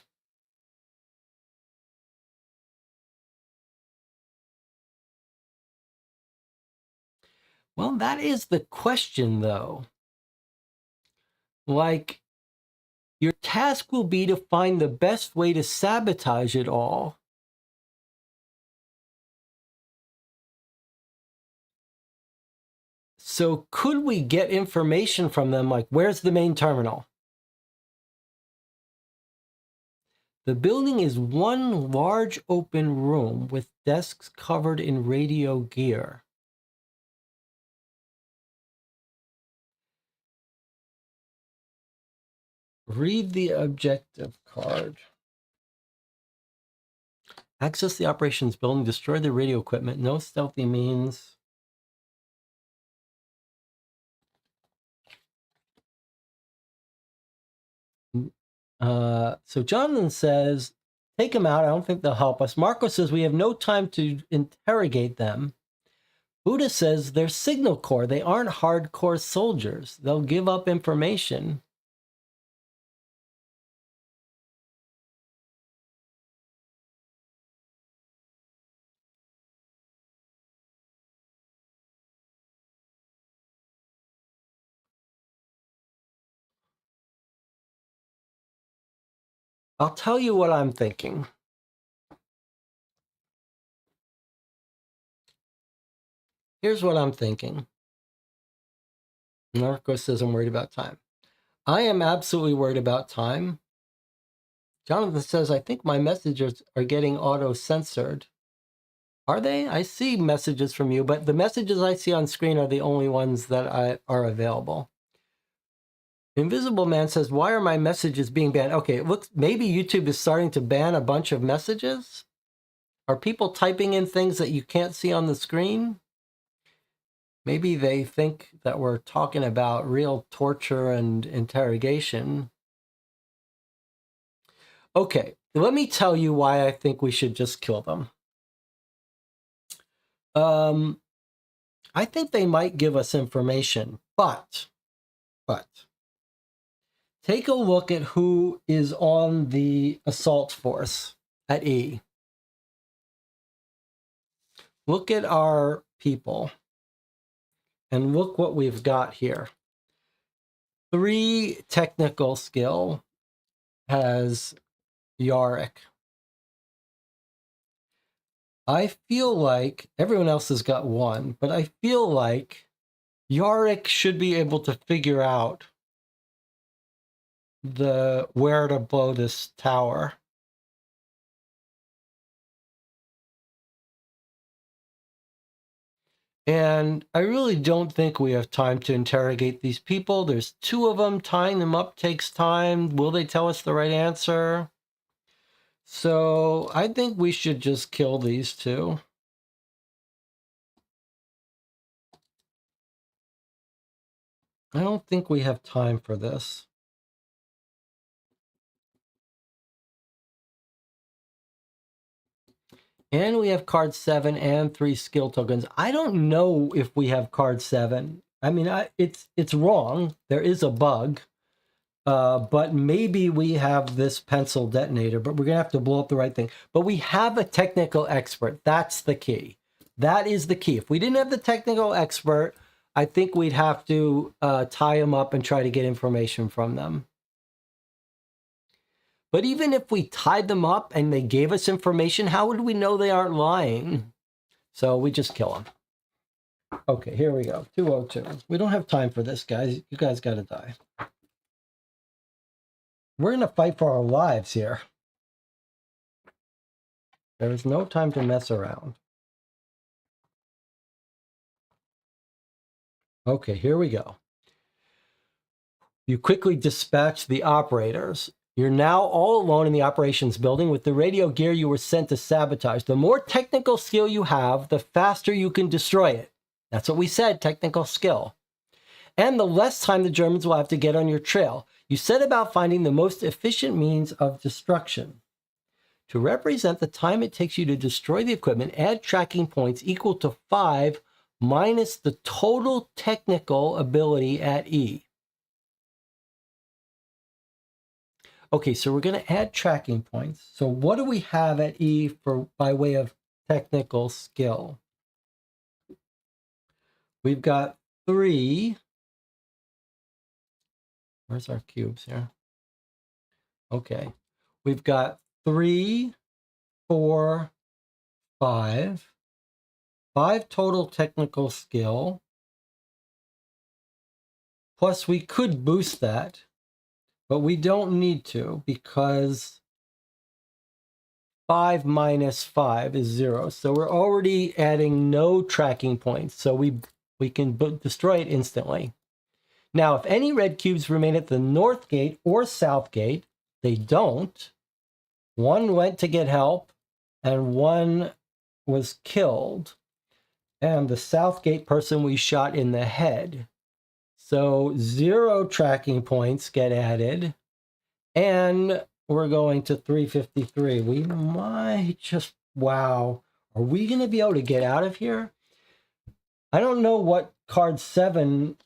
Well, that is the question, though. Like, your task will be to find the best way to sabotage it all. So could we get information from them, like, where's the main terminal? The building is one large open room with desks covered in radio gear. Read the objective card. Access the operations building, destroy the radio equipment. No stealthy means. So Jonathan says, take them out. I don't think they'll help us. Marco says, we have no time to interrogate them. Buddha says, they're signal corps. They aren't hardcore soldiers. They'll give up information. I'll tell you what I'm thinking. Here's what I'm thinking. Marco says I'm worried about time. I am absolutely worried about time. Jonathan says, I think my messages are getting auto-censored. Are they? I see messages from you, but the messages I see on screen are the only ones that are available. Invisible Man says, why are my messages being banned? Okay, it looks, maybe YouTube is starting to ban a bunch of messages. Are people typing in things that you can't see on the screen? Maybe they think that we're talking about real torture and interrogation. Okay, let me tell you why I think we should just kill them. I think they might give us information, but take a look at who is on the assault force at E. Look at our people and look what we've got here. 3 technical skill has Yarick. I feel like everyone else has got 1, but I feel like Yarick should be able to figure out where to blow this tower. And I really don't think we have time to interrogate these people. There's 2 of them. Tying them up takes time. Will they tell us the right answer? So I think we should just kill these 2. I don't think we have time for this. And we have card 7 and 3 skill tokens. I don't know if we have card 7. I mean, it's wrong. There is a bug. But maybe we have this pencil detonator, but we're going to have to blow up the right thing. But we have a technical expert. That's the key. That is the key. If we didn't have the technical expert, I think we'd have to tie them up and try to get information from them. But even if we tied them up and they gave us information, how would we know they aren't lying? So we just kill them. Okay, here we go. 202. We don't have time for this, guys. You guys got to die. We're in a fight for our lives here. There is no time to mess around. Okay, here we go. You quickly dispatch the operators. You're now all alone in the operations building with the radio gear you were sent to sabotage. The more technical skill you have, the faster you can destroy it. That's what we said, technical skill. And the less time the Germans will have to get on your trail. You set about finding the most efficient means of destruction. To represent the time it takes you to destroy the equipment, add tracking points equal to 5 minus the total technical ability at E. Okay, so we're going to add tracking points. So what do we have at E by way of technical skill? We've got 3. Where's our cubes here? Okay. We've got 3, 4, 5. 5 total technical skill. Plus we could boost that, but we don't need to because 5 minus 5 is 0. So we're already adding no tracking points. So we can destroy it instantly. Now, if any red cubes remain at the north gate or south gate, they don't. 1 went to get help and 1 was killed. And the south gate person we shot in the head. So 0 tracking points get added. And we're going to 353. We might just, wow. Are we going to be able to get out of here? I don't know what card 7.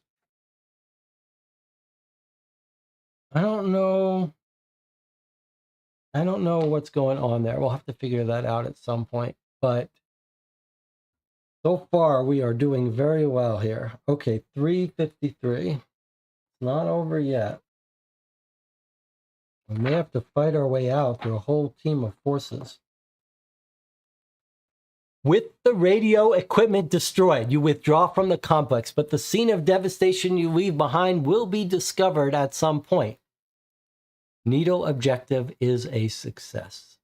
I don't know what's going on there. We'll have to figure that out at some point. But so far, we are doing very well here. Okay, 353. Not over yet. We may have to fight our way out through a whole team of forces. With the radio equipment destroyed, you withdraw from the complex, but the scene of devastation you leave behind will be discovered at some point. Needle objective is a success.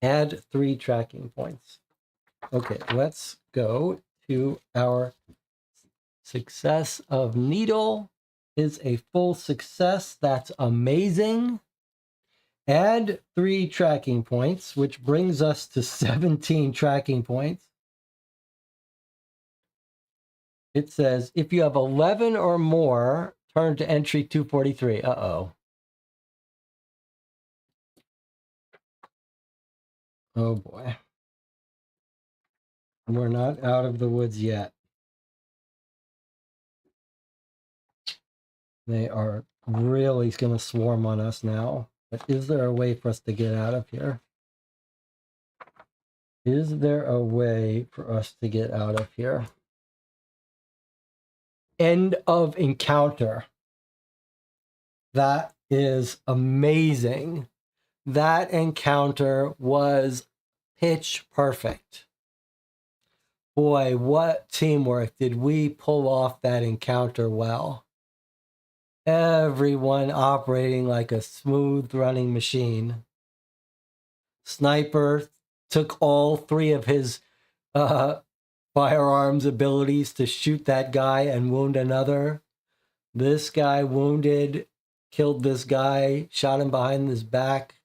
Add 3 tracking points. Okay, let's go to our success of needle is a full success. That's amazing. Add 3 tracking points, which brings us to 17 tracking points. It says, if you have 11 or more, turn to entry 243. Uh-oh. Oh, boy. We're not out of the woods yet. They are really going to swarm on us now. But is there a way for us to get out of here? Is there a way for us to get out of here? End of encounter. That is amazing. That encounter was pitch perfect. Boy, what teamwork. Did we pull off that encounter well? Everyone operating like a smooth running machine. Sniper took all 3 of his firearms abilities to shoot that guy and wound another. This guy wounded, killed this guy, shot him behind his back.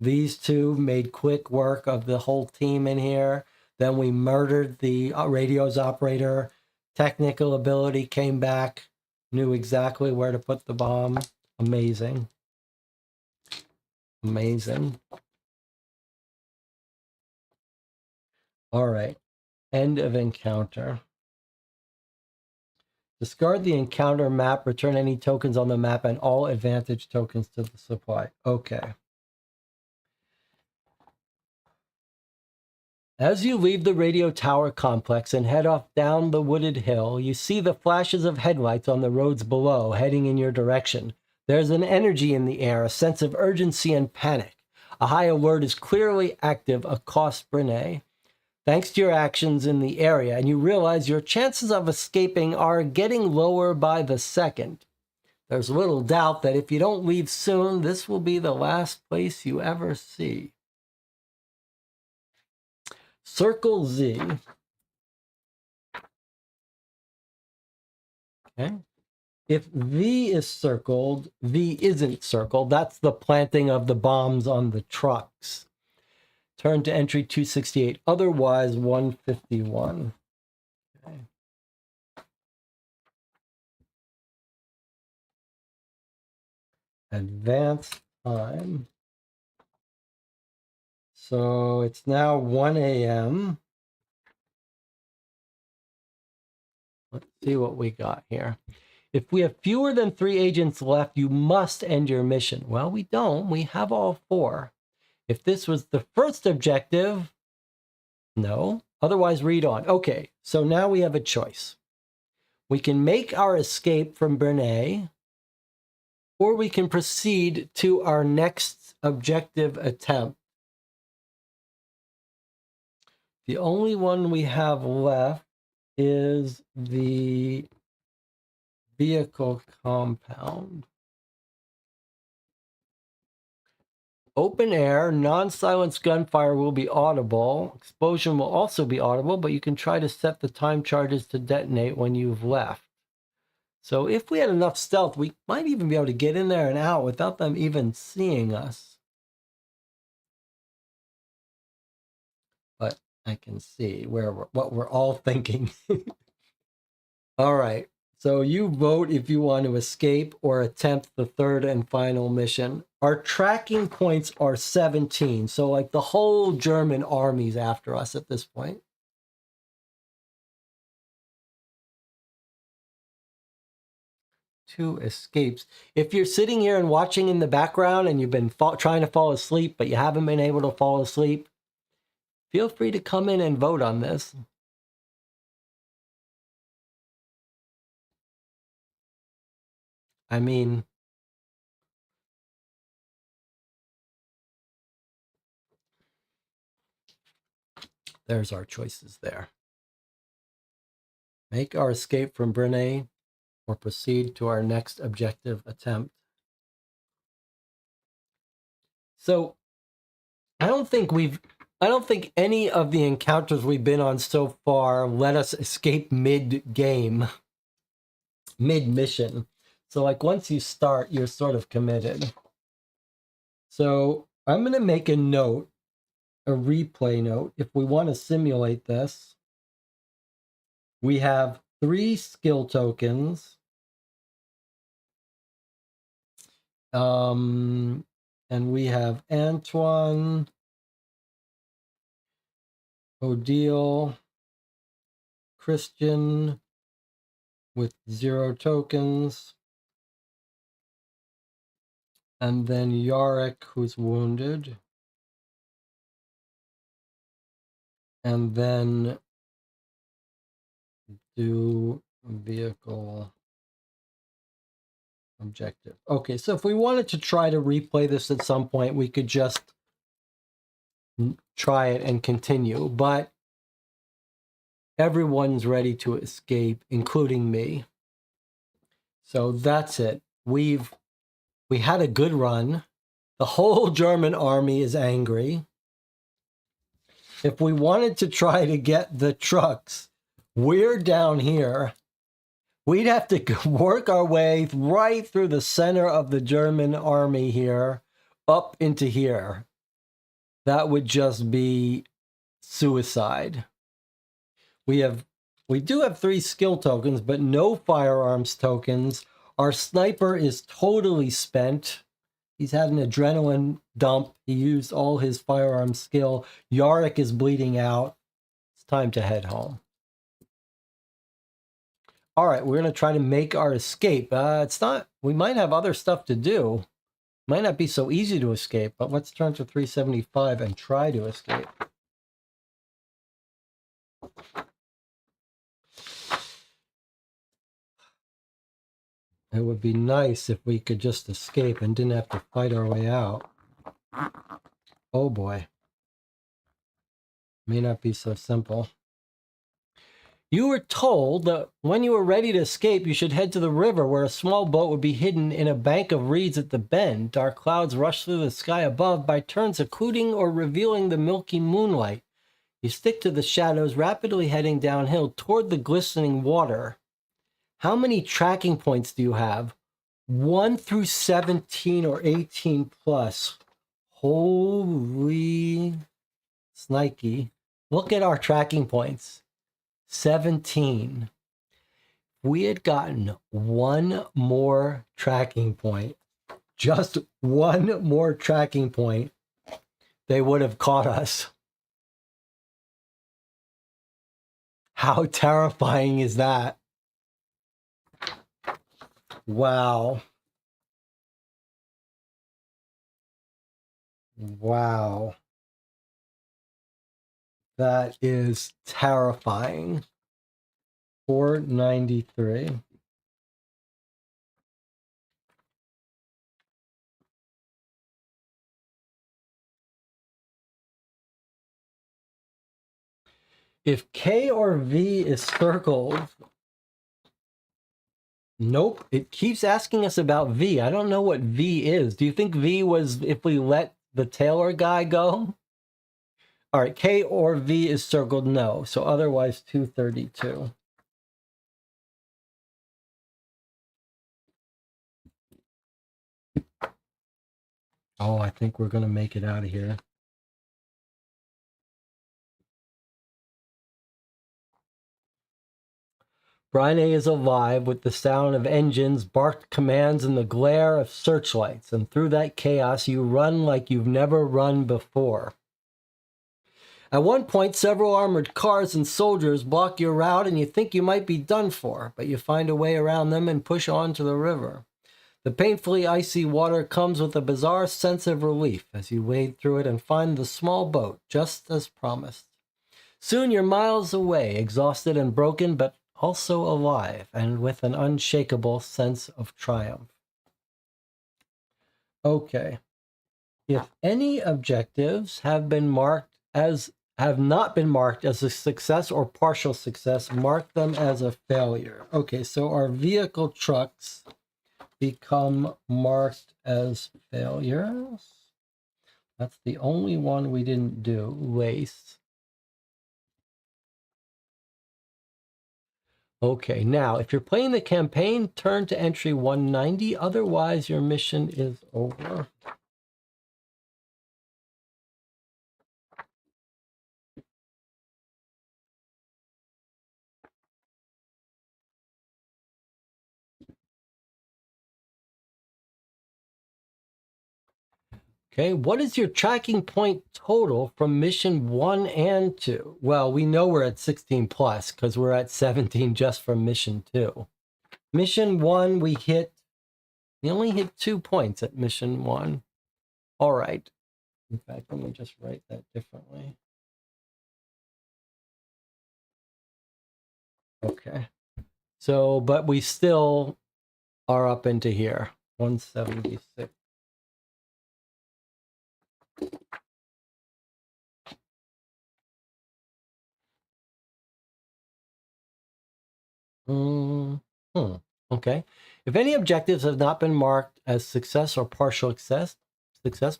These 2 made quick work of the whole team in here. Then we murdered the radio's operator. Technical ability came back, knew exactly where to put the bomb. Amazing. Amazing. All right. End of encounter. Discard the encounter map, return any tokens on the map, and all advantage tokens to the supply. Okay. As you leave the radio tower complex and head off down the wooded hill, you see the flashes of headlights on the roads below, heading in your direction. There's an energy in the air, a sense of urgency and panic. A high alert is clearly active across Brinay. Thanks to your actions in the area, and you realize your chances of escaping are getting lower by the second. There's little doubt that if you don't leave soon, this will be the last place you ever see. Circle Z. Okay. If V is circled, V isn't circled. That's the planting of the bombs on the trucks. Turn to entry 268. Otherwise, 151. Okay. Advance time. So it's now 1 a.m. Let's see what we got here. If we have fewer than 3 agents left, you must end your mission. Well, we don't. We have all 4. If this was the first objective, no. Otherwise, read on. Okay, so now we have a choice. We can make our escape from Brinay, or we can proceed to our next objective attempt. The only one we have left is the vehicle compound. Open air, non-silenced gunfire will be audible. Explosion will also be audible, but you can try to set the time charges to detonate when you've left. So if we had enough stealth, we might even be able to get in there and out without them even seeing us. But I can see what we're all thinking. All right. So you vote if you want to escape or attempt the 3rd and final mission. Our tracking points are 17. So like the whole German army's after us at this point. Two escapes. If you're sitting here and watching in the background and you've been trying to fall asleep, but you haven't been able to fall asleep, feel free to come in and vote on this. I mean, There's our choices there. Make our escape from Brinay or proceed to our next objective attempt. So I don't think any of the encounters we've been on so far let us escape mid-game, mid-mission. So like once you start, you're sort of committed. So I'm going to make a note, a replay note. If we want to simulate this, we have 3 skill tokens. And we have Antoine, Odile, Christian with 0 tokens, and then Yarick, who's wounded, and then do vehicle objective. Okay, so if we wanted to try to replay this at some point, we could just try it and continue, but everyone's ready to escape, including me. So that's it. We had a good run. The whole German army is angry. If we wanted to try to get the trucks, we're down here. We'd have to work our way right through the center of the German army here, up into here. That would just be suicide. We do have 3 skill tokens, but no firearms tokens. Our sniper is totally spent. He's had an adrenaline dump. He used all his firearm skill. Yarick is bleeding out. It's time to head home. All right, we're going to try to make our escape. We might have other stuff to do. Might not be so easy to escape, but let's turn to 375 and try to escape. It would be nice if we could just escape and didn't have to fight our way out. Oh boy. May not be so simple. You were told that when you were ready to escape, you should head to the river where a small boat would be hidden in a bank of reeds at the bend. Dark clouds rush through the sky above, by turns occluding or revealing the milky moonlight. You stick to the shadows, rapidly heading downhill toward the glistening water. How many tracking points do you have? 1 through 17 or 18 plus. Holy snikey. Look at our tracking points. 17. We had gotten 1 more tracking point, just 1 more tracking point, they would have caught us. How terrifying is that? Wow. Wow. That is terrifying. 493. If K or V is circled, nope, it keeps asking us about V. I don't know what V is. Do you think V was if we let the Tailor guy go? All right, K or V is circled, no. So otherwise 232. Oh, I think we're going to make it out of here. Brinay is alive with the sound of engines, barked commands, and the glare of searchlights. And through that chaos, you run like you've never run before. At one point, several armored cars and soldiers block your route, and you think you might be done for, but you find a way around them and push on to the river. The painfully icy water comes with a bizarre sense of relief as you wade through it and find the small boat, just as promised. Soon you're miles away, exhausted and broken, but also alive, and with an unshakable sense of triumph. Okay. If any objectives have been marked as have not been marked as a success or partial success, mark them as a failure. Okay, so our vehicle trucks become marked as failures. That's the only one we didn't do. Lace. Okay, now if you're playing the campaign, turn to entry 190. Otherwise, your mission is over. Okay, what is your tracking point total from mission 1 and 2? Well, we know we're at 16 plus because we're at 17 just from mission 2. Mission 1, we only hit 2 points at mission 1. All right. In fact, let me just write that differently. Okay. So, but we still are up into here, 176. Okay. If any objectives have not been marked as success or partial success,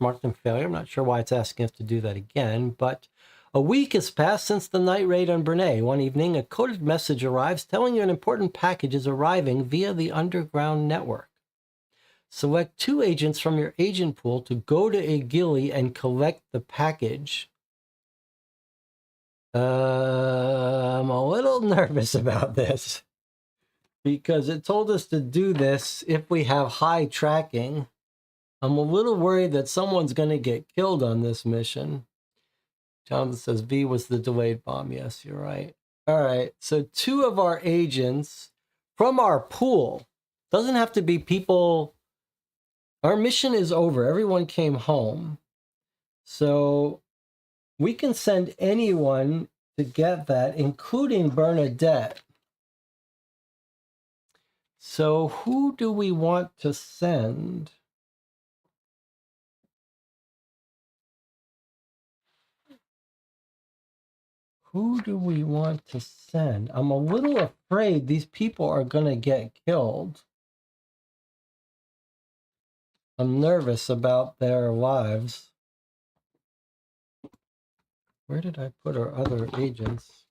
marked them failure. I'm not sure why it's asking us to do that again, but a week has passed since the night raid on Brinay. One evening, a coded message arrives telling you an important package is arriving via the underground network. Select 2 agents from your agent pool to go to Igili and collect the package. I'm a little nervous about this because it told us to do this if we have high tracking. I'm a little worried that someone's going to get killed on this mission. Jonathan says V was the delayed bomb. Yes, you're right. All right, so 2 of our agents from our pool. Doesn't have to be people. Our mission is over. Everyone came home. So we can send anyone to get that, including Bernadette. So who do we want to send? Who do we want to send? I'm a little afraid these people are going to get killed. I'm nervous about their lives. Where did I put our other agents?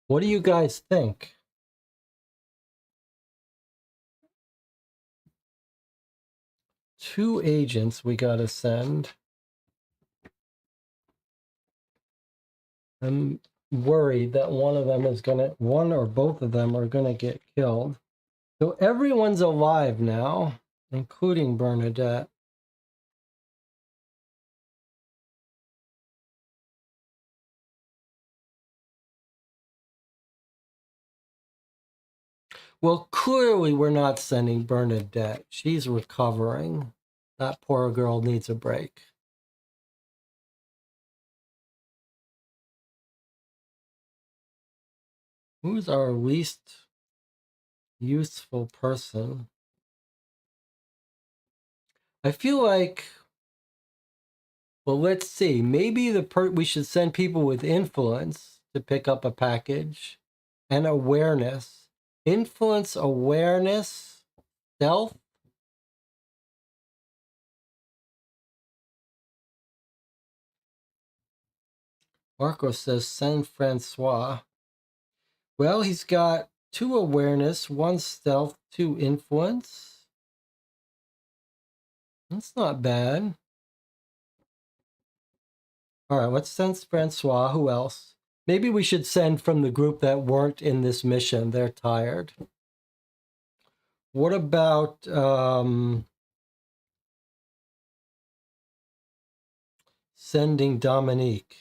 What do you guys think? Two agents we got to send. I'm worried that one or both of them are going to get killed. So everyone's alive now, including Bernadette. Well, clearly we're not sending Bernadette. She's recovering. That poor girl needs a break. Who's our least useful person? I feel like, well, let's see. Maybe we should send people with influence to pick up a package and awareness. Influence, awareness, stealth. Marco says send Francois. Well, he's got 2 awareness, 1 stealth, 2 influence. That's not bad. All right, let's send Francois. Who else? Maybe we should send from the group that weren't in this mission. They're tired. What about sending Dominique?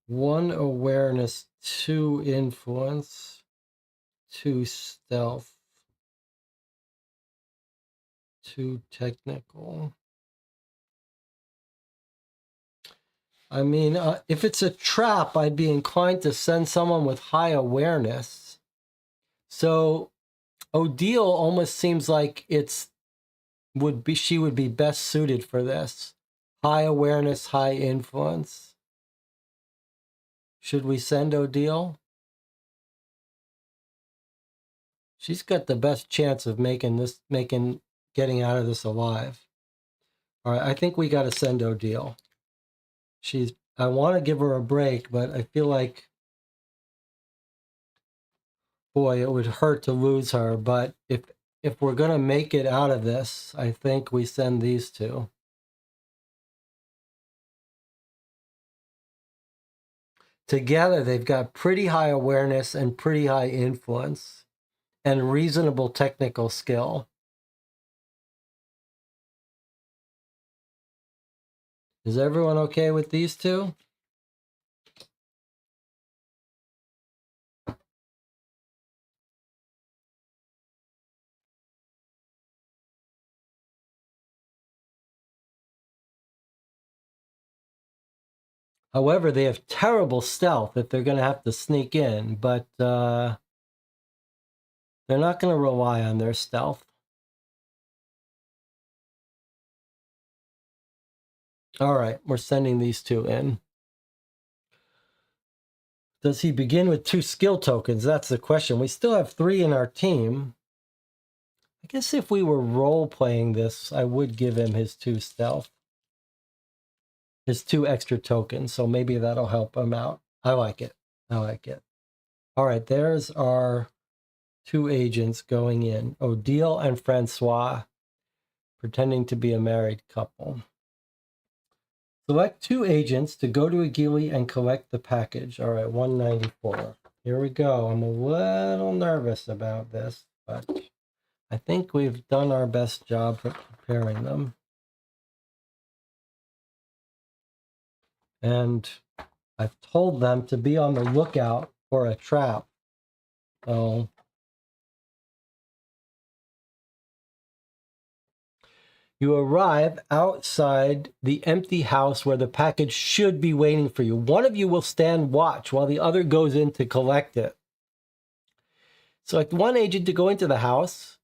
1 awareness, 2 influence, 2 stealth, 2 technical. I mean, if it's a trap, I'd be inclined to send someone with high awareness. So Odile almost seems like it's she would be best suited for this. High awareness, high influence. Should we send Odile? She's got the best chance of getting out of this alive. All right, I think we got to send Odile. I want to give her a break, but I feel like, boy, it would hurt to lose her. But if we're going to make it out of this, I think we send these two. Together, they've got pretty high awareness and pretty high influence and reasonable technical skill. Is everyone okay with these two? However, they have terrible stealth if they're going to have to sneak in, but they're not going to rely on their stealth. All right, we're sending these two in. Does he begin with 2 skill tokens? That's the question. We still have 3 in our team. I guess if we were role-playing this, I would give him his 2 stealth. His 2 extra tokens, so maybe that'll help him out. I like it. I like it. All right, there's our 2 agents going in. Odile and Francois, pretending to be a married couple. Select 2 agents to go to Agili and collect the package. All right, 194. Here we go. I'm a little nervous about this, but I think we've done our best job at preparing them. And I've told them to be on the lookout for a trap. So you arrive outside the empty house where the package should be waiting for you. One of you will stand watch while the other goes in to collect it. Select 1 agent to go into the house.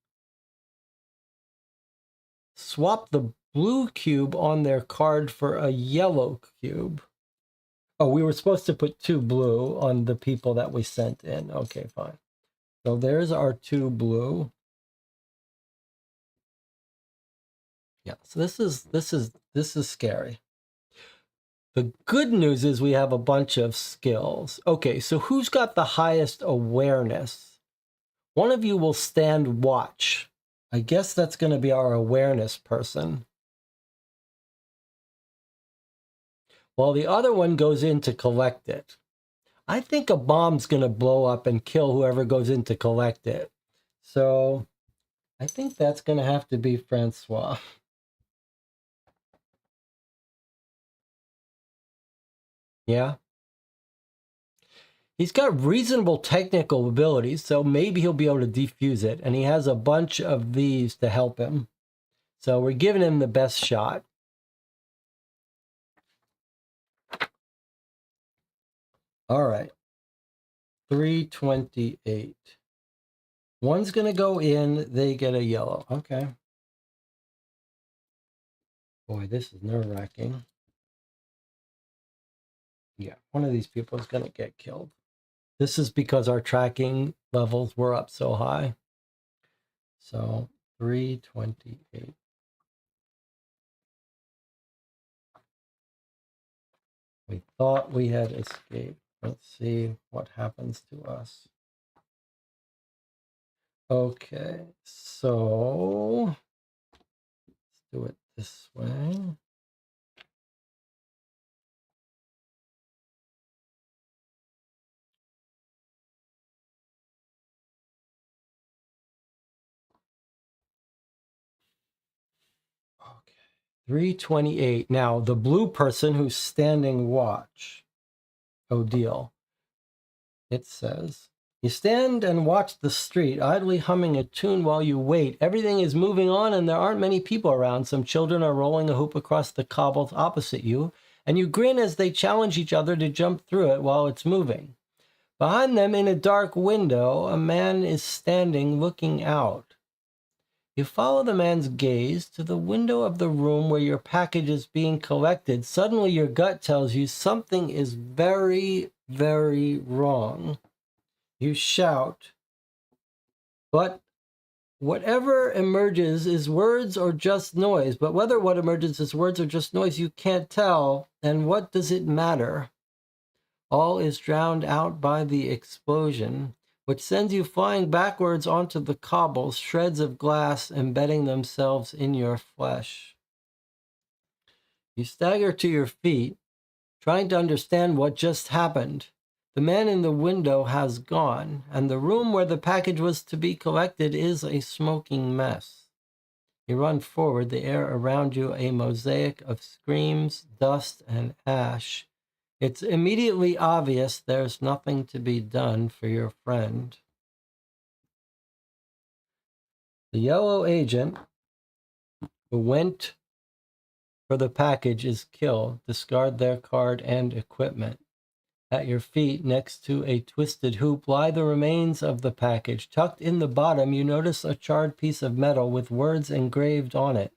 Swap the blue cube on their card for a yellow cube. Oh, we were supposed to put 2 blue on the people that we sent in. Okay, fine. So there's our 2 blue. Yeah, so this is scary. The good news is we have a bunch of skills. Okay, so who's got the highest awareness? One of you will stand watch. I guess that's going to be our awareness person. While the other one goes in to collect it. I think a bomb's going to blow up and kill whoever goes in to collect it. So I think that's going to have to be Francois. Yeah. He's got reasonable technical abilities, so maybe he'll be able to defuse it. And he has a bunch of these to help him. So we're giving him the best shot. All right. 328. One's going to go in. They get a yellow. Okay. Boy, this is nerve-wracking. Yeah, one of these people is going to get killed. This is because our tracking levels were up so high. So 328. We thought we had escaped. Let's see what happens to us. Okay, so let's do it this way. Okay, 328. Now, the blue person who's standing watch, Odile, it says, you stand and watch the street, idly humming a tune while you wait. Everything is moving on and there aren't many people around. Some children are rolling a hoop across the cobbles opposite you, and you grin as they challenge each other to jump through it while it's moving. Behind them, in a dark window, a man is standing looking out. You follow the man's gaze to the window of the room where your package is being collected. Suddenly, your gut tells you something is very, very wrong. You shout, but whatever emerges is words or just noise. But whether what emerges is words or just noise, you can't tell. And what does it matter? All is drowned out by the explosion, which sends you flying backwards onto the cobbles, shreds of glass embedding themselves in your flesh. You stagger to your feet, trying to understand what just happened. The man in the window has gone, and the room where the package was to be collected is a smoking mess. You run forward, the air around you a mosaic of screams, dust, and ash. It's immediately obvious there's nothing to be done for your friend. The yellow agent who went for the package is killed. Discard their card and equipment. At your feet, next to a twisted hoop, lie the remains of the package. Tucked in the bottom, you notice a charred piece of metal with words engraved on it.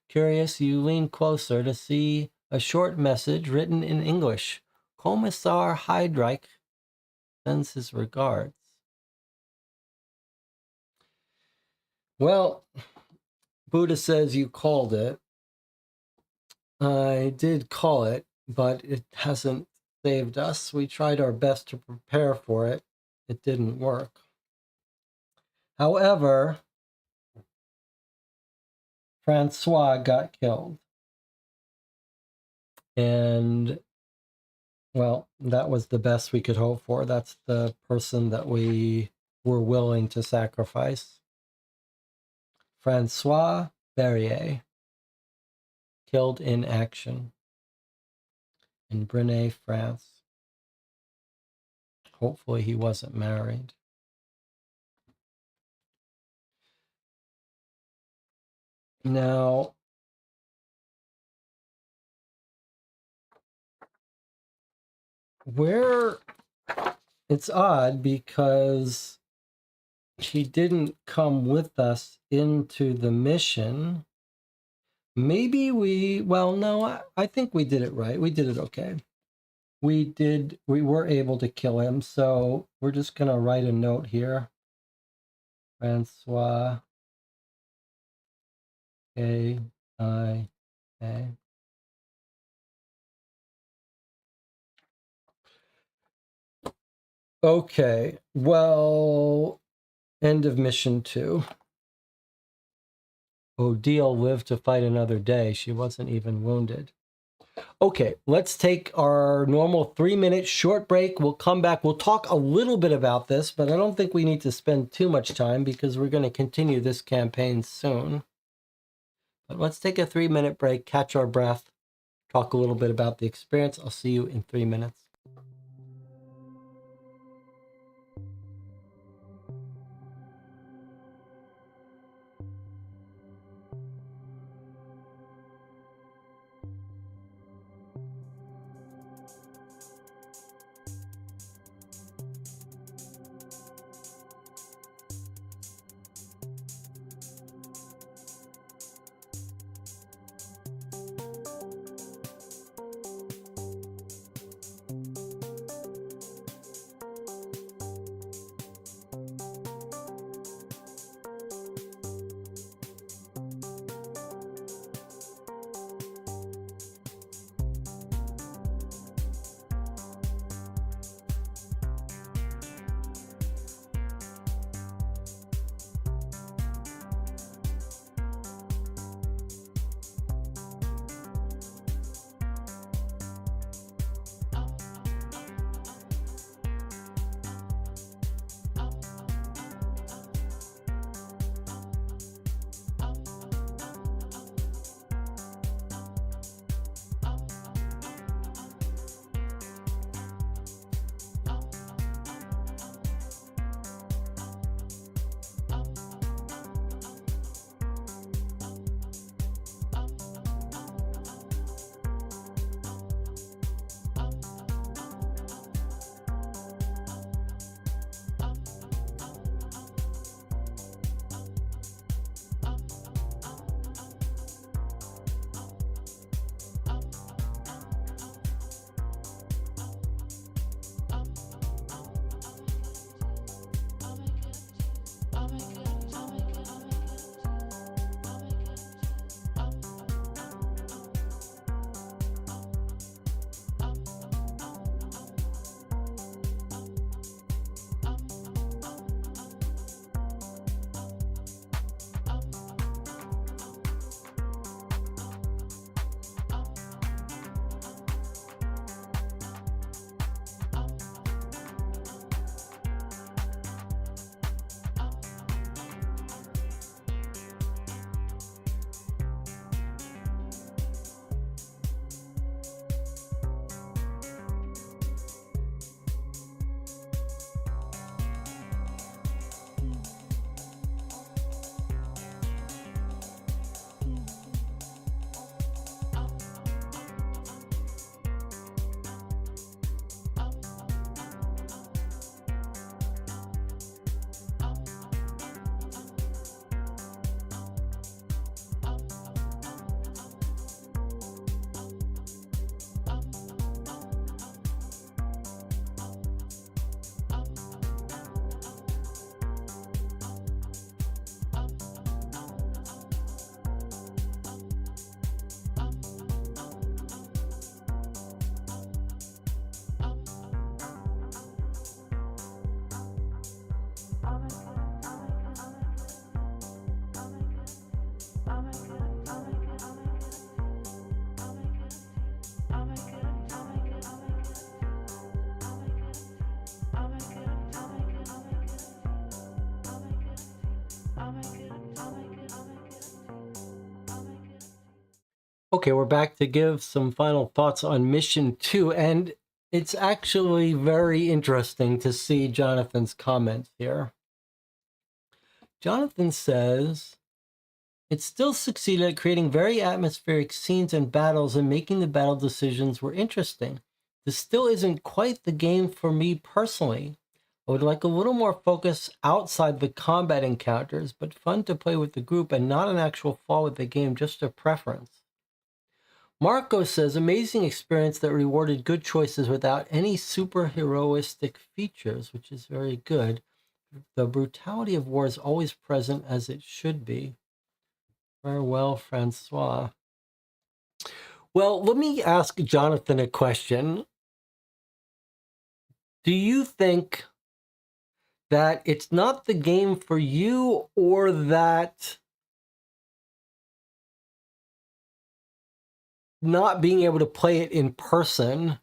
Curious, you lean closer to see a short message written in English. Kommissar Heydrich sends his regards. Well, Buddha says you called it. I did call it, but it hasn't saved us. We tried our best to prepare for it. It didn't work. However, Francois got killed. And, well, that was the best we could hope for. That's the person that we were willing to sacrifice. Francois Berrier, killed in action in Brinay, France. Hopefully he wasn't married. Now, where it's odd because he didn't come with us into the mission. Maybe well, no, I think we did it right. We did it okay. We were able to kill him, so we're just going to write a note here. Francois A-I-A. Okay, well, end of mission 2. Odile lived to fight another day. She wasn't even wounded. Okay, let's take our normal 3-minute short break. We'll come back. We'll talk a little bit about this, but I don't think we need to spend too much time because we're going to continue this campaign soon. But let's take a 3-minute break, catch our breath, talk a little bit about the experience. I'll see you in 3 minutes. Okay, we're back to give some final thoughts on Mission 2, and it's actually very interesting to see Jonathan's comments here. Jonathan says, it still succeeded at creating very atmospheric scenes and battles, and making the battle decisions were interesting. This still isn't quite the game for me personally. I would like a little more focus outside the combat encounters, but fun to play with the group and not an actual flaw with the game, just a preference. Marco says, amazing experience that rewarded good choices without any superheroistic features, which is very good. The brutality of war is always present, as it should be. Farewell, Francois. Well, let me ask Jonathan a question. Do you think that it's not the game for you, or that not being able to play it in person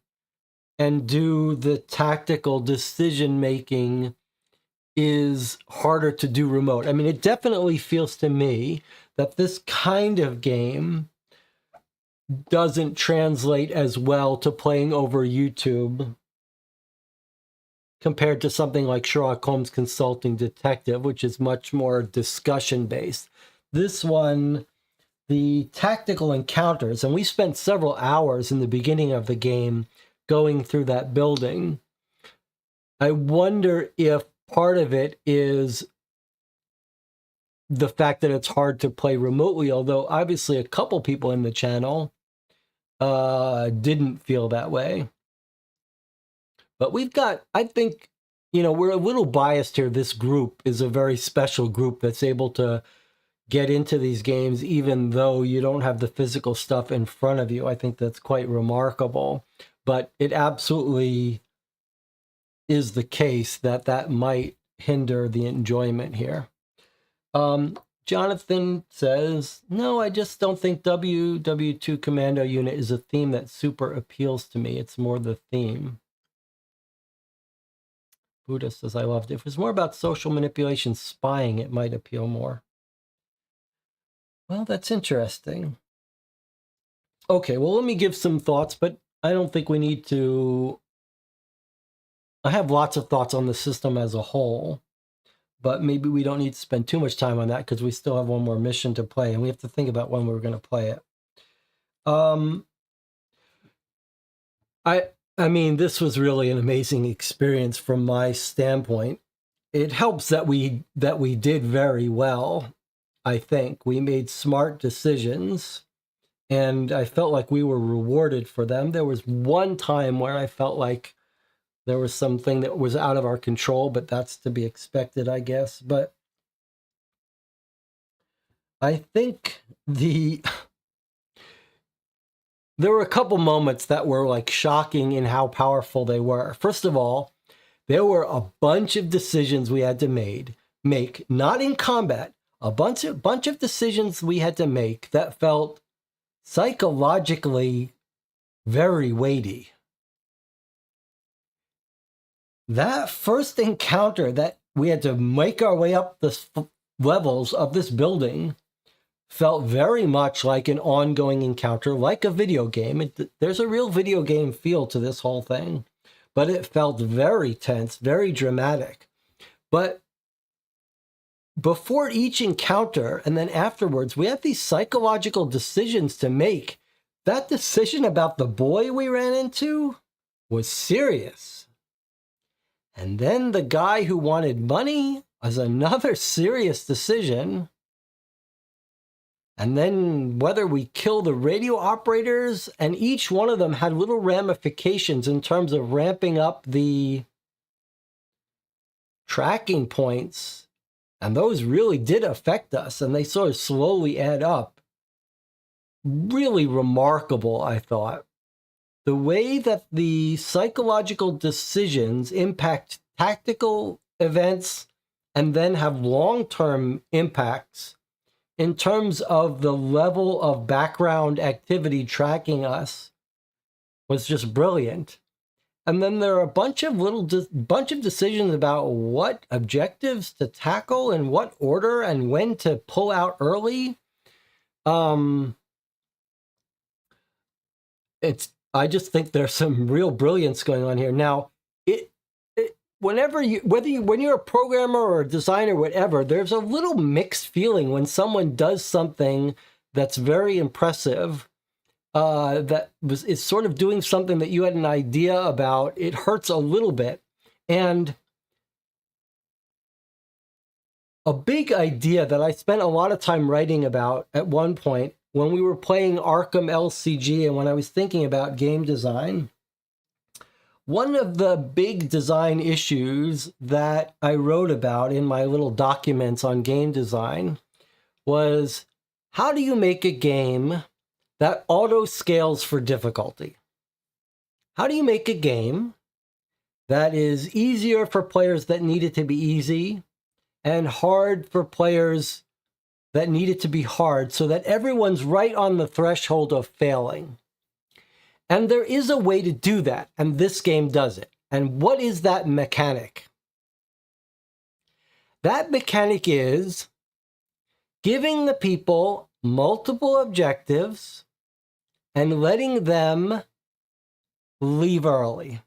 and do the tactical decision making is harder to do remote? I mean, it definitely feels to me that this kind of game doesn't translate as well to playing over YouTube compared to something like Sherlock Holmes Consulting Detective, which is much more discussion based. This one, the tactical encounters, and we spent several hours in the beginning of the game going through that building. I wonder if part of it is the fact that it's hard to play remotely, although obviously a couple people in the channel didn't feel that way. But we've got, I think, we're a little biased here. This group is a very special group that's able to get into these games even though you don't have the physical stuff in front of you. I think that's quite remarkable. But it absolutely is the case that that might hinder the enjoyment here. Jonathan says, no, I just don't think WW2 Commando Unit is a theme that super appeals to me. It's more the theme. Buddha says, I loved it. If it was more about social manipulation, spying, it might appeal more. Well, that's interesting. Okay, well, let me give some thoughts, but I don't think we need to... I have lots of thoughts on the system as a whole, but maybe we don't need to spend too much time on that because we still have one more mission to play, and we have to think about when we're going to play it. I mean, this was really an amazing experience from my standpoint. It helps that we did very well. I think we made smart decisions, and I felt like we were rewarded for them. There was one time where I felt like there was something that was out of our control, but that's to be expected, I guess. But I think there were a couple moments that were like shocking in how powerful they were. First of all, there were a bunch of decisions we had to make, not in combat, a bunch of decisions we had to make that felt psychologically very weighty. That first encounter that we had to make our way up the levels of this building felt very much like an ongoing encounter, like a video game. There's a real video game feel to this whole thing, but it felt very tense, very dramatic. But before each encounter and then afterwards, we had these psychological decisions to make. That decision about the boy we ran into was serious. And then the guy who wanted money was another serious decision. And then whether we kill the radio operators, and each one of them had little ramifications in terms of ramping up the tracking points. And those really did affect us, and they sort of slowly add up. Really remarkable, I thought. The way that the psychological decisions impact tactical events and then have long-term impacts in terms of the level of background activity tracking us was just brilliant. And then there are a bunch of decisions about what objectives to tackle and what order and when to pull out early. I just think there's some real brilliance going on here. Now, when you're a programmer or a designer, whatever, there's a little mixed feeling when someone does something that's very impressive, is sort of doing something that you had an idea about. It hurts a little bit. And a big idea that I spent a lot of time writing about at one point when we were playing Arkham LCG and when I was thinking about game design, one of the big design issues that I wrote about in my little documents on game design was, how do you make a game that auto scales for difficulty? How do you make a game that is easier for players that need it to be easy and hard for players that need it to be hard, so that everyone's right on the threshold of failing? And there is a way to do that, and this game does it. And what is that mechanic? That mechanic is giving the people multiple objectives and letting them leave early.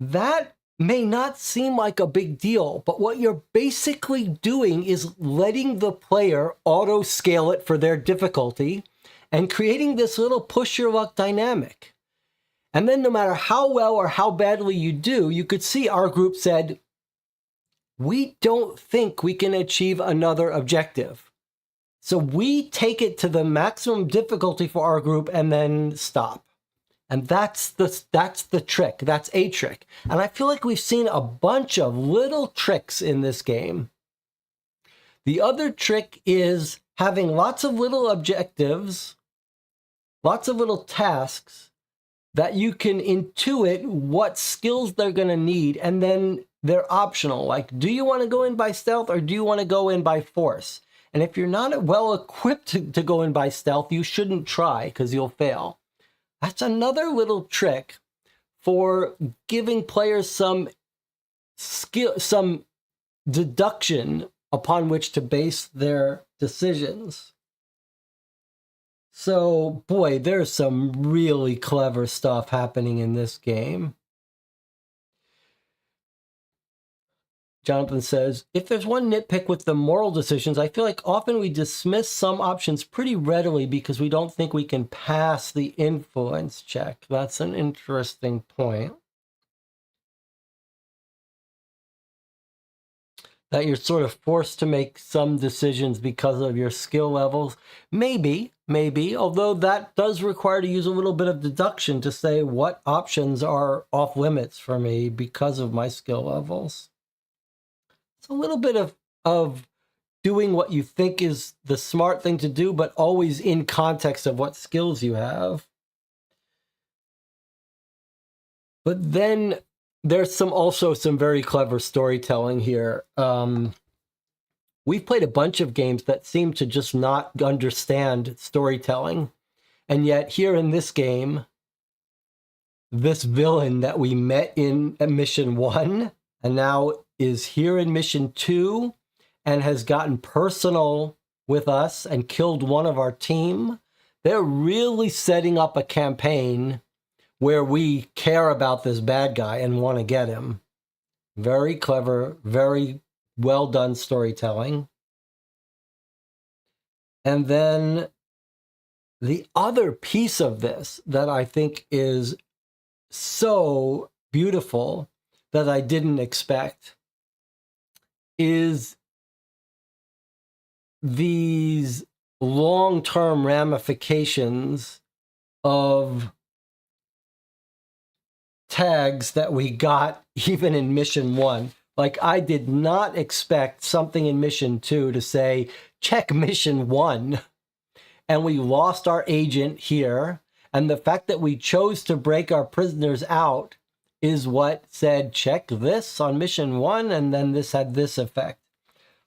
That may not seem like a big deal, but what you're basically doing is letting the player auto-scale it for their difficulty and creating this little push your luck dynamic. And then no matter how well or how badly you do, you could see our group said, we don't think we can achieve another objective. So we take it to the maximum difficulty for our group and then stop. And that's the trick. That's a trick. And I feel like we've seen a bunch of little tricks in this game. The other trick is having lots of little objectives, lots of little tasks that you can intuit what skills they're going to need, and then they're optional. Like, do you want to go in by stealth or do you want to go in by force? And if you're not well equipped to go in by stealth, you shouldn't try because you'll fail. That's another little trick for giving players some skill, some deduction upon which to base their decisions. So, boy, there's some really clever stuff happening in this game. Jonathan says, if there's one nitpick with the moral decisions, I feel like often we dismiss some options pretty readily because we don't think we can pass the influence check. That's an interesting point. That you're sort of forced to make some decisions because of your skill levels. Maybe, although that does require to use a little bit of deduction to say what options are off limits for me because of my skill levels. It's a little bit of doing what you think is the smart thing to do, but always in context of what skills you have. But then there's also some very clever storytelling here. We've played a bunch of games that seem to just not understand storytelling. And yet here in this game, this villain that we met in Mission 1 and now is here in Mission 2 and has gotten personal with us and killed one of our team, they're really setting up a campaign where we care about this bad guy and want to get him. Very clever, very well done storytelling. And then the other piece of this that I think is so beautiful that I didn't expect is these long-term ramifications of tags that we got even in Mission 1. Like, I did not expect something in Mission 2 to say, check Mission 1. And we lost our agent here. And the fact that we chose to break our prisoners out is what said, check this on Mission 1, and then this had this effect.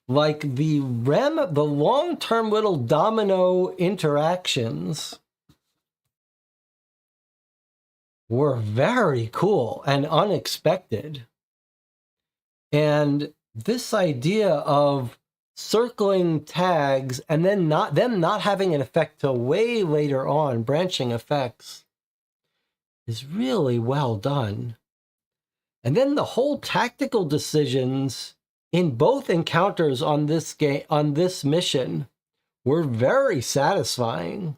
Like, the long-term little domino interactions were very cool and unexpected. And this idea of circling tags and then not having an effect till way later on, branching effects, is really well done. And then the whole tactical decisions in both encounters on this game, on this mission, were very satisfying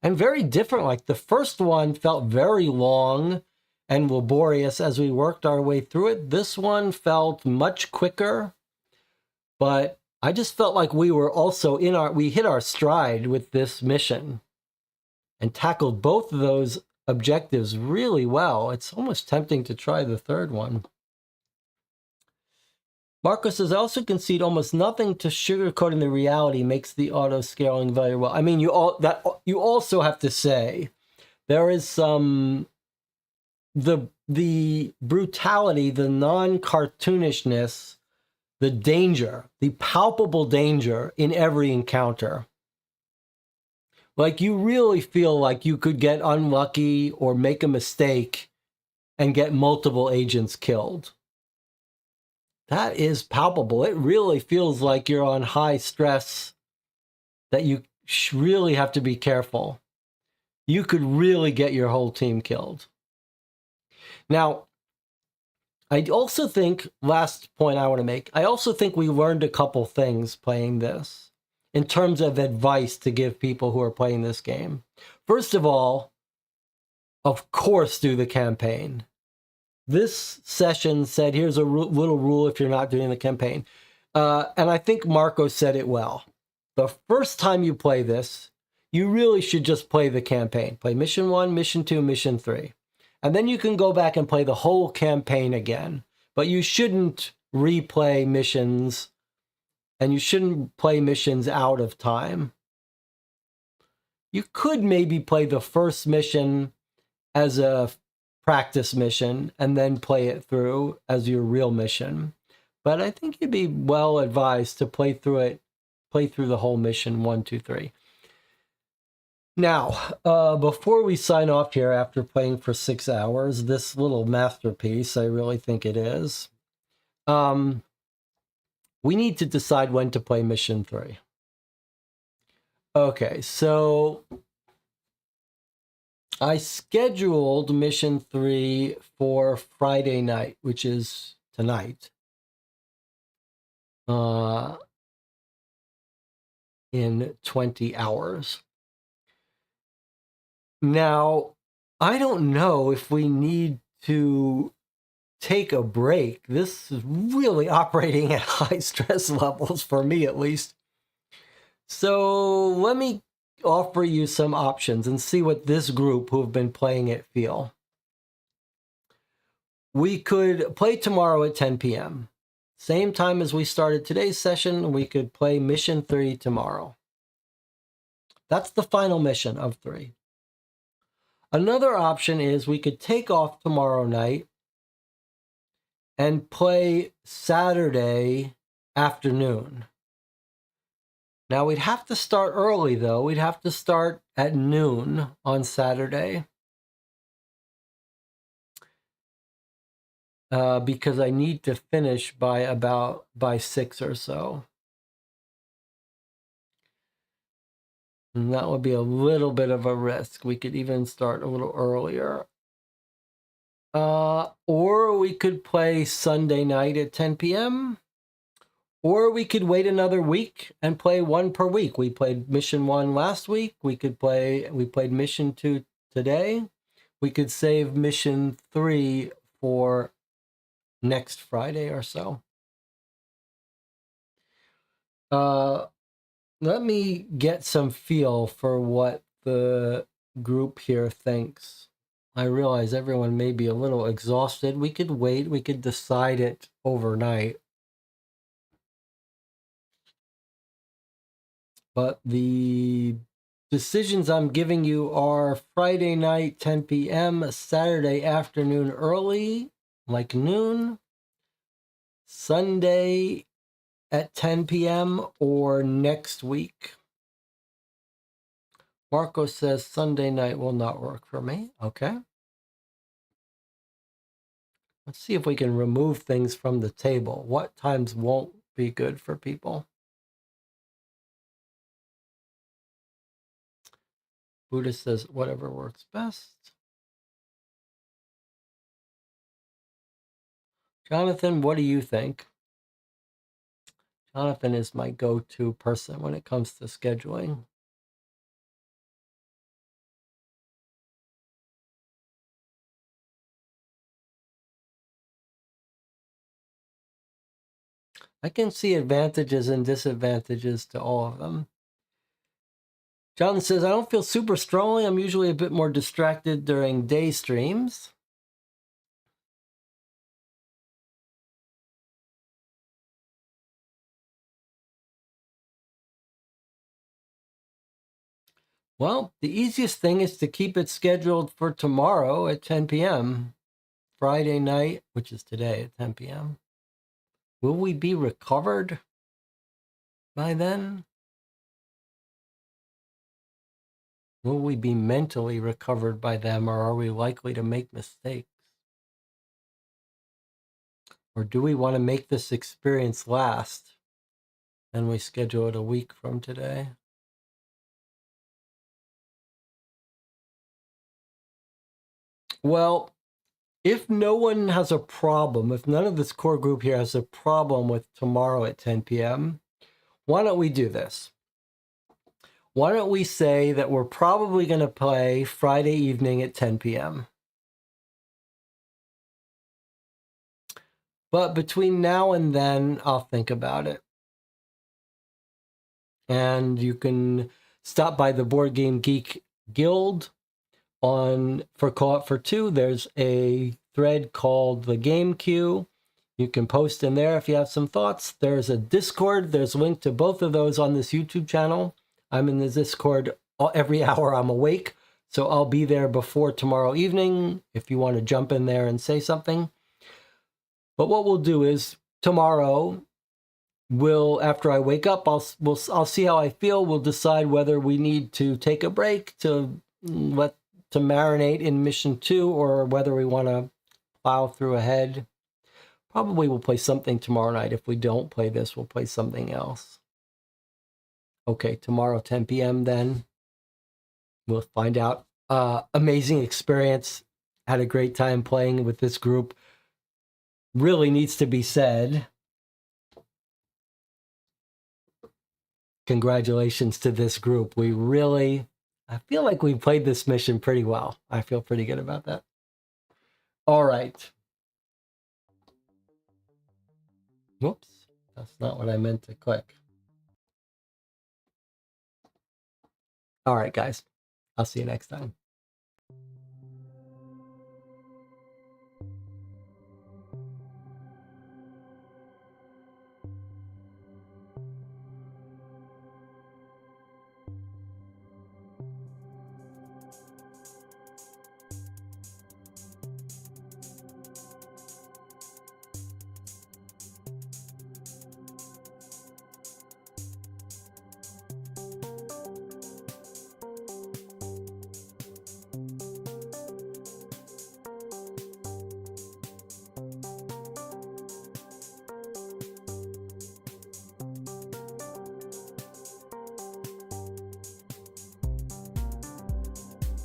and very different. Like the first one felt very long and laborious as we worked our way through it. This one felt much quicker, but I just felt like we were also we hit our stride with this mission and tackled both of those objectives really well. It's almost tempting to try the third one. Marco says, I also concede almost nothing to sugarcoating the reality makes the auto-scaling very well. I mean, you also have to say there is some the brutality, the non-cartoonishness, the danger, the palpable danger in every encounter. Like you really feel like you could get unlucky or make a mistake and get multiple agents killed. That is palpable. It really feels like you're on high stress, that you really have to be careful. You could really get your whole team killed. Now, I also think, last point I want to make, I also think we learned a couple things playing this in terms of advice to give people who are playing this game. First of all, of course, do the campaign. This session said, here's a little rule if you're not doing the campaign. And I think Marco said it well. The first time you play this, you really should just play the campaign. Play mission 1, mission 2, mission 3. And then you can go back and play the whole campaign again. But you shouldn't replay missions, and you shouldn't play missions out of time. You could maybe play the first mission as a practice mission and then play it through as your real mission. But I think you'd be well advised to play through the whole mission 1, 2, 3. Now, before we sign off here after playing for 6 hours, this little masterpiece, I really think it is, we need to decide when to play mission 3. Okay, so I scheduled mission 3 for Friday night, which is tonight. In 20 hours. Now, I don't know if we need to take a break. This is really operating at high stress levels, for me at least. So let me offer you some options and see what this group who have been playing it feel. We could play tomorrow at 10 p.m. Same time as we started today's session, we could play mission 3 tomorrow. That's the final mission of 3. Another option is we could take off tomorrow night and play Saturday afternoon. Now, we'd have to start early, though. We'd have to start at noon on Saturday. Because I need to finish by 6 or so. And that would be a little bit of a risk. We could even start a little earlier. Or we could play Sunday night at 10 p.m. Or we could wait another week and play one per week. We played mission 1 last week. We played mission 2 today. We could save mission 3 for next Friday or so. Let me get some feel for what the group here thinks. I realize everyone may be a little exhausted. We could wait. We could decide it overnight. But the decisions I'm giving you are Friday night, 10 p.m., Saturday afternoon early, like noon, Sunday at 10 p.m., or next week. Marco says Sunday night will not work for me. Okay. Let's see if we can remove things from the table. What times won't be good for people. Buddha says whatever works best. Jonathan, what do you think? Jonathan is my go-to person when it comes to scheduling. I can see advantages and disadvantages to all of them. Jonathan says, I don't feel super strongly. I'm usually a bit more distracted during day streams. Well, the easiest thing is to keep it scheduled for tomorrow at 10 p.m. Friday night, which is today at 10 p.m. Will we be recovered by then? Will we be mentally recovered by them, or are we likely to make mistakes? Or do we want to make this experience last and we schedule it a week from today? Well, if no one has a problem, if none of this core group here has a problem with tomorrow at 10 p.m., why don't we do this? Why don't we say that we're probably going to play Friday evening at 10 p.m.? But between now and then, I'll think about it. And you can stop by the Board Game Geek Guild for Co-op for Two. There's a thread called the Game Queue. You can post in there if you have some thoughts. There's a Discord. There's a link to both of those on this YouTube channel. I'm in the Discord every hour I'm awake, so I'll be there before tomorrow evening if you want to jump in there and say something. But what we'll do is tomorrow, after I wake up, I'll see how I feel. We'll decide whether we need to take a break to marinate in mission 2 or whether we want to plow through ahead. Probably we'll play something tomorrow night. If we don't play this, we'll play something else. Okay, tomorrow 10 p.m. then. We'll find out. Amazing experience. Had a great time playing with this group. Really needs to be said. Congratulations to this group. I feel like we played this mission pretty well. I feel pretty good about that. All right. Whoops. That's not what I meant to click. All right, guys. I'll see you next time.